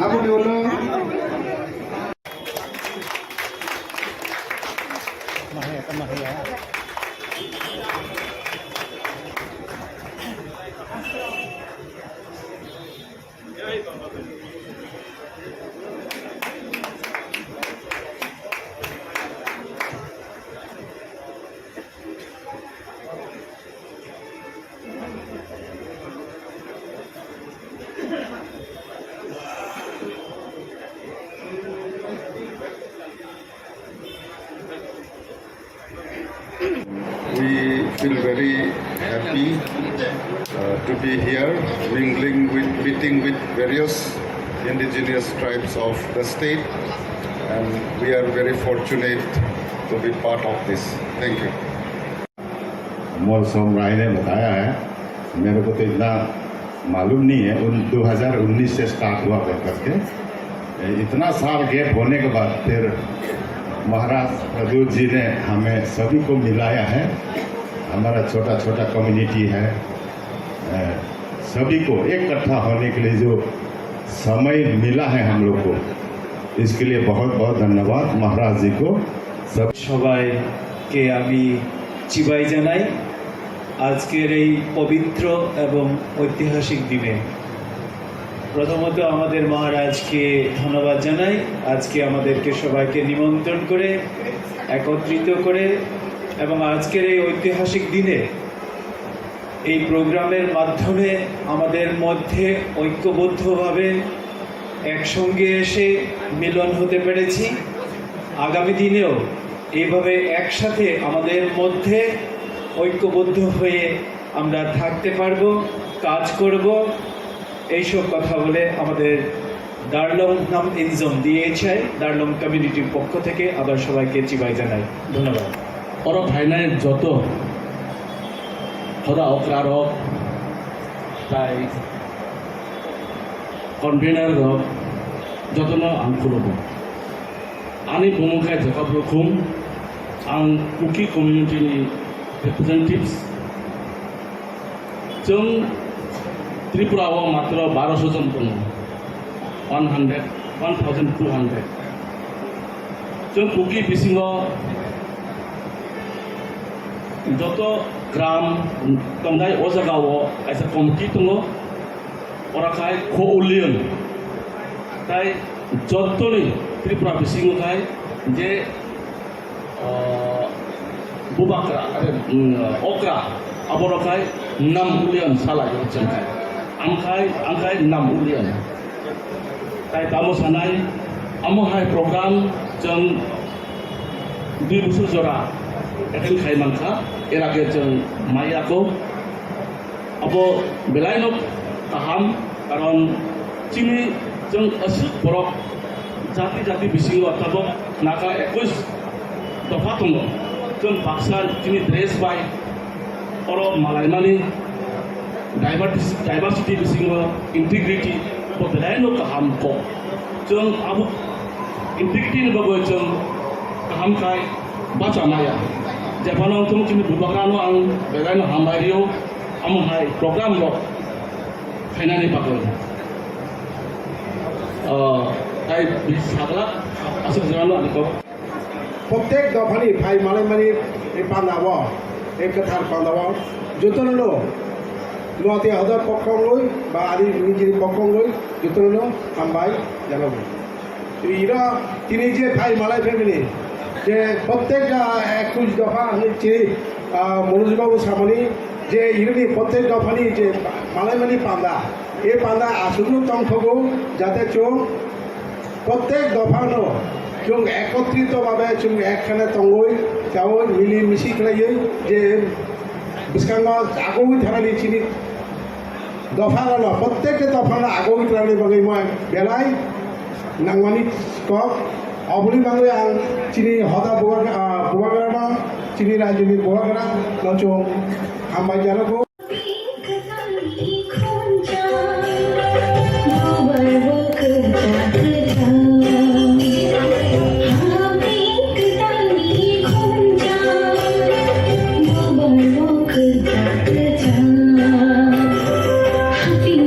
Aku dulu. Mahaya. We feel very happy to be here, meeting with various indigenous tribes of the state, and we are very fortunate to be part of this. Thank you. मौसम राय ने बताया है, मेरे को तो इतना मालूम नहीं है। 2019 से स्टार्ट हुआ करके इतना साल गैप होने के बाद फिर महाराज प्रद्युत जी ने हमें सभी को मिलाया है। हमारा छोटा छोटा कम्युनिटी है, सभी को इकट्ठा होने के लिए जो समय मिला है हम लोग को, इसके लिए बहुत बहुत धन्यवाद महाराज जी को। सब সবাইকে আমি চিবাই জানাই আজকের এই পবিত্র এবং ঐতিহাসিক দিনে। প্রথমত আমাদের মহারাজকে ধন্যবাদ জানাই, আজকে আমাদেরকে সবাইকে নিমন্ত্রণ করে একত্রিত করে এবং আজকের এই ঐতিহাসিক দিনে এই প্রোগ্রামের মাধ্যমে আমাদের মধ্যে ঐক্যবদ্ধভাবে একসঙ্গে এসে মিলন হতে পেরেছি। আগামী দিনেও এইভাবে একসাথে আমাদের মধ্যে ঐক্যবদ্ধ হয়ে আমরা থাকতে পারবো, কাজ করব। এইসব কথা বলে আমাদের দার্লং নাম ইনজম DHI দার্লং কমিউনিটির পক্ষ থেকে আবার সবাইকে চিবাই জানাই। ধন্যবাদ। অরব ভাইনাই যত হরা অকরার হোক, তাই কনভেনার হোক, যতন আं खुलुमो। आंनि बुंनाय जायगायाव रोखोम आं कुकी कमिउनिटिनि रिप्रेजेन्टेटिव्स जों त्रिपुरायाव मात्र 1200 जन दङ, 1200 जों कुकी बिसिङाव যত গ্রাম दंनाय अ जायगायाव खायसे कमिटि दङ, अराखाय क'उलियन তাই যতনি त्रिपुरा बिसिङावहाय जे बुबाक्रा आरो अक्रा अबरखाय नाम उलियन सालायो जोंखाय आंखाय नाम उलियन ताई दामो सानाय आमहाय प्रग्राम जों 2 बोसोर जरा एटेन्ड खालामखा एर आगे जों मायाखौ अब बेलायनो गाहाम कारण जोंनि जों असुक बरफ जाति बिसिङाव थाबो नागा 21 दफा दङ। जों बाक्सा जोंनि ड्रेस बाय अर मालायमानि डाइभारसिटि बिसिङाव इन्टिग्रिटि बेलायनो गाहामखौ जों आबो इन्टिग्रिटिनि बागै जों गाहामखाय बाचामाया जेफानाव जोंनि बुबाग्रानो आं बेलायनो हामबायरियाव आमहाय प्रग्रामल फायनानै बागै তাই সাগলা আসুক জানানো আলিকো প্রত্যেক দফানি ভাই মালাইমানি এই পান্দাব এই কথার পান্দাব যতনো লতি হাজার পক্ষং লই বা আদি নিজের পক্ষং লই যতনো হামবাই জানাবো। ইরা তিনি যে ভাই মালাই ফ্যামিলি যে প্রত্যেক 21 দফা চিনি মনোজবাবু সামনি যে ইরানি প্রত্যেক দফানি যে মালাইমানি পান্দা এই পান্দা আসুক তংখগো যাতে চোখ প্রত্যেক দফানো जों একত্রিতভাবে जों একখানে তঙ্গই যাও মিলি মিশি খেলাইयै যে বিস্কাঙ্গা আগৈ থানানি চিনি দফানো প্রত্যেকটা দফানো আগৈ থানানি বাগै মই বেলাই নাংমানি কক অবলি বাগৈ आं চিনি হদা বুয়াগারা চিনি রাজনি বুয়াগারা নচং হামবাই জানাগো। Happy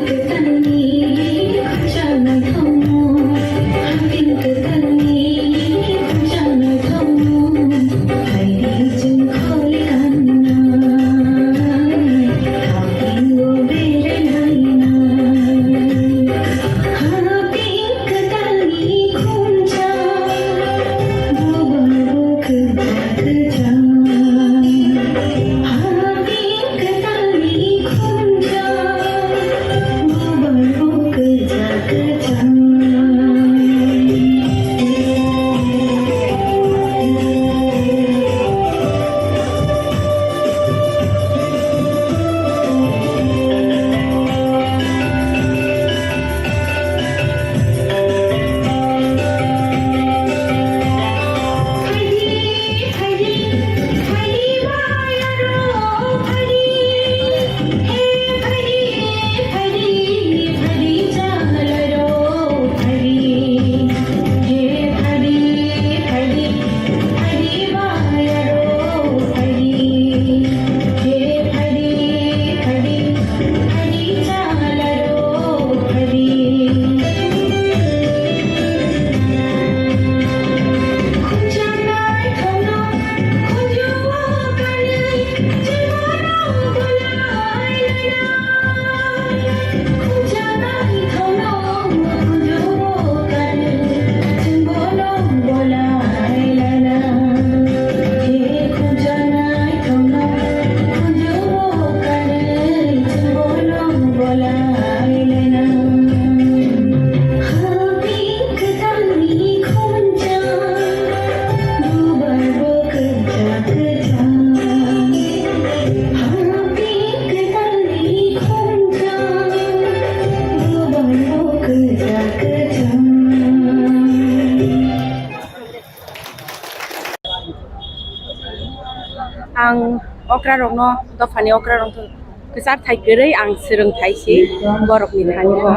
okra rong no dofani okra rong to kesar thai gerei ang sereng thai si borok ni thani bo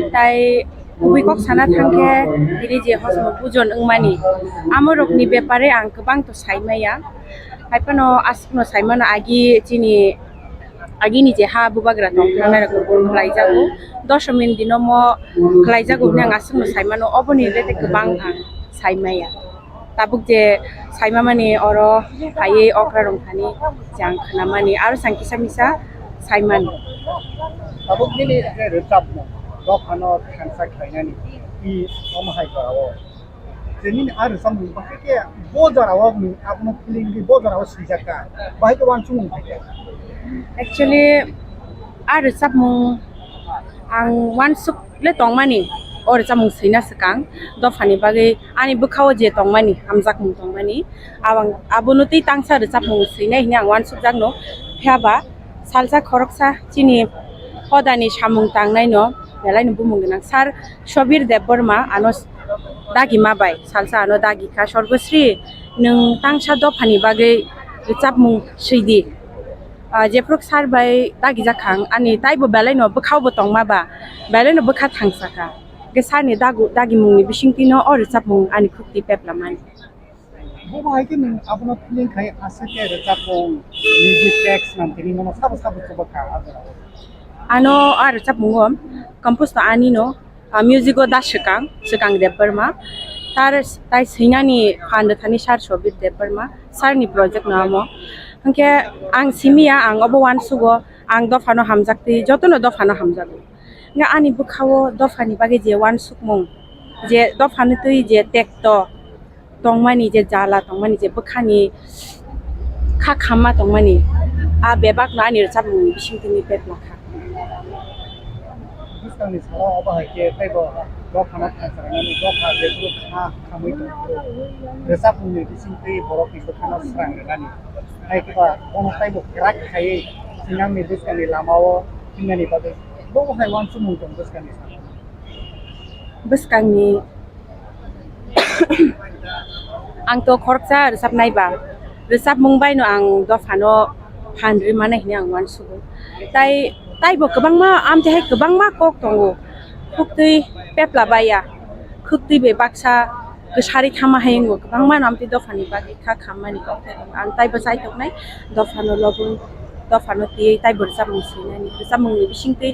tai ubi kok sana thangke diri je hosmo pujon ungmani amorok ni bepare ang kebang to saimaya haipano asno saimana agi ni je ha bubagra tong thana ko klaijago 10 min dinomo klaijago nang asno saimano oboni rete kebang ang saimaya tabuk je saima mani oro haye okra rong thani jang khana mani aro sangki samisa saiman tabuk ni recap mo dofano khansa khainani I omahai karawo jenin ar samu bahike bojarawo apno feeling ki bojarawo sijaka bahike wansung thake actually ar sapmung ang wansuk le tongmani or jamung sina sekang dofani bage ani bukhawo je tongmani hamjak mung tongmani awang abunuti tangsa recapmung sina hini ang wansuk jakno phaba salsa khoroksa chini hodani samung tangnai no belai no bumung nang sar shobir debborma anos dagi mabai salsa ano dagi kha sorgosri nung tangsa dofani bage recapmung sidi jeprok sar bai dagi jakhang ani taibo belai no bukhawo tongma ba belai no bukha thangsaka gesani dagi mungni bisingtino or recapmung ani khukti peplamani bo bahike nung apno feeling khai asake recapmung music text nam tini no sab chobaka azara ano ar chapmungom compose to ani no musico da sekang deparma tar tai sinani phand thani sar sobit deparma sar ni project namo hangke ang simia ang obo1 sugo ang dofano hamjakti jotono dofano hamjago nga ani bukhawo dofani bage je 1 sukmung je dofani tui je tekto tongmani je jala tongmani je bukhani kha khama tongmani a bebak na ni chapmung bisingtini petla kha Bisang ni sala obahike taibo dofana khansaranani dofa jebru kha khamui to recapmung ni bisingti borok ni bukhana srangrani hai kiba ono taibo krak khai sinang ni biskani lamao tingani bage bo hai wan sumung tong biskani biskani ang to khorksa recap naiba recap mungbai no ang dofano phandri mane hini ang wan sugo taibo kebangma amte hai kebangma kok tongo khukti peplabaya khukti be baksa gesari thama hayengo kebangma amte dofani bagi kha khamani kok ang taibo sai toknai dofano lobun dofano ti taibo recap musina ni recap mungni bisingte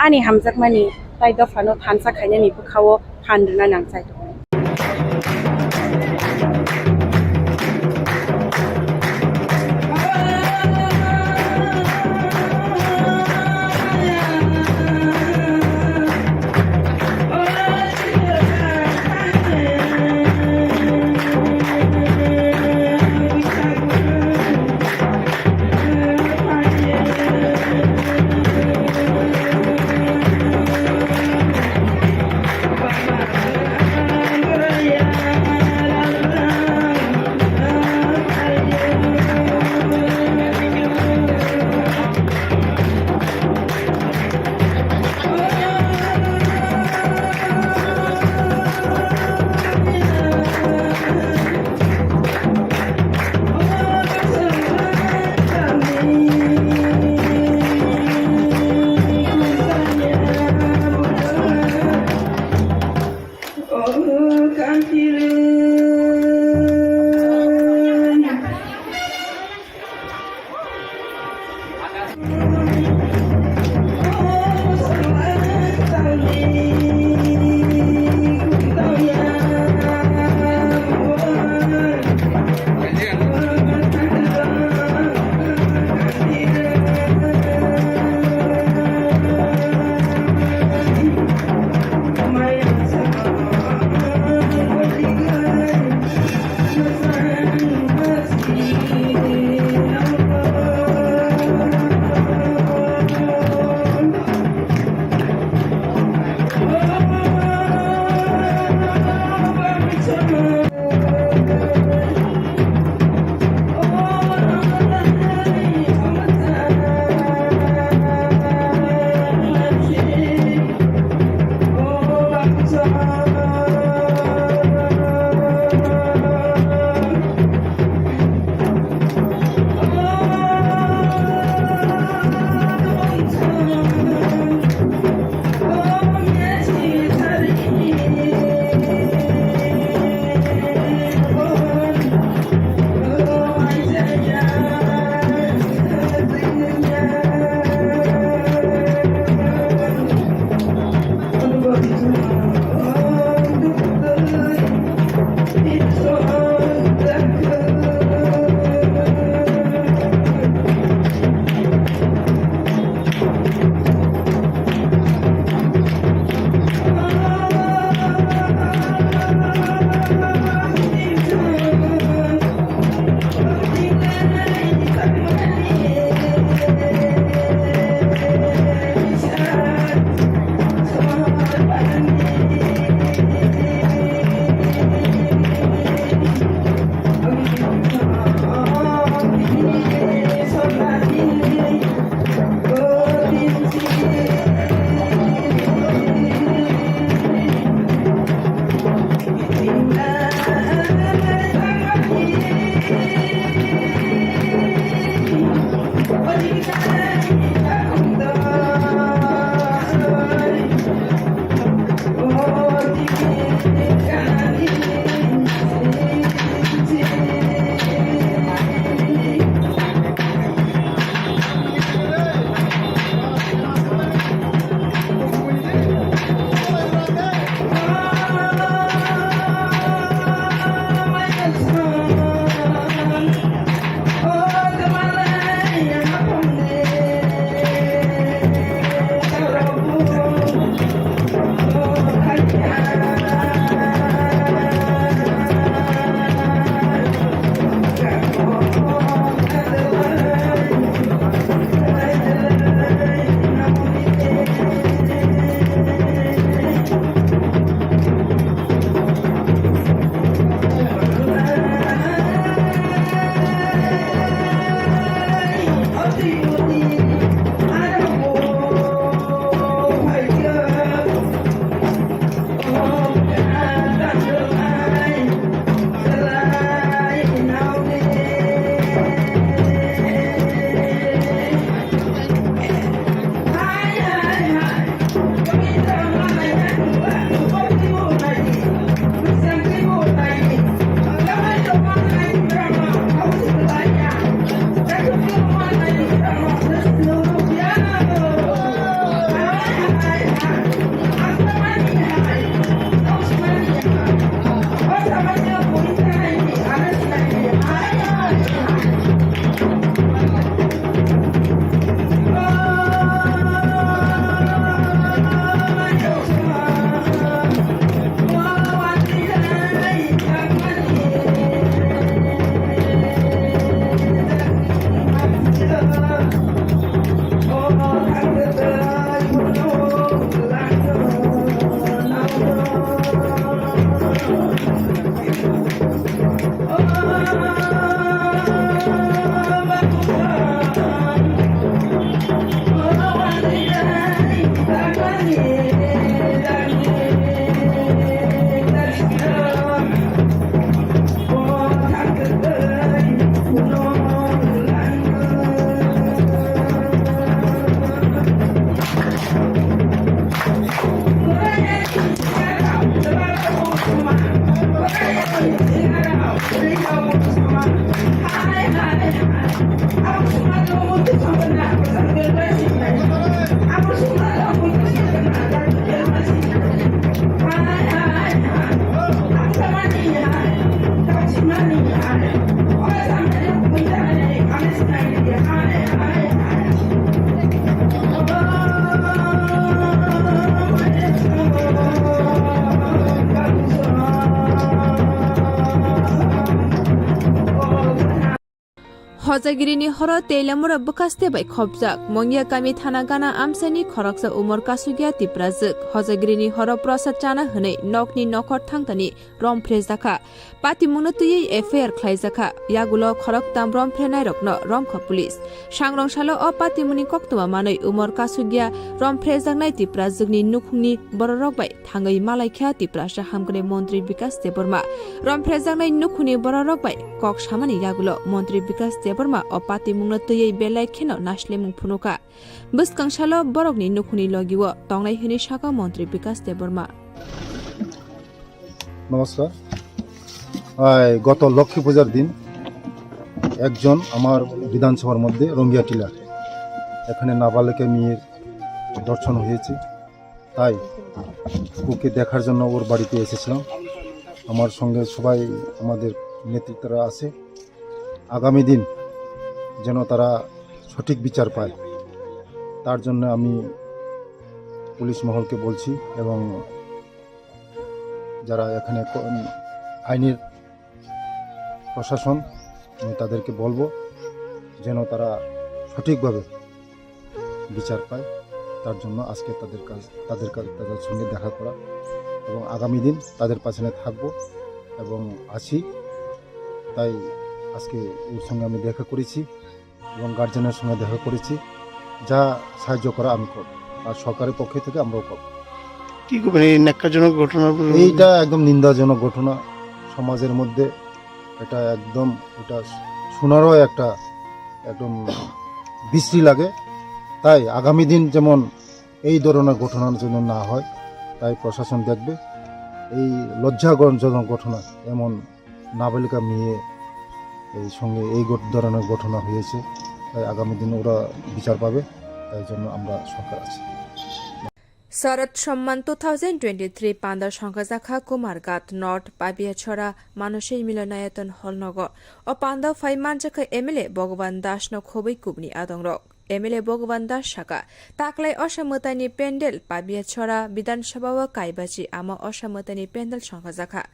ani hamjak mani tai dofano thansa khaina ni bukhawo phandrina nang sai tok Hozagirini horo teilamura bukaste bai khobjak Mongya kami thana gana amsani khoraksa umar kasugya tiprazuk Hozagirini horo prasad chana hne nokni nokhor thangtani romfres dakha pati munutui affair khlaijaka yagulo khorak tam romfrenai rokno romkha police sangrong salo o pati muni koktuma manoi umar kasugya romfres jaknai tiprazukni nukhungni bororok bai thangai malaikha tiprasha hamgre mantri bikas deborma romfres jaknai nukhuni bororok bai kok samani yagulo mantri bikas Deborma o pati mungnatui belai kheno naslemung phunuka buskangsalo borokni nukhuni logiwo tongnai hini saka mantri bikas deborma নমস্কার গত লক্ষ্মী পূজার দিন একজন আমার বিধানসভার মধ্যে Rangia tiller এখানে নাবালিকা মেয়ের দর্শন হয়েছে তাই ওকে দেখার জন্য ওর বাড়িতে এসেছিলাম আমার সঙ্গে সবাই আমাদের নেতৃত্বরা আছে আগামী দিন যেন তারা সঠিক বিচার পায় তার জন্য আমি পুলিশ মহলকে বলছি এবং যারা এখানে আইনের প্রশাসন আমি তাদেরকে বলবো যেন তারা সঠিকভাবে বিচার পায় তার জন্য আজকে তাদের সঙ্গে দেখা করা এবং আগামী দিন তাদের পাশে থাকবো এবং আছি তাই আজকে ওর সঙ্গে আমি দেখা করেছি এবং গার্জেনের সঙ্গে দেখা করেছি যা সাহায্য করা আমি করব আর সরকারের পক্ষ থেকে আমরাও করব কি করবেন এই ন্যাক্কারজনক ঘটনা এইটা একদম নিন্দাজনক ঘটনা সমাজের মধ্যে এটা একদম এটা শোনারও একটা একদম বিশ্রী লাগে তাই আগামী দিন যেমন এই ধরনের ঘটনার জন্য না হয় তাই প্রশাসন দেখবে এই লজ্জাজনক ঘটনা এমন নাবালিকা মেয়ে এই সঙ্গে এই ধরনের ঘটনা হয়েছে তাই আগামী দিনে ওরা বিচার পাবে তাই জন্য আমরা সরকার আছি Sarat সম্মান 2023 Pandar Shankazakha Kumargat North Pabiachora Manushe Milonayaton Holnogo O Panda Faimanjaka Emile Bogwan Dash no Khobei Kubni Adongrok Emile Bogwan Dash Shaka Taklai Oshamutani Pendel Pabiachora Bidan Shabawa Kaibachi Ama Oshamutani Pendel Shankazakha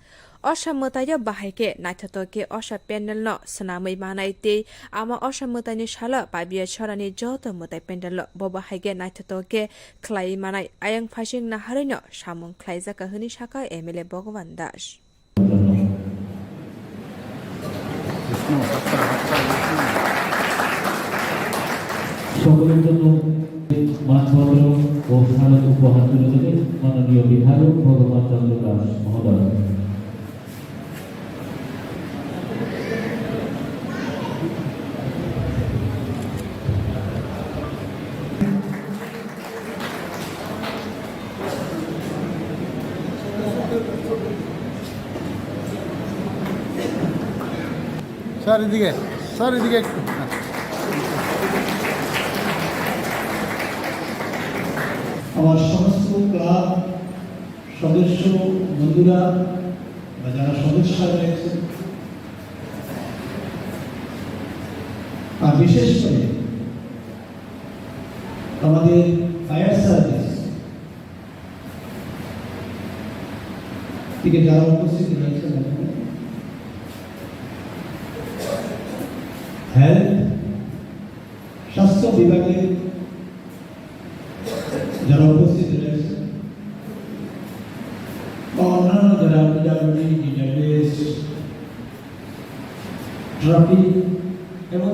Oshamutaya Bahike Naitatoke Osha Pendel no Sanamai Manaite Ama Oshamutani Shala Pabiachorani Jota Mutai Pendel Boba Hage Naitatoke Klai Manai Ayang Fashing Naharino Shamon Klaizaka Huni Shaka Emile Bogwan Dash সকলের জন্য মানপত্র ও স্মারক উপহার তুলে দেবেন মাননীয় বিধায়ক ভগবান চন্দ্র দাস মহোদয় স্যার এদিকে একটু আমার সমস্ত ক্লাব সদস্য বন্ধুরা বা যারা সদস্য রয়েছে আর বিশেষ করে আমাদের ফায়ার সার্ভিস থেকে যারা উপস্থিত রয়েছেন হেলথ স্বাস্থ্য বিভাগের যারা উপস্থিত রয়েছে বা অন্যান্য যারা পিডাব্লিউডি, ডিডাব্লিউএস, ট্রাফিক এবং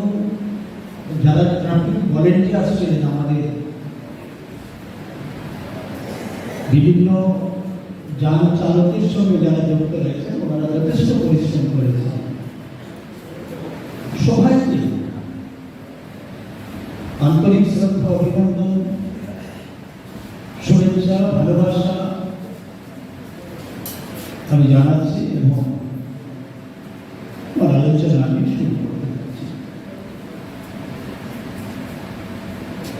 যারা ট্রাফিক ভলেন্টিয়ার্স ছিলেন আমাদের বিভিন্ন যান চালকের সঙ্গে যারা যুক্ত রয়েছে ওনারা যথেষ্ট পরিশ্রম করেছে। সবাইকে আন্তরিক শ্রদ্ধা, অভিনন্দন, শুভেচ্ছা, ভালোবাসা আমি জানাচ্ছি এবং আমার আলোচনা আমি শুরু করতে যাচ্ছি।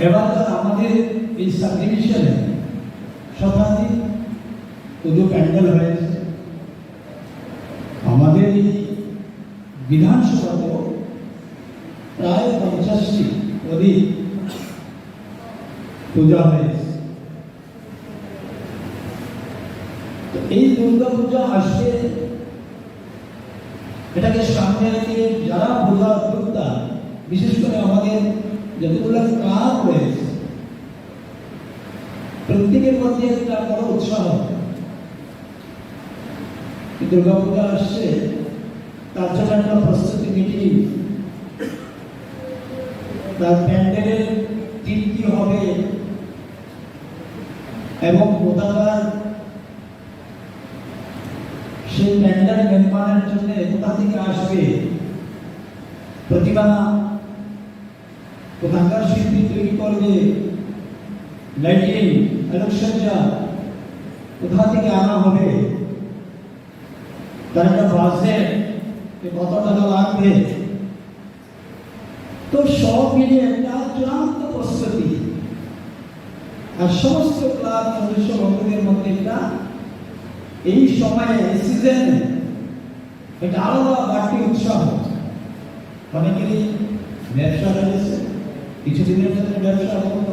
এবার আমাদের এই সাব ডিভিশনে শতাধিক পুজো প্যান্ডেল হয়েছে। আমাদের এই বিধানসভাতেও প্রায় 50টি অধিক পূজা হয়েছে। তো এই দুর্গা পূজা আসবে, এটাকে সামনে রেখে যারা পূজা যোদ্ধা, বিশেষ করে আমাদের যতগুলো ক্লাব রয়েছে প্রত্যেকের মধ্যে একটা বড় উৎসাহ। দুর্গা পূজা আসছে, তার জন্য একটা প্রস্তুতি মিটিং, তার প্যান্ডেলের থিম কি হবে এবং কোথাকার সেই প্যান্ডেল নির্মাণের জন্য কোথা থেকে আসবে, প্রতিমা কোথাকার শিল্পী তৈরি করবে, লাইটিং, আলোকসজ্জা কোথা থেকে আনা হবে, তার একটা বাজেট কত টাকা লাগবে, তো সব মিলিয়ে একটা চূড়ান্ত প্রস্তুতি। আর সমস্ত ক্লাব সদস্য বন্ধুদের মধ্যে একটা এই সময়ে সিজনে একটা আলাদা বাড়তি উৎসাহ। অনেকেরই ব্যবসা রয়েছে, কিছুদিনের জন্য ব্যবসা বন্ধ,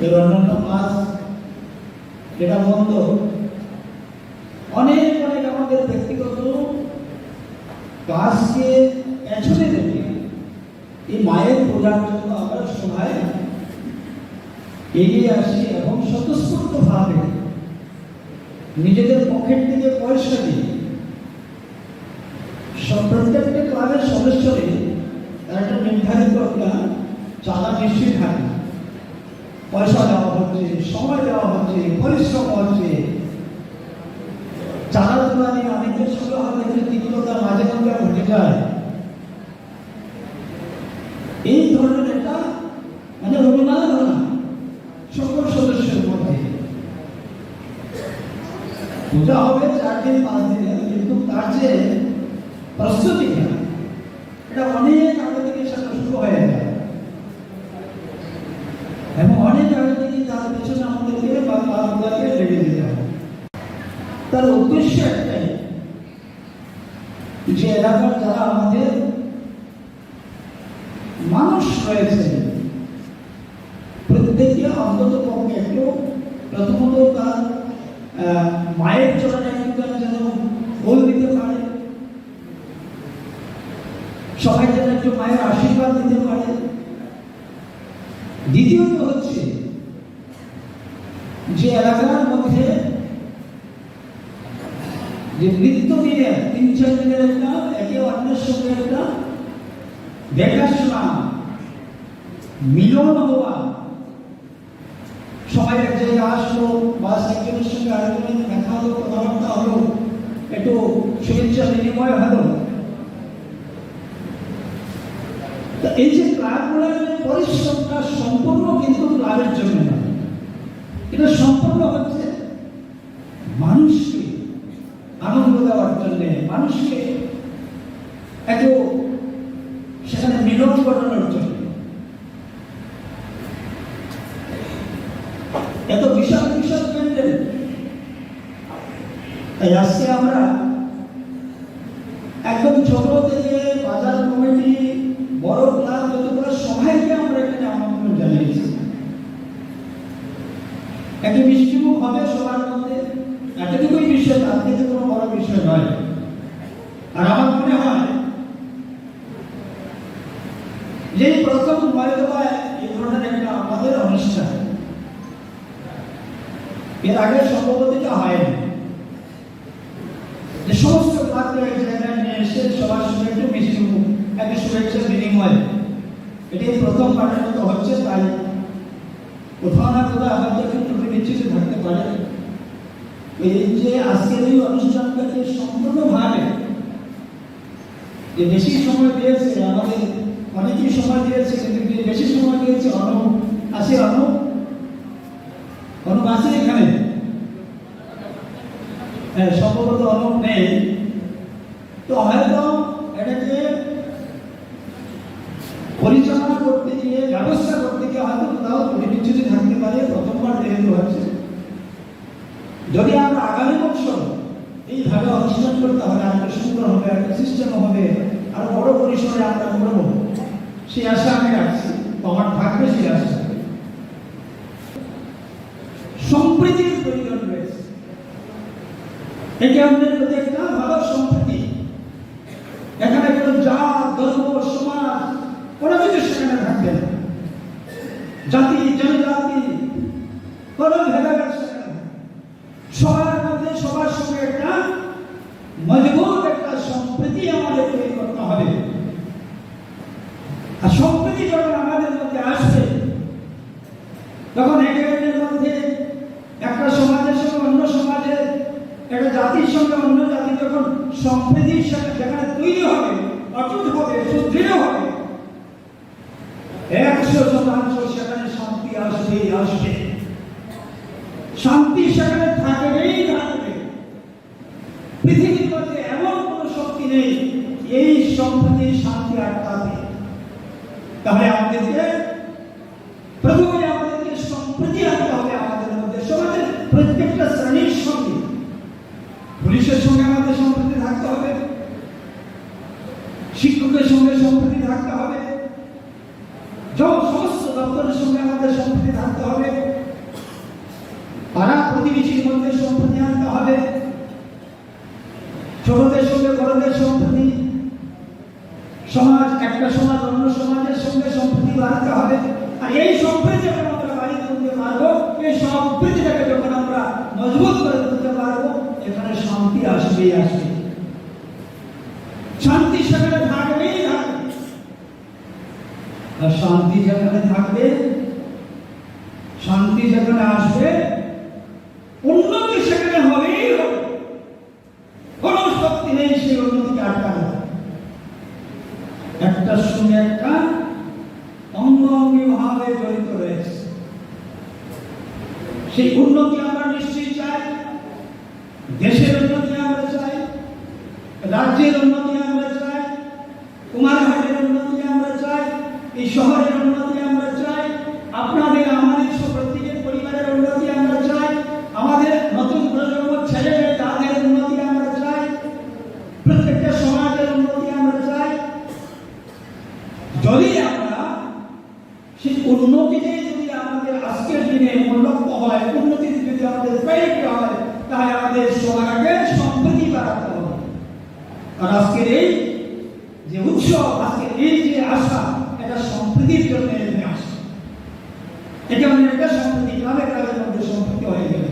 এর অন্যান্য কাজ এটা বন্ধ। অনেক অনেক আমাদের ব্যক্তিগত কাজকে পেছনে রেখে এই মায়ের পূজার জন্য আমরা সবাই এগিয়ে আসি এবং স্বতঃস্ফূর্তভাবে নিজেদের পকেট থেকে পয়সা দিয়ে প্রত্যেকটা ক্লাবের সদস্যদের একটা নির্ধারিত একটা চাঁদা নিশ্চয়ই থাকে। পয়সা দেওয়া হচ্ছে, সময় দেওয়া হচ্ছে, পরিশ্রম হচ্ছে। চাঁদা তোলা নিয়ে অনেকের সঙ্গে হয়তো একটু তিক্ততা মাঝে মধ্যে ঘটে যায়। এই ধরনের একটা মানে অনুমাননা সকল সদস্যের মধ্যে। পূজা হবে 4 দিন 5 দিনে, কিন্তু তার যে প্রস্তুতি এটা অনেক আগে থেকে সেটা শুরু হয়ে যায় এবং অনেক আগে থেকে তার পেছনে আমাদেরকে বা তারগুলোকে লেগে যেতে হবে। তার উদ্দেশ্য একটাই যে এলাকার যারা আমাদের মানুষ রয়েছে প্রত্যেকে অন্তত পক্ষে একটু প্রথমত তার মায়ের চরণে একটু যেন ফুল দিতে পারে, সবাই যেন একটু মায়ের আশীর্বাদ দিতে পারে। দ্বিতীয়ত হচ্ছে যে এলাকার মধ্যে যে নিত্য দিনের 3-4 দিনের একটা একে অন্যের সঙ্গে একটা দেখাশোনা, মিলন হওয়া, সবাই এক জায়গায় আসলো, বাস একজনের সঙ্গে আরেকজনের দেখা হলো, কথাবার্তা হলো, একটু শুভেচ্ছা বিনিময় হলো। এই যে ক্লাবগুলোর পরিশ্রমটা সম্পূর্ণ কিন্তু ক্লাবের জন্য না, এটা সম্পূর্ণ হচ্ছে মানুষকে আনন্দ দেওয়ার জন্য, মানুষকে একটু সেখানে মিলন ঘটানোর জন্য। এত বিশাল বিশাল প্যান্ডেল, তাই আজকে আমরা একদম ছোট থেকে বাজার কমিটি, বড় ক্লাব, যতগুলো সবাইকে আমরা এখানে আমন্ত্রণ জানিয়েছি। একটা মিষ্টিমুখ হবে সবার মধ্যে, এতটুকুই বিষয়, তার থেকে কোনো বড় বিষয় নয়। আর আমার মনে হয় যে প্রথম হয়তো এই ধরনের একটা আমাদের অনুষ্ঠান এর আগে সম্ভবত এটা হয়নি, যে সমস্ত ক্লাবকে এক জায়গায় নিয়ে এসে সবার সঙ্গে একটু মিষ্টি মুখ, একটা শুভেচ্ছা বিনিময়, এটাই প্রথম পাঠানো হচ্ছে। তাই কোথাও না কোথাও হয়তো একটু বিচ্ছিন্ন থাকতে পারে। এই যে আজকের এই অনুষ্ঠানটাকে সম্পূর্ণভাবে যে বেশি সময় দিয়েছে, আমাদের অনেকেই সময় দিয়েছে, কিন্তু বেশি সময় দিয়েছে অনুপ আছে। অনুপ আছে এখানে? হ্যাঁ, সম্ভবত অনুপ নেই। তো হয়তো এটাকে পরিচালনা করতে গিয়ে, ব্যবস্থা করতে গিয়ে হয়তো কোথাও বিচ্ছুতি থাকতে পারে। প্রথমবার যেহেতু হচ্ছে, যদি আমরা আগামী বছর এইভাবে অনুষ্ঠান করতে হবে, একটা সুন্দর হবে, একটা সিস্টেম হবে, আর বড় পরিসরে আমরা করবো, সেই আশা আমি রাখছি। আমার থাকবে সেই আশা। সম্প্রীতির প্রয়োজন রয়েছে, একে আমাদের প্রতি একটা ভালো সম্প্রীতি। এখানে কোনো জাত, ধর্ম, সমাজ কোনো কিছু সেখানে থাকবে না। জাতি, জনজাতি, কোনো ভেদাভেদ সেখানে সবার মধ্যে, সবার সঙ্গে একটা মজবুত একটা সম্প্রীতি আমাদের তৈরি করতে হবে। আর সম্প্রীতি যখন আমাদের মধ্যে আসবে, তখন একের মধ্যে একটা সমাজের সঙ্গে অন্য সমাজের, একটা জাতির সঙ্গে অন্য জাতি যখন সম্প্রীতির সাথে যেখানে তৈরি হবে, অটুট হবে, সুদৃঢ় হবে, 100% সেখানে শান্তি আসবে। শান্তি সেখানে থাকবেই থাকবে। পৃথিবীর মধ্যে এমন কোন শক্তি নেই এই সম্প্রীতির শান্তি আটকাবে। তাহলে আমাদেরকে প্রথমে সম্প্রীতি আনতে হবে আমাদের মধ্যে, সমাজের প্রত্যেকটা শ্রেণীর সঙ্গে। পুলিশের সঙ্গে আমাদের সম্প্রীতি থাকতে হবে, শিক্ষকের সঙ্গে সম্প্রীতি থাকতে হবে, সমস্ত দপ্তরের সঙ্গে আমাদের সম্প্রীতি থাকতে হবে, পাড়া প্রতিবেশীর মধ্যে সম্প্রীতি আনতে হবে, ছোটদের সঙ্গে বড়দের সম্প্রীতি, সমাজ, একটা সমাজ অন্য সমাজের সঙ্গে সম্প্রীতি আনতে হবে। আর এই সম্প্রীতি যখন আমরা বাড়ি তুলতে পারবো, এই সম্প্রীতিটাকে যখন আমরা মজবুত করে তুলতে পারবো, এখানে শান্তি আসবেই আসবে। শান্তি সেখানে থাকবেই থাকবে। আর শান্তি যেখানে থাকবে, শান্তি যেখানে আসবে, উন্নতি সেখানে হবেই হবে। কোন শক্তি নেই সেই উন্নতিকে আটকানো। একটা সঙ্গে একটা অঙ্গাঙ্গি ভাবে জড়িত রয়েছে। সেই উন্নতি আমরা নিশ্চয়ই চাই, দেশের উন্নতি আমরা চাই, রাজ্যের উন্নতি আমরা চাই, কুমারঘাটের উন্নতি আমরা চাই, এই শহরের উন্নতি আমরা চাই, আপনাদের আমাদের প্রত্যেকের পরিবারের উন্নতি আমরা চাই, আমাদের নতুন প্রজন্ম ছেলে মেয়ে তাদের উন্নতি আমরা চাই, প্রত্যেকটা সমাজের উন্নতি আমরা চাই। যদি আমরা সেই উন্নতিতে যদি আমাদের আজকের দিনে লক্ষ্য হয়, উন্নতিতে যদি আমাদের প্রায়োরিটি হয়, তাহলে আমাদের সবার আগে সম্প্রীতি বাড়াতে হবে। আর আজকের এই যে উৎসব, আজকের এই যে আশা, এটা সম্প্রীতির জন্য এখানে আসে। এটা আমাদের একটা সম্প্রীতি, গ্রামের মধ্যে সম্প্রীতি হয়ে যাবে।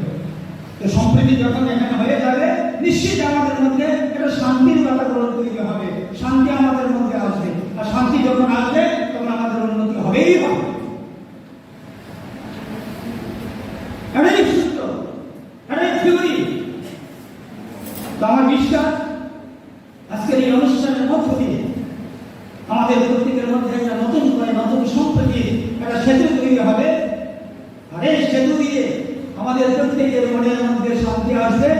তো সম্প্রীতি যখন এখানে হয়ে যাবে, নিশ্চিত আমাদের মধ্যে একটা শান্তির বাতাবরণ তৈরি হবে, শান্তি আমাদের মধ্যে আসবে। আর শান্তি যখন আসবে, তখন আমাদের উন্নতি হবেই হবে। এটাই সূত্র, এটাই থিওরি। তো আমার বিশ্বাস আজকের এই অনুষ্ঠানের মধ্য দিয়ে আমাদের প্রত্যেকের মধ্যে একটা নতুন করে নতুন সম্প্রীতি, একটা সেতু তৈরি হবে। আর এই সেতু দিয়ে আমাদের প্রত্যেকের মনের মধ্যে শান্তি আসবে।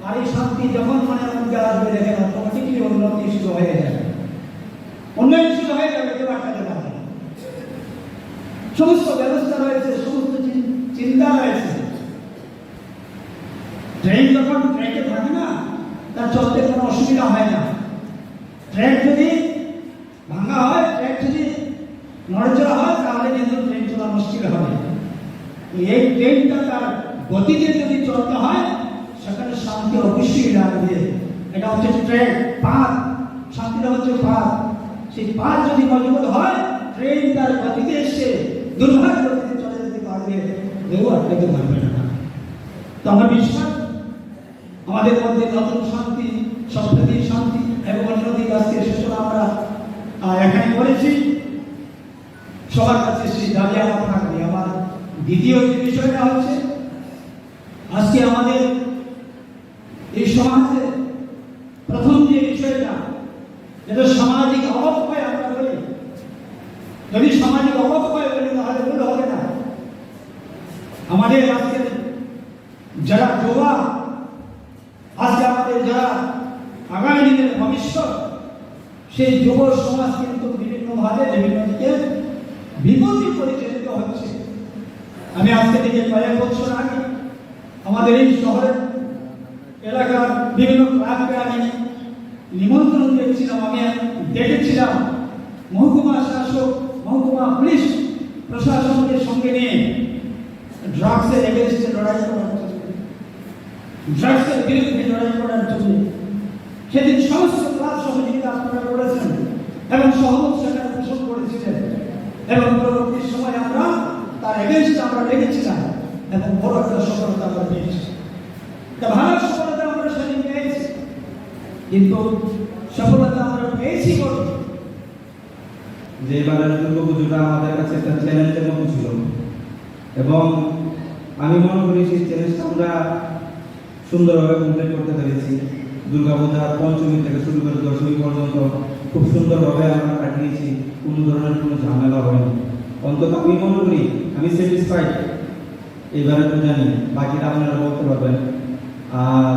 আর এই শান্তি যখন মনের মধ্যে আসবে, দেখেন অটোমেটিকলি উন্নতি শুরু হয়ে যাবে, উন্নয়ন শুরু হয়ে যাবে। সমস্ত ব্যবস্থা রয়েছে, সমস্ত চিন্তা রয়েছে। ট্রেন যখন ট্র্যাকে থাকে না, তার চলতে কোনো অসুবিধা হয় না। ট্র্যাক যদি ভাঙা হয়, ট্র্যাক যদি নড়চড়া হয়, তাহলে কিন্তু ট্রেন চলা মুশকিল হবে। এই ট্রেনটা তার গতিতে যদি চলতে হয়, সেখানে শান্তি অবশ্যই লাগবে। এটা হচ্ছে ট্রেন, পাত, শান্তিটা হচ্ছে পাত। সেই পাত যদি মজবুত হয়, ট্রেন তার গতিতে এসে দুর্ভাগ্য গতিতে চলে যেতে পারবে, কেউ আটকাতে পারবে না। তো আমার বিশ্বাস আমাদের মধ্যে নতুন শান্তি, সম্প্রীতি, শান্তি এবং উন্নতি আজকে সূচনা আমরা এখানে করেছি। সবার কাছে সেই দাবি আমার থাকবে। আমার দ্বিতীয় যে বিষয়টা হচ্ছে, আজকে আমাদের এই সমাজে প্রথম যে বিষয়টা, যেটা সামাজিক অবক্ষয় আমরা করি। যদি সামাজিক অবক্ষয় করি তাহলে ভুল হবে না। আমাদের আজকে যারা যুবা, আজকে আমাদের যারা আগামী দিনের ভবিষ্যৎ, সেই যুব সমাজ কিন্তু বিভিন্নভাবে বিভিন্ন দিকে বিপদে পরিচালিত হচ্ছে। আমি আজকে থেকে কয়েক বছর আগে আমাদের এই শহরের এলাকার বিভিন্ন ক্লাবকে আমি নিমন্ত্রণ দিয়েছিলাম। আমি দেখেছিলাম মহকুমা শাসক, মহকুমা পুলিশ প্রশাসনকে সঙ্গে নিয়ে ড্রাগসের এগেনস্টে লড়াই করার জন্য, ড্রাগসের বিরুদ্ধে লড়াই করার জন্য সেদিন সমস্ত ক্লাব সহযোগিতা আপনারা করেছেন এবং সহমত সেখানে পোষণ করেছিলেন এবং পরবর্তী সময় আমরা তার এগেনস্টে আমরা লেগেছিলাম এবং বড় একটা সফলতা আমরা পেয়েছি। ভালো সফলতা আমরা সেদিন পেয়েছি, কিন্তু সফলতা আমরা পেয়েছি বলে যে এবারের দুর্গাপুজোটা আমাদের কাছে একটা চ্যালেঞ্জের মতো ছিল এবং আমি মনে করি সেই চ্যালেঞ্জটা আমরা সুন্দরভাবে কমপ্লিট করতে পেরেছি। দুর্গাপূজার পঞ্চমী থেকে শুরু করে দশমী পর্যন্ত খুব সুন্দরভাবে আমরা কাটিয়েছি, কোনো ধরনের কোনো ঝামেলা হয়নি। অন্তত আমি মনে করি আমি স্যাটিসফাইড এইবারের পূজা নিয়ে। বাকিটা আপনারা বলতে পারবেন। আর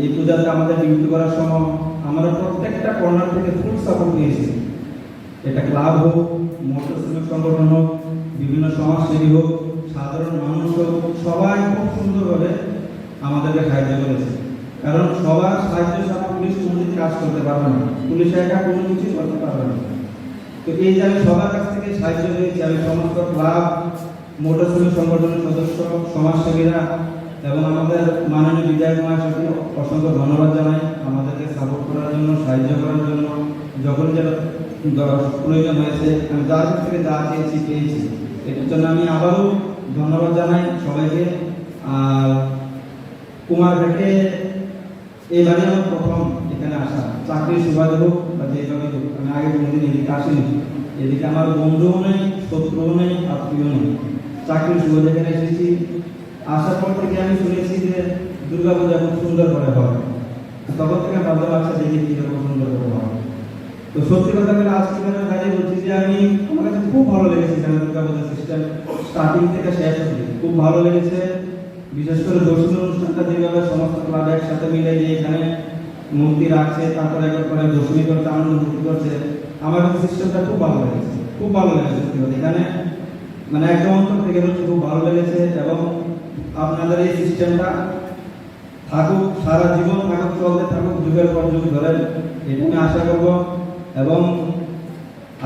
এই পূজাতে আমাদের ডিউটি করার সময় আমরা প্রত্যেকটা কর্নার থেকে ফুল সাপোর্ট দিয়েছি। এটা ক্লাব হোক, মোটর শ্রমিক সংগঠন হোক, বিভিন্ন সমাজসেবী হোক, সাধারণ মানুষ হোক, সবাই খুব সুন্দরভাবে আমাদেরকে সাহায্য করেছে। কারণ সবার সাহায্য ছাড়া পুলিশ কোনোদিন কাজ করতে পারবে না, পুলিশ একা কোনো কিছু করতে পারবে না। তো এই যে আমি সবার কাছ থেকে সাহায্য পেয়েছি, আমি সমস্ত ক্লাব, মোটর শ্রমিক সংগঠনের সদস্য, সমাজসেবীরা এবং আমাদের মাননীয় বিধায়ক মহাশয়কে অসংখ্য ধন্যবাদ জানাই আমাদেরকে সাপোর্ট করার জন্য, সাহায্য করার জন্য। যখন যেটা প্রয়োজন হয়েছে আমি যার কাছ থেকে যা চেয়েছি পেয়েছি, এটার জন্য আমি আবারও ধন্যবাদ জানাই সবাইকে। আর কুমারঘাটে এইবারে আমার প্রথম এখানে আসা, চাকরির সুবাদে হোক বা যেভাবে হোক, আমি আগে কোনোদিন এদিকে আসিনি। এদিকে আমার বন্ধুও নেই, শত্রুও নেই, আত্মীয় নেই, চাকরির সুবাদে এখানে এসেছি। আসার পর থেকে আমি শুনেছি যে দুর্গাপূজা খুব সুন্দর করে হয়, তখন থেকে ভাবতে পারছি দেখি কীরকম সুন্দর করে হয়। তো সত্যি কথা বলে আজকে দাঁড়িয়ে বলছি যে আমি আমার কাছে খুব ভালো লেগেছে এখানে দুর্গাপূজা সিস্টেম স্টার্টিং থেকে শেষ অবধি খুব ভালো লেগেছে। বিশেষ করে দর্শন অনুষ্ঠানটা যেভাবে সমস্ত ক্লাব একসাথে মিলে যে এখানে মূর্তি রাখছে, তারপরে একবার করে দর্শনী করতে আনন্দ মুক্তি করছে, আমার কাছে সিস্টেমটা খুব ভালো লেগেছে, খুব ভালো লেগেছে সত্যি কথা। এখানে মানে একদম অন্তর থেকে খুব ভালো লেগেছে এবং আপনাদের এই সিস্টেমটা থাকুক, সারা জীবন থাকুক, চলতে থাকুক, যুগের পর যুগ ধরে, এটা আমি আশা করবো। এবং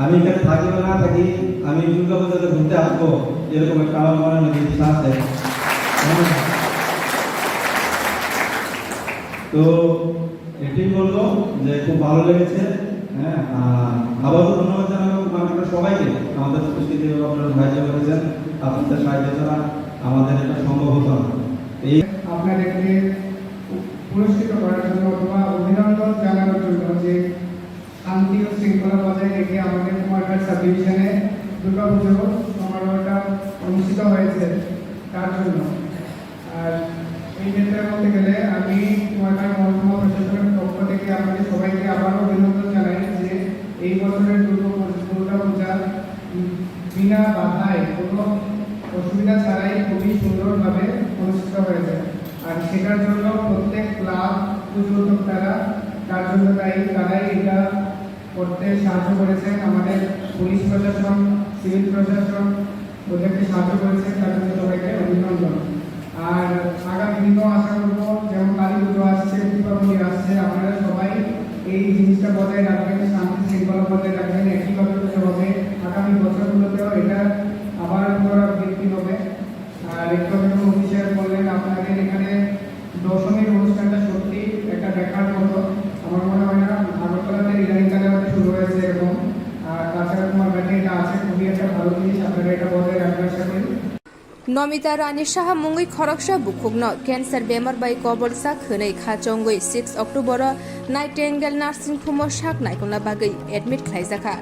আমি এখানে থাকি বা না থাকি, আমি দুর্গাপূজাতে ঘুরতে আসবো এরকম একটা আমার মনে মনে ইচ্ছা আছে। তো এটাই বলবো যে খুব ভালো লেগেছে। হ্যাঁ, আবারও ধন্যবাদ জানাবো আপনারা সবাইকে, আমাদের সংস্কৃতি আপনারা সাহায্য করেছেন। আপনাদের সাহায্য ছাড়া আমাদের এটা সম্ভব হতো না। এই আপনাদেরকে পুরস্কৃত করার জন্য অথবা অভিনন্দন জানানোর জন্য যে শান্তি ও শৃঙ্খলা বজায় রেখে আমাদের কুমারঘাট সাব ডিভিশনে দুর্গাপুজো সমারোহটা অনুষ্ঠিত হয়েছে তার জন্য। আর এই ক্ষেত্রে বলতে গেলে আমি কুমারঘাট মহকুমা প্রশাসনের পক্ষ থেকে আপনাদের সবাইকে আবারও অভিনন্দন জানাই যে এই বছরের দুর্গাপূজা বিনা বাধায় কোনো অসুবিধা ছাড়াই খুবই সুন্দরভাবে অনুষ্ঠিত হয়েছে। আর সেটার জন্য প্রত্যেক ক্লাব, পুজো উদ্যোক্তারা, তার জন্য তারাই এটা করতে সাহায্য করেছেন। আমাদের পুলিশ প্রশাসন, সিভিল প্রশাসন ওদেরকে সাহায্য করেছেন, তার জন্য সবাইকে অভিনন্দন। আর আগামী দিনও আশা করবো, যেমন কালী পুজো আসছে, দীপাবলি আসছে, আপনারা সবাই এই জিনিসটা বজায় রাখবেন, শান্তি শৃঙ্খলা বজায় রাখবেন। একইভাবে হবে আগামী বছরগুলোতেও এটা আবার পুনরাবৃত্তি হবে। আর একটু অফিসার বললেন আপনাদের এখানে দশমীর অনুষ্ঠানটা সত্যি একটা দেখার মতো। আমার মনে হয় না আগরতলাতে ইদানিংকালে শুরু হয়েছে এরকম। আর তাছাড়া কুমারঘাটে এটা আছে, খুবই একটা ভালো জিনিস, আপনারা এটা বজায় রাখবেন। সাথে नमिता रानी शाह मुंगै खरकसा बुखुगनो कैंसर बेमार बाय कबलसा खनै खाचंगै 6 अक्टोबर नाइटेंगेल नार्सिं होम शाक नायखना बागै एडमिट खालायजाखा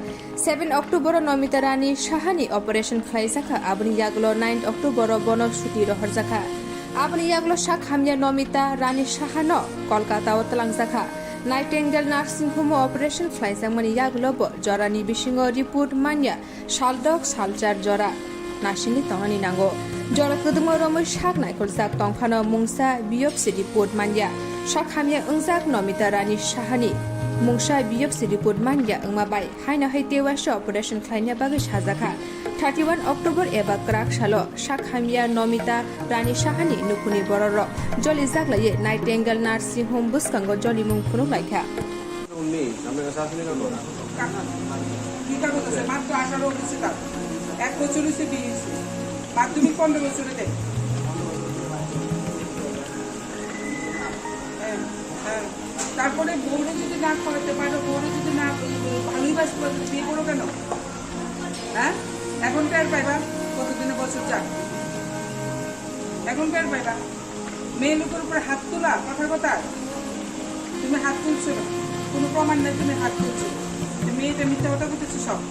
7 अक्टोबर नमिता रानी शाहनि ऑपरेशन खालायजाखा आबनि यागलो 9 अक्टोबर बन छुट्टी रहरजाखा आबनि यागलो शाक हामिया नमिता रानी शाहनो कलकाता तलांगजाखा नाइटेंगेल नार्सिं होम ऑपरेशन खालायजामनि यागलो जरानि बिसिङो रिपोर्ट मानिया सालदक सालचार जरा नासिनि तंगानि नांगौ जरा कदुमो रमै शाक नायखलजाक तंफानो मुंसा बियोपसि रिपोर्ट मानिया शाक हामिया अंजाक नमिता रानी शाहनि मुंसा बियोपसि रिपोर्ट मानिया अंमाबाय हायना हैतेवासो ऑपरेशन खालायनाया बागै साजाखा 31 अक्टोबर एबा क्राक सालो शाक हामिया नमिता रानी शाहनि नुखुनि बरर जलि जागलाये नाइटेंगेल नार्सिं होम बुसकांगो जलि मुं फुनु लायखा এক বছর হয়েছে বিয়ে হয়েছে মাধ্যমিক 15 বছরে দেয় তারপরে বউরে যদি না করাতে পারো বউরে যদি না ভালোই বাস করে বিয়ে করো কেন হ্যাঁ এখন কার পাইবা কতদিনে বছর যাক এখন কার পাইবা মেয়ে লোকের উপরে হাত তোলা কথা তুমি হাত তুলছো না কোনো প্রমাণ নেই তুমি হাত তুলছো মেয়েটা মিথ্যা কথা বলতেছো সব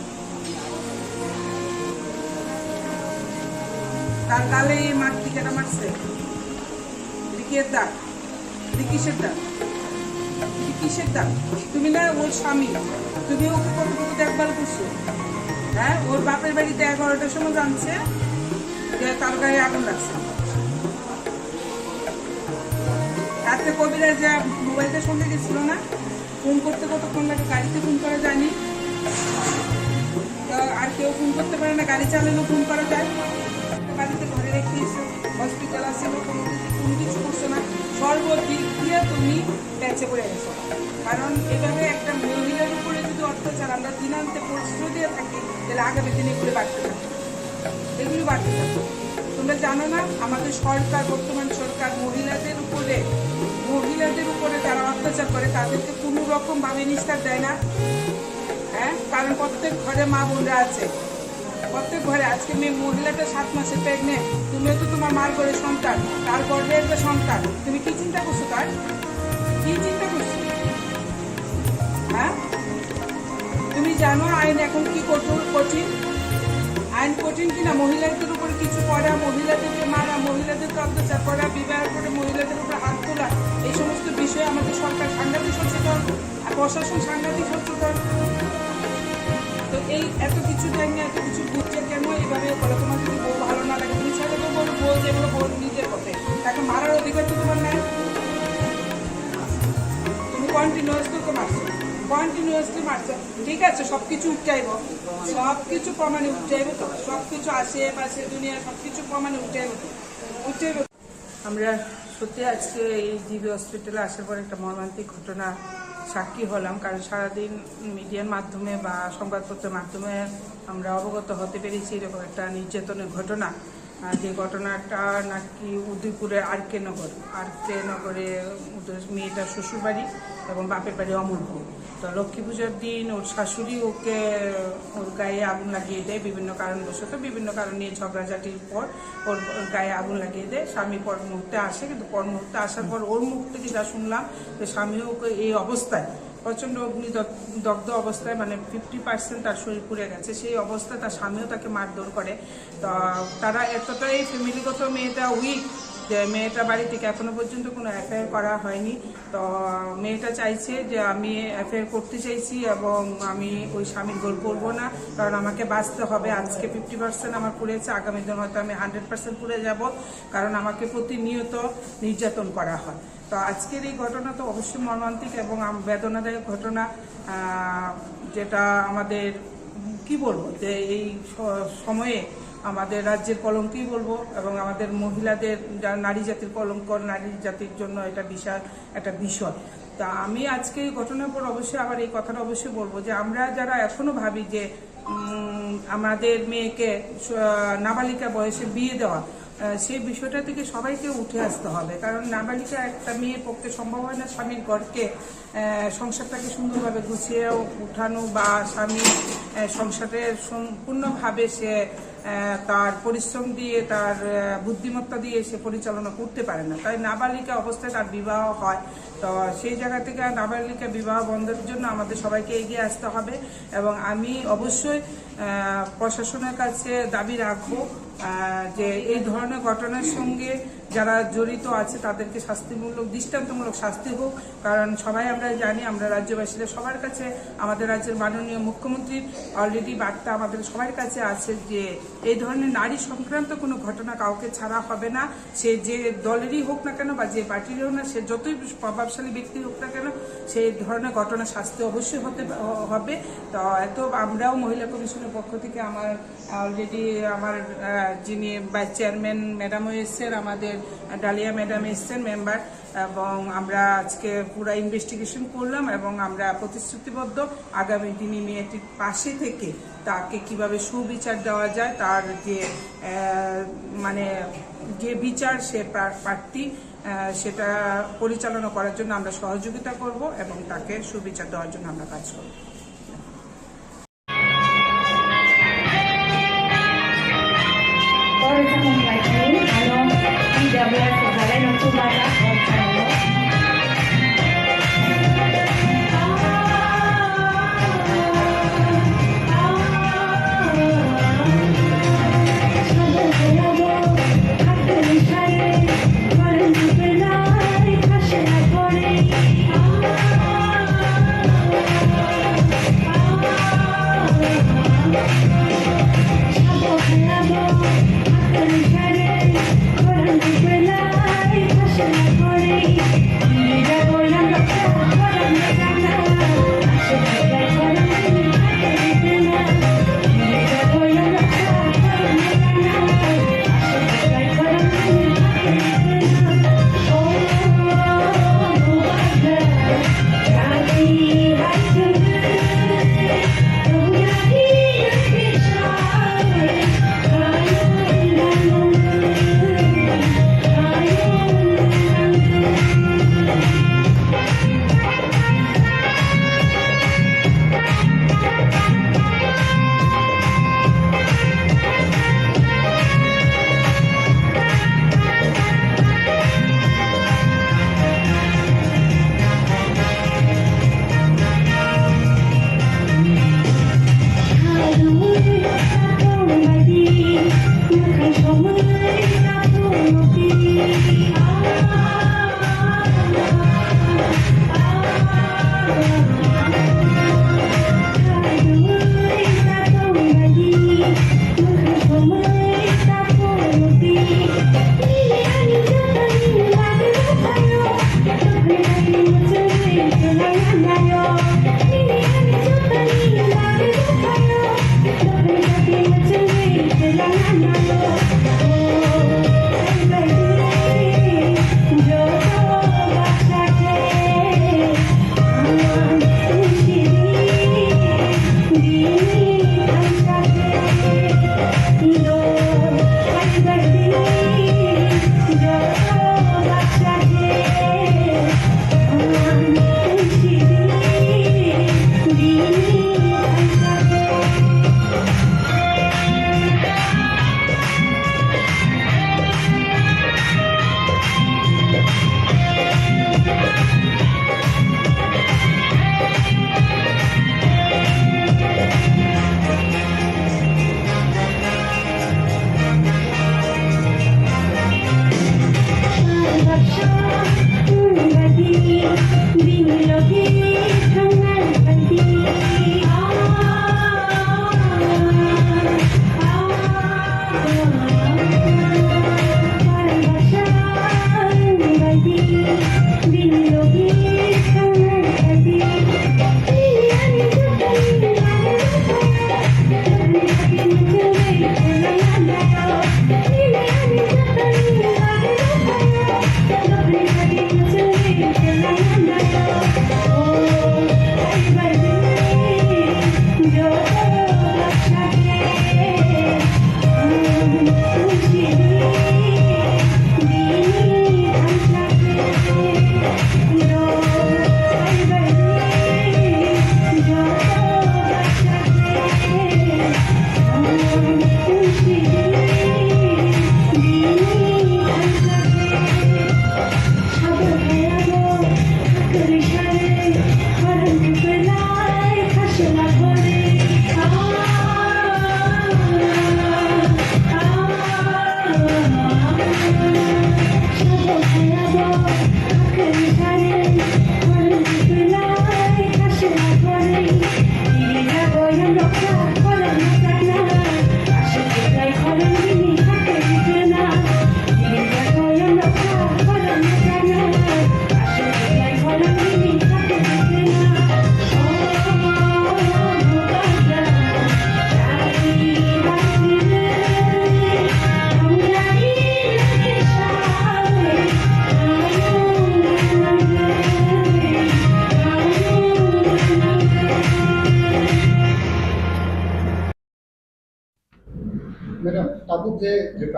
তার গালে মারতে কেটা মারছে কিসের দাগ তুমি না ওর স্বামী তুমি ওকে কতটুকু দেখভাল করছো হ্যাঁ ওর বাপের বাড়িতে 11টার সময় জানছে যে তার গায়ে আগুন লাগছে রাত্রে কবিরা যে মোবাইলটার সঙ্গে গেছিল না ফোন করতে কতক্ষণ লাগে গাড়িতে ফোন করা যায়নি আর কেউ ফোন করতে পারে না গাড়ি চালালেও ফোন করা যায় বাড়িতে ঘরে রেখে এসো হসপিটাল আছে কোনো কিছু করছো না সর্বদিক দিয়ে তুমি বেঁচে পড়ে গেছো কারণ এভাবে একটা মহিলার উপরে যদি অত্যাচার আমরা দিনান্তে প্রশ্রয় দিয়ে থাকি তাহলে আগামী দিনে এগুলো বাড়তে থাকবে তোমরা জানো না আমাদের সরকার বর্তমান সরকার মহিলাদের উপরে যারা অত্যাচার করে তাদেরকে কোনো রকম ভাবে নিস্তার দেয় না হ্যাঁ কারণ প্রত্যেক ঘরে মা বোনরা আছে প্রত্যেক ঘরে আজকে মেয়ে মহিলাটা 7 মাসের প্রেগনেন্ট তুমিও তো তোমার মার ঘরে সন্তান তার গর্ভে একটা সন্তান তুমি কি চিন্তা করছো হ্যাঁ তুমি জানো আইন এখন কি কঠিন কিনা মহিলাদের উপর কিছু করা মহিলাদেরকে মারা মহিলাদেরকে অত্যাচার করা বিবাহ করে মহিলাদের উপর হাত তোলা এই সমস্ত বিষয়ে আমাদের সরকার সাংঘাতিক সচেতন আর প্রশাসন সাংঘাতিক সচেতন তো এই এত কিছু জানি এত কিছু বুঝছে কেন এইভাবে বলে তোমার যদি বউ ভালো না লাগে তুমি সাথে তো বলো বউ যেগুলো বল নিজের পথে তাকে মারার অধিকার তো তোমার নাই তুমি কন্টিনিউয়াসলি মারছো ঠিক আছে সবকিছু উঠটাইব সবকিছু প্রমাণে উঠটাইব তো সবকিছু আশেপাশে দুনিয়া সবকিছু প্রমাণে উঠটাইব আমরা সত্যি আজকে এই জিবি হসপিটালে আসার পর একটা মর্মান্তিক ঘটনা সাক্ষী হলাম কারণ সারাদিন মিডিয়ার মাধ্যমে বা সংবাদপত্রের মাধ্যমে আমরা অবগত হতে পেরেছি এরকম একটা নির্যাতনের ঘটনা যে ঘটনাটা নাকি উদয়পুরের আরকে নগরে মেয়েটার শ্বশুরবাড়ি এবং বাপের বাড়ি অমরপুর তো লক্ষ্মী পূজার দিন ওর শাশুড়ি ওকে ওর গায়ে আগুন লাগিয়ে দেয় বিভিন্ন কারণবশত বিভিন্ন কারণে ঝগড়াঝাটির পর ওর গায়ে আগুন লাগিয়ে দেয় স্বামী পর মুহূর্তে আসে কিন্তু পর মুহূর্তে আসার পর ওর মুখ থেকে যা শুনলাম যে স্বামীও ওকে এই অবস্থায় প্রচণ্ড অগ্নিদগ্ধ অবস্থায় মানে 50% তার শরীর পুড়ে গেছে সেই অবস্থায় তার স্বামীও তাকে মারধর করে তো তারা এতটাই ফ্যামিলিগত মেয়েটা উইক যে মেয়েটা বাড়ি থেকে এখনো পর্যন্ত কোনো এফআইআর করা হয়নি তো মেয়েটা চাইছে যে আমি এফআইআর করতে চাইছি এবং আমি ওই স্বামীর গোল করবো না কারণ আমাকে বাঁচতে হবে আজকে 50% আমার পুড়েছে আগামী দিন হয়তো আমি 100% পুড়ে যাব কারণ আমাকে প্রতিনিয়ত নির্যাতন করা হয় তো আজকের এই ঘটনা তো অবশ্যই মর্মান্তিক এবং বেদনাদায়ক ঘটনা যেটা আমাদের কি বলবো যে এই সময়ে আমাদের রাজ্যের কলঙ্কই বলবো এবং আমাদের মহিলাদের যারা নারী জাতির কলঙ্ক নারী জাতির জন্য এটা বিশাল একটা বিষয় তা আমি আজকে এই ঘটনার পর অবশ্যই আবার এই কথাটা অবশ্যই বলবো যে আমরা যারা এখনো ভাবি যে আমাদের মেয়েকে নাবালিকা বয়সে বিয়ে দেওয়া সেই বিষয়টা থেকে সবাইকে উঠে আসতে হবে, কারণ নাবালিকা একটা মেয়ের পক্ষে সম্ভব হয় না স্বামীর ঘরকে সংসারটাকে সুন্দরভাবে গুছিয়ে উঠানো বা স্বামী সংসারে সম্পূর্ণভাবে সে তার পরিশ্রম দিয়ে তার বুদ্ধিমত্তা দিয়ে সে পরিচালনা করতে পারে না। তাই নাবালিকা অবস্থায় তার বিবাহ হয়। তো সেই জায়গা থেকে নাবালিকা বিবাহ বন্ধের জন্য আমাদের সবাইকে এগিয়ে আসতে হবে এবং আমি অবশ্যই প্রশাসনের কাছে দাবি রাখবো যে এই ধরনের ঘটনার সঙ্গে যারা জড়িত আছে তাদেরকে শাস্তিমূলক দৃষ্টান্তমূলক শাস্তি হোক, কারণ সবাই আমরা জানি, আমরা রাজ্যবাসীরা সবার কাছে, আমাদের রাজ্যের মাননীয় মুখ্যমন্ত্রীর অলরেডি বার্তা আমাদের সবার কাছে আছে যে এই ধরনের নারী সংক্রান্ত কোনো ঘটনা কাউকে ছাড়া হবে না, সে যে দলেরই হোক না কেন বা যে পার্টিরই হোক না, সে যতই প্রভাবশালী ব্যক্তি হোক না কেন, সেই ধরনের ঘটনা শাস্তি অবশ্যই হবে। তো এত আমরাও মহিলা কমিশনের পক্ষ থেকে আমার অলরেডি আমার যিনি ভাইস চেয়ারম্যান ম্যাডামও এসছেন, আমাদের ডালিয়া ম্যাডাম এসছেন মেম্বার, এবং আমরা আজকে পুরো ইনভেস্টিগেশন করলাম এবং আমরা প্রতিশ্রুতিবদ্ধ আগামী দিনে মেয়েটির পাশে থেকে তাকে কিভাবে সুবিচার দেওয়া যায়, তার যে মানে যে বিচার সে প্রার্থী সেটা পরিচালনা করার জন্য আমরা সহযোগিতা করব এবং তাকে সুবিচার দেওয়ার জন্য আমরা কাজ করব। Yo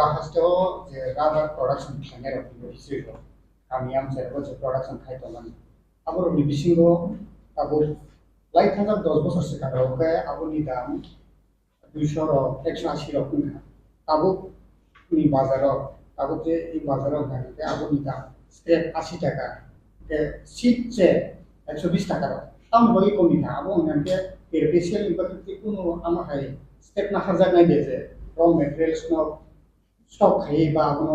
राहास्तेও যে রাবার প্রোডাকশন খানের হিসেবে আমি আমসারও যে প্রোডাকশন খাইতমান আবার বিবিসিঙ্গ আবার লাইট হাজার 10 বছর সিকারও কে আবুনি দাম 200 180 রকম আবু নি বাজারও আবু যে এই বাজারও গাড়িতে আবুনি দাম স্ক্র্যাপ 80 টাকা কে সিট যে 120 টাকা তাম বই কমি না আবু অনেকে স্পেশাল ইম্পর্টেন্ট কোনো আমার হাই স্টেপ না হাজার নাই দিয়েছে র মেটেরিয়ালস নো স্টক খাই বা কোনো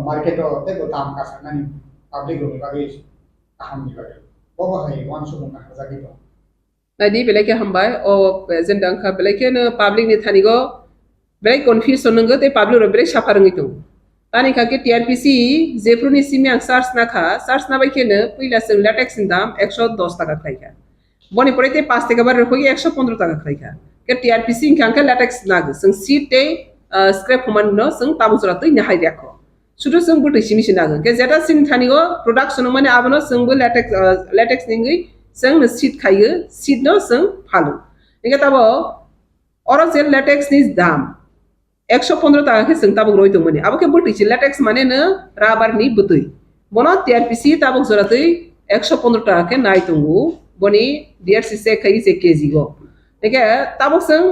মার্কেটও দেখো দাম কাছে নানি পাবলিক রুমে বাগে আহাম দিবাগে বাবা হাই ওয়ান সুমন না হাজার দিতো Nadi belai hambai o zendang kha belai ke na public ni thani go belai confusion nang te public ro belai safarang itu tani kha ke TRPC jefru ni simi ang search na bai ke na puila sing latex dam 110 টাকা khai kha boni pore te 5 থেকে বার হই 115 টাকা khai kha ke TRPC ang kha latex nag sing seat te scrap human no sing tabu jora tei na hai rakho শুধু sing buti simi sinag ke jeta sing thani go production mane abono sing bo latex ningi sing seat khaiyo seat no sing phalu inga tabo oro je latex ni dam 115 টাকা ke sing tabuk roi tongmani aboke buti latex mane na rubber ni butui bono TRPC tabuk jora tei 115 টাকা ke nai tongu boni DRC se khai se kg go teke tabuk sing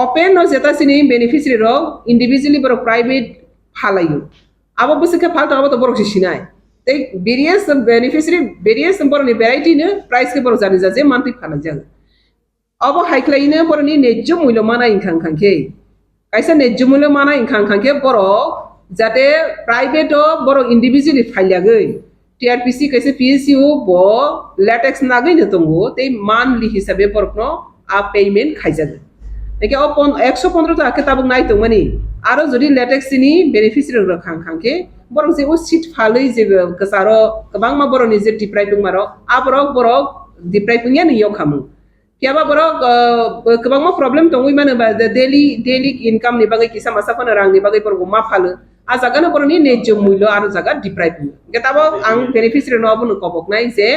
open no jeta sini beneficiary ro individually boro private phalayo abo busike phalta abo to boro sinai tei various beneficiary various boro ni variety ne price ke boro jani ja je monthly phala jang abo haiklai ne boro ni nejjo muilo mana inkhang khangke kaisa nejjo muilo mana inkhang khangke boro jate private o boro individually phailagoi TRPC kaisa PSU bo latex nagai ne tongo tei monthly hisabe boro a payment khaijaga একে upon 115 টাকা তাবক নাই তো মানে আরো যদি latex ni beneficiary র খাংখাংকে বরং যে ও সিট ফালই যে কাসারো কবাং মা বড় নিজে ডিপ্রাইভিং মারো আবরক বড় ডিপ্রাইভিং ya নিয়ো খামু কিবা বড় কবাং মা প্রবলেম তো উই মানে ডেইলি ইনকাম নি বাগে কিসা মাসা ফনা রাং নি বাগে বড় মা ফালো আ জায়গা না বড় নি নেজ মূল্য আর জায়গা ডিপ্রাইভিং গেতাবো আং বেনিফিশিয়ারি নবন কবক নাই যে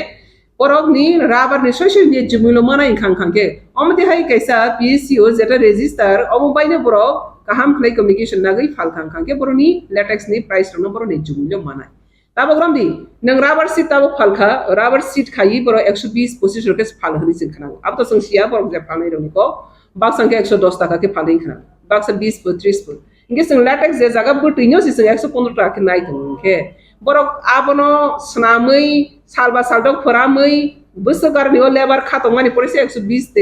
Porok ni rubber ni social ni jumulo mana ingkang kangke. Omte hai kaisa PSU jeta register omo baine borok kaham khlai communication nagai phal kang kangke boro ni latex ni price no boro ni jumulo mana. Tabo gram di nang rubber sheet tabo phal kha rubber sheet khai boro 120 25 rupees phal hni sing khana. Ab to sangsia boro je phal ni roni ko bak sangke 110 টাকা ke phal khana. Bak sa 20 30 pur. Inge sing latex je jaga bu tinyo si sing 115 টাকা ke nai thongke. Borok abono snamai salba saldok foramai besar ni lebar khatong mani polisi 120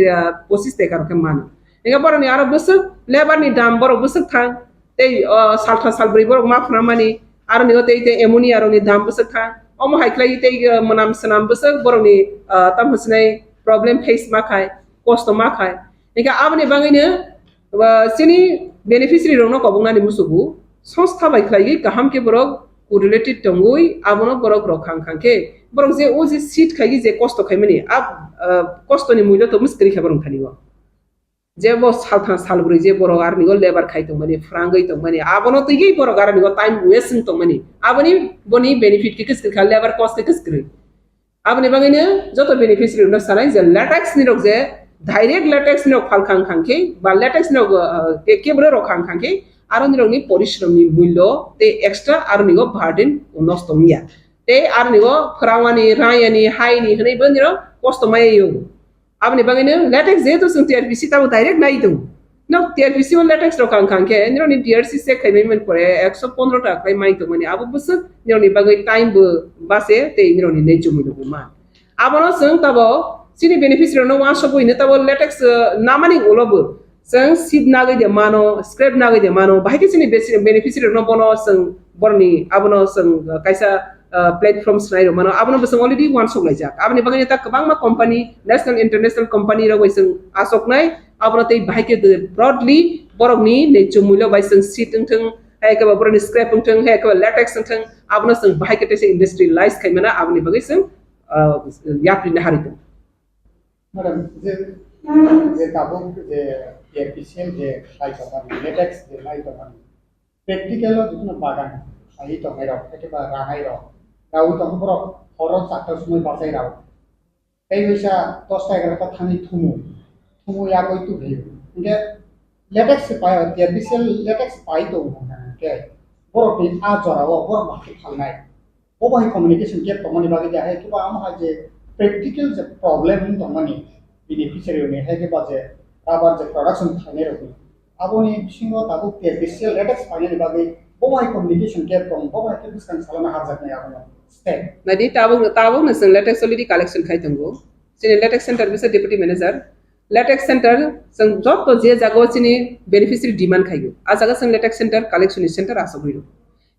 25 টাকা ke mana inga boro ni aro besar lebar ni dam boro besar thang tei saltha salbri boro ma phramani aro ni tei tei emuni aro ni dam besar thang omo haiklai tei manam sanam besar boro ni tam husnai problem face ma khai cost ma khai inga abni bangine sini beneficiary rong no kobungna ni musugu সংস্থা বাইklai kaham ke borok related tongoi abono borok rok khangkhangke borok je o je seat khai je cost khaimani ab cost ni muilo to muskri khabarong thanigo je bo saltha salbri je borok ar nigo labor khai tongmani frangai tongmani abono tigi borok ar nigo time wasting tongmani aboni boni benefit ke kiskri kha labor cost ke kiskri aboni bangine joto beneficiary no sanai je latex ni rok je direct latex ni rok phal khangkhangke ba latex ni rok ekebro rok khangkhangke আরনিরনি পরিশ্রমনি মূল্য তে extra আরনিগো burden নষ্টমিয়া তে আরনিগো ফরাওয়ানি রায়ানি হাইনি হनै বনির কষ্টমায়ও আপনি বাগিনে latex যেহেতু song TRPC তাও direct নাই তো না TRPC ও latex রকাং খাংকে নিরনি DRC সে খাইমেন্ট করে 115 টাকা খাই মাই তো মানে আবু বস নিরনি বাগৈ টাইম বাসে তে নিরনি নেজু মূল্য মা আবনো সং তাবো সিনি বেনিফিশিয়ারি নো ওয়ান সব হইনে তাবো ল্যাটেক্স নামানি ওলবো seng seed nagai de mano scrap nagai de mano bahai sini beneficiary no bono seng borni abono seng kaisa platforms nai ro mano abono beseng already one sok lai jak abni bagani ta kabang ma company national international company ro seng asok nai abono tei bahai ke broadly borok ni ne chumulyo bai seng seed theng hai ka borni scrap theng hai ka latex theng abono seng bahai ke te industrialize khai mana abni bagai seng yapri na hari to madam je tabuk je efficient যে লাইটমান LaTeX যে লাইটমান practical যখন বাগান এই তো মেরো একেবা রাহাই র রাউ তো বড় খরচ চারটার সময় বাঁচাই রাও এই পয়সা 10টা 11টা থানি থুমু ইয়া কই তু ভেই ইংকে लेटेक्स पाय टीआरपीसीएल लेटेक्स पाय दो के बर'नि आजराव बर' माखि खालनाय बबाय कम्युनिकेशन गेप दंमोन बागै जाहे कि आम जे प्रेक्टिकल जे प्रॉब्लम दंमोन बेनिफिशियरी ने है के बाजे आबार जे प्रोडक्शन थाने रखो आबोनी बिसिङाव दाबो टीआरपीसीएल लेटेक्स पायनि बागै बबाय कम्युनिकेशन गेप दं बबाय के डिस्कास खालामनो हाजानाय आबो step Nadi tabung na sang latex already collection khai tunggu. Sini latex center bisa deputy manager. Latex center sang job to je jago sini beneficiary demand khai go. Asaga sang latex center collection center aso giro.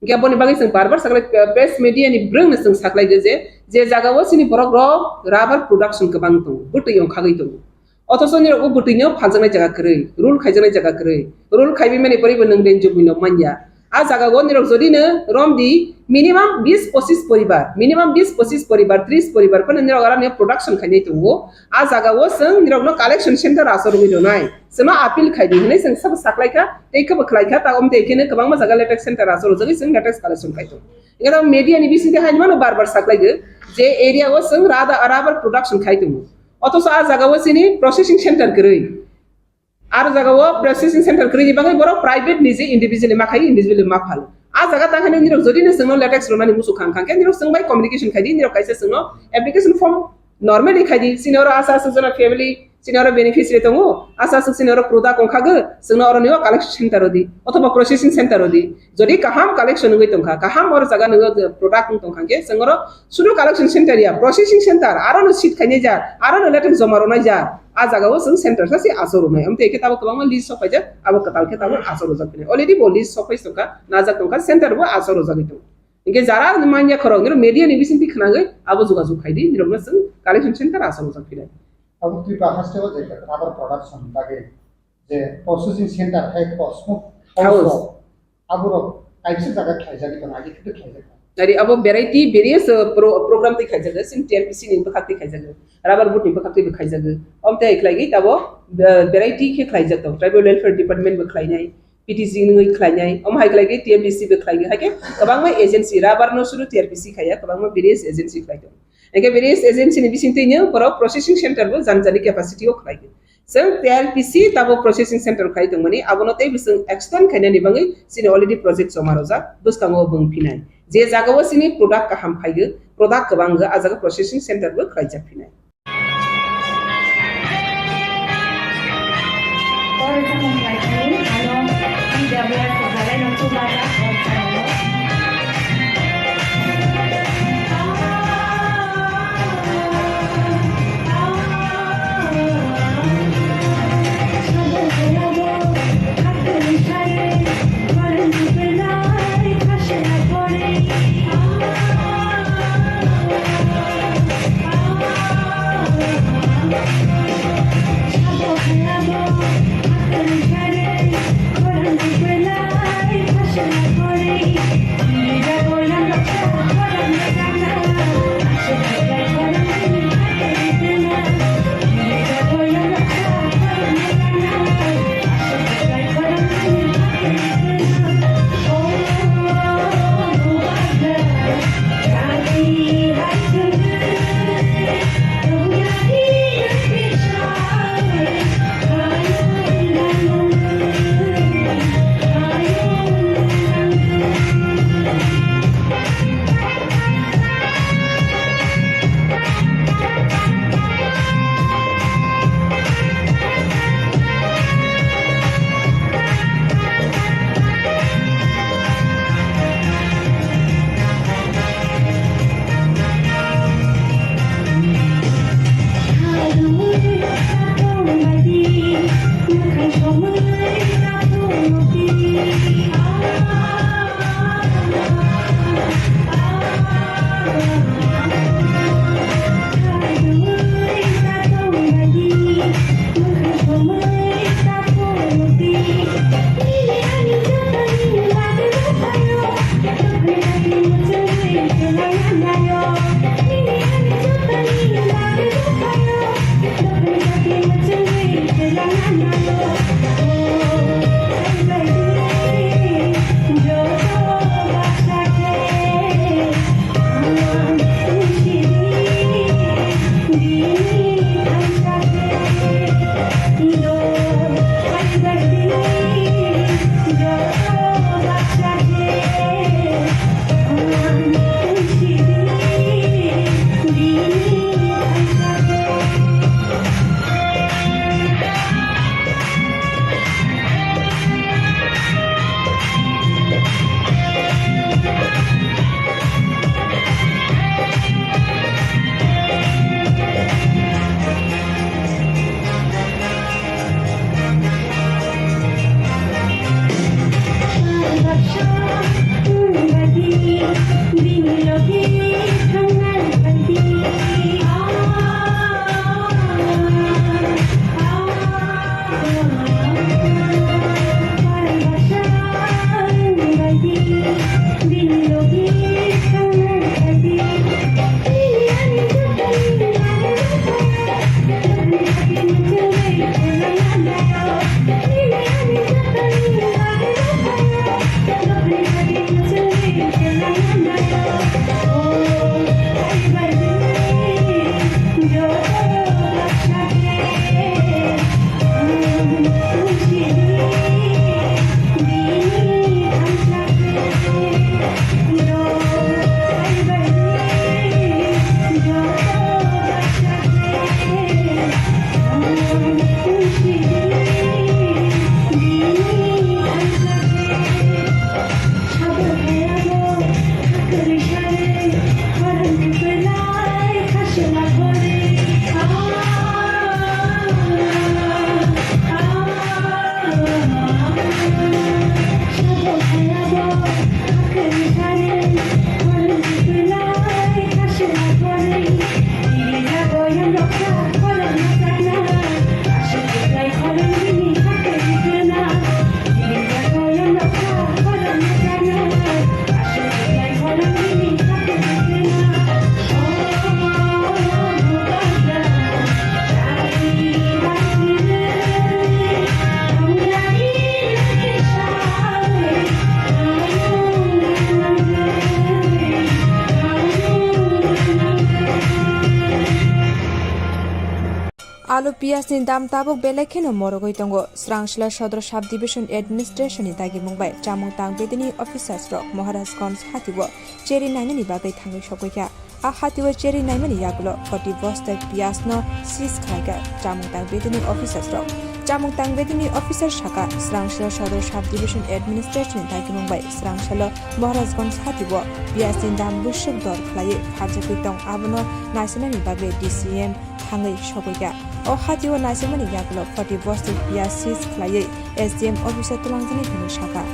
Inke aboni bagi sang barbar saklai press media ni brung na sang saklai je jaga wo sini borok ro rubber production ke bang tung. Butu yong khagai tung. Otoso ni ro butu nyo phajanai jaga krei. Rule khaijanai jaga krei. Rule khaibi mane pori benang den jobino manja. आज जागा निरक जदि रम दी minimum 20-25 परिवार minimum 20-25 परिवार 30 परिवार पर निरक आरा ने production खाइ तो आज जागा वो संग निरक न कलेक्शन सेंटर आसर गइदो नाय समा अपील खाइदि हनै संग सब साखलाइखा दैखौ बखलाइखा तागम देखेनो गोबां मा जागा लेटेक्स सेंटर आसर जगै संग लेटेक्स कलेक्शन खाइतो एगरा मीडिया नि बिसिते हाइमानो बार-बार साखलाइगो जे एरिया वो संग रादा अराबर प्रोडक्शन खाइतो अथस आज जागा वो सिनि प्रोसेसिंग सेंटर गरै आरो जागाव प्रोसेसिंग सेंटर करिनि बागै बर' प्राइवेट निजे इंडिविजुअली मा खाइ इंडिविजुअली मा फाल आ जागा ताखाने निरक जदि न संग लेटेक्स रोनानि मुसु खांखांके निरक संग बाय कम्युनिकेशन खाइदि निरक काइसे संग एप्लीकेशन फॉर्म नॉर्मली खाइदि सिनोर आसा सजना फैमिली सिनोर बेनिफिशियरी दङो आसा सिनोर प्रोडक्ट अंखागो संग अरनियो कलेक्शन सेंटर दि अथवा प्रोसेसिंग सेंटर दि जदि काहाम कलेक्शन गय तंखा काहाम और जागा न प्रोडक्ट तंखांके संग सुरु कलेक्शन सेंटर या प्रोसेसिंग सेंटर आरो न सीट खाइने जा आरो न लेटेक्स जमारनाय जा आ जागाव जों सेंटर सासे आसर होनाय हमते एके ताबो गोबां लिस्ट सफायजा आबो कतालके ताबो आसर होजाखिने अलरेडी बो लिस्ट सफायस तंका नाजा तंका सेंटर बो आसर होजागितो इनके जारा मान्या खरो निर मीडिया नि बिसिंति खनागै आबो जुगाजुग खाइदि निरमना जों कलेक्शन सेंटर आसर होजाखिने अब तुइ बाखास्टेव जे राबर प्रोडक्शन बागै जे प्रोसेसिंग सेंटर है स्मोक हाउस आबो काइसे जागा खाइजागि दं आगि खिथु खाइजागि dari abo variety various program te khaijaga sin TRPC ni bakati khaijaga rubber boot ni bakati khaijaga omte ikhlagi tabo variety ke khaijak to tribal welfare department be khlainai PTC ni khlainai om haiklagi TMDC be khlagi hake kabang ma agency rubber no suru TRPC khaya kabang ma various agency khlaito eke various agency ni bisinte ni poro processing center bo janjani capacity o khlagi जों TRPC Tabo processing centre खाइदों माने आबोनते बिसों extend खाइनानि बागै सिनि already project समारोजा बुस्ताङो बुंफिनाय जे जागाव सिनि product का हामफाइगो product गोबांगो आजागा processing सेंटरबो खाइजाफिनाय Passion आलु पियाजनि दाम Tabuk बेलेखेनो मरगै दङ स्रांसला सदर साब डिभिजन एडमिनिस्ट्रेशननि दागि मुंबाय जामुं तां बेदिनि अफिसार्स रक महाराजगंज हातिबो चेरि नायनायनि बागै थाङै सगैया आ हातिबो चेरि नायनायनि यागुलो 40 बस्ता पियाजनो सिज खायगा जामुं तां बेदिनि अफिसार्स रक जामुं तां बेदिनि अफिसार शाखा स्रांसला सदर साब डिभिजन एडमिनिस्ट्रेशननि दागि मुंबाय स्रांसला महाराजगंज हातिबो पियाजनि दाम बुसुक दर खालायै फारजोखै दं आबनो नायसनायनि बागै DCM थाङै सगैया o hatiwa nasimani yaklo 40 bostik piasis klayei SDM officer tulangjani hinu shaka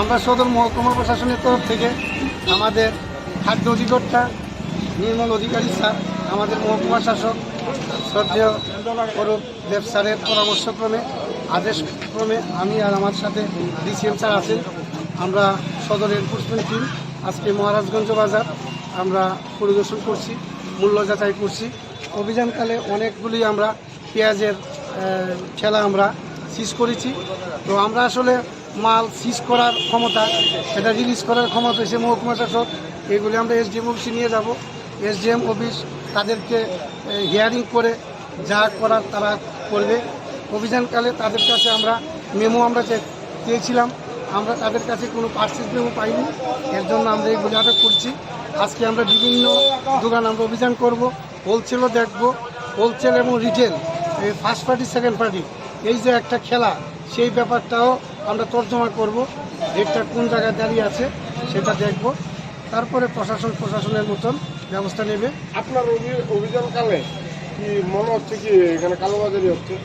আমরা সদর মহকুমা প্রশাসনের তরফ থেকে আমাদের খাদ্য অধিকর্তা নির্মল অধিকারী স্যার আমাদের মহকুমা শাসক শ্রদ্ধেয় অরূপ দেব স্যারের পরামর্শক্রমে আদেশক্রমে আমি আর আমার সাথে DCM স্যার আছেন আমরা সদর এনফোর্সমেন্ট টিম আজকে মহারাজগঞ্জ বাজার আমরা পরিদর্শন করছি মূল্য যাচাই করছি অভিযানকালে অনেকগুলি আমরা পেঁয়াজের ঠেলা আমরা সিজ করেছি তো আমরা আসলে মাল সিজ করার ক্ষমতা সেটা রিলিজ করার ক্ষমতা হচ্ছে মহকুমা শাসক এগুলি আমরা SDM অফিসে নিয়ে যাব SDM অফিস তাদেরকে হিয়ারিং করে যা করার তারা করবে অভিযানকালে তাদের কাছে আমরা মেমো আমরা চেয়েছিলাম আমরা তাদের কাছে কোনো পার্সেস মেমো পাইনি এর জন্য আমরা এগুলি আটক করছি আজকে আমরা বিভিন্ন দোকান আমরা অভিযান করব হোলসেলও দেখব হোলসেল এবং রিটেল এই ফার্স্ট পার্টি সেকেন্ড পার্টি এই যে একটা খেলা সেই ব্যাপারটাও আমরা তর্জমা করব রেটটা কোন জায়গায় দাঁড়িয়ে আছে সেটা দেখব তারপরে প্রশাসনের মতন ব্যবস্থা নেবে আপনার অভিযানকালে কি মনে হচ্ছে কি এখানে কালোবাজারি হচ্ছে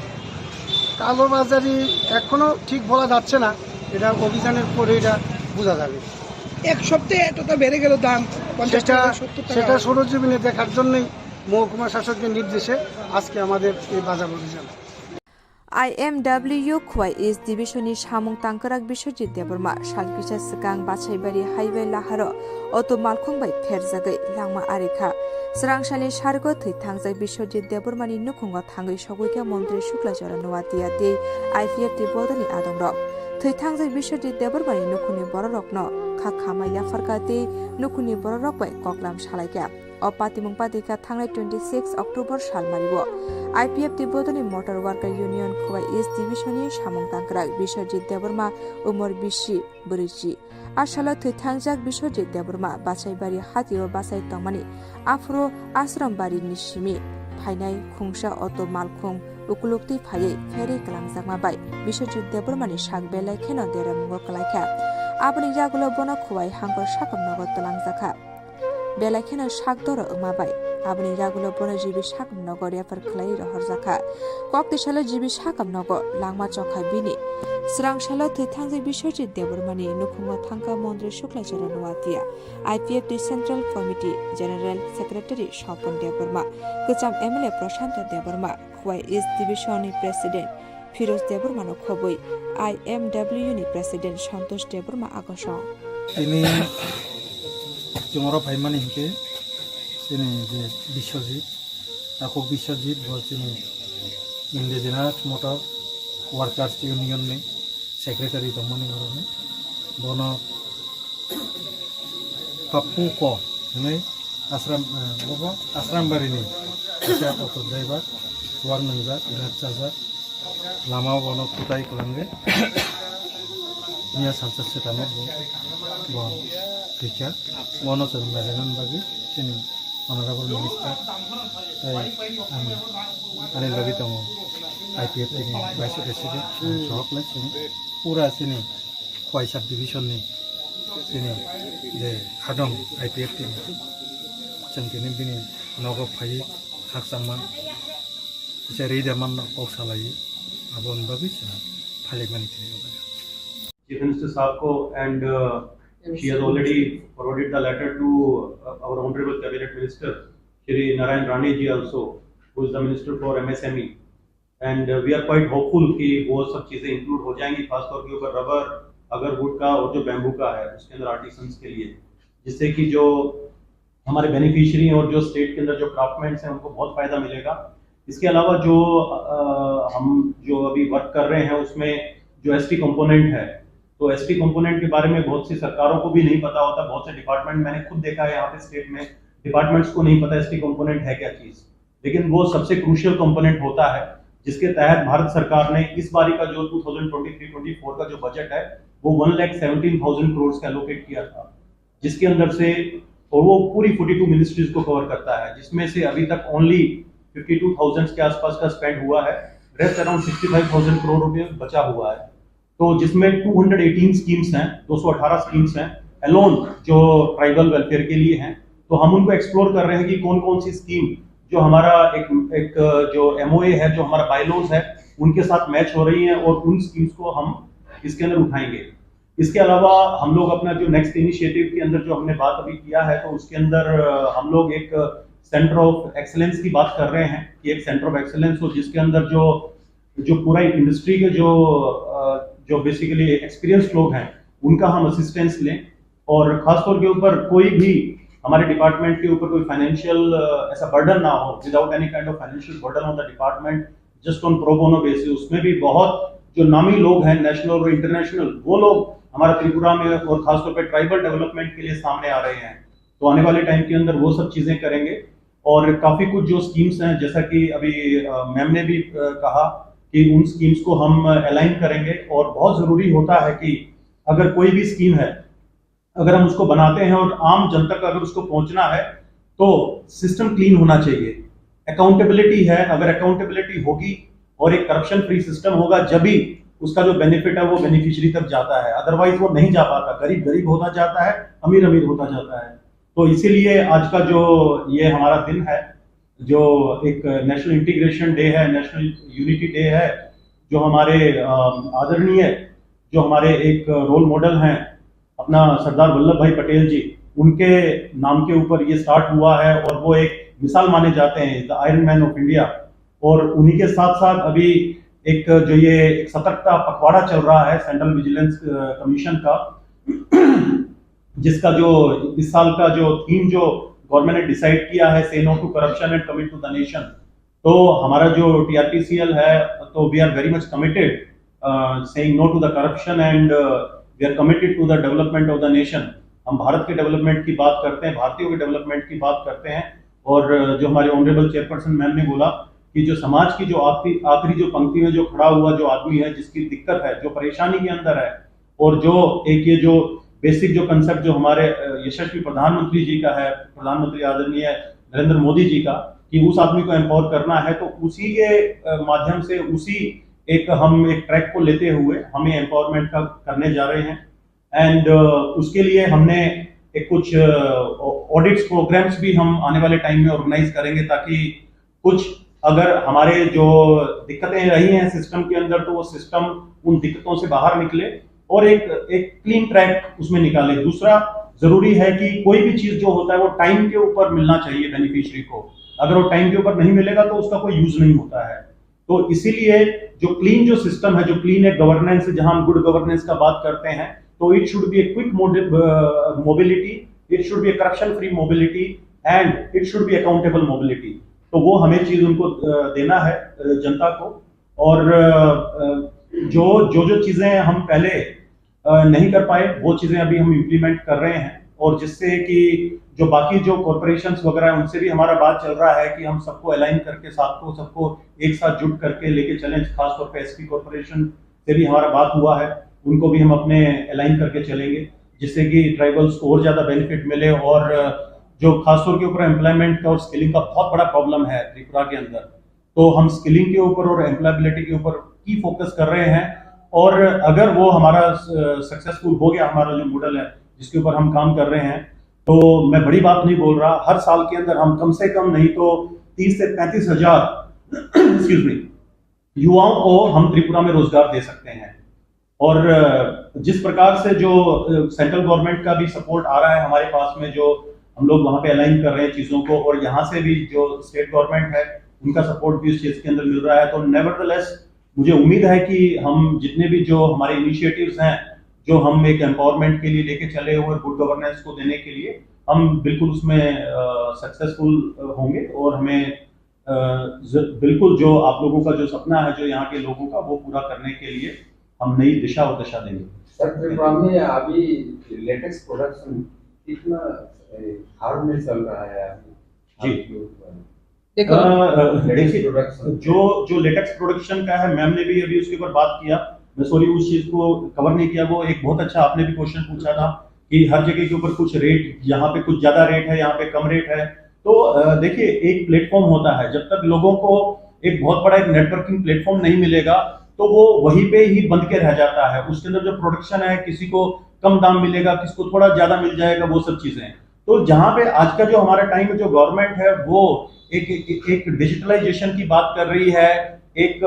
কালোবাজারি এখনো ঠিক বলা যাচ্ছে না এটা অভিযানের পরে এটা বোঝা যাবে এক সপ্তাহে এতটা বেড়ে গেল দাম সেটা সরজমিনে দেখার জন্যই মহকুমা শাসকের নির্দেশে আজকে আমাদের এই বাজার অভিযান IMW Khwai East Division Samung Tangkarak Biswajit Deborma Shalkisa Sikang Bachaibari Highway Laharo Auto Malkhung by Ferzagai Langma Arika Srangshali Shargo Thitangjak Biswajit Debormani Nukhunga Thangai Shogoika Montri Shukla Jora Nuatia De IPFT Bodani Adongrok Thitangjak Biswajit Debormani Nukhuni Bororokno Khakama Yafarkate Nukhuni Bororok by Koklam Shalaika Opatimung Padika Thangai 26 October Shalmaribo IPFT Bodani Motor Worker Union Khwai East Division Samung Tangkarak Biswajit Deborma Umar Bishi Burichi Ashala Thitangjak Biswajit Deborma Bachaibari Hatio Basai Tongmani Afro Asrambari Nishimi Phainai Khungsha Auto Malkhung Ukulukti Phayai Feri Kalangjakma Bai Biswajit Debormani Shagbelai Kheno Deramungo Kalaikha Abni Yagulo Bono Khwai Hangor Shakam Nogo Talangjaka Belakheno Shakdoro Umabai Abni Yagulo Bono Jibi Shakam Nogo Refer Klai Rohorjaka Koktishala Jibi Shakam Nogo Langma Chokhai Bini Srangshalo Thitangjak Biswajit Debormani Nukhungo Thangka Mondri Shukla Jora Nuatia IPFT Central Committee General Secretary Shopon Deborma Kucham MLA Prashanta Deborma Khwai East Division President Firoz Deborma no Khoboi IMW ni President Santosh Deborma Agosho ini Jumara Bhaimani hinke sini je Biswajit aku Biswajit bolsini Indigenous Motor Workers Union ni Secretary Domani Gorone Bono Kapu Ko ini Asram Bari ni Bisa auto driver सुवार नंजा बिराद जाजा लामा बनो खुदाई कलांगे निया सानसा सेटानो बो टीका वनो जों मेलेनान बागै जोंनि अनारेबल मिनिस्टार आनी लगे दङ IPF नि भाइस प्रेसिडेन्ट सहकलाय जों पूरा जोंनि खय साब डिभिजननि जोंनि जे हादं IPF टिम जों दिनै नगब फायै हाकसांमान एसे रेदामान पावसालायो आबन बागै जों फालिगमानि थिनाय Chief Minister Saab and she has already forwarded the letter to our Honorable Cabinet Minister Shri Narayan Rane ji also, who is the Minister for MSME, and we are quite hopeful कि वो सब चीजें include हो जाएंगी, खासतौर के ऊपर rubber, agarwood का और जो बैम्बू का है उसके अंदर आर्टिसंस के लिए, जिससे कि जो हमारे बेनिफिशियरी और जो स्टेट के अंदर जो क्राफ्टमैन्स हैं उनको बहुत फायदा मिलेगा। इसके अलावा जो हम जो अभी वर्क कर रहे हैं उसमें जो ST कंपोनेंट है, तो ST कंपोनेंट के बारे में बहुत सी सरकारों को भी नहीं पता होता, बहुत से डिपार्टमेंट मैंने खुद देखा है यहाँ पे स्टेट में डिपार्टमेंट्स को नहीं पता ST कंपोनेंट है क्या चीज, लेकिन वो सबसे क्रूशियल कंपोनेंट होता है जिसके तहत भारत सरकार ने इस बारी का जो 2023-24 का जो बजट है वो 1,17,000 करोड़ का एलोकेट किया था, जिसके अंदर से और वो पूरी 42 मिनिस्ट्रीज को कवर करता है, जिसमें से अभी तक ओनली 52,000 के आसपास का स्पेंड हुआ है, रेस्ट अराउंड 65,000 करोड़ रुपए बचा हुआ है। तो जिसमें 218 स्कीम्स हैं, 218 स्कीम्स हैं एलोन जो ट्राइबल वेलफेयर के लिए हैं, तो हम उनको एक्सप्लोर कर रहे हैं कि कौन कौन सी स्कीम जो हमारा एक जो MOA है, जो हमारा बायलॉज है उनके साथ मैच हो रही हैं और उन स्कीम्स को हम इसके अंदर उठाएंगे। इसके अलावा हम लोग अपना जो नेक्स्ट इनिशिएटिव के अंदर जो हमने बात अभी किया है, तो उसके अंदर हम लोग एक सेंटर ऑफ एक्सेलेंस की बात कर रहे हैं कि एक सेंटर ऑफ एक्सेलेंस हो जिसके अंदर जो पूरा इंडस्ट्री के जो बेसिकली एक्सपीरियंस लोग हैं उनका हम असिस्टेंस लें, और खासतौर के ऊपर कोई भी हमारे डिपार्टमेंट के ऊपर कोई फाइनेंशियल ऐसा बर्डन ना हो, without any kind of financial burden on the department, just on pro bono basis. उसमें भी बहुत जो नामी लोग हैं नेशनल और इंटरनेशनल, वो लोग हमारा त्रिपुरा में और खासतौर पर ट्राइबल डेवलपमेंट के लिए सामने आ रहे हैं, तो आने वाले टाइम के अंदर वो सब चीजें करेंगे। और काफी कुछ जो स्कीम्स हैं, जैसा कि अभी मैम ने भी कहा कि उन स्कीम्स को हम अलाइन करेंगे, और बहुत जरूरी होता है कि अगर कोई भी स्कीम है अगर हम उसको बनाते हैं और आम जनता तक अगर उसको पहुंचना है तो सिस्टम क्लीन होना चाहिए, अकाउंटेबिलिटी है, अगर अकाउंटेबिलिटी होगी और एक करप्शन फ्री सिस्टम होगा जब भी उसका जो बेनिफिट है वो बेनिफिशियरी तक जाता है, अदरवाइज वो नहीं जा पाता, गरीब गरीब होता जाता है, अमीर अमीर होता जाता है। तो इसीलिए आज का जो ये हमारा दिन है, जो एक नेशनल इंटीग्रेशन डे है, नेशनल यूनिटी डे है, जो हमारे आदरणीय जो हमारे एक रोल मॉडल हैं अपना सरदार वल्लभ भाई पटेल जी, उनके नाम के ऊपर ये स्टार्ट हुआ है और वो एक मिसाल माने जाते हैं, the iron man of India. और उन्हीं के साथ साथ अभी एक जो ये एक सतर्कता पखवाड़ा चल रहा है सेंट्रल विजिलेंस कमीशन का, जिसका जो इस साल का जो थीम जो गवर्नमेंट ने डिसाइड किया है, say no to corruption and commit to the nation. तो हमारा जो TRPCL है, तो we are very much committed saying no to the corruption and we are committed to the development of the nation. हम भारत के development की बात करते हैं, भारतीयों के डेवलपमेंट की बात करते हैं, और जो हमारे ऑनरेबल चेयरपर्सन मैम ने बोला कि जो समाज की जो आखिरी जो पंक्ति में जो खड़ा हुआ जो आदमी है, जिसकी दिक्कत है, जो परेशानी के अंदर है, और जो एक ये जो बेसिक जो कंसेप्ट जो हमारे यशस्वी प्रधानमंत्री जी का है, प्रधानमंत्री आदरणीय नरेंद्र मोदी जी का, कि उस आदमी को एम्पावर करना है, तो उसी के माध्यम से उसी एक हम एक ट्रैक को लेते हुए हमें एम्पावरमेंट का करने जा रहे हैं। एंड उसके लिए हमने एक कुछ ऑडिट्स प्रोग्राम्स भी हम आने वाले टाइम में ऑर्गेनाइज करेंगे, ताकि कुछ अगर हमारे जो दिक्कतें रही हैं सिस्टम के अंदर, तो वो सिस्टम उन दिक्कतों से बाहर निकले और एक क्लीन ट्रैक उसमें निकाले। दूसरा जरूरी है कि कोई भी चीज जो होता है वो टाइम के ऊपर मिलना चाहिए बेनिफिशियरी को, अगर वो टाइम के ऊपर नहीं मिलेगा तो उसका कोई यूज नहीं होता है। तो इसीलिए जो क्लीन जो सिस्टम है, जो क्लीन एक गवर्नेंस, जहां हम गुड गवर्नेंस का बात करते हैं, तो it should be a quick mobility, it should be A corruption free mobility and it should be accountable mobility. तो वो हमें चीज उनको देना है जनता को। और जो चीजें हम पहले नहीं कर पाए, वो चीजें अभी हम इम्प्लीमेंट कर रहे हैं। और जिससे कि जो बाकी जो कॉरपोरेशंस वगैरह हैं उनसे भी हमारा बात चल रहा है कि हम सबको अलाइन करके सबको एक साथ जुट करके लेके चलें। खासतौर पे एसपी कॉरपोरेशन से भी हमारा बात हुआ है, उनको भी हम अपने अलाइन करके चलेंगे जिससे कि ट्राइबल्स को और ज़्यादा बेनिफिट मिले। और जो खासतौर के ऊपर एम्प्लॉयमेंट का और स्किलिंग का बहुत बड़ा प्रॉब्लम है त्रिपुरा के अंदर, तो हम स्किलिंग के ऊपर और एम्प्लॉयबिलिटी के ऊपर की फोकस कर रहे हैं। और अगर वो हमारा सक्सेसफुल हो गया, हमारा जो मॉडल है जिसके ऊपर हम काम कर रहे हैं, तो मैं बड़ी बात नहीं बोल रहा, हर साल के अंदर हम कम से कम नहीं तो 30 से 35 हजार एक्सक्यूज मी युवाओं को हम त्रिपुरा में रोजगार दे सकते हैं। और जिस प्रकार से जो सेंट्रल गवर्नमेंट का भी सपोर्ट आ रहा है हमारे पास में, जो हम लोग वहाँ पे अलाइन कर रहे हैं चीज़ों को, और यहाँ से भी जो स्टेट गवर्नमेंट है उनका सपोर्ट भी इस चीज़ के अंदर मिल रहा है, तो नेवरदलेस मुझे उम्मीद है कि हम जितने भी जो हमारे इनिशिएटिव्स हैं जो हम एक एम्पावरमेंट के लिए लेके चले हुए गुड गवर्नेंस को देने के लिए, हम बिल्कुल उसमें सक्सेसफुल होंगे। और हमें बिल्कुल जो आप लोगों का जो सपना है जो यहाँ के लोगों का, वो पूरा करने के लिए हम नई दिशा और दशा देंगे। सर, त्रिपुरा में अभी लेटेक्स प्रोडक्शन कितना हाल में चल रहा है जी? देखिए जो लेटेक्स प्रोडक्शन का है, मैम ने भी अभी उसके ऊपर बात किया, मैं सॉरी उस चीज को कवर नहीं किया। वो एक बहुत अच्छा आपने भी क्वेश्चन पूछा था कि हर जगह के ऊपर कुछ रेट, यहाँ पे कुछ ज्यादा रेट है, यहाँ पे कम रेट है। तो देखिए एक प्लेटफॉर्म होता है, जब तक लोगों को एक बहुत बड़ा एक नेटवर्किंग प्लेटफॉर्म नहीं मिलेगा तो वो वहीं पे ही बंद के रह जाता है। उसके अंदर जो प्रोडक्शन है, किसी को कम दाम मिलेगा, किसी को थोड़ा ज्यादा मिल जाएगा, वो सब चीजें। तो जहाँ पे आज का जो हमारा टाइम में जो गवर्नमेंट है वो एक डिजिटलाइजेशन की बात कर रही है, एक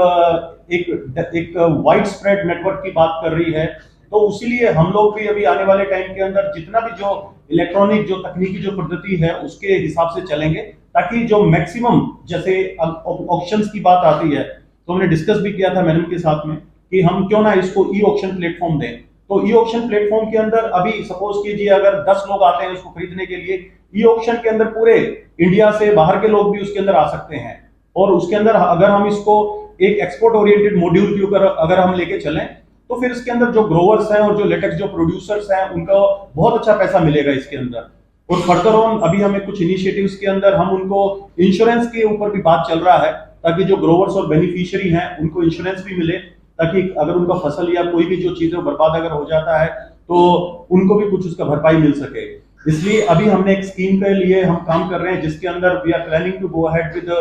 वाइड स्प्रेड नेटवर्क की बात कर रही है, तो इसीलिए हम लोग भी अभी आने वाले टाइम के अंदर जितना भी जो इलेक्ट्रॉनिक जो तकनीकी जो पद्धति है उसके हिसाब से चलेंगे, ताकि जो मैक्सिमम, जैसे ऑक्शंस की बात आती है तो हमने डिस्कस भी किया था मैडम के साथ में कि हम क्यों ना इसको ई ऑक्शन प्लेटफॉर्म दें। तो ई ऑक्शन प्लेटफॉर्म के अंदर अभी सपोज कीजिए अगर 10 लोग आते हैं उसको खरीदने के लिए, ई ऑक्शन के अंदर पूरे इंडिया से बाहर के लोग भी उसके अंदर आ सकते हैं। और उसके अंदर अगर हम इसको एक एक्सपोर्ट ओरिएंटेड मॉड्यूल के ऊपर अगर हम लेके चलें, तो फिर इसके अंदर जो ग्रोवर्स हैं और जो लेटेक्स जो प्रोड्यूसर्स हैं उनको बहुत अच्छा पैसा मिलेगा इसके अंदर। और फर्दर ऑन अभी हमें कुछ इनिशिएटिव्स के अंदर हम उनको इंश्योरेंस के ऊपर भी बात चल रहा है, ताकि जो ग्रोवर्स और बेनिफिशियरी हैं उनको इंश्योरेंस भी मिले, ताकि अगर उनका फसल या कोई भी जो चीजें बर्बाद अगर हो जाता है तो उनको भी कुछ उसका भरपाई मिल सके। इसलिए अभी हमने एक स्कीम के लिए हम काम कर रहे हैं जिसके अंदर we are planning to go ahead with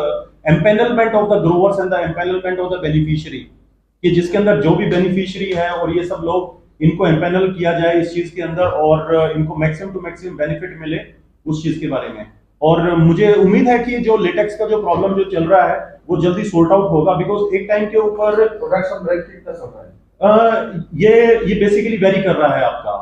empanelment of the growers and the empanelment of the beneficiary, कि जिसके अंदर जो भी बेनिफिशियरी है और ये सब लोग इनको एम्पैनल किया जाए इस चीज के अंदर और इनको मैक्सिमम टू मैक्सिमम बेनिफिट मिले उस चीज के बारे में। और मुझे उम्मीद है कि जो लेटेक्स का जो प्रॉब्लम जो चल रहा है वो जल्दी सोर्ट आउट होगा, बिकॉज एक टाइम के ऊपर प्रोडक्शन रेट कितना चल रहा है? ये बेसिकली वेरी कर रहा है आपका,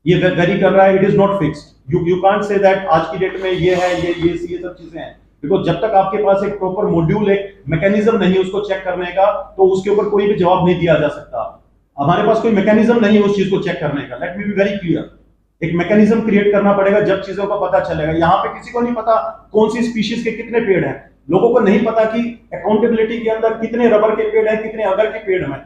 ये वेरी कर रहा है, it is not fixed. You can't say that आज की डेट में ये है, ये सब चीजें हैं, बिकॉज जब तक आपके पास एक प्रॉपर मॉड्यूल, एक मैकेनिज्म नहीं है उसको चेक करने का, तो उसके ऊपर कोई भी जवाब नहीं दिया जा सकता। हमारे पास कोई मैकेनिज्म नहीं है उस चीज को चेक करने का। Let me be very clear, एक मैकेनिज्म क्रिएट करना पड़ेगा, जब चीजों का पता चलेगा। यहाँ पे किसी को नहीं पता कौन सी स्पीशीज के कितने पेड़ हैं, लोगों को नहीं पता कि अकाउंटेबिलिटी के अंदर कितने रबर के पेड़ हैं, कितने अगर के पेड़ हैं,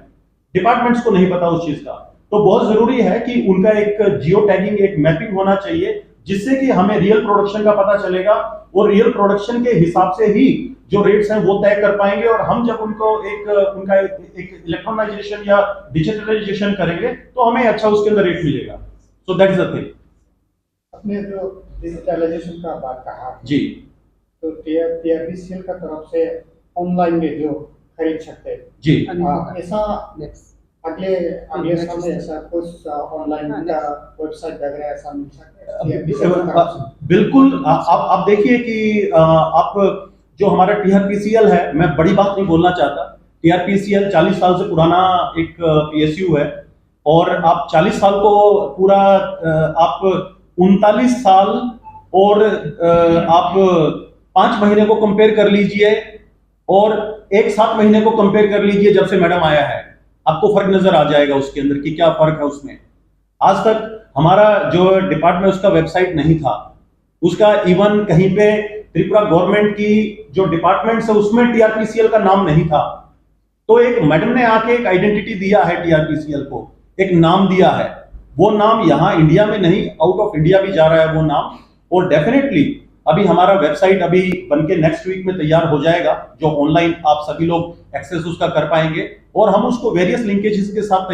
डिपार्टमेंट्स को नहीं पता उस चीज का। तो बहुत जरूरी है कि उनका एक जियो टैगिंग, एक मैपिंग होना चाहिए, जिससे कि हमें रियल प्रोडक्शन का पता चलेगा और रियल प्रोडक्शन के हिसाब से ही जो रेट्स हैं वो तय कर पाएंगे। और हम जब उनको उनका एक इलेक्ट्रॉनाइजेशन या डिजिटलाइजेशन करेंगे तो हमें अच्छा उसके अंदर रेट मिलेगा। So that is the thing. आपने जो डिजिटलाइजेशन का बात कहा जी, तो टीआरपीसीएल का तरफ से ऑनलाइन में जो खरीद सकते हैं जी, ऐसा अगले साल में ऐसा कुछ ऑनलाइन का वेबसाइट वगैरह ऐसा मिल सकता है? बिल्कुल। आप देखिए कि आप जो हमारा टीआरपीसीएल है, मैं बड़ी बात नहीं बोलना चाहता, टीआरपीसीएल 40 साल से पुराना एक पीएसयू है और आप 40 साल को पूरा आप 39 साल और आप 5 महीने को कंपेयर कर लीजिए और 1-7 महीने को कंपेयर कर लीजिए जब से मैडम आया है, आपको फर्क नजर आ जाएगा उसके अंदर कि क्या फर्क है उसमें। आज तक हमारा जो डिपार्टमेंट उसका वेबसाइट नहीं था, उसका इवन कहीं पे त्रिपुरा गवर्नमेंट की जो डिपार्टमेंट है उसमें टीआरपीसीएल का नाम नहीं था। तो एक मैडम ने आके एक आइडेंटिटी दिया है टीआरपीसीएल को, एक नाम दिया है वो नाम यहाँ इंडिया में नहीं, आउट ऑफ इंडिया भी जा रहा है वो नाम। और डेफिनेटली अभी हमारा वेबसाइट अभी बनके नेक्स्ट वीक में तैयार हो जाएगा, जो ऑनलाइन आप सभी लोग एक्सेस उसका कर पाएंगे, और हम उसको वेरियस लिंकेजेस के साथ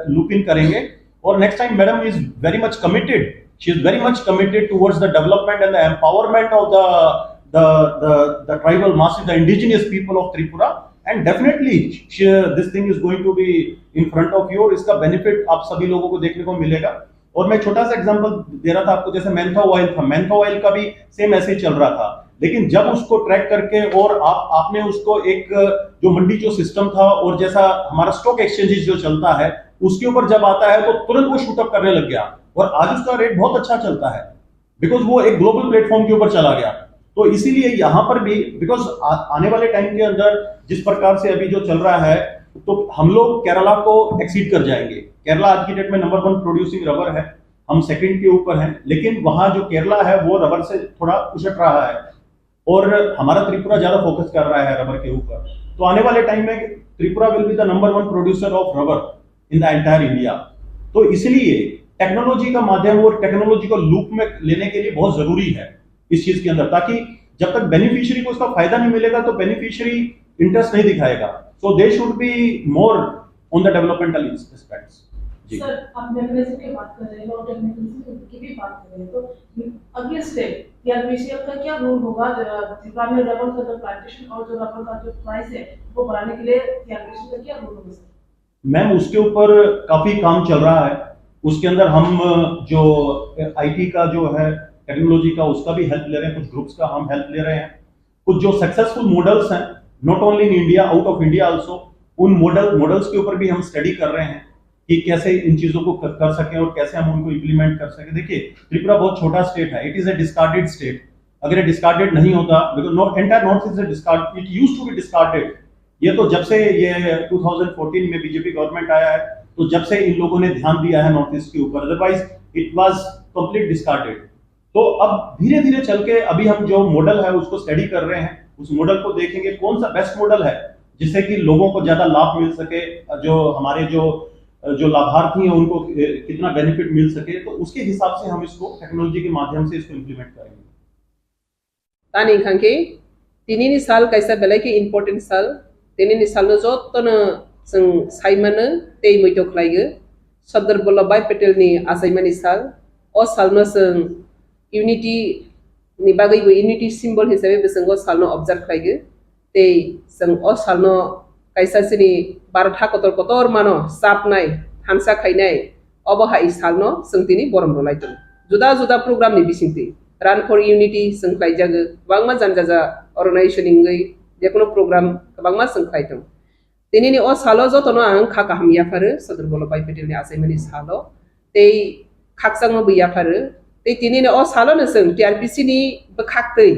लूप इन करेंगे। और next time madam is very much committed, she is very much committed towards the development and the empowerment of the tribal masses, the indigenous people of Tripura, and definitely this thing is going to be in front of you, और इसका benefit आप सभी लोगों को देखने को मिलेगा। और मैं छोटा सा एग्जांपल दे रहा था आपको, जैसे मैंथा ऑयल था, मैंथा ऑयल का भी सेम ऐसे ही चल रहा था, लेकिन जब उसको ट्रैक करके और आपने उसको एक जो मंडी जो सिस्टम था और जैसा हमारा स्टॉक एक्सचेंजेस जो चलता है उसके ऊपर जब आता है तो तुरंत वो शूट अप करने लग गया, और आज उसका रेट बहुत अच्छा चलता है बिकॉज वो एक ग्लोबल प्लेटफॉर्म के ऊपर चला गया। तो इसीलिए यहाँ पर भी बिकॉज आने वाले टाइम के अंदर जिस प्रकार से अभी जो चल रहा है, तो हम लोग केरला को एक्सीड कर जाएंगे। केरला आज की डेट में नंबर 1 प्रोड्यूसिंग रबर है, हम सेकंड के ऊपर हैं, लेकिन वहां जो केरला है वो रबर से थोड़ा उछट रहा है और हमारा त्रिपुरा ज्यादा फोकस कर रहा है रबर के ऊपर। तो आने वाले टाइम में Tripura will be the number 1 producer of rubber in the entire India. तो इसलिए टेक्नोलॉजी का माध्यम और टेक्नोलॉजी को लूप में लेने के लिए बहुत जरूरी है इस चीज के अंदर, ताकि जब तक बेनिफिशियरी को उसका फायदा नहीं मिलेगा तो बेनिफिशियरी इंटरेस्ट नहीं दिखाएगा। So they should be more on the developmental aspects. जी सर, आप मैकेनिज्म की बात कर रहे हैं और टेक्निकल की भी बात कर रहे हैं, तो अगले स्टेप टीआरपीसीएल का क्या रोल होगा त्रिपुरा में रबर का जो प्लांटेशन और जो रबर का जो प्राइस है वो बढ़ाने के लिए टीआरपीसीएल का क्या रोल होगा सर? मैम उसके ऊपर काफी काम चल रहा है, उसके अंदर हम जो आईटी का जो है टेक्नोलॉजी का उसका भी हेल्प ले रहे हैं, कुछ ग्रुप्स का हम हेल्प ले रहे हैं, कुछ जो सक्सेसफुल मॉडल्स हैं not only in India out of India also, उन मॉडल्स के ऊपर भी हम स्टडी कर रहे हैं कि कैसे इन चीजों को कर सकें और कैसे हम उनको इम्प्लीमेंट कर सकें। देखिए त्रिपुरा बहुत छोटा स्टेट है, it is a discarded state. अगर ये डिस्कार्डेड नहीं होता, because entire north is a discard, it used to be discarded. ये तो जब से ये 2014 में बीजेपी गवर्नमेंट आया है तो जब से इन लोगों ने ध्यान दिया है नॉर्थ ईस्ट के ऊपर, otherwise it was complete discarded. तो अब धीरे धीरे चल के अभी हम जो मॉडल है उसको स्टडी कर रहे हैं, उस मॉडल को देखेंगे कौन सा बेस्ट मॉडल है जिससे कि लोगों को ज्यादा लाभ मिल सके, जो हमारे जो लाभार्थी हैं उनको कितना बेनिफिट मिल सके, तो उसके हिसाब से हम इसको टेक्नोलॉजी के माध्यम से इसको इम्प्लीमेंट करेंगे। तानी खांके तिनी साल कैसा बेले के इम्पोर्टेंट साल तिनी साल न जो तन जों साइमन ते मैथो खलायो सरदार वल्लभभाई पटेल नि आसाइमानि साल ओ साल न जों यूनिटी नि बागैबो यूनिटी सिम्बल हिसाबै जों साल न ऑब्जर्व खलायो ते जों ओ साल न कैसा सिनि भारत हाकतर कतर मानो सापनाय हानसा खायनाय अबहाय साल न जों तिनि बरम लायदों जुदा जुदा प्रोग्राम नि बिसिंति रन फॉर यूनिटी जों खलायजागो बांमा जानजाजा अर्गेनाइजेशनिंगै जेकुनु प्रोग्राम बांमा जों खलायदों तिनी ओ सालो जतनो आं खाका हामियाफारो सरदार वल्लभभाई पटेल नि आसाइमानि सालो ते खाकसांग बैयाफारो ते तिनी ओ सालो न जों टीआरपीसी नि बखाक्तै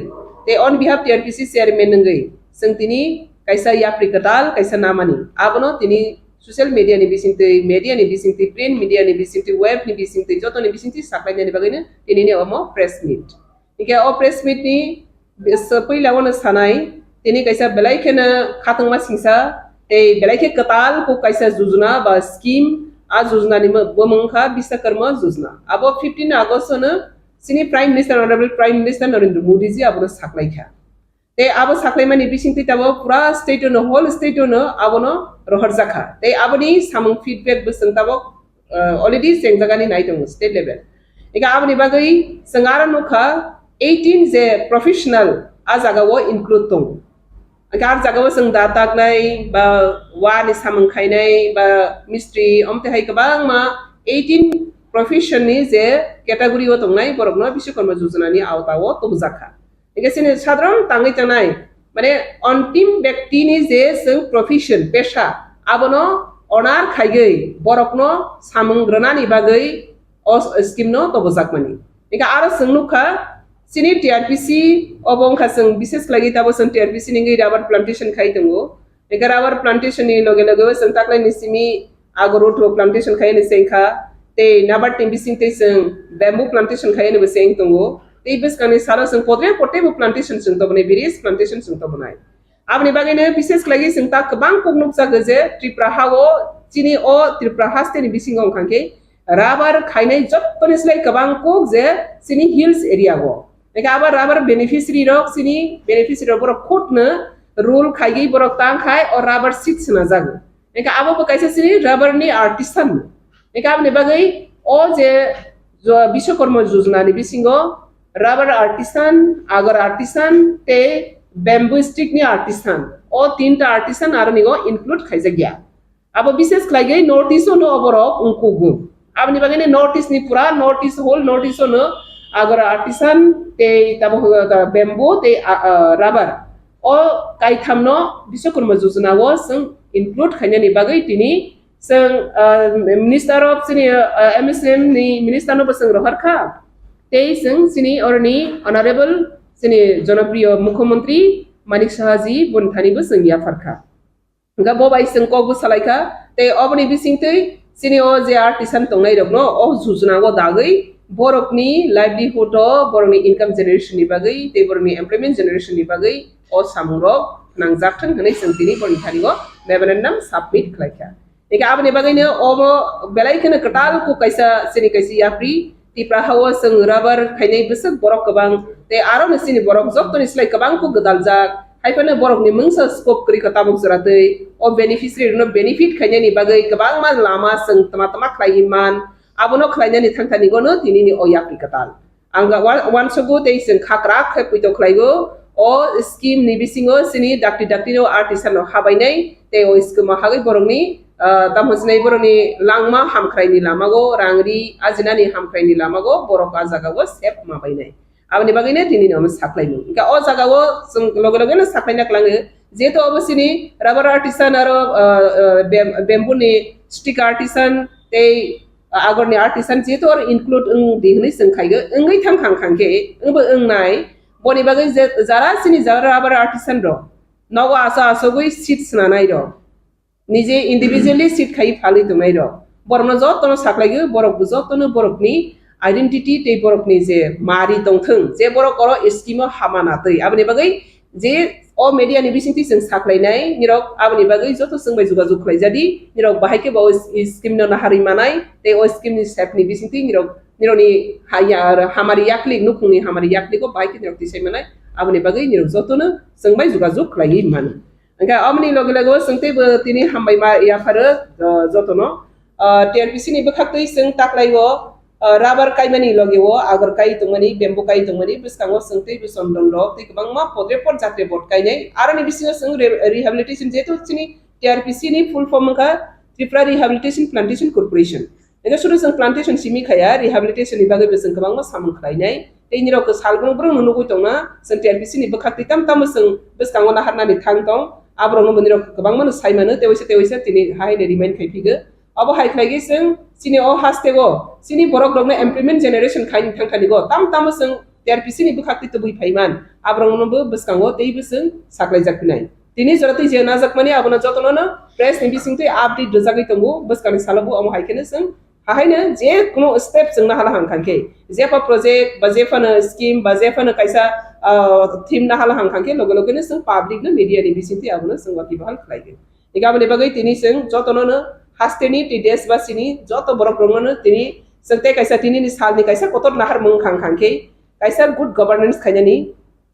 ते ऑन बिहाफ टीआरपीसी चेयरमैन नंगै जों तिनी कैसा याफ्रिकताल कैसा नामानि आबनो तिनी सोशल मीडिया नि बिसिंतै मीडिया नि बिसिंतै प्रिंट मीडिया नि बिसिंतै वेब नि बिसिंतै जतो नि बिसिंतै साख्लायनायनि बागैनो तिनी ने अमो प्रेस मीट इके ओ प्रेस मीट नि पहिलावनो सानाय तिनी कैसा बेलायखेनो खातंमा सिंसा ते बेलायखे कताल को कैसा योजना बा स्कीम आ योजना नि बमंखा विश्वकर्मा योजना आबो 15 अगस्त न सिनी prime minister honourable prime minister Narendra Modi ji आबो साख्लायखा ते आबो साख्लायमानि बिसिंतै ताबो पुरा स्टेट न होल स्टेट न आबो न रहर जाखा ते आबोनि सामं फीडबैक बसं ताबो ऑलरेडी सेंजागानि नायदों स्टेट लेवल इका आबोनि बागै संगारा नखा 18 जे प्रोफेशनल आ जागावो इनक्लूड दं आर जागावो जों दा दागनाय बा वानि सामं खायनाय बा मिस्ट्री अमतेहाय गोबां मा 18 प्रोफेशन नि जे कैटेगरीआव दंनाय बरगनो विश्वकर्मा योजनानि आवतावो तबजाखा एगेसिने साधारण तांगै जानाय माने अंतिम व्यक्तिनि जे जों प्रोफेशन पेशा आबनो अनार खायगै बरकनो सामं ग्रनानि बागै अ स्कीम न तबजाकमानि एगा आरो जोंनुखा सिनी टीआरपीसी अबंखा जों विशेष लागि ताबो जों टीआरपीसी नि रबर प्लांटेशन खाइ दंगो एगा रबर प्लांटेशन नि लगे लगे जों ताक्लाय निसिमी आगरोटो प्लांटेशन खाय नि सेंखा ते नाबार टिम्बिसिंगते जों बेम्बू प्लांटेशन खाय नि सेंग दंगो ते बिसकानि सारा जों पद्रे पटेबो प्लांटेशन जों तबने बेरिस प्लांटेशन जों तबनाय आबनि बागैनो विशेष लागि जों ता गोबां कगनुक जागो जे त्रिपुरा हावो चिनि अ त्रिपुरा हास्ते नि बिसिंगाव खांके rubber khainai jotto ni slai kabang ko je sini hills area go eka aba rubber beneficiary rok sini beneficiary borok khot na rule khaigi borok tang khai or rubber seeds na jago eka abo bo kaisa sini rubber ni artisan eka abni bagai o je Bishwakarma Yojana ni bisingo rubber artisan agar artisan te bamboo stick ni artisan o tinta artisan arani go include khaija gya abo bishes khlaigai north east no oborok unku gu abni bagene north east ni pura north east whole north east no agar artisan te tabo bamboo te rubber o kai thamno Bishwakarma Yojana go sing include khanya ni bagai tini sing minister of sini MSM ni minister no basang rohar kha te sing sini orni honorable sini jonopriyo mukhyamantri Manik Sahaji bonthani bo sing ya farkha nga bo bai sing ko bu salaika te obni bisingtei sini o je artisan tongnai rok no o Yojana go dagai borokni livelihood o borokni income generation ni bagai te borokni employment generation ni bagai o samurok nangjaktang hanai sing tini bonthani go memorandum submit khlaika eka abni bagai ne obo belai khana katal ko kaisa sini kaisi yapri tipra hawa sing rubber khainai besak borok kabang te aro na sini borok jotto ni slai kabang ko gadaljak haipana borok ni mungsa scope kri katabok jaratei o beneficiary no benefit khainai ni bagai kabang ma lama sing tama khlaiman abono khlaina ni thangthani go no tini ni o yapri katal anga wan sogo te sing khakra khapuito khlaigo o scheme ni bisingo sini dakti no artisan no habainai te o scheme hagai borok ni tamhosnai boroni langma hamkhrai ni lamago rangri ajina ni hamkhrai ni lamago borok ajaga go sep mabainai abni bagine tini no saklainu ka o jaga go loge loge na saklaina klange jeto obosini rubber artisan aro bamboo ni stick artisan te agor ni artisan jeto or include dihni sangkhaigo ngai tham khangkhangke ngbo ngai boni bagai jara sini jara rubber artisan ro nogo asa goi seats na nai ro nije individually seat khai phali tumai ro borno jotto saklaigo borok jotto no borokni identity te borokni je mari tongthung je borok oro scheme hamana tei abni bagai je o media ni bisingti sing saklainai nirok abni bagai jotto singbai jogajog khlaijadi nirok bahaike bo scheme no nahari manai te o scheme ni sep ni bisingti nironi haya hamari yakli nukungni hamari yakli ko bahaike nirok tisai manai abni bagai nirok jotto no singbai jogajog khlai man angka amni loge loge singte bo tini hambai ma ya phare jotono TRPC ni bkhaktei sing taklaigo rubber kaimani loge wo agar kai tungmani bamboo kai tungmani biskango singte bisondon rok te bangma podre pod jatre bot kainai arani bisingo sing rehabilitation jeto chini TRPC ni full form ka Tripura Rehabilitation Plantation Corporation ega suru sing plantation simi khaya rehabilitation ni bagai bising bangma samung khlainai te ni rok salgrung brung nunu goitongna sing TRPC ni bkhaktei tam sing biskango na harna ni thangtong abrong no moniro kabang manu saimano tewaisa tini hai ne remind khaipiga abo hai khlaigi sing sini o hastego sini borok rokna employment generation khain thangkhani go tam sing TRPC ni bukhakti to bui phaiman abrong no bo biskango tei bising saklai jaknai tini jorati je na jakmani abona jotono no press ni bising te update dojagai tongo biskani salabu amo haikene sing hahaina je kuno step sing na hala hangkhanke jepa project ba jefana scheme ba jefana kaisa theme na hala hangkhanke loge loge ne sing public no media ni bisingti abona sing waki bahal khlaige igabane bagai tini sing jotono no hasteni ti des ba sini joto borok rongno tini singte kaisa tini ni salni kaisa kotor nahar mung khangkhanke kaisa good governance khainani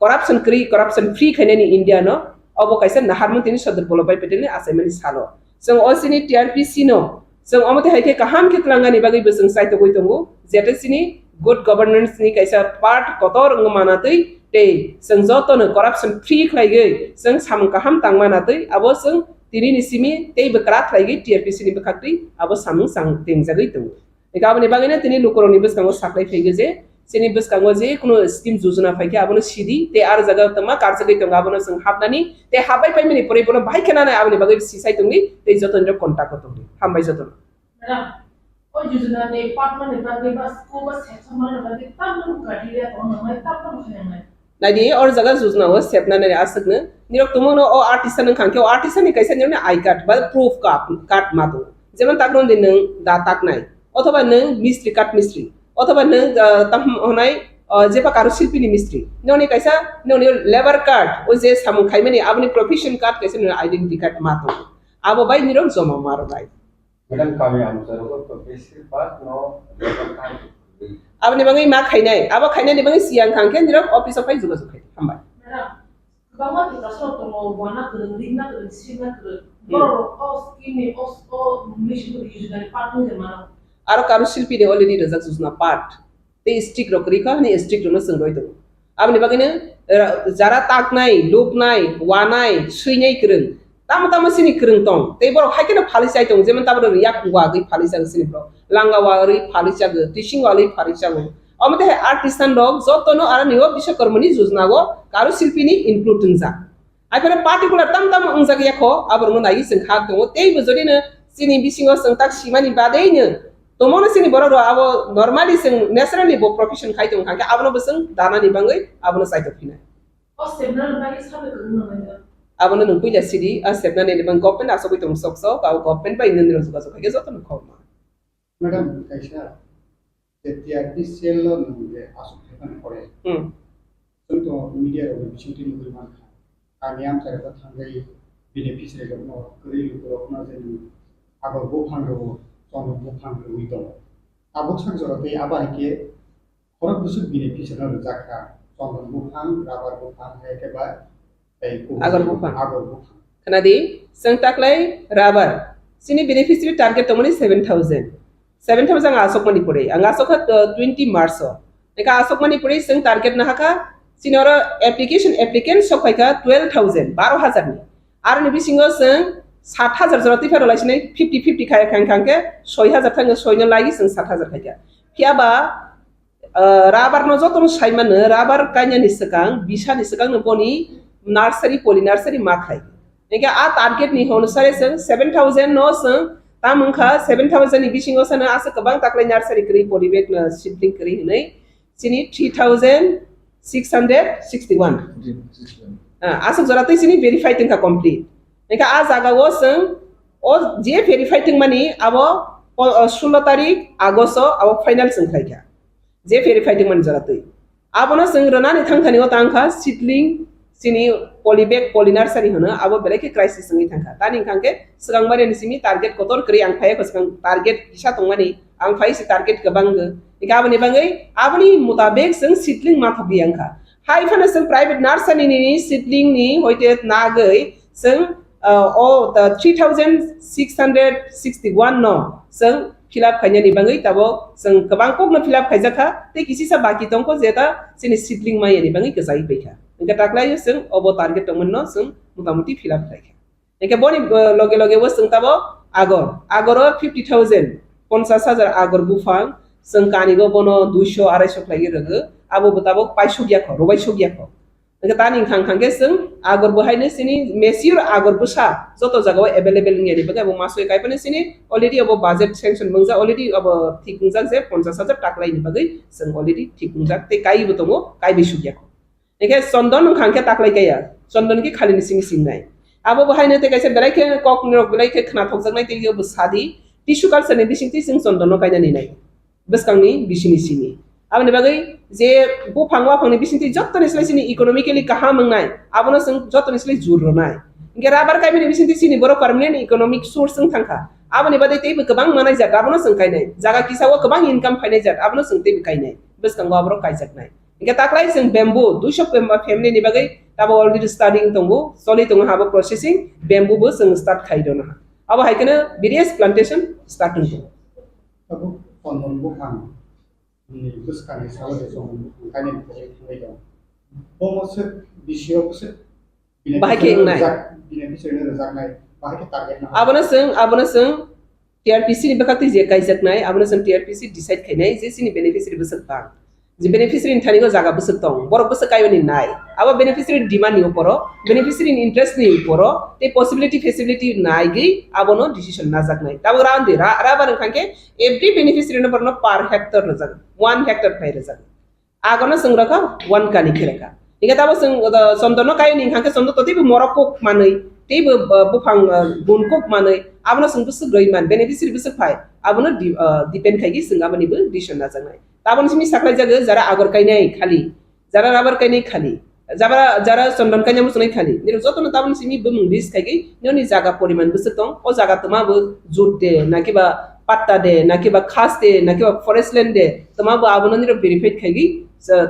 corruption free khainani India no abo kaisa nahar mung tini Sardar Vallabhbhai Patel ni assignment salo sing o sini TRPC no sing amate haike kaham ke tlangani bagai besing saito goitongo jete sini good governance ni kaisa part kotor ngmanatei te sing joto no corruption free khlaige sing sam kaham tangmanatei abo sing tini ni simi tei bekrat khlaige TRPC ni bekhakti abo samung sang tengjagai tongo ekabani bagina tini lukoroni beskango saklai phege je sini beskango je kuno scheme Yojana phaike abono sidi te ar jaga tama karjagai tongo abono sing hapnani te habai paimani pore bono bhai khena na abani bagai sisai tongi te joton jo contact tongi hambai joton madam o Yojana ne partner ne bagai bas ko bas section mana bagai tamam kadiya ono mai tamam khena nadi or jaga Yojana ho sepna ne asakne nirok tumono o artisan khangke o artisan ni kaisa ne I card ba proof card mato jeman takron din nang datak nai অথবা নং মিস্ত্রি কাট মিস্ত্রি অথবা নং তাম হনাই যেপা কারো শিল্পী নি মিস্ত্রি ননি কাইসা ননি লেবার কার্ড ও যে সামু খাইমানি আপনি প্রফেশন কার্ড কাইসা ননি আইডেন্টি কার্ড মাতো আবো বাই নিরক জমা মারো by Madam kami amsarogo to bersifat no lebakan. Abang ni bangai mak kainai, abang kainai ni bangai siang kangken jerak office of juga sukai, hambai. Kamu kita suruh tolong buana kereng, lina kereng, sina kereng. Baru os ini os mission itu dari partner mana? Aro karu silpi de already rezak susna part. Te stick rokri ka ni stick rono sengroi tu. Abang ni bangai ni jara tak nai, loop nai, wanai, sui nai kereng. Tamu sini kereng tong. Te baru hai kena palisai tong. Zaman tamu riak wagi palisai sini bro. Langga wari palisai ge, teaching wali palisai ge. Amate artisan dog joto no ara niwa bishakarmani juzna go karu silpi ni include tungza. Ai pera particular tam ungza ge yakho abor mo nai sing khak tong. Te bojori na sini bisingo sing tak simani badai ne. Tomono sini boro ro abo normally sing naturally bo profession khai tong khang abono beseng dana ni bangai abono side of fina. Os seminar lagi sabe kereng mana? Abono nung puja sidi a seminar ni bang government aso ko tong sokso ka government ba indin rozuga so khage joto no khoma. Madam kaisa TRPCL nungge asuk tekan pore. Contoh media ro bisinti nunggu man. Kami am saya tanggai beneficiary ro no kri ro no jeni agor bo phang ro son bo phang ro ito. Abok sak jorate aba ke horok busuk beneficiary ro jakha son bo phang rabar bo phang hai ke ba Agor bo phang. Kanadi sang taklai rabar. Sini beneficiary target tomoni 7,000. 7,000 asok mani pore. Ang asok hat 20 Marso. Eka asok mani pore sing target na haka sinora applicant sok ka 12,000 12,000 ni. Ar ni bisingo sing 7,000 jorati fero lai sinai 50-50 kaya kang ke 6,000 thang 6 na lagi sing 7,000 kaya. Piaba rabar no joto saiman rabar kanya ni sekang bisa ni sekang no boni nursery poly nursery makai. Eka a target ni hon sare sing 7,000 no sing tamungkha 7,000 ni bisingo sana asa kabang taklai nursery kri polybag na shifting kri nei sini 3,661 asuk jorate sini verify tingka complete eka a jaga wo sing o je verify ting mani abo 16 tarik agosto abo final sing khaikha je verify ting mani jorate abono sing rona ni thangthani o tangkha seedling sini polybag polynursery hono abo beleke crisis singi thangkha tani khangke segang mari ni simi target kotor kri ang phaya ko segang target kisa tongmani ang phai si target ka bang ika abani bangai abani mutabek sing seedling ma thobi angkha hai phana sing private nursery ni seedling ni hoite nagai sing o 3,661 no sing fill up khanya ni bangai tabo sing kabang kok na fill up khaijakha te kisi sa baki tongko jeta sini seedling ma yani bangai ka jai peikha Ika taklai sing obo target tong no sing mutamuti fill up khai. Ika boni loge wo sing tabo agor 50,000 50,000 agor bufang sing kani go bono 200 250 lagi rege abo betabo paisho gya kho robai sho gya kho. Ika tani khang ke sing agor buhai ne sini mesure agor busa joto jagao available ngi ni baga bo maso kai pane sini already abo budget sanction mangja already abo thik mangja je 50,000 taklai ni bagai sing already thik mangja te kai botomo kai bishu gya kho. Eke sondon khangke taklai kaya sondon ki khali nising singnai abo bahai ne te kaise belai ke kok nrok belai ke khna thok jangnai te yo sadi tissue culture ne bising ti sing sondon no kaina ni nai beskangni bisini sini abo ne bagai je bo phangwa phangni bising ti jotto ne sini economically kaha mangnai abo no sing jotto ne sini jur ronai inge rabar kai ne bising ti sini boro permanent economic source sing thangka abo ne badai te kabang manai jat abo no sing kainai jaga kisawo kabang income phainai jat abo no sing te kainai beskangwa abo kaijak nai Ika taklai sing bamboo dushok family ni bagai tabo already studying tongo solid tongo habo processing bamboo bo sing start khai dona abo haikena various plantation starting to abo pondon bo khang ni buskani sawale song kani khai do bomose bisyo se bahai ke ngai beneficiary na jaknai bahai ke target na abona sing TRPC ni bakati je kai jaknai abona sing TRPC decide khai nai je sini beneficiary besak tang je beneficiary thani go jaga besak tong borok besak kayo ni nai abo beneficiary demand ni oporo beneficiary interest ni oporo te possibility facility nai gi abono decision na jak nai tabo round de rabar khangke every beneficiary no porno per hectare na jak 1 hectare khai jak agono sangraka 1 kani khireka inga tabo sondono kayo ni khangke sondo toti morokok manai te bufang bunkok manai abono sung besak goiman beneficiary besak phai abono depend khai gi sing aboni bu decision na jak nai Tabon simi saklai jaga jara agor kainai khali jara rabar kainai khali যারা চন্দন কাnya মুসনাই খালি Nero যতন তাবন সিমি বমুং রিস খাইগি নিনি জায়গা পরিমাণ বসে দं ও জায়গা তোমাবো jute দে নাকিবা পাত্তা দে নাকিবা খাস দে নাকিবা forest land দে তোমাবো আবনো নিরো ভেরিফাইড খাইগি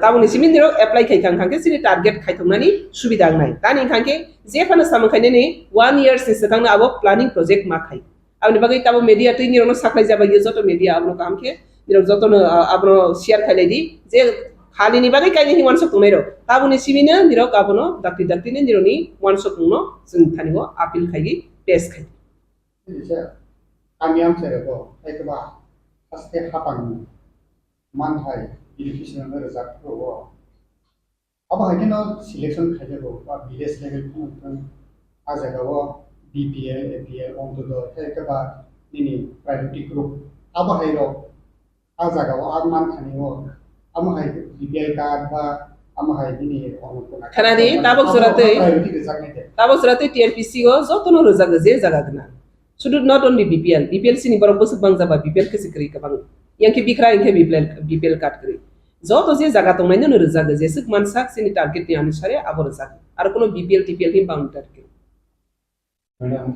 তাবনি সিমি নিরো এপ্লাই খাইखां खांके सिनि टारगेट खाइथंनानि सुबिदा नाय तानि खांके जे फाना सामन खाइनेनि 1 इयर्स नि सकांना आबो प्लानिंग प्रोजेक्ट मा खाइ आबनि बागै ताबो मीडिया तै निरनो साख्लाय जाबाय यो जतो मीडिया आबनो कामके निरो जतोनो आबनो शेयर खाइलायदि जे खालिनि बागै काइनि हिवान सकुंनायरो ताबुनि सिमिनो निरो गाबनो दाक्ति निरोनि वान सकुंनो जों थानिगो आपिल खाइगि पेस खाइ आमियाम सेरबो एकेबा फास्टे हापान मानथाय एजुकेशन रोजाबो अब हाकिनो सिलेक्शन खाइजो बा विलेज लेभेल फंक्शन आजागाव बीपीएल एपीएल अन्तद एकेबा निनि प्रायोरिटी ग्रुप अब हाइरो आजागाव आग मान थानिगो अब हाइ बीपीएल कार्ड बा अब हाइ निनि अन्तद खानादि ताबक सुराते टीआरपीसी गो जतनो रोजागो जे जागागना शुड नॉट ओनली बीपीएल सिनि बरक बसुक बां जाबा बीपीएल केसे करि कबां यांके बिखरा यांके बीपीएल कार्ड करि जतो जे जागा तंनायनो रोजागो जे सुक मानसाक सिनि टारगेट नि अनुसारे आबो रोजाग आरो कोनो बीपीएल टीपीएल नि बाउंडार के मैडम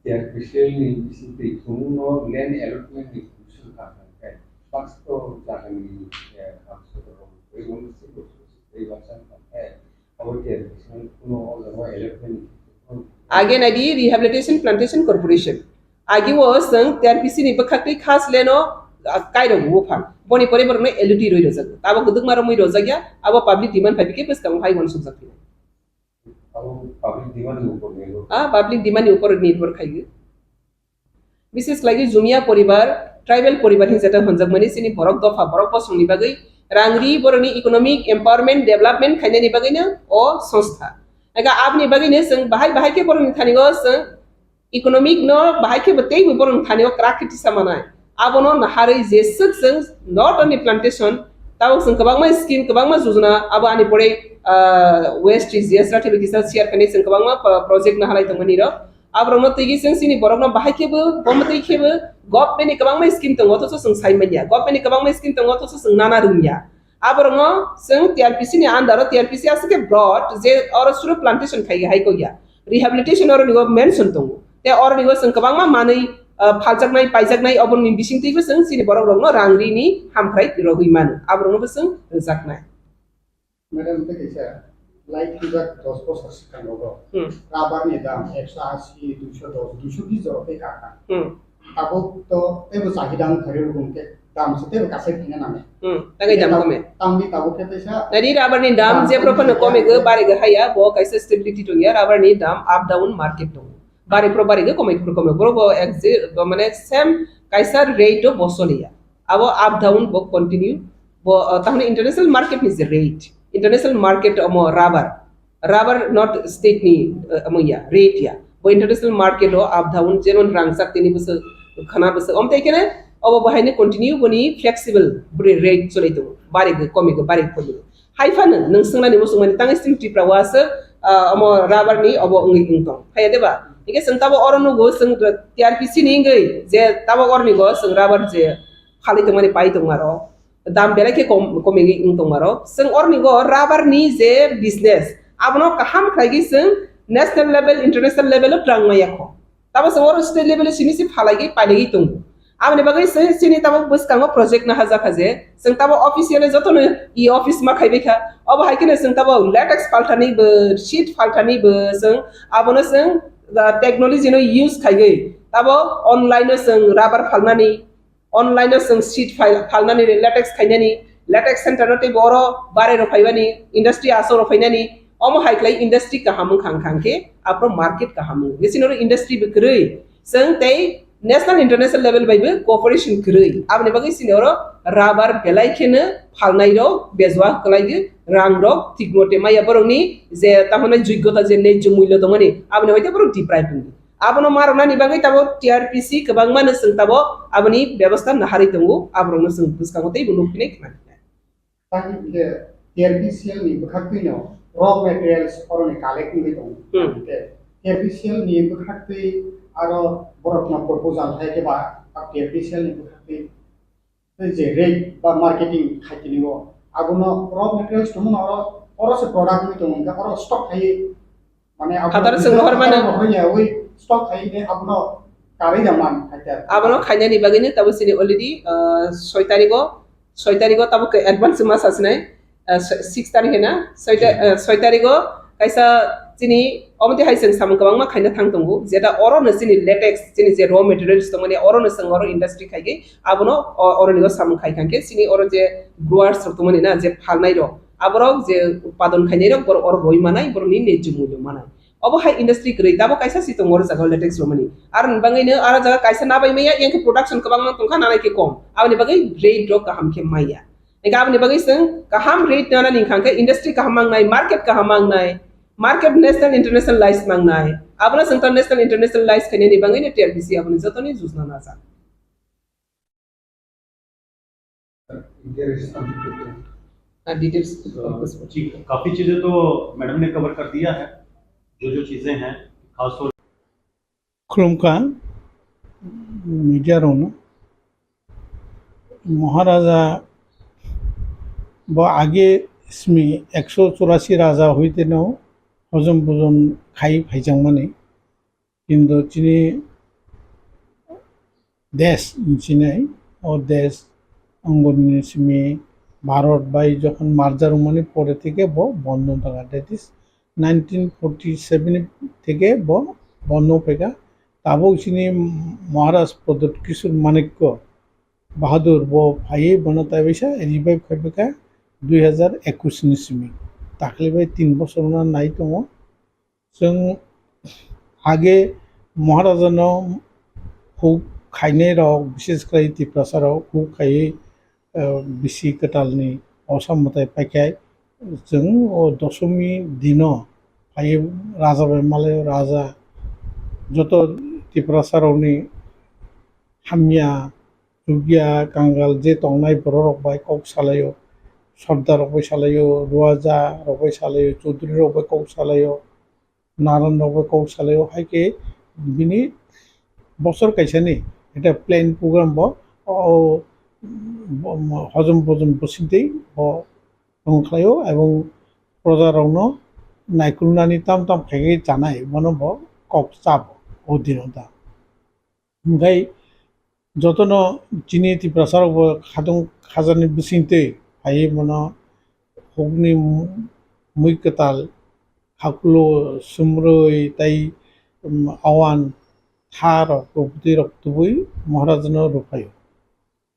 टीआरपीसी नि सिति सुनो लैंड अलॉटमेंट नि कुशल का पास तो जागनि खामसो रे उन से रे वासन है और टीआरपीसी कोनो और अलॉटमेंट आगे नादी रिहैबिलिटेशन प्लांटेशन कॉर्पोरेशन आगे वो संग टीआरपीसी नि बखाखै खास लेनो काइरो वफा बनि परिबर ने एलटी रोइ रोजग ताबो गुदुक मारो मै रोजग्या अब पब्लिक डिमांड फाइबके बस कम हाई वन सुजक अब पब्लिक डिमांड ऊपर नेलो पब्लिक डिमांड ऊपर निर्भर खाइगे विशेष लागि जुमिया परिवार ट्राइबल परिवार हिजाता हनजक मनि सिनि बरक दफा बरक पसंनि बागै रांगरि बरनि इकोनॉमिक एम्पावरमेंट डेवलपमेंट खाइनानि बागैनो ओ संस्था एगा आपनि बागैनो जों बाहाय के बरनि थानिगो जों इकोनॉमिक न बाहाय के बतै बरनि थानिगो क्राखिति सामानाय आबनो नहारै जेसक जों नॉट ओनली प्लांटेशन ताव जों गोबांमा स्कीम गोबांमा योजना अब आनि परे वेस्ट जीएस राथि बिसा शेयर कने जों गोबांमा प्रोजेक्ट नहालाय दंमोन इरो आब्रनो तैगि जों सिनि बरकनो बाहायकेबो बमतैखेबो गभर्नमेन्टनि गोबांमा स्कीम दङ तसो जों साइमानिया गभर्नमेन्टनि गोबांमा स्कीम दङ तसो जों नाना रुमिया आब्रनो जों टीआरपीसी नि आन्दार टीआरपीसी आसके ब्रॉड जे और सुरु प्लांटेशन खाइ हाइको या रिहैबिलिटेशन और निगो मेंशन दङ ते और निगो जों गोबांमा मानै फालजाकनाय पाइजाकनाय अबननि बिसिंतैबो जों सिनि बरक रंनो रांग्रिनि हामफ्राय रगै मानो आब्रनोबो जों रोजाकनाय मैडम ते कैसे लाइक हिजा 10 बছর सिगाङाव राबारनि दाम 180 210 220 जरफै काका ताबो तो एबो साहिदां खरे रुमके दाम सते कासे थिना नामे तागै दाम कमे तांनि ताबो के पैसा नदी राबारनि दाम जे प्रफन कमे गो बारे गो हाया बो कैसे स्टेबिलिटी दंया राबारनि दाम अप डाउन मार्केट दं बारे प्रो बारे गो कमे बरो एक्जे माने सेम कैसा रेट दो बसलिया अब अप डाउन बो कंटिन्यू बो ताहने इंटरनेशनल मार्केट नि रेट इंटरनेशनल मार्केट अमो राबर नॉट स्टेट नि अमया रेट या बो इंटरनेशनल मार्केट ओ अप डाउन जेमन रांगसाक तिनि बस खाना बस अमते केने अब बहायने कंटिन्यू बनि फ्लेक्सिबल ब्रे रेट चलैतो बारे कमे बारे फलो हाइफान नों सोंनानि मोसुमानि तांग स्टिमटिफ्रा वासो अमो राबर नि अब अंगै इंतम फाया देबा इके संताबो अरनु गो सं टीआरपीसी नि गै जे ताबो अरनि गो सं राबर जे खालि तमानि पाइ तमारो दाम बेलाके कमे इंतमारो सं अरनि गो राबर नि जे बिजनेस आबनो काहाम खाइगि सं नेशनल लेवल इंटरनेशनल लेवल ट्रांगमायाखो ताबो सं अर स्टेट लेवल सिनिसि फालागि पाइलगि तंगु आमने बागै सिनि ताबो बसकांगो प्रोजेक्ट ना हाजाखा जे सं ताबो ऑफिशियल जतनो ई ऑफिस मा खाइबेखा अब हाइकिने सं ताबो लेटेक्स फाल्टानि बो शीट फाल्टानि बो सं आबनो सं टेक्नोलॉजी नो यूज खाइगै ताबो ऑनलाइन सं राबर फालनानि ऑनलाइन सं शीट फालनानि लेटेक्स खाइनानि लेटेक्स सेंटर नते बरो बारे रो फाइबानि इंडस्ट्री आसो रो फाइनानि अमो हाइक्लाई इंडस्ट्री काहाम खांखांके आपरो मार्केट काहाम बिसिनो इंडस्ट्री बकरै सं तै नेशनल इंटरनेशनल लेवल बायबो कोऑपरेशन करै आबने बागै सिनोरो राबर बेलाइखेनो फालनायरो बेजवा खलाइगो रांरो थिगमते माया बरंनि जे तामने योग्यता जे नै मूल्य दंमोनि आबने होइते बरं डिप्राइभ आबनो मारनानि बागै ताबो टीआरपीसी गोबां माने जों ताबो आबनि व्यवस्था नाहारि दंगो आबरनो जों बुसकांगोतै बुनुखिनै खाना ताकि टीआरपीसी नि बखाखैनो रॉ मटेरियल्स औरनि कलेक्टिंग दं टीआरपीसी नि बखाखै आरो बरकना प्रपोजल है के बा टीआरपीसी नि बखाखै जे रेट बा मार्केटिंग खाइतिनिगो आबनो रॉ मटेरियल्स दमन और orang produk itu enggak orang stok hai mane Hadar sing rohor mana? ya woi stok hai ne abno kari jaman hajar abano khanya ni bagini tabu sini already 6 tarikh tabu ke advance mas asnai 6 tarikh na 6 tarikh kaisa sini omti hai sing sam kabang ma khanya thang tongu jeta oro na sini latex sini je raw materials to mane oro na sang oro industry khai abono oro ni sam khai kanke sini oro je growers to mane na je phalnai ro aborok je utpadon khainai ro bor oro roi manai bor ni ne jumulu manai obo hai industry grei dabo kaisa si tongor jaga latex ro mani ar bangai ne ara jaga kaisa na bai maya yang ke production kabang ma tongkha na ke kom abni bagai rate ro kaham ke maya eka abni bagai sing kaham rate na ning khangke industry kaham mang nai market kaham mang nai market national international license mang nai abna international international license khane ni bangai ne TRPC abni jotoni juzna na sa details जी काफी चीजें तो madam ने cover कर दिया है जो चीजें हैं खासतौर खुलुमखा मीडिया रोनो महाराजा ब आगे इसमें 184 राजा हुईते न हजम बुजम खाई भाईजां माने किंतु चिनी देश चिनाई और देश अंगनी सिमी भारत बाई যখন মার্জার মানে পরে থেকে বন্ধ থাকা দ্যাট ইজ 1947 থেকে বন্ধ পেকা তাবো চিনি মহারাজ প্রদত্ত কিশোর মানিক্য বাহাদুর ভাই বনতা বেশা রিভাইভ খাইবেকা 2021 नि सिमी তাকলিবাই 3 বছর না নাই তো जों आगे महाराजानो খুব খাইনে রক বিশেষ করে ত্রিপ্রাসারাव খুব খাইয়ে बिसि कटालनि असामताय पाइखाय जों दशमी दिन फाय राजा बेमाले राजा जत त्रिपुरासारावनि हामिया जुगिया कांगाल जे तंनाय बर रकबाय कक सालायो सरदार रकबाय सालायो रुवाजा रकबाय सालायो चौधरी रकबाय कक सालायो नारायण रकबाय कक सालायो हायके बिनि बছর कायसानि এটা প্ল্যান প্রোগ্রাম हजम बजम बसिदै दंखायो एवं प्रजारावनो नायकुलनानि ताम ताम खाइगे जानाय मनो कक चाब अदिनो दा ओमफ्राय जतन चिनि त्रिपुरासाराव खादों खाजानि बिसिंते हाय मनो हगनि मैकताल हाकुलो सुमरय ताई आवान थार प्रभृति रक्तबुई महाराजनो रुपायो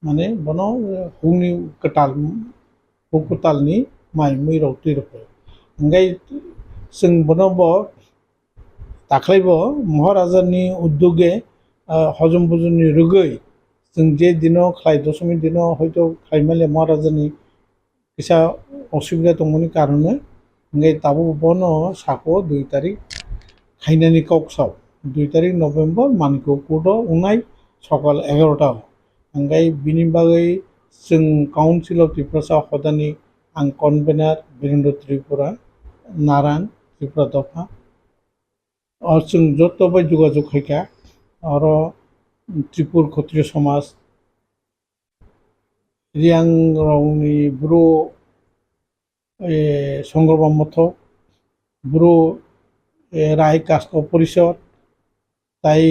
माने बनो हुनि कटालनि माइ मै रक्ति रुपायो ओंगाय जों बनो दाख्लैबो महाराजानि उद्योगे हजम बुजमनि रुगै जों जे दिनाव खाय दशमी दिनाव हयतो खायमाले महाराजानि किसा असुबिदा दंमोननि कारणे ओंगाय दाबो बनो साको 2 तारिख खायनानि कक्साव 2 तारिख नभेम्बर मानखौ कोड उनाय सकाल 11टा ओंगाय बिनि बागै जों काउन्सिल अफ त्रिपुरा हदानि आं कनभेनार वीरेन्द्र त्रिपुरा नारायण त्रिपुरा दफा और जों जतबाय जोगाजोग खायखा और त्रिपुर क्षत्रिय समाज रियां रावनि ब्रो संग्रबा मठ ब्रो राय कास्ट परिषद ताई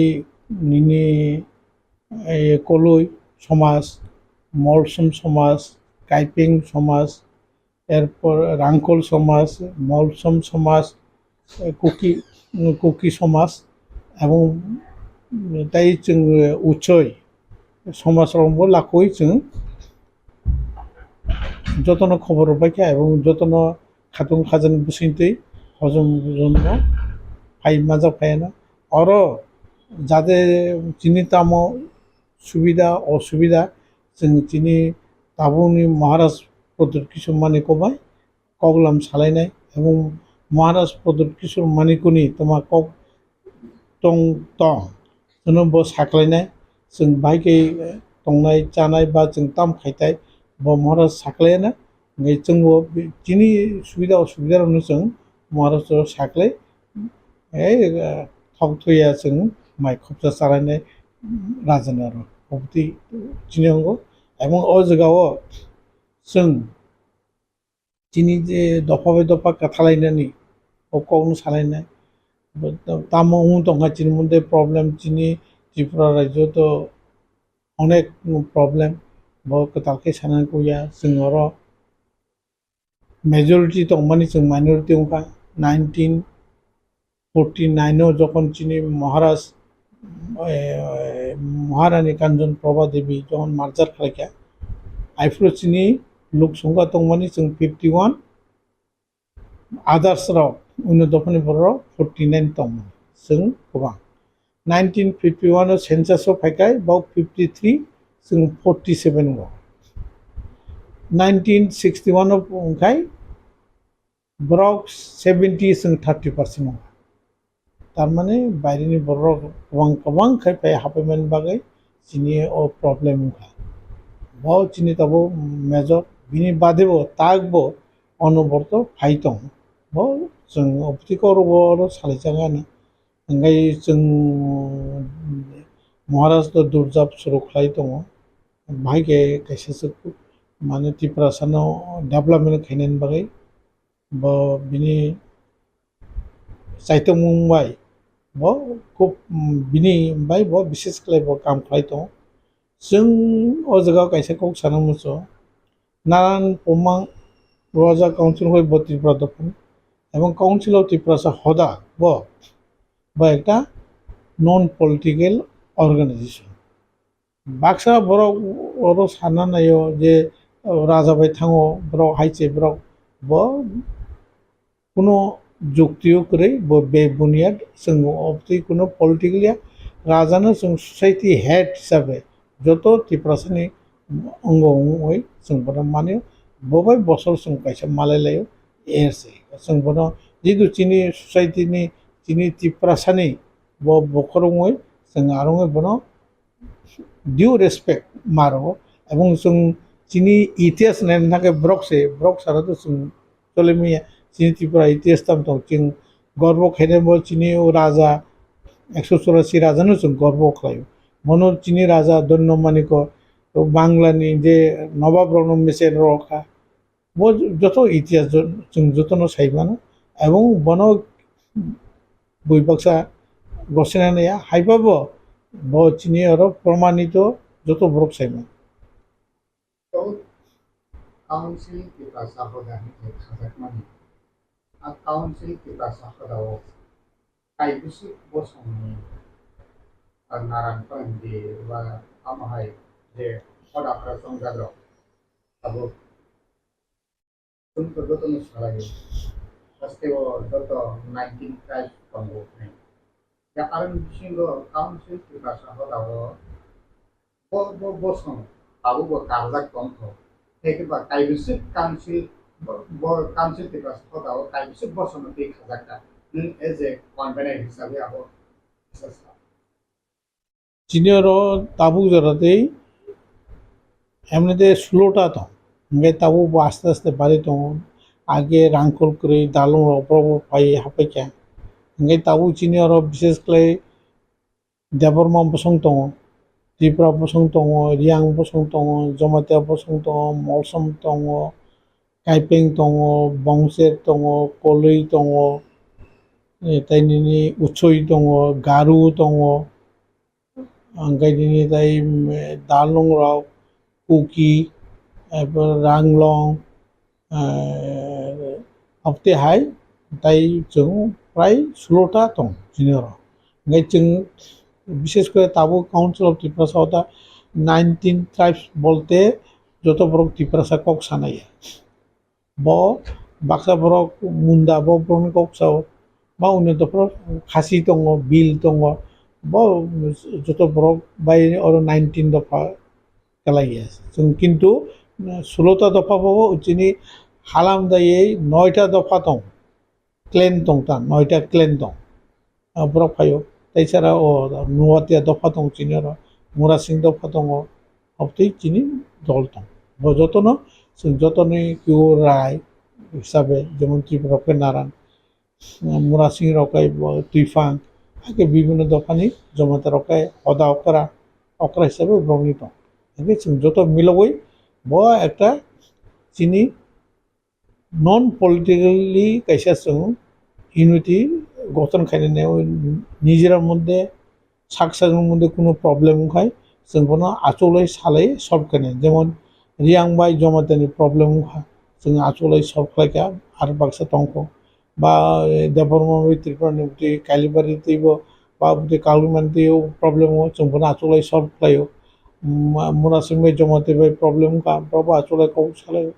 निनि कलई समाज मलसम समाज काइपिं समाज एरपर रांकल समाज मलसम समाज कुकी समाज एवं ताई जों उच्चय समाजावबो लाखै जों जतन खबर पाइखा एवं जतन खातुं खाजानि बुसिंतै हजम जन्म फाइ माजा फायना और जाते चिनी तामो सुविधा असुविधा जों चिनी ताबुनि महाराज प्रदत्त किशोर मानिकबाय कगलाम सालायनाय एवं महाराज प्रदत्त किशोर मानिकनि तमा कक तं तं जोंबो साख्लायनाय जों बायके तंनाय जानाय बा जों ताम खायथाय बा महाराज साख्लायना जोंबो चिनी सुविधा असुविधायावनो जों महाराज साख्लाय थकथया जों माइ खबजा सालायनाय राजानो आरो प्रभृति चिनिनांगौ एवं अ जायगायाव जों চিনি যে দফা বে দফা কাথালাইনানি ও কখনো সালাইনাই তামো তংহা চিনি মধ্যে প্রবলেম চিনি ত্রিপুরা রাজ্য তো অনেক প্রবলেম তাকে সানাन कुया जों मेजरिटी तंगमानि जों माइनरिटी उनका 1949 যখন চিনি महारानी कांचन प्रभा देवी जखन मार्जार खालायखा आइफ्रो चिनी लोक संख्या तंगमानि जों 51 आदार्स राव उन्नो दफानि बर 49 तंगमानि जों गोबां 1951 सेंसास फायखाय बाव 53 जों 47 व 1961 उनखाय बरक 70 जों 30% व तारमाने बायरिनि बर गोबां खायफाय हाबैमान बागै चिनि ओ प्रब्लेम उनखा बाव चिनि ताबो मेजर बिनि बादेबो तागबो अनबरत फाइतं बाव जों अप्टिकर सालायजागानो ओंगाय जों महाराष्ट्र दुर्जाब सुरख्लाय दङ भागे कैसे माने त्रिपुरासानाव डेभलपमेन्ट खायनायनि बागै बिनि साहित्य मुंबाई खूब बिनि बाय विशेष खालाय काम खालाय दङ जों ओ जगह कैसे को साना मुसो नारायण पमां राजा काउंसिल होय त्रिपुरा दफान एवं काउंसिल ऑफ त्रिपुरा हदा একটা नन पलिटिकल अर्गानाइजेशन बाक्सा बरक सानना नायो जे राजा बाय थाङो बरक हाइचे बरक कोनो जुक्तियो करे बे बुनियाद जों अबति कोनो पलिटिकलिया राजानो जों सोसाइटी हेड हिसाबै जत त्रिपुरासानि अंग होय जों बना माने बबाय बसर जों कैसे मालायलायो एरसे जों बना जिदु चिनि सोसाइटीनि चिनि त्रिपुरासानि बखरङै जों आरङै बना ड्यू रेसपेक्ट मारो एवं जों चिनि इतिहास नायनो थाखाय ब्रक साराथ' जों चलेमिया चिनि त्रिपुरा इतिहास दाम दं जों गर्व खायनाय चिनि राजा 184 राजानो जों गर्व खालायो मनो चिनि राजा धन्यमानिक बांलानि जे नवाब रनमेसेर रखा वो जत इतिहास जों जतनो साइबानो एवं बनो बयबाक्सा गसेनाया हाइबाबो चिनि आरो प्रमाणित जत ब्रक साइबानो काउंसिल त्रिपुरा हदानि खाजाकमानि काउंसिल त्रिपुरा हदाव काइबुसु बसंनि नारायण फोरोंगिरि बा आमाहाय जे हदाफोरा संजाग्र अब जोंथ' जतन सालायो गासैबो जत 19 ट्राइब दंगौ दा आरो बिसिंगो काउंसिल त्रिपुरा हदाव बसं आबो कारजाक दंथ' एकेबा काइबुसु काउंसिल काउंसिल त्रिपुरा हदाव काइबुसु बसं बे खाजाकता नों एज ए कन्भेनर हिसाबै आबो चिनियरो ताबुक जराते एमने स्लोटा तो मैं ताबु आस्ते आस्ते बारी तो आगे रांखल करे दालुं रप्रबो फाइ हापे क्या मैं ताबु चिनियरो विशेष क्ले देबरमा बसं तो त्रिपुरा बसं तो रियां बसं तो जमातिया बसं तो मलसम तो काइपें तो बंसेर तो कलई तो ताइनि उछई तो गारु तो अंगायदिनि ताई दालुं राव कुकी रांगलं हप्ते हाय ताई जों प्राय 16टा दं जिनियर ओंखाय जों विशेष करे ताबु काउंसिल ऑफ त्रिपुरा 19 ट्राइब्स बोलते जत बरक त्रिपुरा कक सानाय बाक्सा बरक मुंडा ब्रह्म कक्सा बा उन्नतफ्राव खासि दङ बिल दङ जत बरक बाय और 19 दफा गलायो जों किन्तु 16टा दफाबाबो चिनि हालामदायै 9टा दफा दं क्लेन दं ता 9टा क्लेन दं बरक फायो ताइसारा नुवातिया दफा दं चिनि आरो मुरासिं दफा दङ हप्ते चिनि दल दं बजतनो जों जतनि किउ राय हिसाबै जेमन त्रिपुरा नारायण मुरासिं रकाय तुइफां आगे বিভিন্ন दफानि जमाता रकाय हदा अकरा हिसाबै ब्रह्मनि दं जों जत मिलावै एक चिनि नन पलिटिकली कैसा जों इउनिटी गठन खालामनायाव निजेरा मध्य साक्सासनि मध्य कोनो प्रब्लेम खाय जोंखौनो आचलै सालै सल्भ खालामनाय जेमन रियांबाय जमातानि प्रब्लेम जों आचलै सल्भ खालायखा आरो बाक्सा टंक बा देबरमाबि त्रिपुरानि बुति कालिबारि तैबो बा बुति कालुमान तैबो प्रब्लेम जोंखौनो आचलै सल्भ खालायो मुनासिंबाय जमाते बाय प्रब्लेम का बाबा आचलै कौ सालाय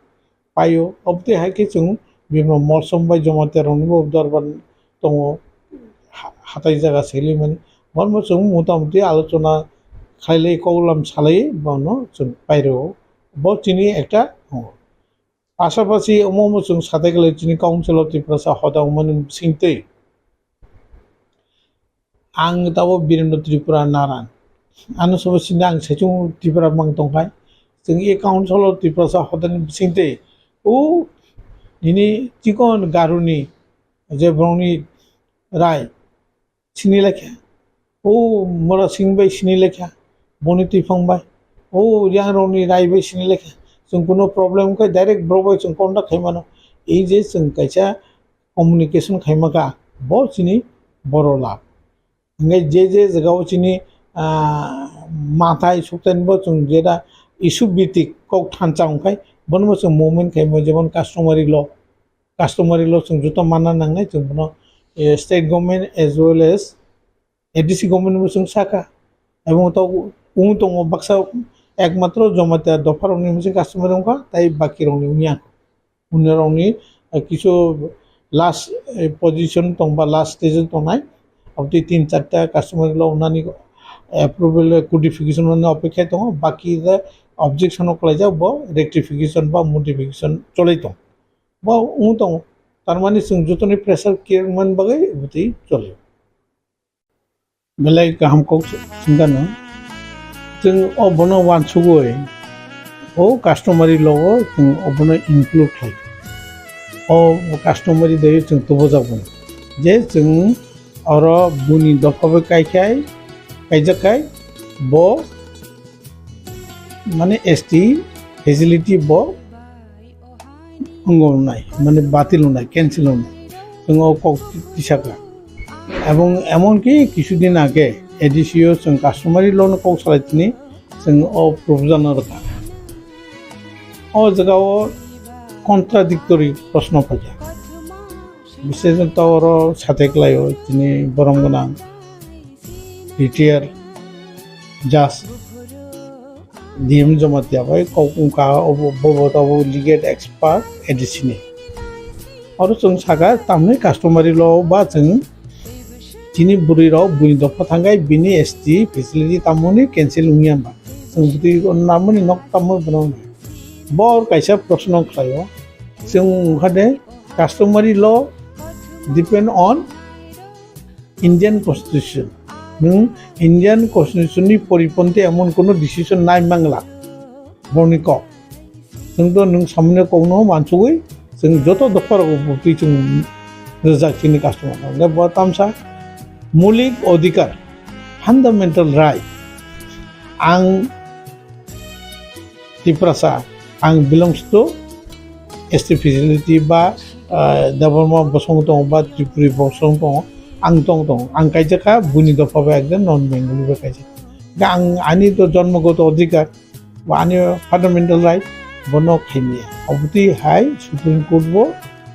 पायो अबते हायके जों बिनो मरसमबाय जमाते रनिबो दरबार दङ हाथाय जागा सोलिमानि मरमो जों मतामति आलोचना खालाय कौलाम सालाय बानो जों बायरो ब तिनि एकटा पाशापाशि अमो जों साथै गले तिनि काउन्सिल अफ त्रिपुरा हदाव मन सिंतै आं दाबो बिरेन्द्र त्रिपुरा नारायण आनो सबसिन आं सेचुं त्रिपुरा मां दंखाय जों ए काउन्सिल अफ त्रिपुरा हदानि सिंतै ओ निनि चिकन गारुनि जे ब्रौनि राय सिनि लेखा ओ मोरा सिंबाय सिनि लेखा बनि तिफांबाय ओ रियां रौनि राय बाय सिनि लेखा जों कोनो प्रब्लेम खाय डाइरेक्ट ब्रबाय जों कन्टाक्ट खायमानो ए जे जों कैसा कम्युनिकेशन खायमाका ब सिनि बर' लाभ ओंखाय जे जायगायाव सिनि माथाय सप्ताहनिबो जों जेदा इशु भित्तिक कौ थानचा ओंखाय बनबो जों मुभमेन्ट खायमो जेमन कास्टमारि ल जों जुता मानना नांनाय जों बनो state government as well as ADC government जों साका एवं तो उं दङ बाक्सा एकमात्र जमाते दफारावनि मोनसे कास्टमारि ओंखा ताई बाकी रावनि उनिया उनिरावनि किछु लास्ट पोजिशन दं बा लास्ट स्टेज दंनाय अब 3-4 कास्टमारि ल उनानि एप्रुवेल कोडिफिकेशन अपेक्षा दङ बाकी ऑब्जेक्शन कलाइजा ब रेक्टिफिकेशन बा मडिफिकेशन चलै दं ब उं दं तारमाने जों जतनि प्रेसार केयरमोन बागै बुति चले बेलाय गाहामखौ सिंगानो जों अबनो वानसुगै ओ कास्टमारि ल जों अबनो इनक्लुड खालाम ओ कास्टमारि दे जों तबो जागोन जे जों और बुनि दफाबो कायजाखाय ब माने एसटी फेसिलिटी ब अंगनाय माने बातिल होनाय कैंसिल होनाय जों कौटिसाका এবং এমনকি কিছুদিন আগে এডিসিও जों कास्टमारि लोन कौशलनि जों प्रपोजल रखा जगह कन्ट्राडिक्टरी प्रश्न फैया विशेष तौर साथेक्लायो दिनै बरमगोना रिटायार जाज डीएम जमातिया भाई कौका बबताव लिगेल एक्सपार्ट एडिसिनि और जों सागा तामने कास्टमारि ल बा जों जिनि बुरिराव बुनि दफा थांगाय बिनि एसटी फेसिलिटी तामनि कैंसिल उनियाबा जों बुति नामनि नक तामो बनाव बर कैसा प्रश्न खायो जों ओंखादे कास्टमारि ल डिपेंड ऑन इंडियन कन्स्टिट्यूशन नों इंडियन कन्स्टिट्यूशन नि परिपन्थी एमन कोनो डिसिजन नाय मांगला बरनिक जोंथ नों सामने कौनो मानसुगै जों जत दफाराव बुति जों रोजाखिनि कास्टमार दा बतामसा मौलिक अधिकार फंडामेंटल राइट आं त्रिपुरासा आं बिलंग्स टू एसटी फेसिलिटी बा दाबरमा बसंग दं बा त्रिपुरी बसंग दं आं दं आं कायजाखा बुनि दफाबो एकदम नन बेंगली बा कायजा आं आनि तो जन्मगत अधिकार बा आनि फंडामेंटल राइट बनो खायनिया अबति हाय सुप्रीम कोर्ट बो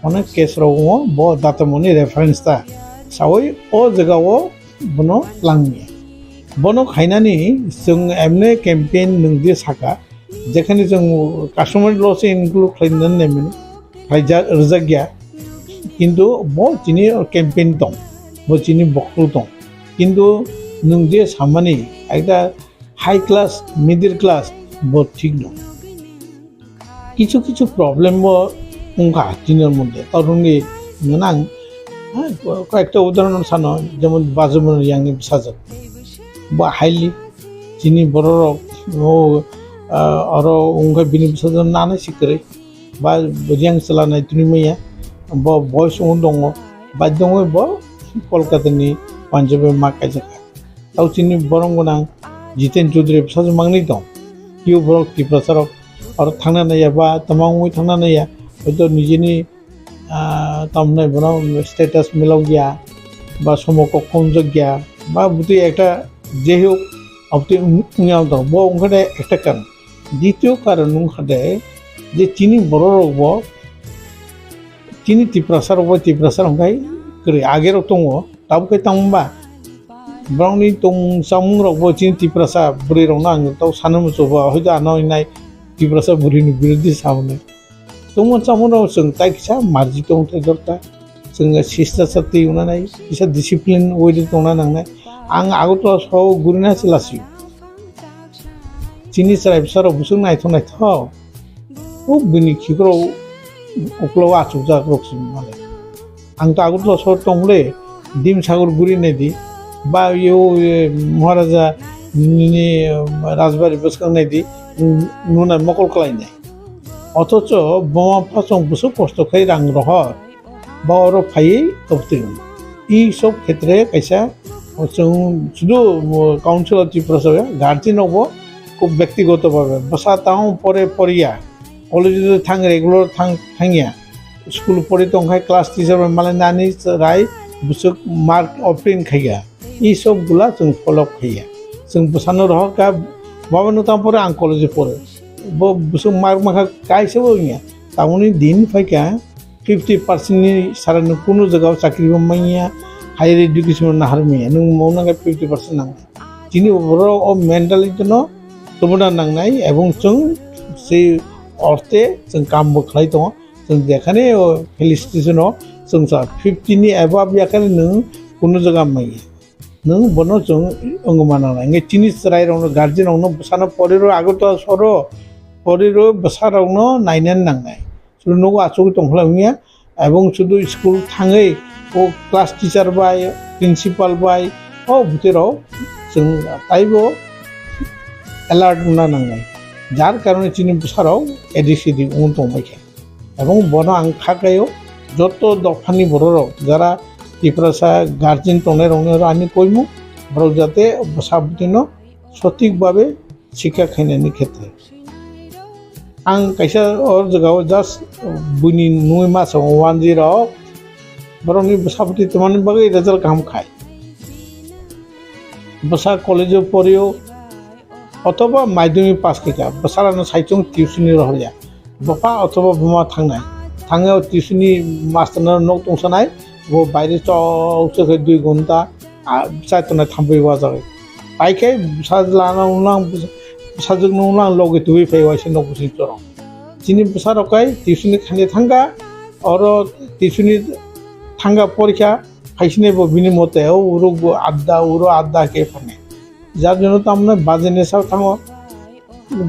अनेक केस रावो बो दातमनि रेफरेंस ता सावै ओ जगावो बनो लांनिया बनो खायनानि जों एमने कैंपेन नंदि साका जेखाने जों कास्टमार लस इनक्लुड खालामनानै नेमनि खायजा रजागिया किन्तु ब जिनि कैंपेन दं ब जिनि बक्तु दं किन्तु नों जे सामानि एकटा हाई क्लास मिडिल क्लास ब ठीक दं किछु किछु प्रॉब्लेम ब उंगा जिनर मध्य तरुंनि नों कয়েকটা উদাহরণ সানো যেমন বাজমন ইয়াংনি সাজা বা হাইলি যিনি বড় ও আর উঙ্গা বিনি সাজন নানে সিকরে বা রিয়াং চালানাय তুমি মাইয়া ব বয়স দङ বা দङ ब কলকাতাनि পাঞ্জাবে মা কাইজাকা তাও চিনি বরং गोनां जितेन चौधरी साजो मांगनि दं किउ ब्रक त्रिपुरासाराव और थांना नाया बा तमाङै थांना नाया হয়তো নিজেনি তামনে বনাও স্ট্যাটাস মিলাও গিয়া বা সমক কম গিয়া বা বুঝি একটা যে হোক আপনি উঙাও দো ব ওখানে একটা কারণ দ্বিতীয় কারণ ওখানে যে চিনি বড় রোগ চিনি টিপ্রাসার টিপ্রাসার ওখানে করে আগের দङ তাবকে তামবা ব্রাউনি দङ জাमुं रग चिनि टिप्रासा बुरै रंना आं ताव सानो मोसोबा हयतो आनाय टिप्रासा बुरैनि बिरुद्ध सावनो दङ जामुं रग जों ताइसा मार्जि दङ दरता जोङो शिष्टाचार उनानै इसा डिसिप्लिन वेदि दंना नांनाय आं आगोलाव साव गुरिना सिलासि चिनि साराय फिसाराव बुसुं नायथ' ओ बिनि खिखराव अक्लाव आचुक जाग्रबसिम मालाय आंथ' आगोलाव साव दंलै डिम सागर गुरिनाय दि बा इयाव महाराजा नि राजबारि बोसखांनाय दि नुनाय मकल खालायनाय अथच बमा फासं बुसु खस्थ' खाय रां रहर बा अर फायै तबतिं इ सब क्षेत्रे कैसा जों शुधु काउन्सिल टिप्रासा गार्जेनावबो খুব ব্যক্তিগতভাবে বসা তাও পরে পড়িয়া কলেজে থাং রেগুলার থাঙিয়া স্কুল পড়ি তংখাই ক্লাস টিচার মালে নানি রায় বুসুক মার্ক অপটিন খাইয়া এই সবগুলা जों फलो खाइया जों बसानो रह का बाबानो ताम परे आं कलेज परे बुसुक मार्क माखा काइसे बोइया ताउनि दिन फाइका 50% नि सारानो कुनु जगह चाकरि माइया हायर एजुकेशन नाहारमिया नों मावनांगा 50% नांगा जिनि बर अ मेन्टालिटी न तबना नांनाय एवं जों से अर्थे जों कामबो खालाय दङ जों देखाने फेलिसिटेशनाव जों 50 नि एबाब याखाने नों कुनु जगह माइया नों बनो जों अंगमाना नगे चिनि रायरावनो गार्जेनावनो बसानो परेरो आगोत सरो परेरो बसारावनो नायनान नांनाय सुदु नो आचुक दंखलामिया एवं सुदु स्कुल थाङै ओ क्लास टीचार बाय प्रिन्सिपाल बाय ओ बुतेराव जों ताइबो एलार्ट ना नांनाय जार कारणे चिनि बसाराव एडिसिडि उन दंबायखे एवं बनो आं खाकायो जत दफानि बरराव जारा टिप्रासा गार्जेन तंनाय रंनो आनि कइमु बराव जाते बसाबुतिनो सठिकभावे शिक्षा खायनायनि क्षेत्रे आं कैसा और जगह जास्ट बुनि नुय मासाव 10 बरनि बसाबुति तमानि बागै रिजाल्ट काम खाय बसा कलेज पढ़ियो अथवा माध्यमिक पास किया बसारानो साइचों टिउशनि रहलिया बफा अथवा बमा थांनाय थाङो टिउशनि मास्टारनो नक दंसनाय वो बायरे चौसे 2 घंटा साइतने थांबैवा जाबाय पाइखे साजलाना उनां साजोंनो उनां लगे दुइ फैवासे नकसि चरं जिनि बसारकाय टिउशनि खाने थांगा और टिउशनि थांगा परीक्षा खाइसने बिनि मते उरुग आद्दा के फाने जार जनो तामने बाजेने साव थाङो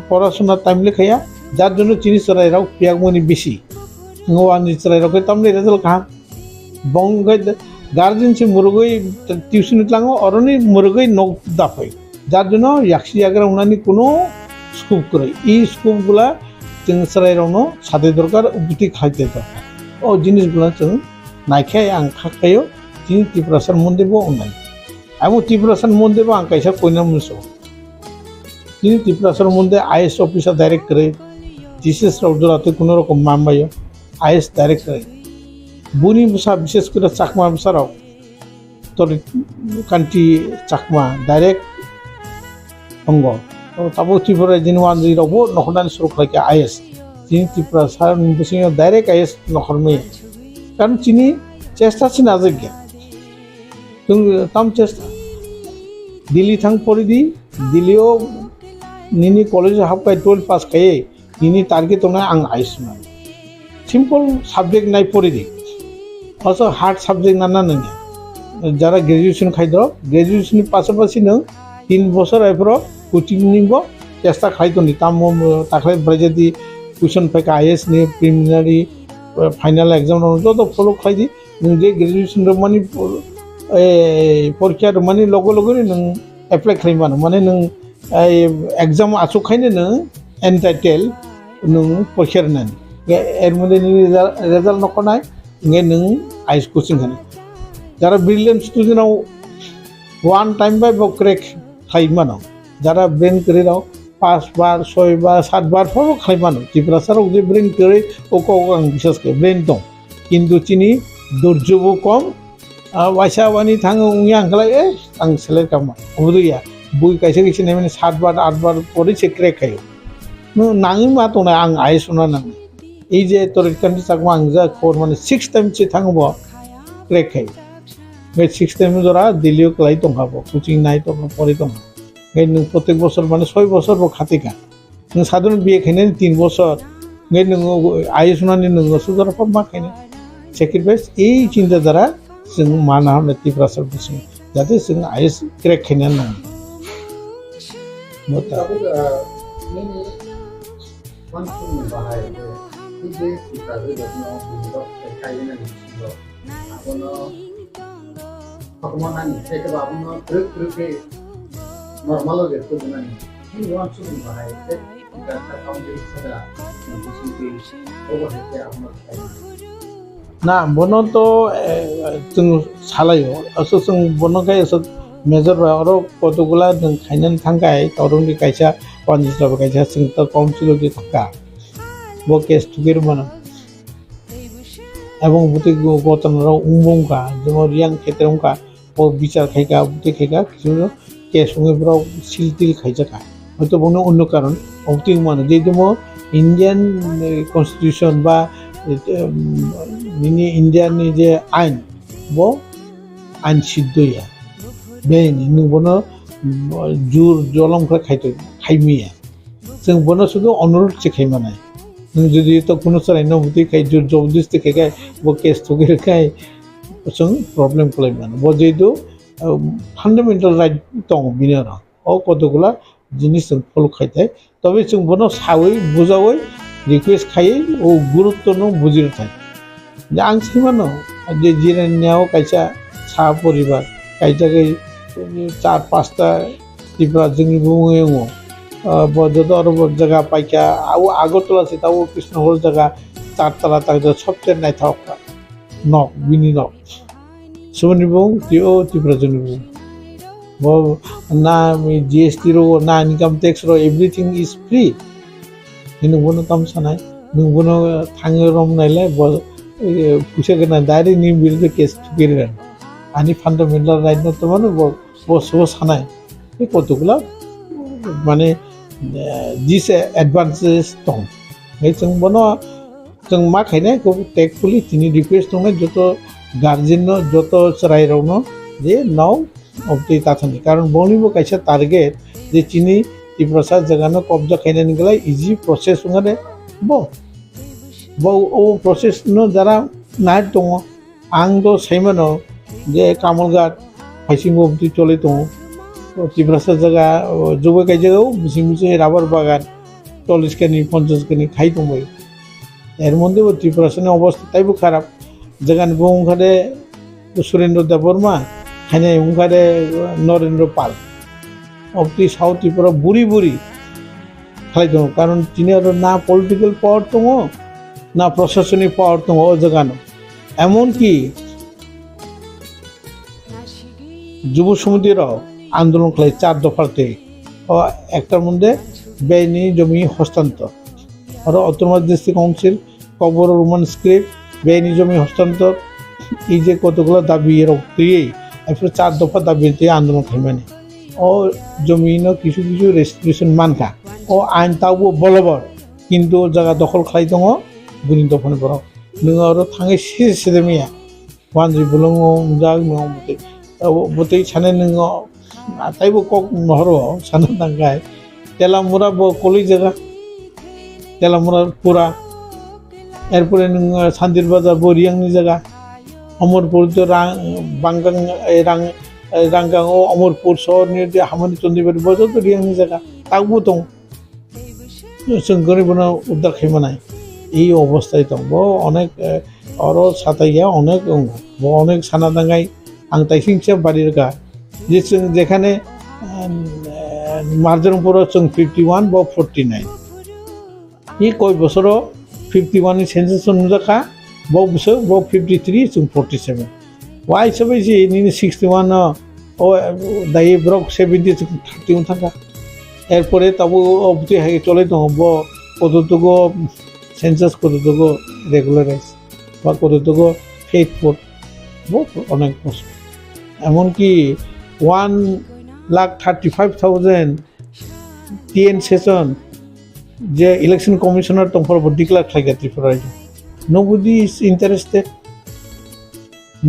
पढ़ाशोना टाइम लेखाया जार जनो चिनि सरायराव पियागमनि बेसि नवानि सरायराव तामने रिजाल्ट का बंगै गार्जेन से मुरुगै टिउशन लाङो अरनि मुरुगै नक दाफै जार जनो याक्सि याग्रा उनानि कोनो स्कोप करे ई स्कोप गुला जों सरायरावनो सादे दरकार उबुति खाइते दरकार ओ जिनिसगुला जों नायखाय आं खाखायो जिनि टिप्रासार मन्दिरबो अननाय आबो टिप्रासार मन्दिरबो आं कैसा कोइना मुसो जिनि टिप्रासार मन्दिर आईएएस ऑफिसर डायरेक्ट करे जीसस रावजराते कोनो रकम मामबायो आईएएस डायरेक्ट करे बुनि बसा विशेष करे चाकमा बसाराव तरि कान्ति चाकमा डायरेक्ट अंग ताबो त्रिपुरा जिनवान जिरावबो नखरदानि सरखारके आईएएस जिनि टिप्रासार बसिङाव डायरेक्ट आईएएस नखरमै कारण चिनि चेष्टा सिना जग्या जों ताम चेष्टा दिल्ली थां परिदि दिल्लीयाव निनि कलेज हाबबाय 12 पास खायै निनि टारगेट दंना आं आईएएस सिम्पल सब्जेक्ट नाय परिदि also hard subject नाना नङा जारा ग्रेजुएशन खायदो ग्रेजुएशन पासापासि नों 3 बছर आइफोराव कोचिं निबो चेष्टा खायदोनि ताम ताखले ब्राजेदि क्वेश्चन फैका आईएएस नि प्रिलिमिनारि फाइनल एग्जाम न तो फलो खायदि नों जे ग्रेजुएशन रो मानि परीक्षा रो मानि लोगो लोगो नों एप्लाइ खालामनो माने नों एग्जाम आसु खायनो नों एन्टाइटेल नों परीक्षा होनानै एरमोदे result नखनाय nge nung ice coaching kan jara brilliant student au one time by bo crack khai mano jara brain kare rao 5 বার 6 বার 7 বার ফলো খাইমানো ত্রিপুরা সারক যে ব্রেন করে ও আं বিশ্বাস করে ব্রেন दं কিন্তু চিনি ধৈর্যবো কম वाइसा वानी थाङो उंगी आंखला आं सेलेक्ट खालामा उदैया बय कायसे कायसे माने 7 बार 8 बार परे से क्रेक खायो नाङि मा दंना आं आइसना नाङो এই যে তোর কান্ট্রি থাকবো আং যা খবর মানে 6 টাইম সে থাকবো ক্রেক খাই বে 6 টাইম জরা দিলিও ক্লাই দंखाबो কোচিং নাই তো পরে দं গে নों প্রত্যেক বছর মানে 6 বছর ব খাতিকা नों সাধারণ বিয়ে খাইনে 3 বছর গে नों आइसनानि नों सुजारा फर मा खाइने सेक्रिफाइस এই চিন্তা দ্বারা जों माना हमने ত্রিপুরা সার্ভিস যাতে जों आइस क्रेक खाइना नाङो मता ini langsung bahaya ini kita sudah mau kayaknya nih aku mana nih saya coba aku terus normal aja tuh dengan ini langsung bahaya kita tahu jadi sudah di sini over ya aku ना बनो तो जों सालायो असो जों बनो गाय असो major आरो कतगुला जों खाइनान थांगाय तौरंनि कायसा पन्जिस्लाबो कायसा जों तो काउन्सिल दि थाका बो केस तुगिर मानो এবং বুতে গতনরা উমবংকা যেমন রিয়াং ক্ষেত্রংকা ও বিচার খাইকা বুতে খাইকা কিছু কেস উঙ্গেবরাও সিলতিল খাইজাকা হয়তো বনো অন্য কারণ অবতি মানে যে দমো ইন্ডিয়ান কনস্টিটিউশন বা ini India ni je ain bo ain siddhoya beni nu bono jur jolom kha khaito khaimiya जों bono sudu अनुरोध से खाइमानाय नों जुदि तो कोनो सराय न बुति खाइ जर जबरदस्ति खाइ बो केस थुगिर खाइ जों प्रॉब्लम खालायमानो बो जेदो फान्डामेन्टाल राइट दं बिनो ओ कतगुला जिनिस जों फलो खाइथाय तबे जों bono सावै बुजावै रिक्वेस्ट खाई वो गुरुत्व न बुझिर थाय आं सैमानो जे जिरायनायाव कायसा सा परिबार कायजागै 4-5टा टिप्रा जोंनि बुङो बजद और जगह पाइका आउ आगरतला से ताउ कृष्णहर जगह 4 तला तक सबसे नायथाव न बिनि न सुमनि बुं तिओ टिप्रा जोंनि बुं बो ना जीएसटी रो ना इनकम टैक्स रो एवरीथिंग इज फ्री नोंबोनो काम सानाय नोंबोनो थाङो रम नायलाय फैसा गोनां डाइरेक्ट नि बिल केस थुगिरगोन आनि फान्डामेन्टाल राइट न तो माने बसबो सानाय बे कतगुला माने दिस एडभान्टेज दं जों बोनो जों मा खायनाय को टेकफुली तिनि रिक्वेस्ट दं जत गार्जियन जत रायरावनो जे नाउ अपडेट ताथानि कारण बनिबो कायसा टारगेट जे तिनि ত্রিপুরা জায়গানো কবজা খাইনে নিগলাই ইজি প্রসেস উঙ্গারে বো বো ও প্রসেস নো যারা নাইট দङ आं तो सैमानो जे कामलघाट फाइसिंग अब्दि चले दङ ত্রিপুরা জায়গা जौगा गाय जायगायाव मिसे मिसे राबार बागान 40 कानि 50 कानि खाइ दंबाय এর মধ্যে ত্রিপুরাসনের অবস্থা তাইবো খারাপ জায়গানি বংখারে সুরেন্দ্র দেববর্মা খাইনে উঙ্গারে নরেন্দ্র পাল অবধি সাউথ ত্রিপুরা বুড়ি বুড়ি খাই दङ কারণ তিনি আর না পলিটিক্যাল পাওয়ার दङ না প্রশাসনিক পাওয়ার दङ ও জায়গানো এমনকি যুব সমিতিরাও আন্দোলন খাই 4 দফাতে ও একটার মধ্যে বেআইনি জমি হস্তান্তর আর অটোনমাস ডিস্ট্রিক্ট কাউন্সিল কবর রোমান স্ক্রিপ্ট বেআইনি জমি হস্তান্তর এই যে কতগুলো দাবি রক্তই এরপর 4 দফা দাবিতে আন্দোলন খাই মানে ও জমিন কিছু কিছু রেস্ট্রিকশন মানকা ও আইন তাও বলবৎ কিন্তু জায়গা দখল খাই दङ গুনি দফানে বড় नों आरो थाङै सेदेमिया वानजि बुलङ जाग नङ बते साने नों आताइबो कक नहरो साना दांगाय तेलामुरा बो कलि जागा तेलामुरा पुरा एरपरे नों सान्दिर बाजार बोरियांनि जागा अमरपुर तो बांगां रांगां अमरपुर सहरनि जे हामानि चन्दिबारि बाजार तो रियांनि जागा तावबो दं जों गरिबनो उद्धार खालामनाय এই অবস্থায় দं অনেক আরো সাতাইয়া অনেক অনেক সানা দাঙ্গাই आं তাইसिंसे বাড়িরগা যে যেখানে মার্জনপুরে जों 51 বা 49 এই কয় বছর 51 नि সেন্সাস নুজাকা বা বছর বা 53 जों 47 ওয়াই সবাই যে নিনি 61 ও দাই ব্রক 70 31 থাকা এরপরে তবু অবধি হাই চলে তো হব কতটুকু সেন্সাস কতটুকু রেগুলারাইজ বা কতটুকু ফেথফুল অনেক প্রশ্ন এমনকি 1,35,000 TN সেশন যে ইলেকশন কমিশনার তোমার ডিক্লেয়ার থাকে ত্রিপুরায় nobody is interested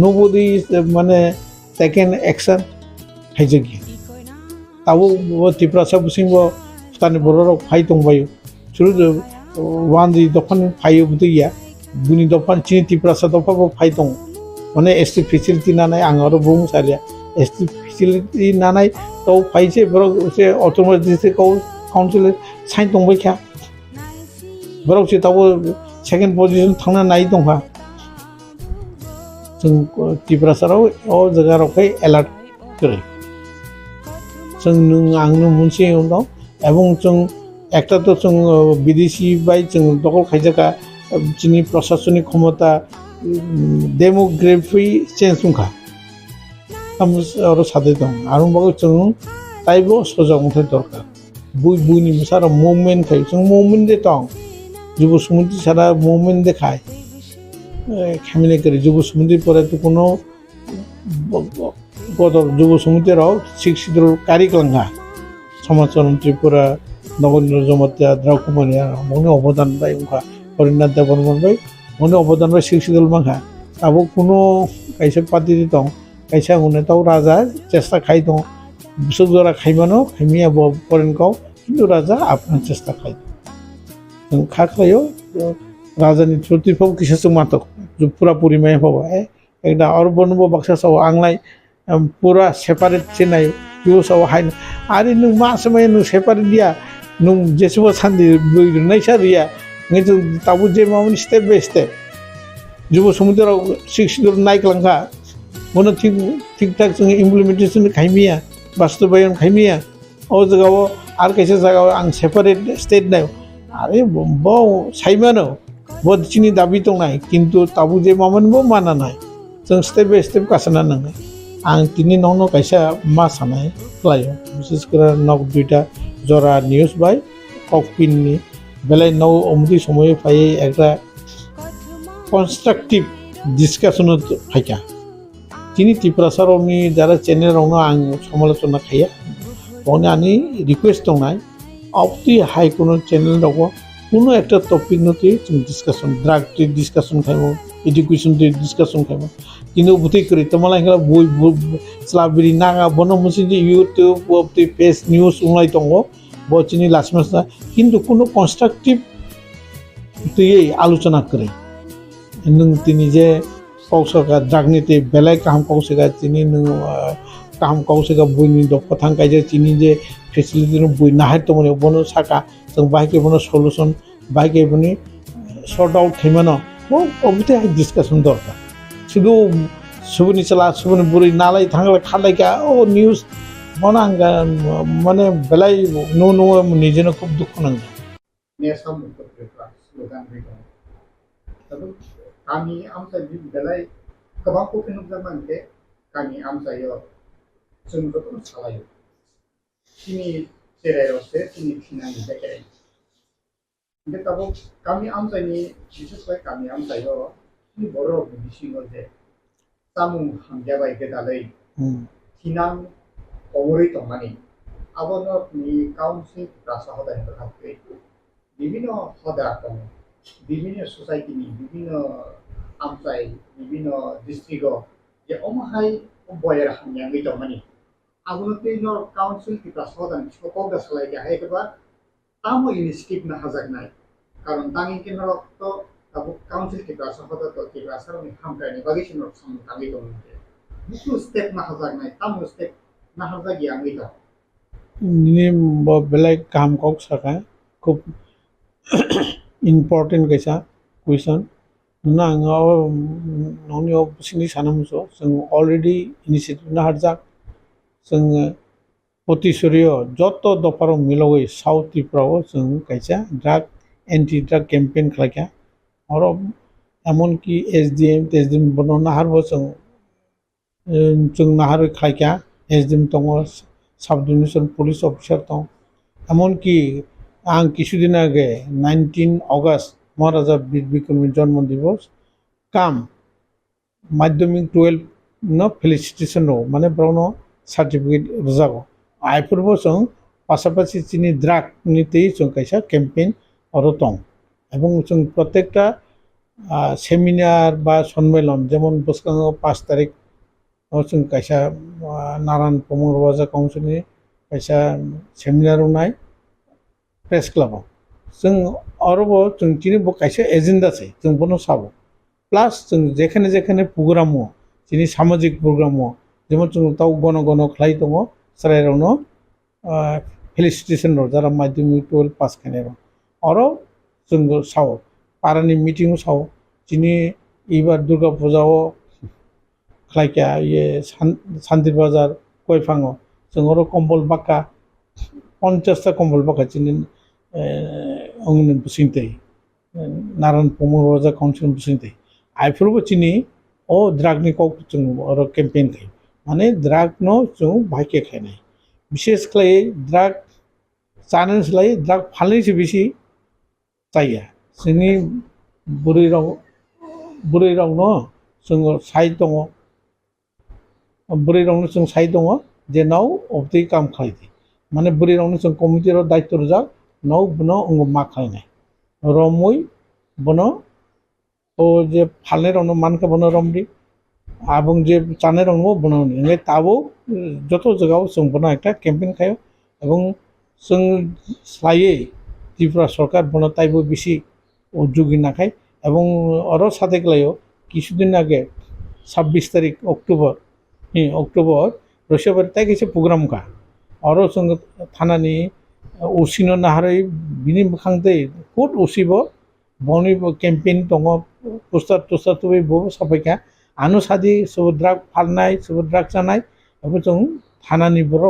nobody is মানে taken action হাইজে গিয়ে তাও ত্রিপুরা সব সিংহ তানি বড় ফাই দंबायो শুরু ওয়ানজি দফান ফাইও বুতে গিয়া বুনি দফান চিনি ত্রিপুরা সা দফাবো ফাই দं মানে এসটি ফেসিলিটি না নাই আং আরো বুং সালিয়া এসটি ফেসিলিটি না নাই তো ফাইছে বড় সে অটোমেটিক কাউন্সিল সাইন दंबाय खा बरक से ताबो सेकेंड पोजिशन थांना नाय दंहा जों त्रिपुरा साराव अ जगारावखाय एलार्ट करे जों नों आंनो मोनसे उनाव এবং जों একটা তো जों বিদেশি বাই जों দখল খাইজাকা যিনি প্রশাসনিক ক্ষমতা ডেমোগ্রাফি চেঞ্জ সংখা আরো সাথে দं আরো বাগো जों তাইবো সজাগ মতে দরকার বুইনি সারা মুভমেন্ট খাই जों মুভমেন্ট দে दं যুব সমিতি সারা মুভমেন্ট দেখায় খামিলে করে যুব সমিতির পরে তো কোনো গত যুব সমিতিরাও শিক্ষিত কারিকলাঙ্গা সমাজচরণ ত্রিপুরা নগেন্দ্র জমাতিয়া দ্রাকুমানিয়া মনে অবদান পাই উনকা হরিনাথ দেববর্মন ভাই মনে অবদান পাই শিক্ষিত মাখা তাবো কোনো কাইসে পাতি দं কাইসা মনে তাও রাজা চেষ্টা খাই দं বিশ্বক জোড়া খাইবানো খাইমিয়া পরেনকাও কিন্তু রাজা আপনার চেষ্টা খাই খাখাयो राजानि प्रतिफल किसासो मातक जो पूरा पूरी में होबा एकदा और बनबो बक्सा साव आंलाय पूरा सेपारेट चेनाय यो साव हाय आरे नु मा समय नु सेपारेट दिया नु जेसेबो सान्दि बैरनाय सारिया नेजो ताबु जे मामनि स्टेप बाय स्टेप जुब समुद्राव शिक्षित नायक्लांखा मनो ठीक ठाक जों इमप्लिमेन्टेशन खाइमिया बास्तबायन खाइमिया ओ जगाव आर कैसे जगाव आं सेपारेट स्टेट नाय আরে বউ সাইমানো বদচিনি দাবি তো নাই কিন্তু তাবু যে মামনবো মানা নাই जों स्टेप बाय स्टेप कासना नङा आं तिनि ननो कायसा मा सानाय लायो बिसेस कर नक दुइटा जरा निउज बाय ककपिननि बेलाय नौ अमदि समय फाय एकटा कन्स्ट्राक्टिव डिसकाशन फायका तिनि ত্রিপুরা सारावनि जारा चेनेलावनो आं समालोचना खाया बने आंनि रिक्वेस्ट दंनाय अपती हाई कोनो चैनल दंगो कोनो एक टपिक नते जों discussion drag discussion खाइमो education discussion खाइमो किनु बुथै करि तमला हेला बय स्लाबरि नागा बनो मोनसे यूट्यूब अपती फेस न्यूज उंलाय दंगो बचिनि लासमासा किन्तु कोनो कन्स्ट्राक्टिव तयै आलोचना करे नों तिनि जे कौसका ड्रागनिते बेलाय काम कौसका तिनि नों काम कौसका बयनि दफाथां कायजे तिनि जे फेसिलिटी बय नाहाय तो मने बनो साका जों बाइके बनो सल्यूशन बाइके बनि सॉर्ट आउट थैमानो वो अबते डिसकाशन दरकार शुधु सुबनि चला सुबनि बुरै नालाय थांगला खालायका ओ न्यूज मनांगा माने बेलाय नो नो निजेनो खूब दुख नांगा नेसम उत्तरप्रदेश स्लोगान बेगा तब कामी आमसा बेलाय गोबां कफिन जामानते कामी आमसायो जों गोबां सालायो Sini cerai sini finang cerai. Jadi tahu kami amsa ini sesuai kami amsa yo ini baru bising aja. Tamu hamjabai kita lagi. Finang omori tomani. Abono ni council rasa hoda yang terhadap itu. Bibino hoda kamu. Bibino society ni bibino amsa, bibino distrikto. Ya omahai bayar hamjang itu tomani. Agunti nor council kita sodan chokok da salai ga hai ba tamo initiative na hazak nai karon tangi kin ro to abu council kita soda to kita sar ni ham kai ni bagi shin ro sam tangi to bisu step na hazak nai tamo step na hazak ya ngi to ni belai kam kok saka খুব important কাইसा question ना आङो ननि सिनि सानामसो जों already initiative ना हारजाक जोङो पतिसरिय जत दफाराव मिलावै south त्रिपुराव जों कायसा drag anti drag campaign खालायका और एमनकि एसडीएम बनो नाहारबो जों नाहार खालायका एसडीएम दङ साब डिविजन पुलिस अफिसार दं এমনকি আং কিছুদিন আগে 19 অগস্ট মহারাজা বীর বিক্রমের জন্ম দিবস কাম মাধ্যমিক 12 no felicitation no মানে ব্রাউনো সার্টিফিকেট রোজাগো আইফুরব जों পাশাপাশি চিনি দ্রাগ নিতেই जों কাইসা ক্যাম্পেইন অরতং এবং जों প্রত্যেকটা সেমিনার বা সম্মেলন যেমন বসকাঙ্গ 5 তারিখ जों কাইসা নারায়ণ প্রমোদ রাজা কাউন্সিলনি কাইসা সেমিনারও নাই প্রেস ক্লাব जों অরব जों চিনি কাইসা এজেন্ডা আছে जों বনো সাবো প্লাস जों যেখানে যেখানে প্রোগ্রাম যিনি সামাজিক প্রোগ্রাম যেমন जों তাও গণ গণ খাই দङ সারাইরাवनो फेलिसिटेशन যারা মাধ্যমিক 12 পাস খাইनाय আরো जों সাও পারানি মিটিং সাও যিনি এবার দুর্গা পূজাও খাইকা ইয়ে শান্তি বাজার কয়ফাঙ্গ जों আরো কম্বল বাক্কা 50টা কম্বল বাক্কা যিনি অংনি বুসিংতে নারায়ণ প্রমোদ রাজা কাউন্সিল বুসিংতে আইফুরবো চিনি ও দ্রাগনি কক जों আরো ক্যাম্পেইন খাই মানে দ্রাগ नो जों ভাইকে খাইनाय বিশেষ করে দ্রাগ চানের লাই দ্রাগ ফালैसो বেশি जाया जोंनि बुरै रावनो जों साइ दङ बुरै रावनो जों साइ दङ जे नाव अबदि काम खालायदि माने बुरै रावनो जों कमिटिर दायित्व रोजाक नाव बनो अंग मा खालायनाय रमै बनो ओ जे फालनाय रावनो मानका बनो रमदि आबुं जे चानाय रावनो बनो ने ताबो যত জায়গাও जों बनो একটা ক্যাম্পেইন খায় এবং जों সাইয়ে ত্রিপুরা সরকার বনো তাইবো বেশি উদ্যোগী নাখায় এবং আরও সাথে গেলেও কিছুদিন আগে 26 তারিখ অক্টোবর রসিয়াবাড়ি তাই কিছু প্রোগ্রাম কা আরও जों থানানি ওসিনো নাহাरै বিনি মোখাংতে কোট ওসিব বনি ক্যাম্পেইন দङ পোস্টার টোস্টার তুबै বব साफायखा आनु सादि सब द्राग फाननाय सब द्राग जानाय এবং जों থানানি बर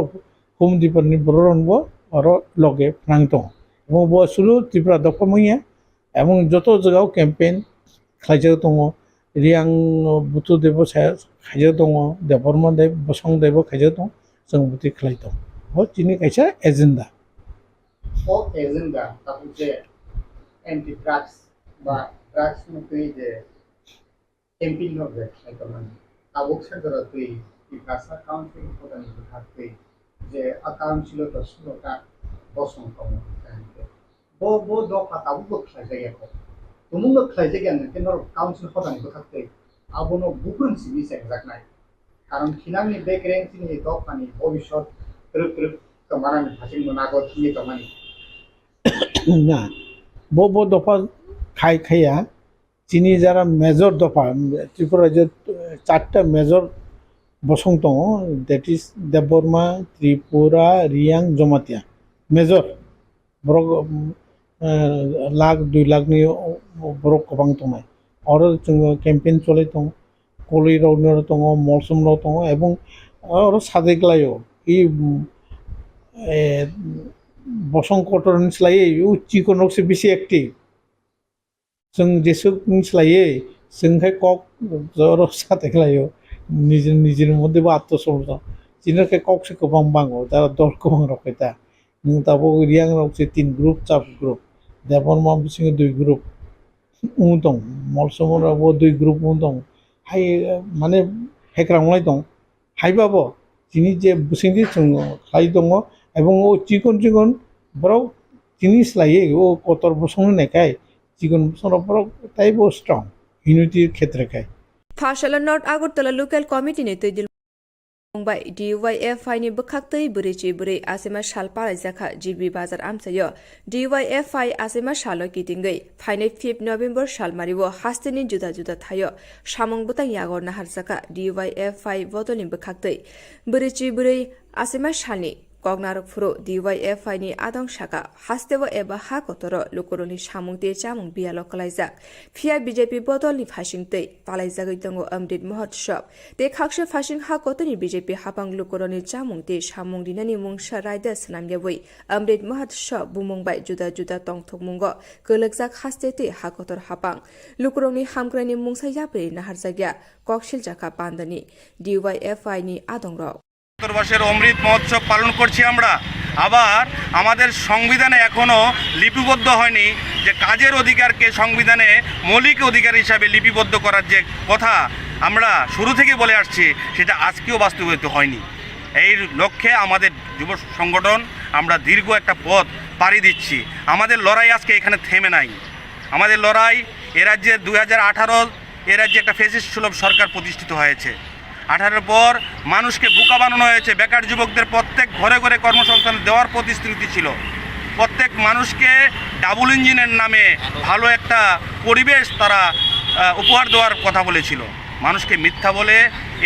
হোম ডিপার্টমেন্টनि बर रनबो आरो लगे फ्रांग दङ এবং বসুলু ত্রিপুরা দফামইয়া এবং যত জায়গাও ক্যাম্পেইন খাইজা দङ রিয়াং বুতু দেব খাইজা দङ দেববর্মা দেব বসং দেব খাইজা দङ जों बुति खालाय दङ ও চিনি কাইসা এজেন্ডা ও এজেন্ডা তারপর যে অ্যান্টি ড্রাগস বা ড্রাগস মুক্তি যে ক্যাম্পেইন হবে এখন আবশ্যক ধরা তুই ভাষা কাউন্সিল প্রদান থাকতে যে অ্যাকাউন্ট ছিল 10টা বসং কম bo dok atabu bo khlai ko tumung no khlai jage ne kenor council hodan ko thakte abono bukun sini se jaknai karon khinamni background sini dok pani bhobishot truk kamarani phasing monago thini kamani না bo দফা খাইয়া চিনি যারা major দফা ত্রিপুরা যে 4টা major বসং দङ that is Debbarma Tripura Reang Jamatia major বড় लाख 2 लाखनि बर गोबां दङ आरो जों क्याम्पेइन चलाय दङ कलि रावनो दङ मलसमनो दङ এবং आरो सादेग्लायो इ बसं कटरनि स्लायै चिकनकसो बेसि एक्टिभ जों जेसुकनि स्लायै जोंहाय कक जरो सादेग्लायो निजेर मध्येबो आत्मसमर्पण जिनके ककसो गोबां बाङो दा दर गोबां रखैता नों दाबो रियां रावसो 3 ग्रुप चाप ग्रुप देबबर्मा बिसिङो 2 ग्रुप दं मलसमरावबो 2 ग्रुप दं हाय माने हेक्रांलाय दं हायबाबो जिनि जे बिसिङि जों खाय दङ এবং ও চিকন বড় জিনিস লাগে ও কতর বসং নেকাই চিকন বসর বড় তাইবো স্ট্রং ইউনিটির ক্ষেত্রে খায় ফাশালা নর্থ আগরতলা লোকাল কমিটি ने तैदिल मुंबाई DYFI नि बखाक्तै बुरिचि बुरै आसेमा साल पालायजाखा जिबि बाजार आमसायो DYFI आसेमा सालो किटिंगै फाइनै 5 नभेम्बर सालमारिवो हास्तेनि जुदा जुदा थायो सामंग बुतां यागor नाहारजाखा DYFI बदलनि बखाक्तै बुरिचि बुरै आसेमा सालनि कगनारक फुरो DYFI नि आदं शाखा हास्तेव एबा हा कतरो लुकुरनि सामुंते चामुं बियालो कलाइजाक फिया बीजेपी बदलनि फासिंगतै पालाइजागै दंगो अमृत महोत्सव ते खाक्से फासिं हा कतनि बीजेपी हापां लुकुरनि चामुंते सामुं दिनानि मुंसा रायदा सनामयावै अमृत महोत्सव बुमुंबाय जुदा जुदा तंथुमुंगो गलकजाक हास्तेते हा कतर हापां लुकुरनि हामग्रानि मुंसा याबै नाहारजागिया ककसिल जाका पान्दनि DYFI नि आदंग বছর অমৃত মহোৎসব পালন করছি আমরা আবার আমাদের সংবিধানে এখনও লিপিবদ্ধ হয়নি যে কাজের অধিকারকে সংবিধানে মৌলিক অধিকার হিসাবে লিপিবদ্ধ করার যে কথা আমরা শুরু থেকে বলে আসছি, সেটা আজকেও বাস্তবায়িত হয়নি। এই লক্ষ্যে আমাদের যুব সংগঠন আমরা দীর্ঘ একটা পথ পাড়ি দিচ্ছি। আমাদের লড়াই আজকে এখানে থেমে নাই। আমাদের লড়াই এ রাজ্যে 2018 এ রাজ্যে একটা ফ্যাসিস্ট সুলভ সরকার প্রতিষ্ঠিত হয়েছে। 18 পর মানুষকে বোকা বানানো হয়েছে। বেকার যুবকদের প্রত্যেক ঘরে ঘরে কর্মসংস্থান দেওয়ার প্রতিশ্রুতি ছিল। প্রত্যেক মানুষকে ডাবল ইঞ্জিনের নামে ভালো একটা পরিবেশ তারা উপহার দেওয়ার কথা বলেছিল। মানুষকে মিথ্যা বলে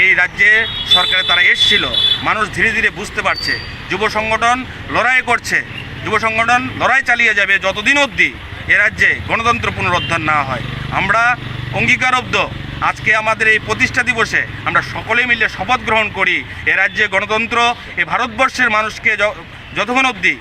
এই রাজ্যে সরকারে তারা এসেছিল। মানুষ ধীরে ধীরে বুঝতে পারছে। যুব সংগঠন লড়াই করছে, যুব সংগঠন লড়াই চালিয়ে যাবে যতদিন অবধি এ রাজ্যে গণতন্ত্র পুনরুদ্ধার না হয়। আমরা অঙ্গীকারবদ্ধ আজকে আমাদের এই প্রতিষ্ঠা দিবসে আমরা সকলে মিলে শপথ গ্রহণ করি, এ রাজ্যে গণতন্ত্র, এ ভারতবর্ষের মানুষকে যতক্ষণ অবধি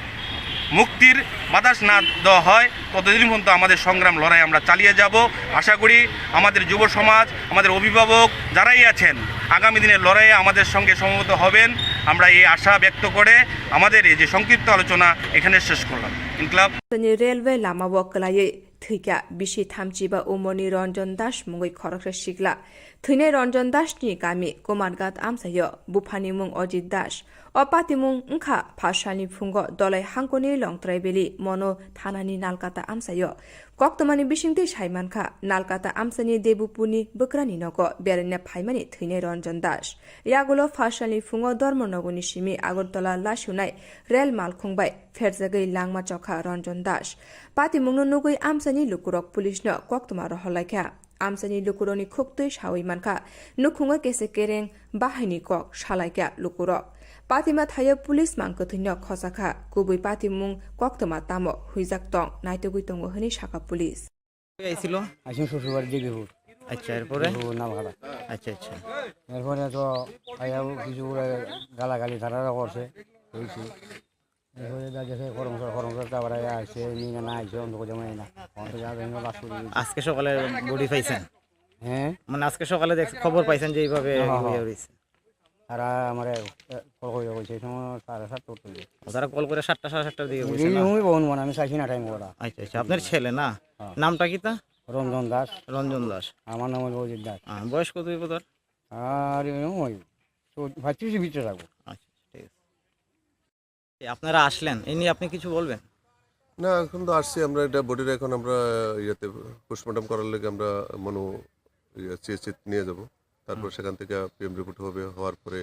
মুক্তির বাতাস না দেওয়া হয় ততদিন পর্যন্ত আমাদের সংগ্রাম লড়াই আমরা চালিয়ে যাব। আশা করি আমাদের যুব সমাজ, আমাদের অভিভাবক যারাই আছেন আগামী দিনের লড়াইয়ে আমাদের সঙ্গে সমবেত হবেন। আমরা এই আশা ব্যক্ত করে আমাদের এই যে সংক্ষিপ্ত আলোচনা এখানে শেষ করলাম। ইনকলাব रेलवे लामा वकलायै थैका बिसि थामचिबा उमरनि रंजन दास मुङै खरकसा सिग्ला थैनाय रंजन दासनि गामि कुमारघाट आमसायो बुफानि मुं अजित दास अपाति मुं ओंखा फासानि फुंग दलाय हांकनि लंथ्राइबेलि मनो थानानि नालकाता आमसायो कक्तमानि बिसिंथि साइमानखा नालकाता आमसानि देबुपुनि बोक्रानि नग बेरेने फाइमानि थैनाय रंजन दास यागुलो फासानि फुंग धर्मनगरनि सिमि आगरतला लासुनाय रेल मालखुंबाय फेरजागै लांमा चखा रंजन दास पाति मुंनो नुगै आमसानि लुकुरक पुलिसनो कक्तमा रहलायखा आमसानि लुकुरनि खुक्तै सावै मानखा नुखुङा केसे केरें बाहायनि कक सालायका लुकुरक पातिमा थायो पुलिस मांकथैनो खसाखा गुबै पाति मुं कक्तमा तामो हुइजाक तं नाइतगुइ तंग हनि शाखा पुलिस আইছিল আসিম শ্বশুরবাড়ি দেবীপুর। আচ্ছা এরপরে নামখানা। আচ্ছা আচ্ছা এরপরে তো আয়াও কিছু গালাগালি ধারা করছে হয়েছে। এরপরে দেখে কর্মচার তারপর আসছে নিয়ে না আসছে অন্ধ করে যাই না আজকে সকালে বডি পাইছেন? হ্যাঁ মানে আজকে সকালে খবর পাইছেন যে এইভাবে হয়েছে? তারা আমার কল করে বলছে এই সময় 7:30 তারা কল করে 7টা 7:30 দিকে বলছে না আমি চাইছি না টাইম করা। আচ্ছা আচ্ছা আপনার ছেলে না? নামটা কি তা? রঞ্জন দাস। রঞ্জন দাস। আমার নাম হলো অজিত দাস। বয়স কত হইব তোর? আর ওই 25 ভিতরে থাকবো। আচ্ছা ঠিক আছে। আপনারা আসলেন এই নিয়ে আপনি কিছু বলবেন? না এখন তো আসছি আমরা, এটা বডির এখন আমরা ইয়েতে পোস্টমর্টম করার লেগে আমরা মনো চিকিৎসা নিয়ে যাব। তারপর সেখান থেকে পিএম রিপোর্ট হবে, হওয়ার পরে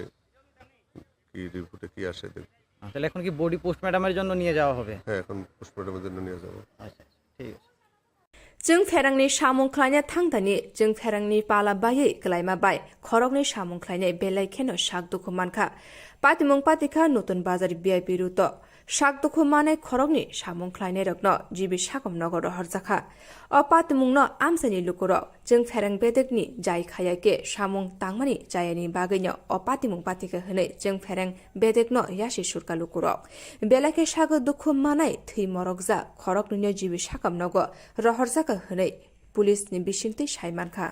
কি রিপোর্টে কি আসে দেখব। তাহলে এখন কি বডি পোস্টমর্টমের জন্য নিয়ে যাওয়া হবে? হ্যাঁ এখন পোস্টমর্টমের জন্য নিয়ে যাব। আচ্ছা ঠিক আছে। जों फेरांनि सामुंख्लायनो थांदानि जों फेरांनि पालाबायै ग्लायमाबाय खरकनि सामुंख्लायनाय बेलायखेनो शाक दुखु मानखा पातिमुं पातिखा नतुन बाजार भिआइपि रुट शाक दुखु मानाय खरकनि सामुंख्लायनाय रत्न जिबि साकम नगर हरजाखा अ पातिमुंनो आमसानि लुकुरक जों फेरां बेदेकनि जाय खायाके सामुं तांमानि जायनि बागैनो अ पातिमुं पातिखा होनै जों फेरां बेदेकनो यासि सुरका लुकुरक बेलायखे शाक दुखु मानाय थै मरकजा खरकनिनो जिबि साकम नगर रहरजाखा होनै पुलिसनि बिसिंथि साइमानखा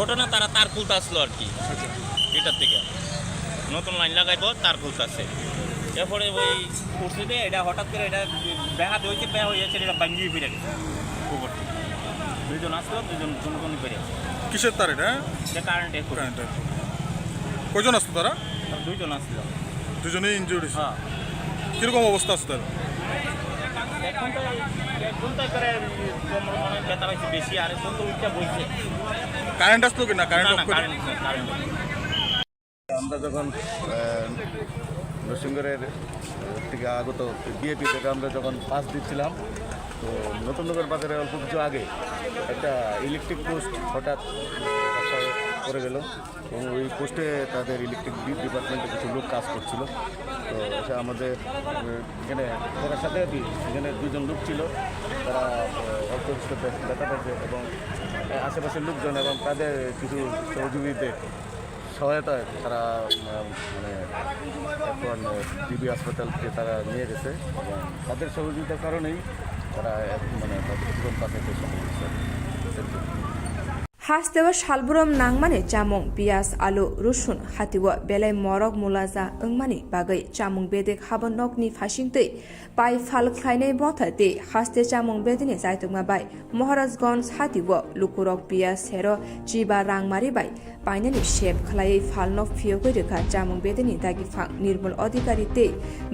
ঘটনা তারা তার খুলতে আসলো আর কি, এটার থেকে নতুন লাইন লাগাইবো তার খুলতে আসছে। এরপরে ওই কুর্সিতে এটা হঠাৎ করে এটা ব্যাঘা হয়েছে, ব্যাহ হয়ে যাচ্ছে, এটা ভাঙ্গিয়ে ফিরে গেছে উপর থেকে। দুইজন আসলো, দুইজন কোন ফিরে গেছে। কিসের তার এটা? কারেন্ট। কয়জন আসতো তারা? দুইজন আসলো। দুজনেই ইনজুরি? হ্যাঁ। কিরকম অবস্থা আছে তার? এখন তো করে মনে ব্যথা পাইছে বেশি, আর এখন তো উঠটা বইছে। কারেন্ট আসলো কিনা? কারেন্ট আমরা যখন নরসিংগড়ের থেকে আগত বিএপি থেকে আমরা যখন পাস দিচ্ছিলাম, তো নতুন নগর বাজারে অল্প কিছু আগে একটা ইলেকট্রিক পোস্ট হঠাৎ করে গেল এবং ওই পোস্টে তাদের ইলেকট্রিক ডিপার্টমেন্টে কিছু লোক কাজ করছিল। তো এটা আমাদের এখানে ওনার সাথে এখানে দুজন লোক ছিল, তারা অল্প কিছু ব্যথা পাচ্ছে এবং আশেপাশের লোকজন এবং তাদের কিছু সহযোগীতে সহায়তায় তারা মানে এখন ডিবি হাসপাতালকে তারা নিয়ে গেছে এবং তাদের সহযোগিতার কারণেই তারা মানে তাদের জীবন বাঁচাতে সক্ষম হয়েছে। Hastewa shalburam nangmani chamung pias alu rusun hatiwa belai morok mulaza engmani bagai chamung bedek habon nokni phasingtei pai phal khlainai bothate haste chamung bedini zaitungma bai Maharajganj hatiwa lukurok pias hero jiba rangmari bai painani shep khlai phalnok phiyogoi rekha chamung bedini dagi phang nirmol adhikari te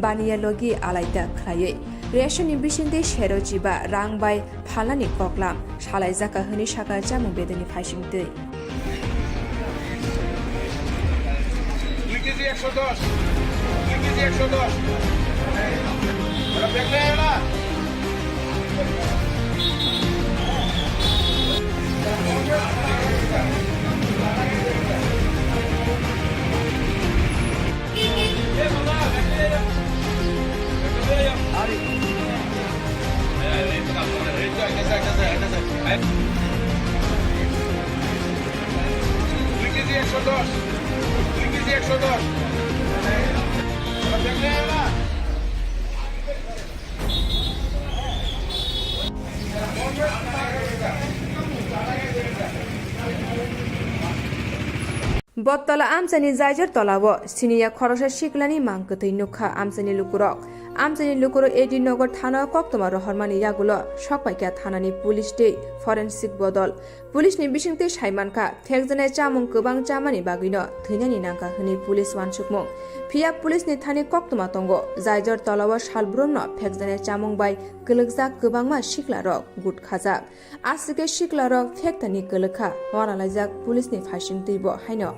baniya logi alaida khlai রেশনি বিশিন্দে শেরো জিবা রাং by ফালানি ককলাম সালাই জাকা হনি সাকা জামু বেদনি ফাইসিংতে KG 110 KG 110 ওরা দেখলে না KG 110 KG 110 দেখলে না Bottala amsani zajar tolawo siniya khorosha shiklani mangkatei nukha amsani lukurok amsani lukuro edi nogor thana koktoma rohormani yagulo sokpaikya thanani police dei forensic bodol police ni bisingte saimanka thekjane chamung kubang chamani bagino theinani nangka hini police wansukmung phia police ni thani koktoma tongo zajar tolawo salbromno thekjane chamung bai kılıkjak kubangma shiklarok gut khajak asike shiklarok fektani kılыкha waralaijak police ni phasingteibo haino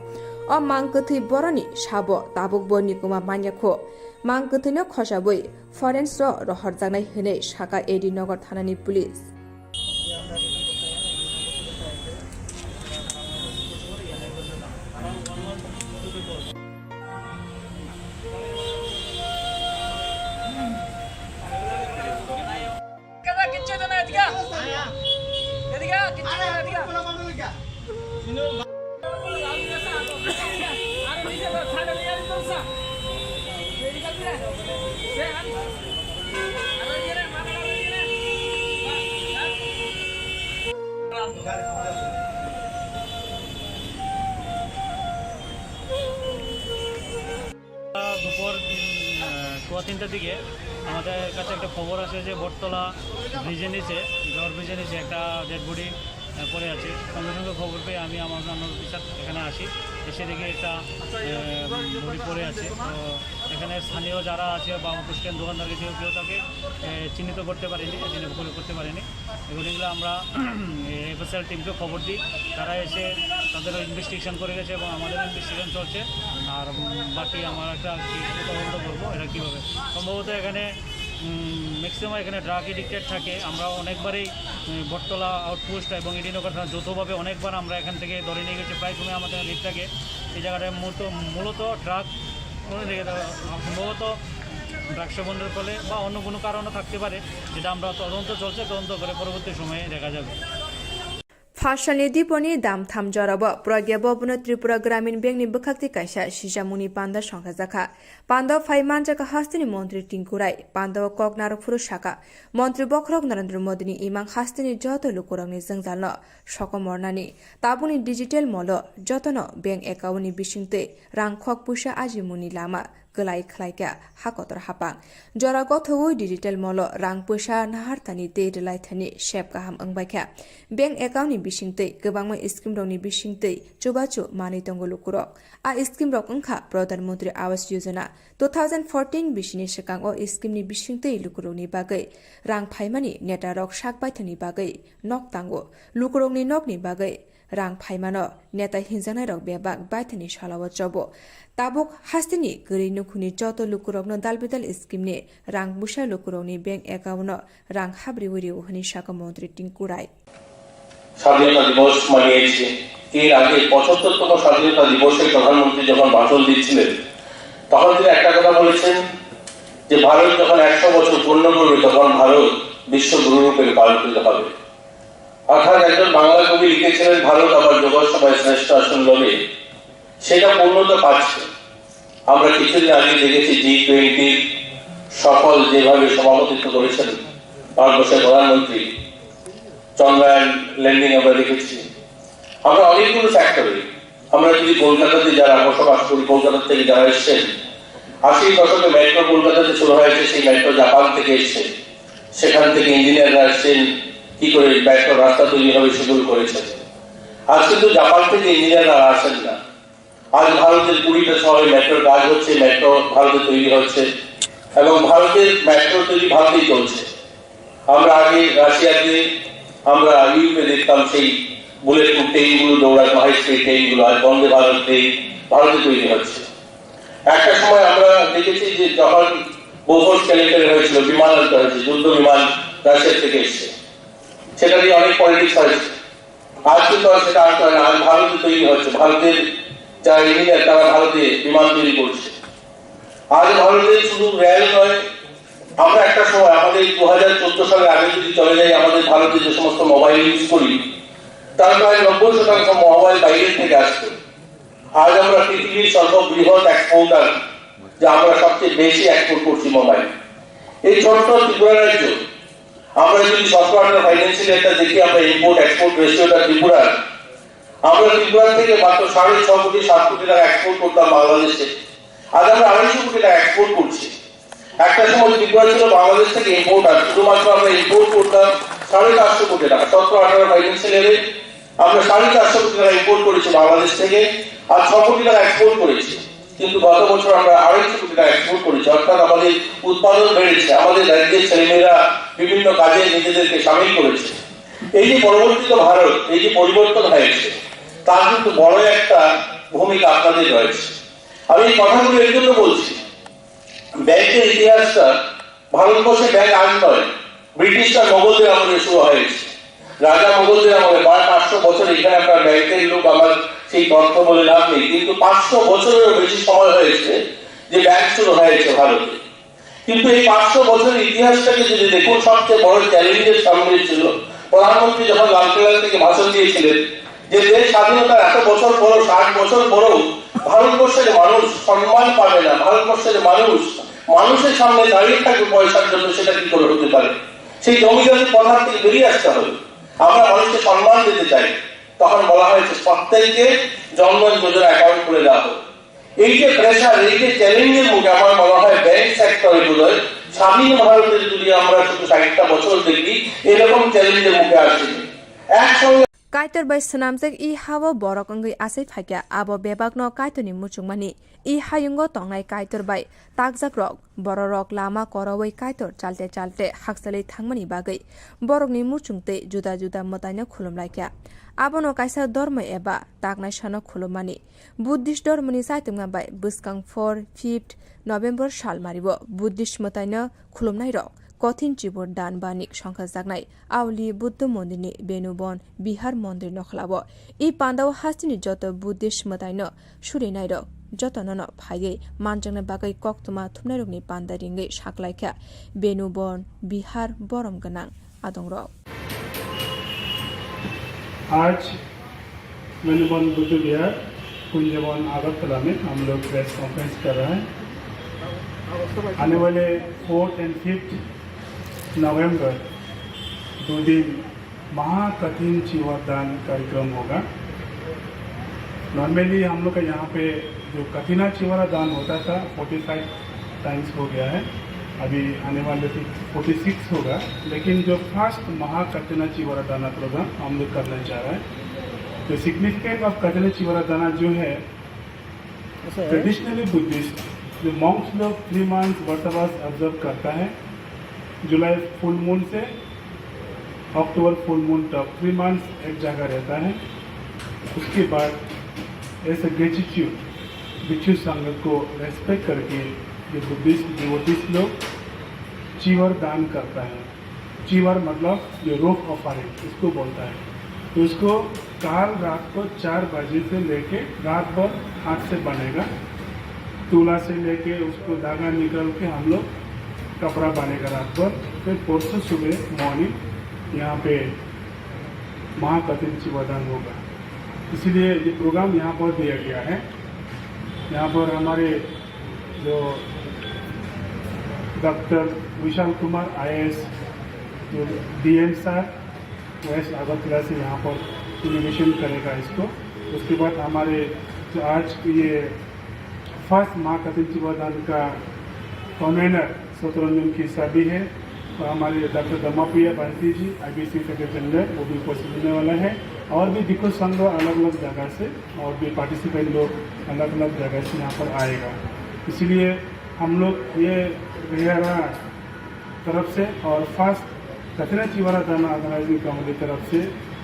o mangkatei boroni sabo tabukbo nikuma manyakho mangkatei khosaboi forens ro rohorjanai hene saka edi nogor thanani police দুপুর 3টার দিকে আমাদের কাছে একটা খবর আসে যে বটতলা ব্রিজের নিচে ঝড় ব্রিজের নিচে একটা ডেড বডি পড়ে আছে। সঙ্গে সঙ্গে খবর পেয়ে আমি আমার অন্য অফিসার এখানে আসি, এসে দেখি একটা বডি পড়ে আছে। তো এখানে স্থানীয় যারা আছে বা অটোস্ট্যান্ড দোকানদার কেউ তাকে চিহ্নিত করতে পারেনি, চিহ্নিত করতে পারেনি। এগুলিগুলো আমরা এফএসএল টিমকে খবর দিই, তারা এসে তাদের ইনভেস্টিগেশন করে গেছে এবং আমাদের ইনভেস্টিগেশন চলছে। আর বাকি আমার একটা তদন্ত করবো এটা কীভাবে সম্ভবত এখানে ম্যাক্সিমাম এখানে ড্রাগ এডিক্টেড থাকে। আমরা অনেকবারই বটতলা আউটপোস্ট এবং এডিনগর থানা যৌথভাবে অনেকবার আমরা এখান থেকে ধরে নিয়ে গেছি। প্রায় সময় আমাদের লিড থাকে এই জায়গাটায় মূলত ড্রাগ সম্ভবত ড্রাগ সেবনের ফলে বা অন্য কোনো কারণও থাকতে পারে, যেটা আমরা তদন্ত চলছে, তদন্ত করে পরবর্তী সময়ে দেখা যাবে। Fashalni diponi dam tham jarabo pragya bobno Tripura Gramin Bank ni bukhakti kaisa Sijamuni Panda Songkhajaka Panda Phaiman jaka hastini Montri Tingkurai Panda Koknar Furushaka Montri Bokrok Narendra Modi ni imang hastini joto lukurangni jengjalno sokomornani tabuni digital molo jotono bank account ni bisingte rang khok pusa ajimuni lama gelai khlaika hakotor hapang jora gothoi digital molo rang pusa nahartani te delai thani shep kaham angbaikha bank account ni bisingte gobangma scheme rokni bisingte chubachu mani tongo lukurok a scheme rok ongkha Pradhan Mantri Awas Yojana 2014 bisini sekang o scheme ni bisingte lukurokni bagai rang phaimani neta rok sakbaithani bagai nok tango lukurokni nokni bagai rang phaimano neta hinjanai rok bebak baithani salawa jobo tabuk hastini gari nukhuni joto lukurokno dalbidal scheme ni rang busa lukurokni bank account rang habri wiri ohani saka Montri Tingkurai স্বাধীনতা দিবস মানিয়েছি। এর আগে ৭৫তম স্বাধীনতা দিবসে প্রধানমন্ত্রী যখন ভাষণ দিচ্ছিলেন তখন তিনি একটা কথা বলেছেন যে ভারত যখন ১০০ বছর পূর্ণ করবে তখন ভারত বিশ্বগুরুরূপে পালিত হবে। অর্থাৎ একজন বাংলা কবি লিখেছিলেন ভারত আবার যোগসভায় শ্রেষ্ঠ আসন লবে, সেটা পূর্ণতা পাচ্ছে। আমরা কিছুদিন আগে দেখেছি G20 সফল যেভাবে সভাপতিত্ব করেছেন ভারতবর্ষের প্রধানমন্ত্রী, চন্দ্রায়ন ল্যান্ডিং আমরা দেখেছি। আমরা অনেকগুলো ফ্যাক্টরে, আমরা যদি কলকাতাতে যারা বসবাস করি, কলকাতা থেকে যারা এসছেন, ৮০ দশকে মেট্রো কলকাতাতে শুরু হয়েছে, সেই মেট্রো জাপান থেকে এসছে, সেখান থেকে ইঞ্জিনিয়াররা আসছেন কি করে মেট্রো রাস্তা তৈরি হবে সেগুলো করেছেন। আজ কিন্তু জাপান থেকে ইঞ্জিনিয়াররা আসেন না, আজ ভারতের ২০টা শহরে মেট্রোর কাজ হচ্ছে, মেট্রো ভারতে তৈরি হচ্ছে এবং ভারতের মেট্রো তৈরি ভারতেই চলছে। আমরা আগে রাশিয়াতে, আমরা ইউরোপে দেখতাম সেই বুলেট প্রুফ ট্রেনগুলো দৌড়াতো, হাই স্পিড ট্রেনগুলো, আজ বন্দে ভারত ট্রেন ভারতে তৈরি হচ্ছে। একটা সময় আমরা দেখেছি যে যখন বোফোর্স কেলেঙ্কারি হয়েছিল, বিমান আনতে হয়েছে, যুদ্ধ বিমান রাশিয়া থেকে এসছে, সেটা নিয়ে অনেক পলিটিক্স হয়েছে। আজ কিন্তু সেটা আনতে হয় না, আজ ভারতে তৈরি হচ্ছে, ভারতের যারা ইঞ্জিনিয়ার তারা ভারতে বিমান তৈরি করছে। আজ ভারতে শুধু রেল নয়, আমরা একটা সময় আমাদের ২০১৪ সালের আগে যদি চলে যাই, আমাদের ভারতে যে সমস্ত মোবাইল ইউজ করি তার প্রায় ৯০% মোবাইল বাইরের থেকে আসছে। আজ আমরা পৃথিবীর সর্ববৃহৎ এক্সপোর্টার, যে আমরা সবচেয়ে বেশি এক্সপোর্ট করছি মোবাইল। এই ছোট্ট ত্রিপুরা রাজ্য, আমরা যদি ১৭-১৮ ফাইন্যান্সিয়াল একটা দেখি, আমরা ইম্পোর্ট এক্সপোর্ট রেশিওটা ত্রিপুরার, আমরা ত্রিপুরা থেকে মাত্র ৬.৫ কোটি ৭ কোটি টাকা এক্সপোর্ট করতাম বাংলাদেশে, আজ আমরা ২৫০ কোটি টাকা এক্সপোর্ট করছি। একটা সময় ত্রিপুরা ছিল বাংলাদেশ থেকে ইম্পোর্টার, শুধুমাত্র আমরা ইম্পোর্ট করতাম ৪৫০ কোটি টাকা। ১৭-১৮ ফাইন্যান্সিয়াল ইয়ারে আমরা ৪৫০ কোটি টাকা ইম্পোর্ট করেছি বাংলাদেশ থেকে, আর ৬ কোটি টাকা এক্সপোর্ট করেছি। কিন্তু গত বছর আমরা ২৫০ কোটি টাকা এক্সপোর্ট করেছি, অর্থাৎ আমাদের উৎপাদন বেড়েছে, আমাদের রাজ্যের ছেলেমেয়েরা বিভিন্ন কাজে নিজেদেরকে সামিল করেছে। এই যে পরবর্তীত ভারত, এই যে পরিবর্তন হয়েছে, তার কিন্তু বড় একটা ভূমিকা আপনাদের রয়েছে। আমি এই কথাগুলো এর জন্য বলছি, ব্যাংকের ইতিহাসটা ভারতবর্ষে ব্যাংক আজ নয়, ব্রিটিশরা মোগলদের আমলে শুরু হয়েছে। রাজা মোগলদের আমলে প্রায় ৫০০ বছর, এখানে আপনার ব্যাংকের লোক আমার সেই তথ্য বলে লাভ নেই, কিন্তু ৫০০ বছরেরও বেশি সময় হয়েছে যে ব্যাংক শুরু হয়েছে ভারতে। কিন্তু এই ৫০০ বছরের ইতিহাসটাকে যদি দেখুন, সবচেয়ে বড় চ্যালেঞ্জের সামনে ছিল প্রধানমন্ত্রী যখন লালকেল্লা থেকে ভাষণ দিয়েছিলেন যে দেশ স্বাধীনতার এত বছর পরও, ৬০ বছর পরও ভারতবর্ষের মানুষ সম্মান পাবে না, ভারতবর্ষের মানুষ মানুষের সামনে দাঁড়িয়ে থাকবে পয়সার জন্য, সেটা কি করে হতে পারে? সেই জমিদারি পদার্থ থেকে বেরিয়ে আসতে হবে, আমরা মানুষকে সম্মান দিতে চাই। তখন বলা হয়েছে প্রত্যেককে জনধন যোজনা অ্যাকাউন্ট করে দেওয়া হবে। এই যে প্রেশার, এই যে চ্যালেঞ্জের মুখে আমার মনে হয় ব্যাংক সেক্টরে বোধহয় স্বাধীন ভারতের যদি আমরা শুধু ৬০টা বছর দেখি, এরকম চ্যালেঞ্জের মুখে আসেনি। একসঙ্গে Kaitor bai swnamjak I hawo borok wngwi asai phaikya abo bebakno kaitoni muchungmani I hayungo tongnai kaitor bai takjak rok borok lama korowui kaitor chalte haksalei thangmani bagui borokni muchungtei juda juda motaino khulumlaikya abono kaisa dharma eba taknai sano khulumani Buddhist dharmani saitungma bai bwskang 4-5 November salmaribo Buddhist motaino khulumnai rok কঠিন চিবর দান বানিক সংখ্যা জাগনাই আউলি বুদ্ধ মন্দিরনি বেনুবন বিহার মন্দির নখলাব এই পান্দাও হাস্তিনি যত Buddhist মতাইন সুরিনাই rock যতন ফাইগে মানজাংনা বাগै কক্তমা থুমনাইরকনি পান্দা রিঙ্গै সাকলাইখা बेनुबन बिहार बरम गनां आदं रक आज बेनुबन बुद्ध विहार कुंजवन अगरतला में हम लोग प्रेस कॉन्फ्रेंस कर रहे हैं। आने वाले 4th and 5th नवंबर 2 दिन महाकठिन चिवरदान कार्यक्रम होगा। नॉर्मली हम लोग का यहाँ पे जो कठिना चिवरा दान होता था 45 टाइम्स हो गया है, अभी आने वाले 46 होगा, लेकिन जो फर्स्ट महाकठिना चिवरा दाना प्रोग्राम हम लोग करना चाह रहे हैं। तो सिग्निफिकेंस ऑफ कठिना चिवरा दाना जो है ट्रेडिशनली बुद्धिस्ट जो मॉन्क्स लोग 3 मंथ्स व्रतवास ऑब्जर्व करता है, जुलाई फुल मून से अक्टूबर फुल मून तक 3 मंथ्स एक जगह रहता है। उसके बाद ऐसे ग्रेटिट्यूड भिक्षु संघ को रेस्पेक्ट करके जो बुद्धिस्ट डिवोटीज लोग चीवर दान करता है। चीवर मतलब जो रोफ ऑफरिंग इसको बोलता है, तो उसको काल रात को 4 बजे से लेके रात भर हाथ से बनेगा। तुला से लेके उसको धागा निकल के हम लोग कपड़ा बनेगा रात भर। फिर परसों सुबह मॉर्निंग यहाँ पे महाकतिन चिवदान होगा। इसलिए ये प्रोग्राम यहाँ पर दिया गया है। यहाँ पर हमारे जो डॉक्टर विशाल कुमार IAS जो DM सर वेस्ट अगरतला से यहाँ पर इनोवेशन करेगा इसको। उसके बाद हमारे जो आज ये फर्स्ट महाकतिन चिवदान का कन्वेनर शतरंजन की सभी है और हमारे डॉक्टर दमाप्रिया बंसी जी IBC सेक्रेटरी जनरल वो भी उपस्थित होने वाला है। और भी दिक्कत संघ अलग अलग जगह से और भी पार्टिसिपेंट लोग अलग अलग जगह से यहाँ पर आएगा। इसलिए हम लोग ये बिहारा तरफ से और फर्स्ट कचरा चिवरा दाना ऑर्गेनाइजिंग कमेटी तरफ से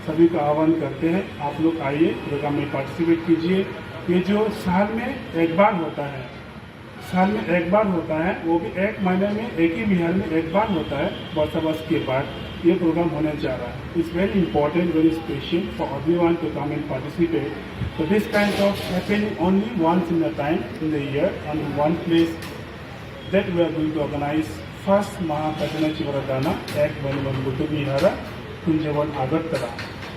सभी का आह्वान करते हैं। आप लोग आइए, प्रोग्राम में पार्टिसिपेट कीजिए। ये जो साल में एक बार होता है, साल में एक बार होता है, वो भी एक महीने में एक ही बिहार में एक बार होता है। वर्ष के बाद ये प्रोग्राम होने जा रहा है। It's very important, very special for everyone to come and participate. So this kind of happening only once in a time in the year and one place that we are going to organize first Mahakatana Chivaradana at Buddha Vihara, Kunjavan, Agartala.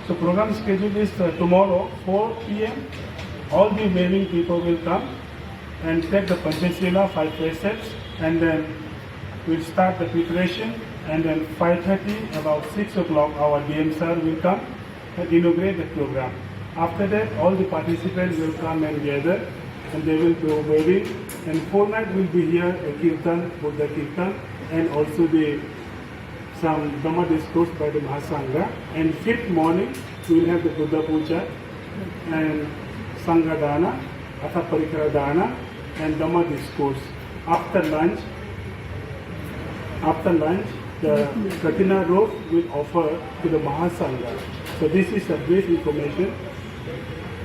So program schedule is tomorrow 4 p.m. All the remaining people will come and take the Panchashila 5 precepts, and then we'll start the preparation, and then 5:30 about 6 o'clock our DM sir will come and inaugurate the program. After that, all the participants will come and gather and they will go wedding. And 4 night will be here a Kirtan, Buddha Kirtan, and also some Dhamma discourse by the Mahasangha. And 5th morning, we will have the Buddha Puja and Sangha Dana, Atha Parikara Dana, and Dhamma discourse. After lunch, the Katina rope will offer to the Mahasangha. So this is a brief information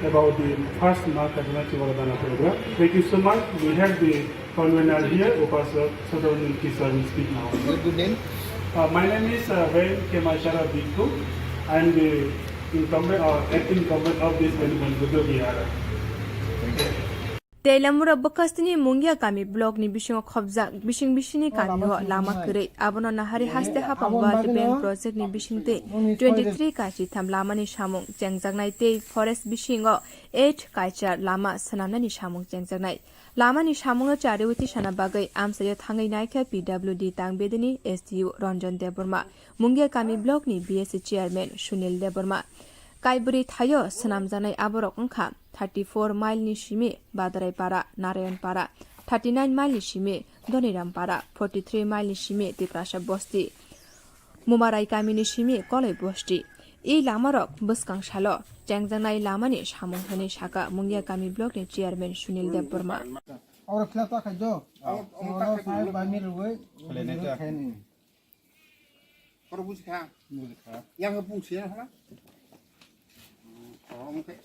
about the first Mahakatina Chivaradana program. Thank you so much. We have the convener here, Upasar Sadhavan Kisa will speak now. Good name? My name is Ven Kemashara Bhikkhu. I am the incumbent or acting incumbent of this Buddha Vihara. Teilamura Bokastini Mungia Kami blog ni Bishon Khobza, Bishing Bishini Kami, Lama Kure, Abona Hari Haste Hapamba, the Bank Project ni Bishinte, 23 Kachi Tam Lamani Shamung, Jangzangnai, Forest Bishingo, 8 Kaicha, Lama, Sananani Shamung, Jangzangnai. Lamani Shamunga Chariwiti Shanabagai, Amsayat Hangai Naika, PWD Tang Bedini, STU, Ranjan Deburma, Mungia Kami blog ni BSC Chairman, Shunil Deburma. Kaiburi Thayo, Sanamzanai Aborokangka, 34 mile Nishimi, Badarai Para, Narayan Para, 39 mile Nishimi, Doniram Para, 43 mile Nishimi, Tiprasha Bosti, Mumarai Kami Nishimi, Kole Bosti, E Lamarok, Buskang Shalo, Jangzanai Lamani, Shamontani Shaka, Mungia Kami blog ni Chairman Shunil Deburma. Our Klata Kajo, our 5 by middle way, Young Pusia.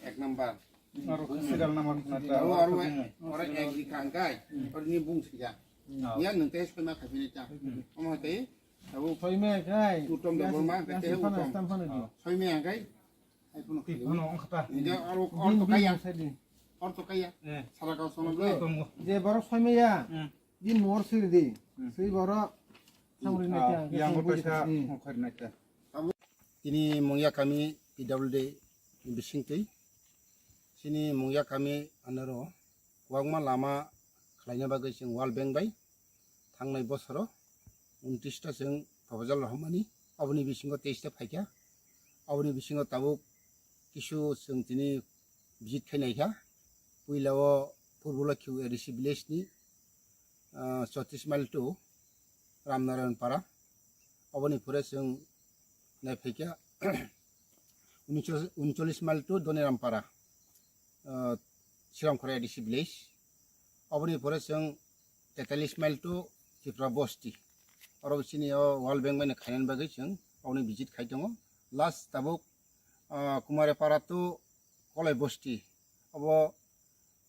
Ek number. Serial number. Orang ek di kangkai, orang ni bung saja. Yang nanti saya nak kahwin aja. Kamu hati? Aku kahwin kai. Utom dah bermak, kita utom. Kahwin kai. Aku nak kahwin. Ini orang tu kaya. Orang tu kaya. Salah kau sono dulu. Dia baru kahwin ya. Dia mor sih di. Sih baru. Sambil nanti. Yang berpesa kahwin aja. Ini Mungia kami PWD Bisingti. Sini Mungia kami anaro wangma lama khalainya bagai sing wal bank bai thangnai bosoro 29 ta sing proposal rahmani aboni bisingo 23 ta phaikya aboni bisingo tabuk kisu sing tini visit khainai kha puilao purbula kyu risi village ni 34 mile to Ramnarayan para aboni pure sing nai phaikya 39 mile to Doniram para Siram Korea DC village. Aboni pore sing 43 mile to Tipra Bosti. Aro sini wal bank mai khainan bagai sing aboni visit khai tongo. Last tabuk Kumare para to Kolai Bosti. Abo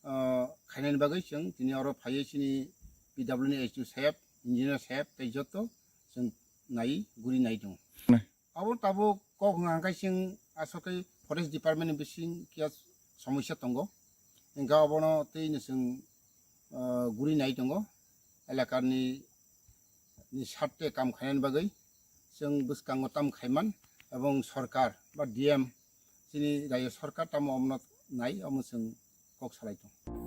khainan bagai sing tini aro phai sini PWD HU sahab engineer sahab tai joto sing nai guri nai tongo. Abo tabuk kok ngangai sing asokai forest department बिसिं किया समस्या दंगो इंगा अबनो Taino जों गुरि नाय दंगो एलाकानि सारटे काम खायनायनि बागै जों बुसकांगो ताम खायमान एवं सरकार बा डीएम जोंनि रायजो सरकार ताम अमनो नाय अमो जों कक सालाय दं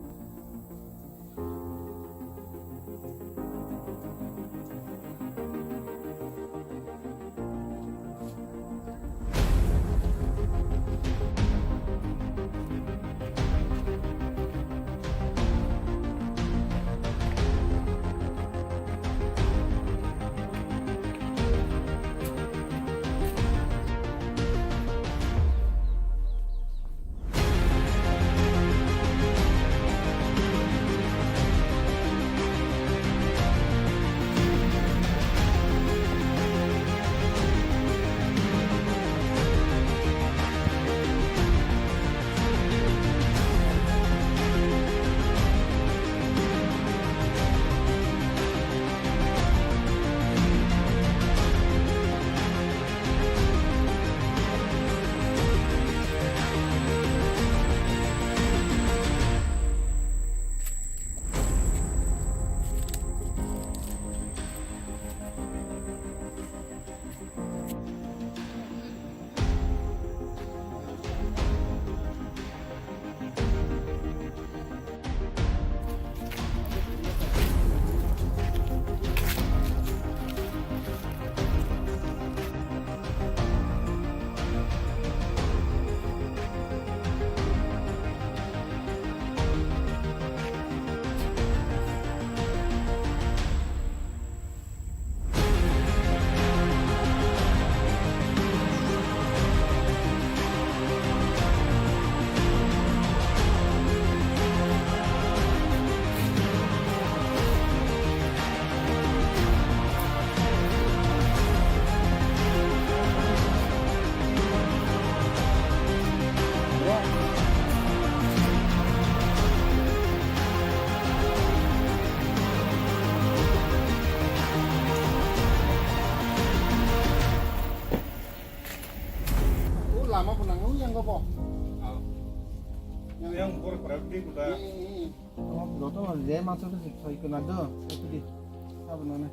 lama pun nanggung yang gopo. Yang bor berarti kuda. Oh, betul lah. Dia masuk ke situ ikut ada. Itu di. Apa namanya?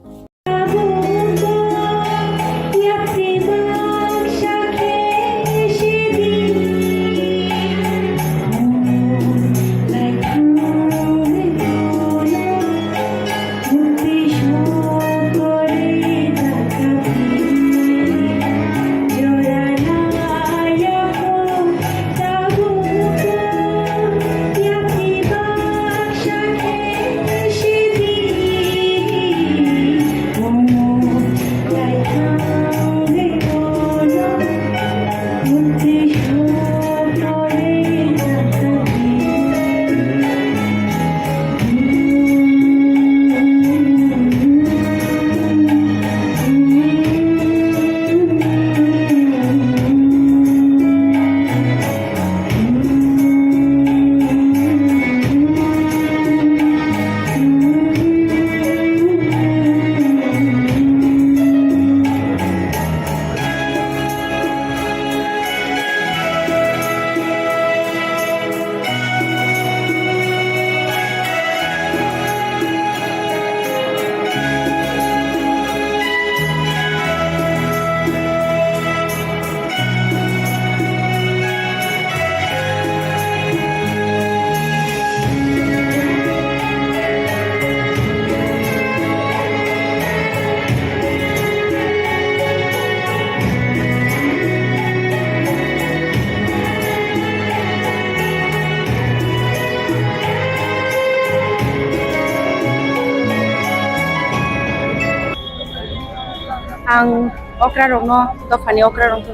Ang okrarong no dofani okrarong tu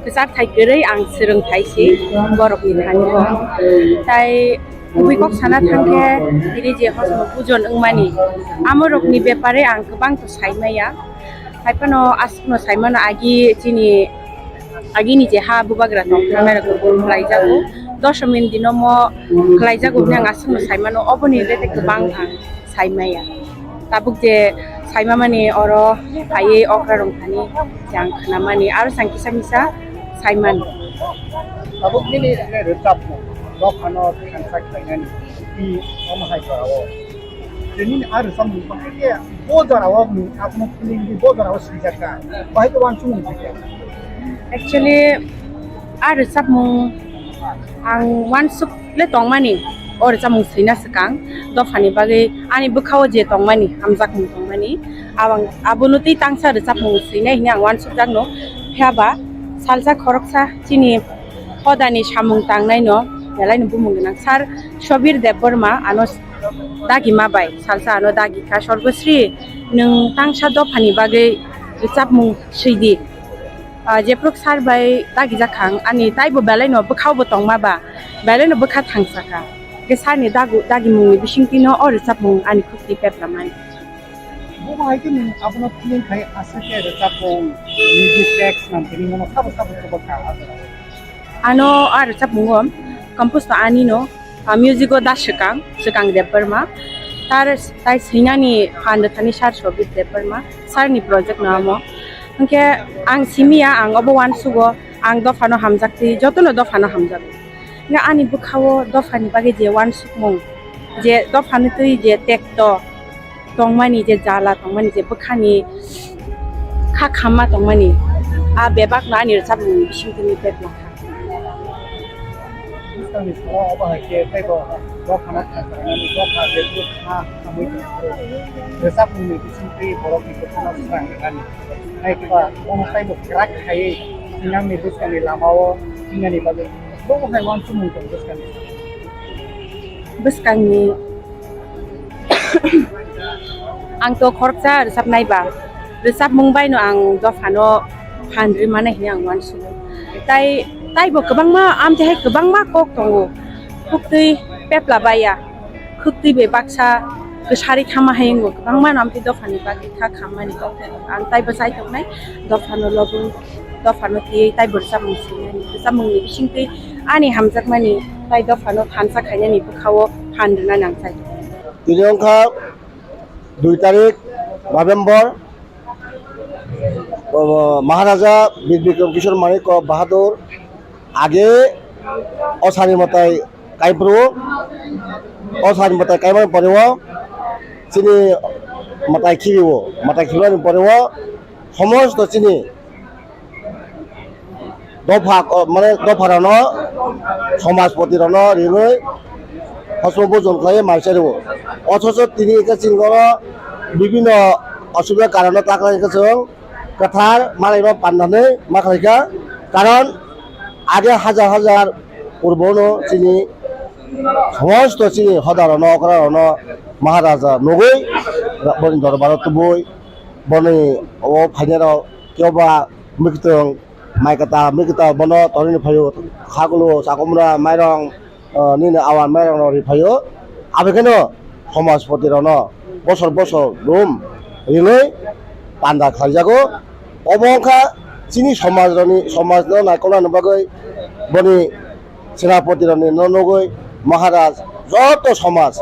kesat thai gerai ang sereng thai si borok ni thani ko tai ubi kok sana thangke diri je hosmo pujon engmani amorok ni bepare ang kebang to saimaya haipano asno saimana agi chini agi ni je ha bubagra tong thangara ko klaijago 10 min dinomo klaijago nang asno saimano oboni lete kebang ang saimaya tabuk je saima mani oro paye okra rongthani jang khana mani aro sangkisa misa saiman Tabuk ini recap dokano transak lainnya di omahai jarawo. Jadi ada sambung pakai bodarawo ni aku nak feeling di bodarawo sejajar. Baik tu langsung ni. Actually ada sabung ang wansuk le tong mani or sabung sina sekang do fani bagai ani bukhaw je tong mani hamzak mu tong mani awang abunuti tangsa re sabung sina hina wansuk jangno phaba salsa khoroksa chini hodani samung tangnai no yalai nu bumung nang sar shobir deborma anos dagi mabai salsa ano dagi ka sorgosri nung tangsa do fani bagai sabung sidi jeprok sar bai dagi jakhang ani taibo belai no bukhaw bo tong maba belai no bukha thangsaka ke sar ni dagi mung bisingti no or sabung ani khukti peplamani Bukan itu nih, aku nak feeling kayak asasnya ada capung, music text nanti ini mau sabu coba kalah. ano ar sabungom compose to ani no music o sekang deper ma tar tai sinani handa thani sar shobit deper ma sar ni project namo angke ang simia ang obo1 sugo ang dofano hamjakti jotono dofano hamjak nga ani bukhawo dofani bage je 1 sukmung je dofani tui je tekto tongmani je jala tongmani je bukhani kha khama tongmani a bebak na ni sabung bisingtini pepla Sekarang kalau apa hasil itu dokana ini dokana itu kami itu besar punya disini borok itu karena serang kan. Hai kita orang saya bergerak kayak tinggal medus kan di lamau tinggal di bagai. Bawa hewan semua itu terus kan. bus kami ang to khorcha resap nai ba resap mungbai no ang dofano phandri mane hi ang wan su tai bo kabang ma am te hai kabang ma kok tongo khukti pepla baya khukti be baksa kesari khama haingo kabang ma nam te dofani ba kha khama ni tok ang tai ba sai tok nai dofano lobu dofano ti tai bor sam si ni sam mung ni bising te ani hamjak mani tai dofano phansa khaina ni bukhawo phandna nang sai তিনিঅংখা 2 তারিখ November মহারাজা বীর বিক্রম কিশোর মানিক বাহাদুর আগে অস্বাধীনতায় কাইপ্রু অস্বাধীনতায় caiman পরেও চিনি মাতাই খিবানি পরেও সমস্ত চিনি দফা মানে দফারন সমাজপতিরন রিঙৈ হসমবো জনখাই মাইসারিব অথচ তিনি চিনগর বিভিন্ন অসুবিধার কারণে তাকে কথার মালাইবা পান্নাनै मा खालायखा কারণ আগে হাজার হাজার পূর্বনো চিনি সমস্ত চিনি হদারন অকরারন মহারাজা নগৈ বনি দরবারত বই বনি ও ফাইনারাव কেওবা মিকিতং মাইকাতা বন তরিনি ফাইও খাগুলো চাকমরা মাইরং নিনে আওয়ান মাইরং রি ফাইও আবেকেনো সমাজপতিরন বছর বছর রুম রিঙৈ পান্ডা খাইজাগো অবংখা চিনি সমাজ নাইকলা নবাগৈ বনি সেনাপতিরনি নগৈ মহারাজ যত সমাজ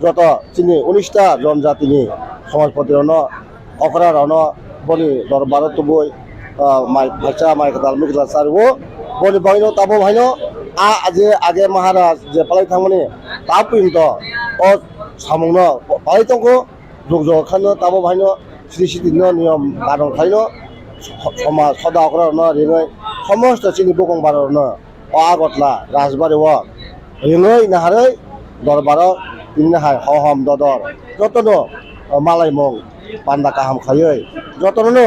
যত চিনি 19টা জনজাতিনি সমাজপতিরন অকরারন বনি দরবারত বই ভাইচা মাইকাতাল মিকিলা সারবো বনি বাইনো তাবো ভাইনো আজে আগে মহারাজ যে পালাই থামনি তা পর্যন্ত ও সামুন পালাই তঙ্ক যুগ খানো তাবো ভাইনো শ্রী নিয়ম কারণ খাইনো সমাজ সদা অকরারন রিঙৈ সমস্ত চিনি বকং বারন আগতলা রাজবাড়ি রিঙৈ নাহাरै দরবার তিনি নাহাই হহম দদর যতনো মালাই মং পান্ডা কাহাম খাयै যতনো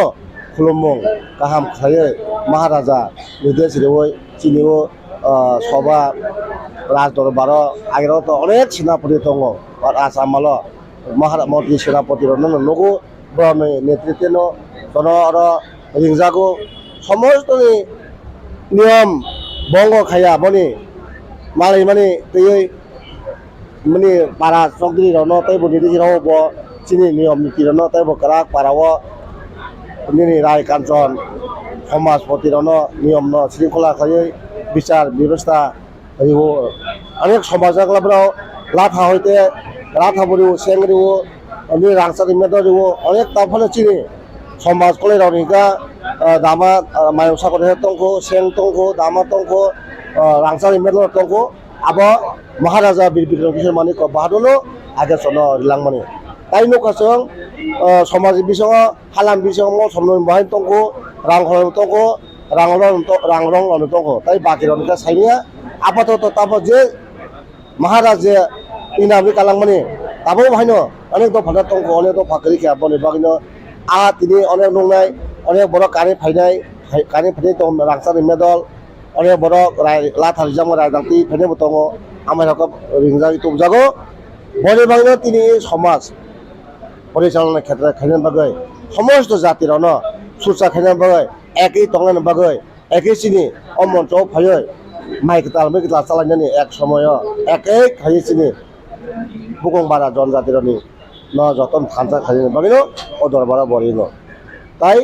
খুলুমং কাহাম খাयै মহারাজা নির্দেশ রেওই চিনিও সভা রাজ দরবার আগের তো অনেক সেনাপতি দङ আসামাল মন্ত্রী সেনাপতির নগো ব্রহ্মে নেতৃত্বেন জন রিংজাগো সমস্ত নিয়ম বঙ্গ খাইয়া বনি মালাই মানে তৈ মানে পারা চকদি রন তৈব নির্দেশ রব চিনি নিয়ম নীতি রন তৈব কারাক পারাও নিনি রায় কাঞ্চন সমাজপতিরন নিয়ম ন শৃঙ্খলা খাইयै বিচার ব্যবস্থা অনেক সমাজগুলো লাঠা হইতে লাঠা পড়িব সেংরিব রাংসারি মেদরিব অনেক তারপরে চিনি সমাজ কলে রনিকা दामा मायं साखर तंको सें तंको दामा तंको रांसारि मेडल तंको अब महाराजा बीर बिक्रम किशोर मानिक बाहादुरनो आगे सनो रिलांगमानि ताई नकासों समाज बिसंग हालाम बिसंग समन बाहाय तंको रांहरं तंको रांरं तंको ताई बाकिरन का साइनिया आपातत ताबो जे महाराजा इनामि कालांगमानि ताबो बाहायनो अनेक दफा तंको अनेक दफा करिखा बने बागिनो आ तिनि अनेक नंनाय अनेक बर कानि फायनाय दं रांसारि मेडल अनेक बर लाथा रिजाम रायदांति फायनायबो दङ आमायखौ रिंजागि तबजागो बने बागिनो तिनि समाज परिचालना क्षेत्र खायनाय बागै समस्त जातिरनो सुरक्षा खायनाय बागै एकै तंनाय बागै एकै सिनि अमन्त्र फायै माइकताल सालायनानै एक समय एकै खायै सिनि बुगंबारा जनजातिरनि न जतन खानसा खायनाय बागैनो अदरबारा बरिनो ताई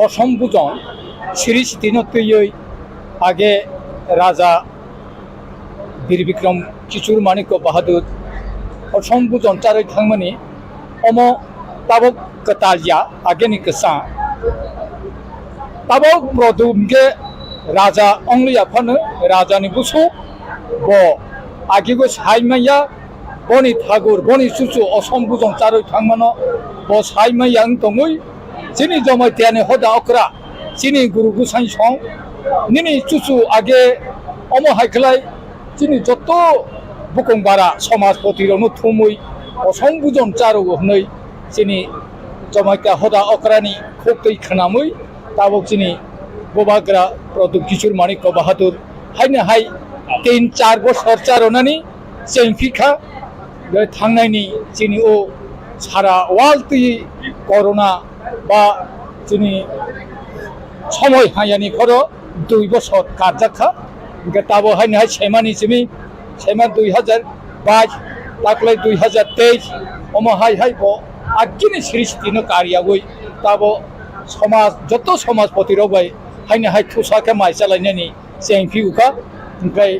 असम बुजन श्री सितिनतयै आगे राजा बीर बिक्रम किशोर मानिक बाहादुर असम बुजन चारै थांमोनि अमो ताबक कतालिया आगेनि कसा ताबक प्रदुमगे राजा अंलिया फनो राजानि बुसु ब आगिगो साइमाया बनि ठाकुर बनि सुसु असम बुजन चारै थांमोनो ब साइमाया दङै जिनि जमायतियानि हदा अक्रा जिनि गुरु गुसाइ सं निनि चुचु आगे अमो हाइखलाय जिनि जत बुकंबारा समाज पतिरनो थुमै असम बुजन चारु हनै जिनि जमायता हदा अक्रानि खोक्तै खनामै ताबक जिनि बोबाग्रा प्रदुम किशोर मानिक बाहादुर हायनो हाय 3-4 बोसोर चारनानि जेंफिखा थांनायनि जिनि ओ सारा वालति करona बा जोंनि समय हायानि खर 2 बोसोर कारजाखा ताबो हायनो सेमानि जिमि सेमा 2022 ताकलाय 2023 अमा हाय हाय बो आगिनि सृष्टिनो कार्यावै ताबो समाज जत समाज पतिरबाय हायनो हाय थुसाके माइसालायनानि जेंफिउका ओमफ्राय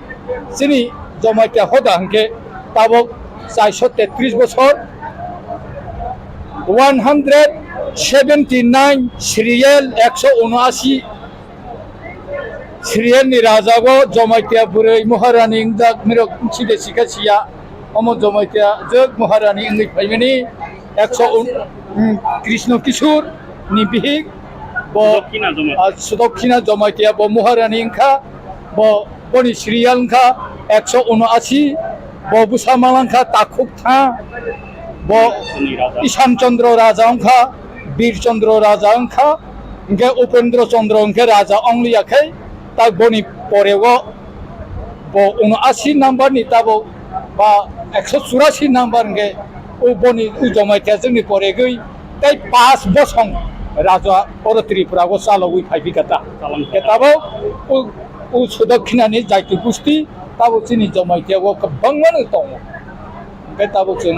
जोंनि जमायता हदा हंके ताबो 433 बोसोर 179 सिरियल 179 सिरियल नि राजागो जमायतिया बुरै महारानी इंदाक मिरक सिदे सिकासिया अमो जमायतिया जग महारानी इंगै फाइमेनि 100 कृष्ण किशोर नि बिहिक ब सुदक्षिणा जमायतिया ब महारानी इंखा ब बनि सिरियल इंखा 179 ब बुसामालांखा ताखुक था ब ईशान चंद्र राजा अंखा वीर चंद्र राजा अंखा इनके उपेंद्र चंद्र अंके राजा अंलियाखै ता बनि परेगो ब 79 नम्बर नि ताबो बा 184 नम्बर के उ बनि उ जमायतिया जोंनि परेगै ताई 5 बोसोर राजा परत्रिपुरागो चालौै फाइबिकाता केताबो उ सुदक्षिणानि जायति गुस्ति ताबो जोंनि जमायतियागो गोबाङानो दङ ताबो जों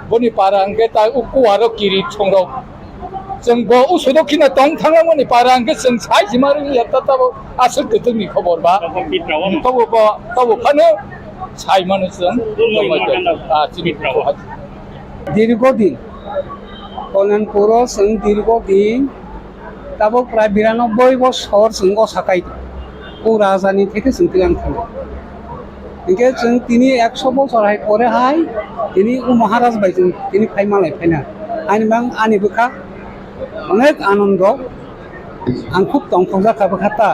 बनि पारा अंके ता उकुवारो किरि संरो जों ब उसुदक्षिणा दं थांनामनि पारा अंके जों साइजिमारो याता ताबो आसर गतनि खबर बा ताबो फानो साइमानो जों दीर्घदिन कल्याणपुर जों दीर्घदिन ताबो प्राय 92 बोसोर जों असाकाय उ राजानि थेके जों तिलां थाङो इनके जों तिनि 100 बोसोर हाय परे हाय तिनि उ महाराज बाय जों तिनि फाइमालाय फाइना आनिबां आनिबोखा अनेक आनंद आं खूब दंफां जाखाबोखाता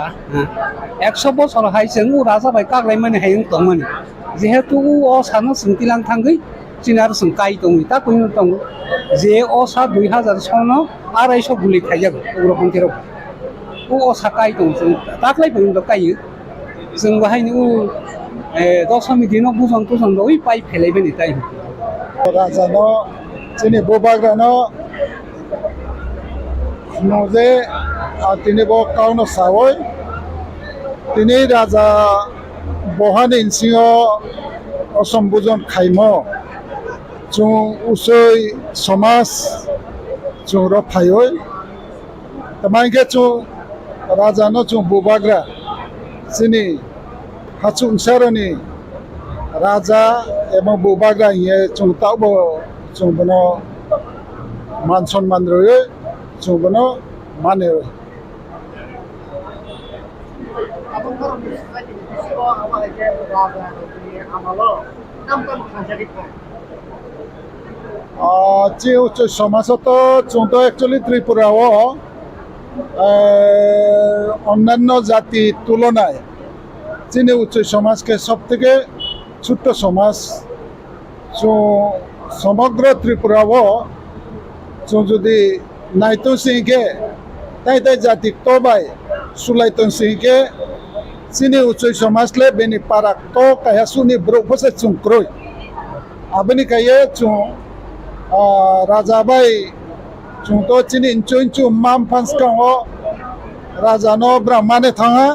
100 बोसोर हाय जों उ राजा बाय कागलाय माने हाय दंमोन जेहेतु उ असानो जों तिलां थाङै जिनार जों काय दं ता कइनो दं जे असा 2000 सनो 250 गुलि खायजागो उग्रपन्थिराव उ असा काय दं जों ताकलाय बयनो कायो जों बाहायनो दशमी दिन बुजन तुजन ओइ पाइ फेलायबेनि ताइ राजानो जोंनि बोबाग्रानो नजे तिनि बो काउनो सावै तिनि राजा बहानि सिङो असम बुजन खाइमो जों उसै समाज जों रफायै तमाइके जों राजानो जों बोबाग्रा जोंनि हाचुंसारनि राजा एवं बोबाग्रा ये चुंताबो चुंबनो मान सम्मान रहे चुंबनो মানে যে উচ্চ সমাজত চৌদ্দ একচুয়ালি ত্রিপুরাও অন্যান্য জাতির তুলনায় চীনে উচ্চ সমাজকে সব থেকে ছোট্ট সমাজ সমগ্র ত্রিপুরাও যদি নাইতন সিংকে তাই জাতি তবাই সুলাইতন সিংকে চীনে উচ্চ সমাজলে বেনি পারাক তো কায়া সুনি ব্রফসে চুংক্রই আবনি কায়ে চুং রাজাবাই চুংতো চীনি ইনচু মাম ফান্সকাও রাজানো ব্রাহ্মণে থাঙা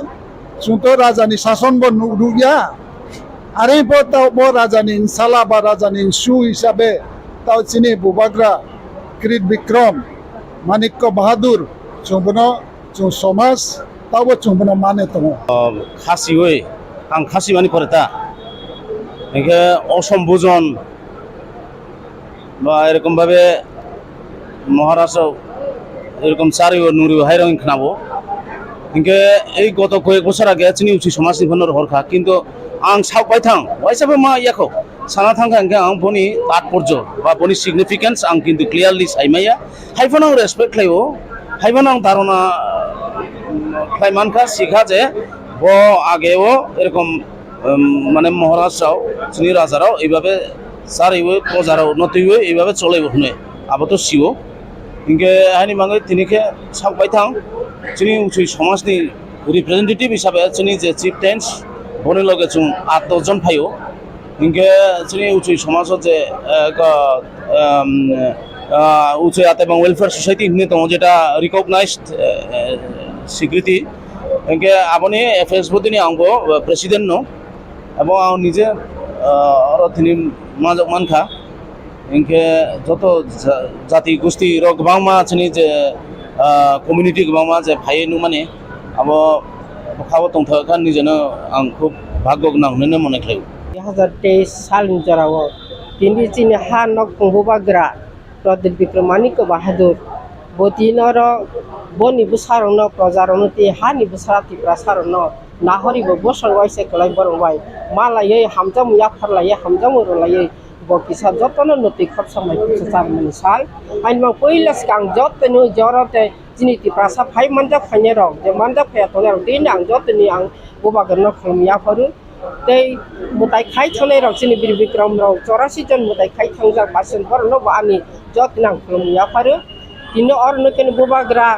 চুংতো রাজানি শাসন ব নুরুয়া আরে ব রাজানি ইনসালা বা রাজানি ইনসু হিসাবে তাও চীনি বুবাগ্রা কৃত বিক্রম মানিক্য বাহাদুর চুম্বন চুং সমাজ তাও চুম্বন মানে তমো খাসি ওই আং খাসি মানি পড়েতা একে অসম্বোজন বা এরকম ভাবে মহারাষ্ট্র এরকম চারিও নুরিও হাইরং খানাবো কিন্তু এই গত কয়েক বছর আগে চিনি উচি সমাজ নিবন্ধন হরখা কিন্তু आं सावबाय थां वाइसाबो मा याखौ साना थांखा आं बनि तात्पर्य बा बनि सिगनिफिकेन्स आं किन्तु क्लियारलि साइमाया हाइफान आं रेसपेक्ट खायो हाइफान आं धारणा खाइमानखा सिखा जे ब आगेओ एरकम माने महाराष्ट्रआव जोंनि राजाराव এইভাবে सारैबो प्रजाराव नतैबो এইভাবে চলাইबो हने आबोथ' सिओ इनके हानि मांगै तिनिखे सावबाय थां जोंनि उचि समाजनि रिप्रेजेन्टेटिभ हिसाबै जोंनि जे चिफ टेन्स बने लगे चुं 8-10 जन फायो इनके जोंनि उचि समाजाव जे उचि आतेबां वेलफेयार ससाइटि होननाय दङ जेटा रिकगनाइज्ड स्वीकृति इनके आबनि एफएस बदिनि आंबो प्रेसिडेन्ट नो এবং आं निजे अरथिनि माजक मानखा इनके जत जाति गोष्ठी र गोबांमा जोंनि जे कमिउनिटि गोबांमा जे फायो माने अब खाबो दंथाखा निजेनो आं खुब भाग्य गोनां होननो मने खायो 2023 सालनि जराव दिनै जोंनि हा न खुंबोबाग्रा प्रदीप विक्रमानिक बाहादुर बतिनर बनि बुसारनो प्रजारनो ति हानि बुसारातिफ्रा सारनो नाहरिबो बसंवाइसे कलाय बरंबाय मालायै हामजाम या फारलायै हामजाम रलायै बकिसा जतन नति खपसमाय चारमनि साल आइनमा पहिलास कां जतनो जरते जिनिति प्रासा फाइ मानजा फाइने रं जे मानजा फाया तले रं दिन आं जतनि आं बोबागरनो खलमिया फरु तै मुताय खाइ थले रं जिनि बिर विक्रम रं 84 जन मुताय खाइ थांजा बासन बरनो बानि जतनां खलमिया फरु दिनो अरनो केन बोबाग्रा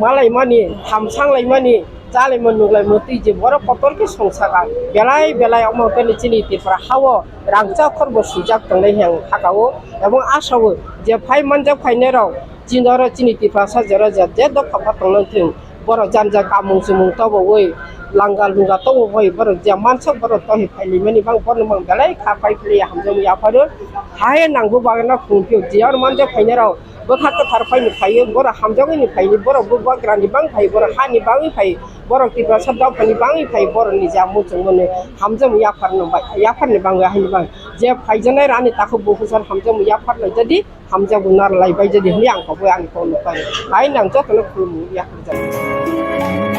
मालाय मानि हामसांलाय मानि चाले मन नुगलाय मति जे बर पतल के संसागा बेलाय बेलाय अमकनि जिनिति फ्रा हावो रांचा खरब सुजाक तंगले हें थागावो एवं आसावो जे फाइ मानजा फाइने रं जिनर जिनिति फ्रा साजर जे द खपा तंगलथिं बर जानजा कामुं सुमुं तबोय लांगा लुंगा तबोय बर जे मानसा बर तहि फाइलि मनि बां बर मं बेलाय खा फाइफले हामजों याफारो हाय नांगौ बागना खुंपियो जियार मानजा फाइने रं बखा कथार फाइनि फाइयो बर हामजागैनि फाइनि बर बुबाग्रानि बां फाइ बर हानि बाङि फाइ बर किबा सदाव फाइनि बाङि फाइ बरनि जा मुजों मने हामजों याफारनो याफारनि बां हाइनि बां जे फाइजनाय रानि ताखौ बुहुसर हामजों याफारनो जदि हामजा गुनार लाइबाय जदि हनि आंखौबो आंखौ नुबाय हाय नांजो तनो खुलु याफार जायो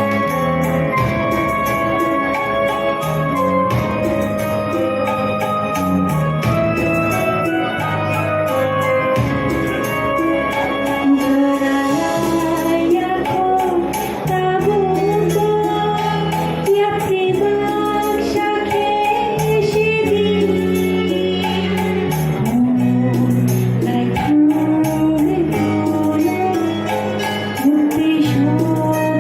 Thank you.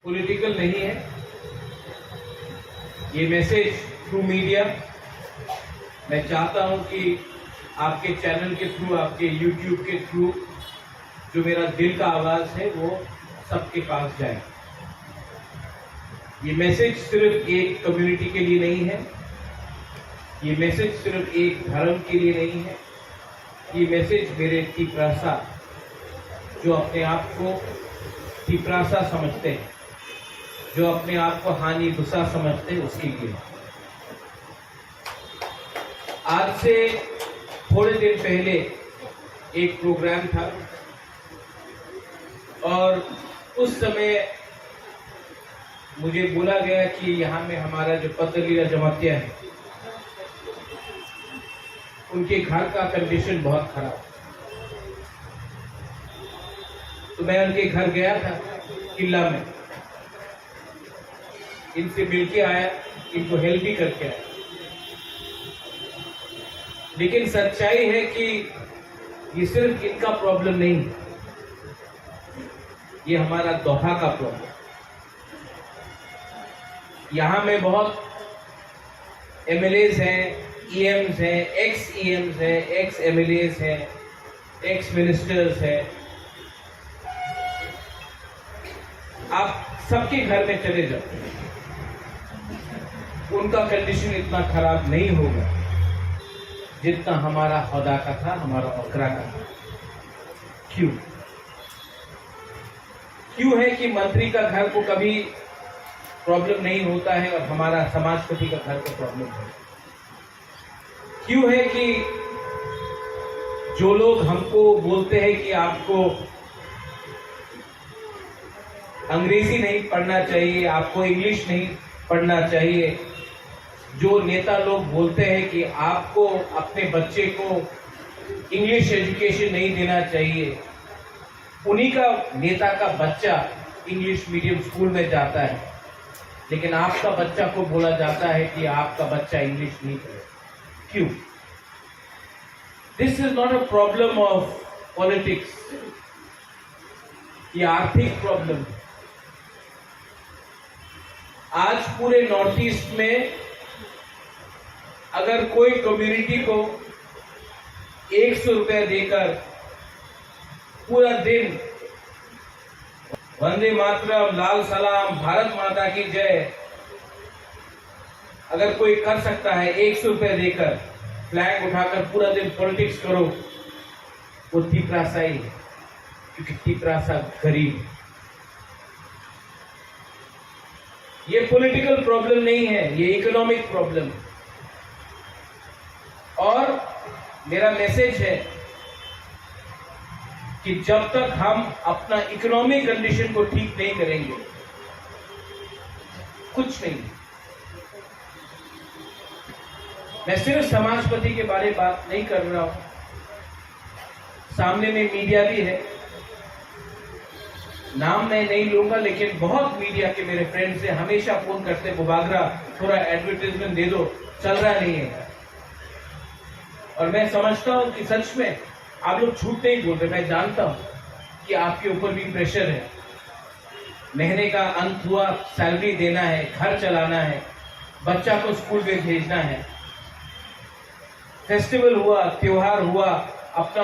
पॉलिटिकल नहीं है। ये मैसेज थ्रू मीडिया मैं चाहता हूं कि आपके चैनल के थ्रू, आपके यूट्यूब के थ्रू जो मेरा दिल का आवाज है वो सबके पास जाए। ये मैसेज सिर्फ एक कम्युनिटी के लिए नहीं है, ये मैसेज सिर्फ एक धर्म के लिए नहीं है, ये मैसेज मेरे तिपरासा जो अपने आप को तिपरासा समझते हैं, जो अपने आप को हानि भूसा समझते हैं, उसके लिए। आज से थोड़े दिन पहले एक प्रोग्राम था और उस समय मुझे बोला गया कि यहाँ में हमारा जो पतलीरा जमातिया है उनके घर का कंडीशन बहुत खराब। तो मैं उनके घर गया था किला में, इनसे मिलके आया, इनको हेल्प भी करके आया। लेकिन सच्चाई है कि ये सिर्फ इनका प्रॉब्लम नहीं है, ये हमारा दोहा का प्रॉब्लम। यहाँ में बहुत एमएलएज हैं, ईएम्स हैं, एक्स ईएम्स हैं, एक्स एमएलएज हैं, एक्स मिनिस्टर्स हैं। आप सबके घर में चले जाओ, उनका कंडीशन इतना खराब नहीं होगा जितना हमारा खुदा का था, हमारा ओकरा का था। क्यों? क्यों है कि मंत्री का घर को कभी प्रॉब्लम नहीं होता है और हमारा समाजपति का घर को प्रॉब्लम है? क्यों है कि जो लोग हमको बोलते हैं कि आपको अंग्रेजी नहीं पढ़ना चाहिए, आपको इंग्लिश नहीं पढ़ना चाहिए, जो नेता लोग बोलते हैं कि आपको अपने बच्चे को इंग्लिश एजुकेशन नहीं देना चाहिए, उन्हीं का नेता का बच्चा इंग्लिश मीडियम स्कूल में जाता है, लेकिन आपका बच्चा को बोला जाता है कि आपका बच्चा इंग्लिश नहीं पढ़े। क्यों? This is not a problem of politics, ये आर्थिक प्रॉब्लम। आज पूरे नॉर्थ ईस्ट में अगर कोई कम्युनिटी को 100 रुपए देकर पूरा दिन वंदे मातरम, लाल सलाम, भारत माता की जय अगर कोई कर सकता है 100 रुपए देकर, फ्लैग उठाकर पूरा दिन पॉलिटिक्स करो, वो तिपरासा ही है, क्योंकि तिपरासा गरीब। ये पॉलिटिकल प्रॉब्लम नहीं है, ये इकोनॉमिक प्रॉब्लम। और मेरा मैसेज है कि जब तक हम अपना इकोनॉमिक कंडीशन को ठीक नहीं करेंगे, कुछ नहीं। मैं सिर्फ समाजपति के बारे में बात नहीं कर रहा हूं, सामने में मीडिया भी है, नाम मैं नहीं लूंगा, लेकिन बहुत मीडिया के मेरे फ्रेंड्स से हमेशा फोन करते, बुबागरा थोड़ा एडवर्टाइजमेंट दे दो, चल रहा नहीं है। और मैं समझता हूं कि सच में आप लोग झूठ नहीं बोल रहे, मैं जानता हूं कि आपके ऊपर भी प्रेशर है, महीने का अंत हुआ, सैलरी देना है, घर चलाना है, बच्चा को स्कूल में भेजना है, फेस्टिवल हुआ, त्योहार हुआ, अपना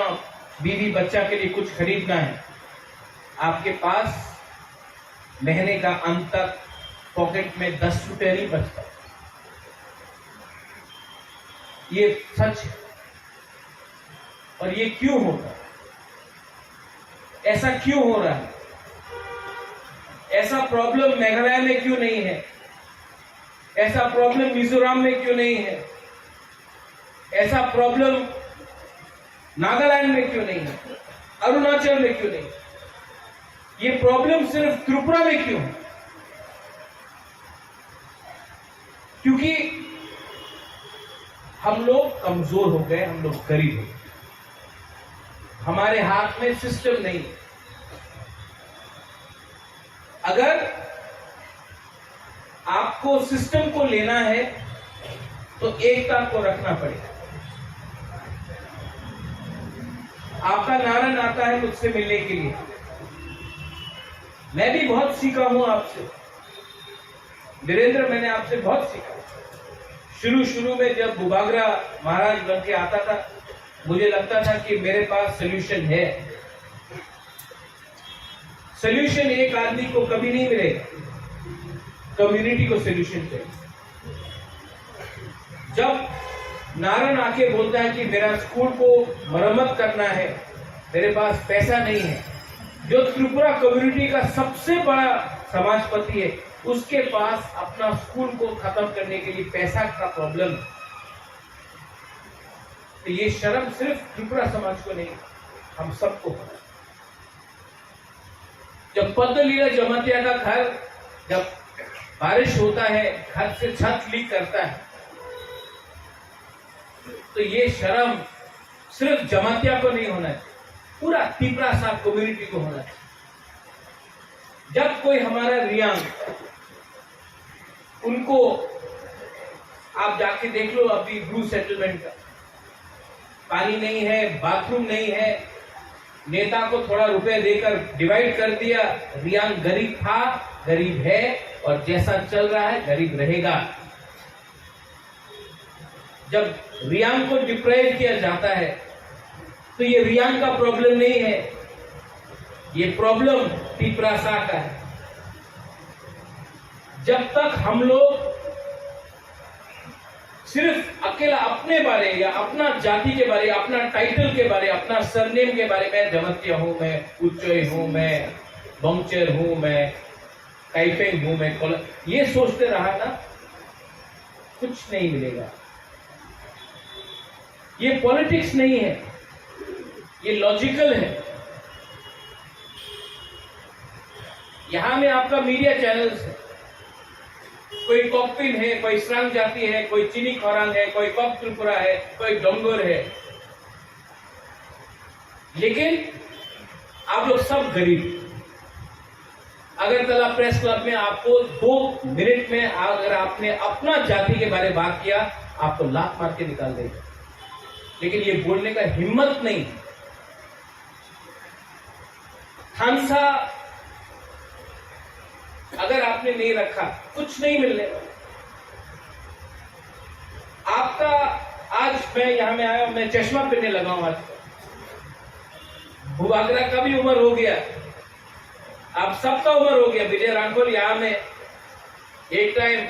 बीवी बच्चा के लिए कुछ खरीदना है, आपके पास महीने का अंत तक पॉकेट में 10 रुपए नहीं बचता। ये सच है। और ये क्यों होगा? ऐसा क्यों हो रहा है? ऐसा प्रॉब्लम मेघालय में क्यों नहीं है? ऐसा प्रॉब्लम मिजोरम में क्यों नहीं है? ऐसा प्रॉब्लम नागालैंड में क्यों नहीं है? अरुणाचल में क्यों नहीं? ये प्रॉब्लम सिर्फ त्रिपुरा में क्यों है? क्योंकि हम लोग कमजोर हो गए, हम लोग गरीब हो गए, हमारे हाथ में सिस्टम नहीं। अगर आपको सिस्टम को लेना है तो एकता को रखना पड़ेगा। आपका नारायण आता है मुझसे मिलने के लिए, मैं भी बहुत सीखा हूं आपसे, वीरेंद्र, मैंने आपसे बहुत सीखा। शुरू में जब बुबागरा महाराज बन के आता था, मुझे लगता था कि मेरे पास सॉल्यूशन है। सॉल्यूशन एक आदमी को कभी नहीं मिलेगा, कम्युनिटी को सॉल्यूशन चाहिए। जब नारायण आके बोलता है कि मेरा स्कूल को मरम्मत करना है, मेरे पास पैसा नहीं है, जो त्रिपुरा कम्युनिटी का सबसे बड़ा समाजपति है, उसके पास अपना स्कूल को खत्म करने के लिए पैसा का प्रॉब्लम। तो ये शर्म सिर्फ त्रिपुरा समाज को नहीं, हम सबको। जब पद्मलीला जमातिया का घर, जब बारिश होता है, घर से छत लीक करता है, तो ये शर्म सिर्फ जमातिया को नहीं होना चाहिए, पूरा त्रिपुरा सा कम्युनिटी को होना चाहिए। जब कोई हमारा रियांग, उनको आप जाके देख लो, अभी ब्लू सेटलमेंट का पानी नहीं है, बाथरूम नहीं है, नेता को थोड़ा रुपए देकर डिवाइड कर दिया, रियांग गरीब था, गरीब है, और जैसा चल रहा है गरीब रहेगा। जब रियांग को डिप्राइव किया जाता है तो ये रियांग का प्रॉब्लम नहीं है, ये प्रॉब्लम तिपरासा का है। जब तक हम लोग सिर्फ अकेला अपने बारे या अपना जाति के बारे, अपना टाइटल के बारे, अपना सरनेम के बारे में, जमतिया हूं मैं, उच्चय हूं मैं, बंगचर हूं मैं, काइफेंग हूं मैं, ये सोचते रहा ना, कुछ नहीं मिलेगा। ये पॉलिटिक्स नहीं है, ये लॉजिकल है। यहां में आपका मीडिया चैनल्स है, कोई कॉकपिन है, कोई स्रांग जाति है, कोई चीनी खोरांग है, कोई कॉक त्रिपुरा है, कोई डोंगर है, लेकिन आप लोग सब गरीब। अगरतला प्रेस क्लब में आपको 2 मिनट में अगर आपने अपना जाति के बारे में बात किया, आपको लात मार के निकाल देगा, लेकिन ये बोलने का हिम्मत नहीं। खानसा अगर आपने नहीं रखा, कुछ नहीं मिलने वाला आपका। आज मैं यहां में आया, मैं चश्मा पहनने लगा हूं। आज भूभागरा का भी उम्र हो गया, आप सबका उम्र हो गया। विजय रांखोल यहां में एक टाइम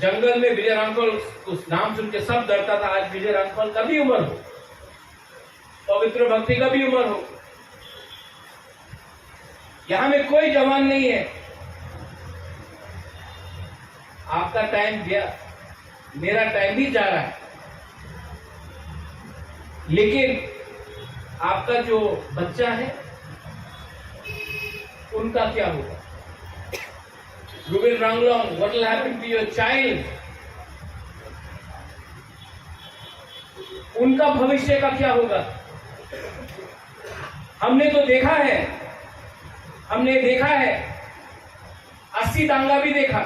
जंगल में विजय रांखोल उस नाम सुन के सब डरता था। आज विजय रांखोल का भी उम्र हो, पवित्र भक्ति का भी उम्र हो। यहां में कोई जवान नहीं है। आपका टाइम गया, मेरा टाइम भी जा रहा है, लेकिन आपका जो बच्चा है उनका क्या होगा? Rubin Ranglong, what will happen to your child? उनका भविष्य का क्या होगा? हमने तो देखा है, हमने देखा है 80 दांगा भी देखा,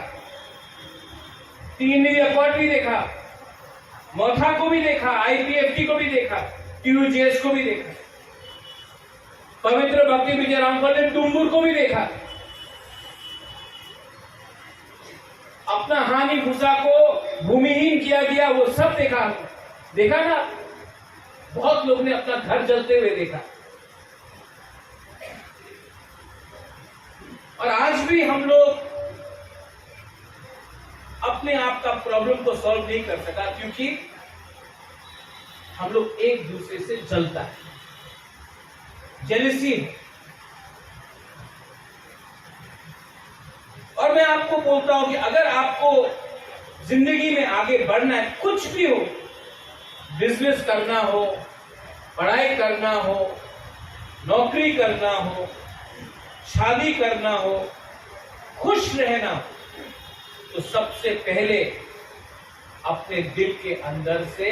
3 रिकॉर्ड भी देखा, मोथा को भी देखा, IPFT को भी देखा, TUJS को भी देखा, पवित्र भक्ति विजय रामफल ने टुम्बुर को भी देखा, अपना हानि भूसा को भूमिहीन किया गया, वो सब देखा। देखा ना, बहुत लोग ने अपना घर जलते हुए देखा। और आज भी हम लोग अपने आप का प्रॉब्लम को सॉल्व नहीं कर सका, क्योंकि हम लोग एक दूसरे से जलता है, जेलसी। और मैं आपको बोलता हूं कि अगर आपको जिंदगी में आगे बढ़ना है, कुछ भी हो, बिजनेस करना हो, पढ़ाई करना हो, नौकरी करना हो, शादी करना हो, खुश रहना हो, तो सबसे पहले अपने दिल के अंदर से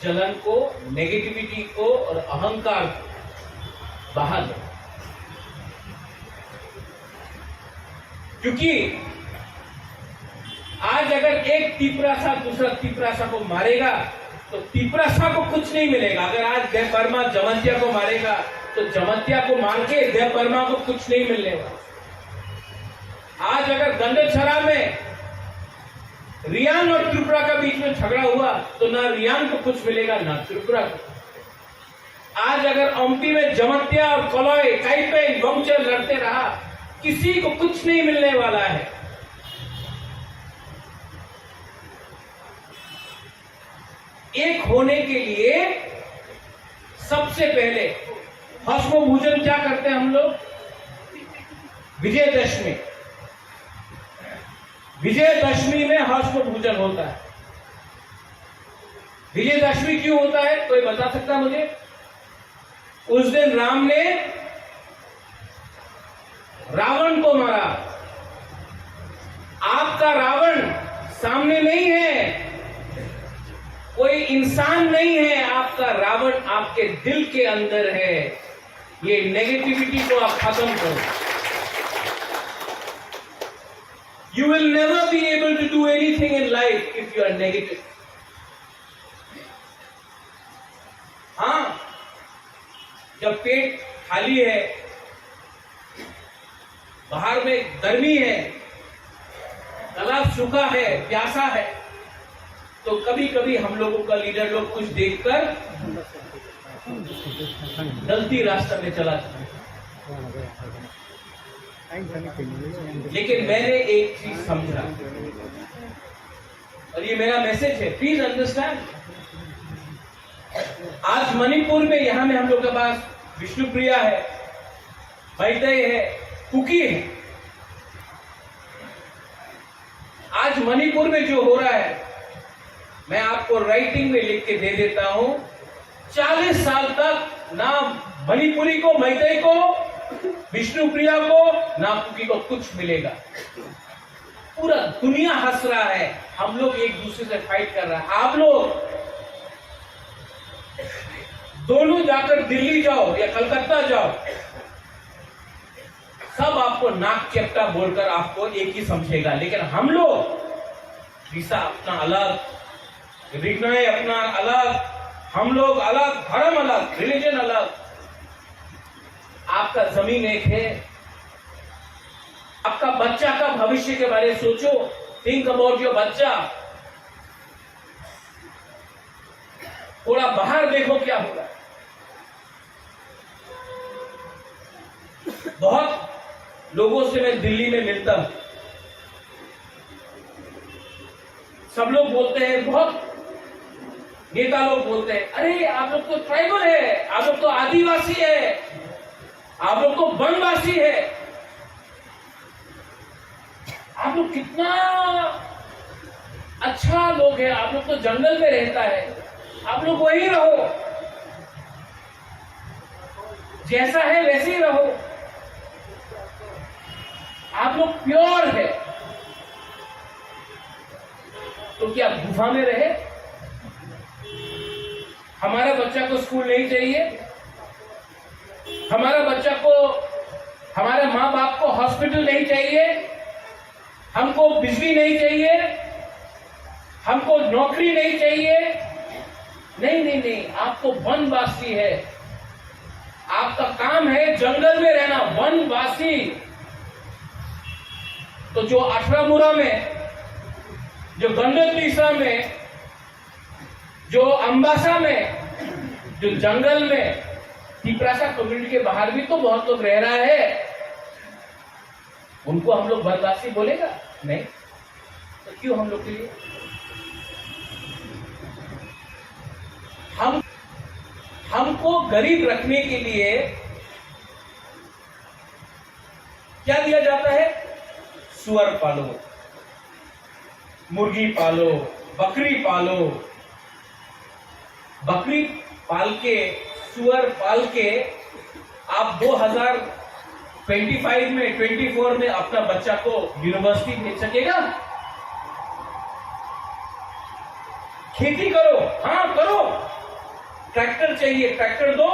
जलन को, नेगेटिविटी को और अहंकार को बाहर दो। क्योंकि आज अगर एक तिपरासा दूसरा तिपरासा को मारेगा तो तिपरासा को कुछ नहीं मिलेगा। अगर आज देव वर्मा जमंतिया को मारेगा तो जमंतिया को मार के देव वर्मा को कुछ नहीं मिलने वाला। आज अगर गंडछरा में रियान और त्रिपुरा का बीच में झगड़ा हुआ तो ना रियान को कुछ मिलेगा ना त्रिपुरा को। आज अगर ओमपी में जमंतिया और कलौय, काइपेन, बमचर लड़ते रहा, किसी को कुछ नहीं मिलने वाला है। एक होने के लिए सबसे पहले भस्म भूजन क्या करते हैं हम लोग? विजयदशमी। विजयदशमी में भस्म भूजन होता है। विजयदशमी क्यों होता है, कोई बता सकता है मुझे? उस दिन राम ने रावण को मारा। आपका रावण सामने नहीं है, कोई इंसान नहीं है, आपका रावण आपके दिल के अंदर है। ये नेगेटिविटी को आप खत्म करो। You will never be able to do anything in life if you are negative. हाँ, जब पेट खाली है, बाहर में गर्मी है, तालाब सूखा है, प्यासा है, तो कभी कभी हम लोगों का लीडर लोग कुछ देखकर गलती रास्ते में चला जाता है। लेकिन मैंने एक चीज समझा, और ये मेरा मैसेज है, प्लीज अंडरस्टैंड। आज मणिपुर में यहां में हम लोग के पास विष्णुप्रिया है, मैतेई है, कुकी है। आज मणिपुर में जो हो रहा है, मैं आपको राइटिंग में लिख के दे देता हूं, 40 साल तक ना मणिपुरी को, मैतई को, विष्णुप्रिया को, ना कुकी को कुछ मिलेगा। पूरा दुनिया हंस रहा है, हम लोग एक दूसरे से फाइट कर रहे हैं। आप लोग दोनों जाकर दिल्ली जाओ या कलकत्ता जाओ, सब आपको नाक चेप्टा बोलकर आपको एक ही समझेगा, लेकिन हम लोग रीसा अपना अलग, रिग्नाय अपना अलग, हम लोग अलग, धर्म अलग, रिलीजन अलग। आपका जमीन एक है, आपका बच्चा का भविष्य के बारे में सोचो, थिंक अबाउट योर बच्चा। थोड़ा बाहर देखो क्या हो रहा है। बहुत लोगों से मैं दिल्ली में मिलता हूं, सब लोग बोलते हैं, बहुत नेता लोग बोलते हैं, अरे आप लोग तो ट्राइबल है, आप लोग तो आदिवासी है, आप लोग तो वनवासी है, आप लोग कितना अच्छा लोग हैं, आप लोग तो जंगल में रहता है, आप लोग वही रहो, जैसा है वैसे ही रहो, आप लोग प्योर है। तो क्या गुफा में रहे? हमारा बच्चा को स्कूल नहीं चाहिए, हमारा बच्चा को, हमारे माँ बाप को हॉस्पिटल नहीं चाहिए, हमको बिजली नहीं चाहिए, हमको नौकरी नहीं चाहिए। नहीं नहीं नहीं, आपको वनवासी है, आपका काम है जंगल में रहना, वनवासी। तो जो अठरामुरा में, जो गंडकलीसा में, जो अंबासा में, जो जंगल में, तिपरासा कम्युनिटी के बाहर भी तो बहुत लोग रह रहा है, उनको हम लोग वनवासी बोलेगा? नहीं। तो क्यों हम लोग के लिए? हमको गरीब रखने के लिए क्या दिया जाता है? सुअर पालो, मुर्गी पालो, बकरी पालो, बकरी पाल के, सुअर पाल के आप 2025 में, 24 में अपना बच्चा को यूनिवर्सिटी भेज सकेगा? खेती करो, हाँ करो, ट्रैक्टर चाहिए, ट्रैक्टर दो,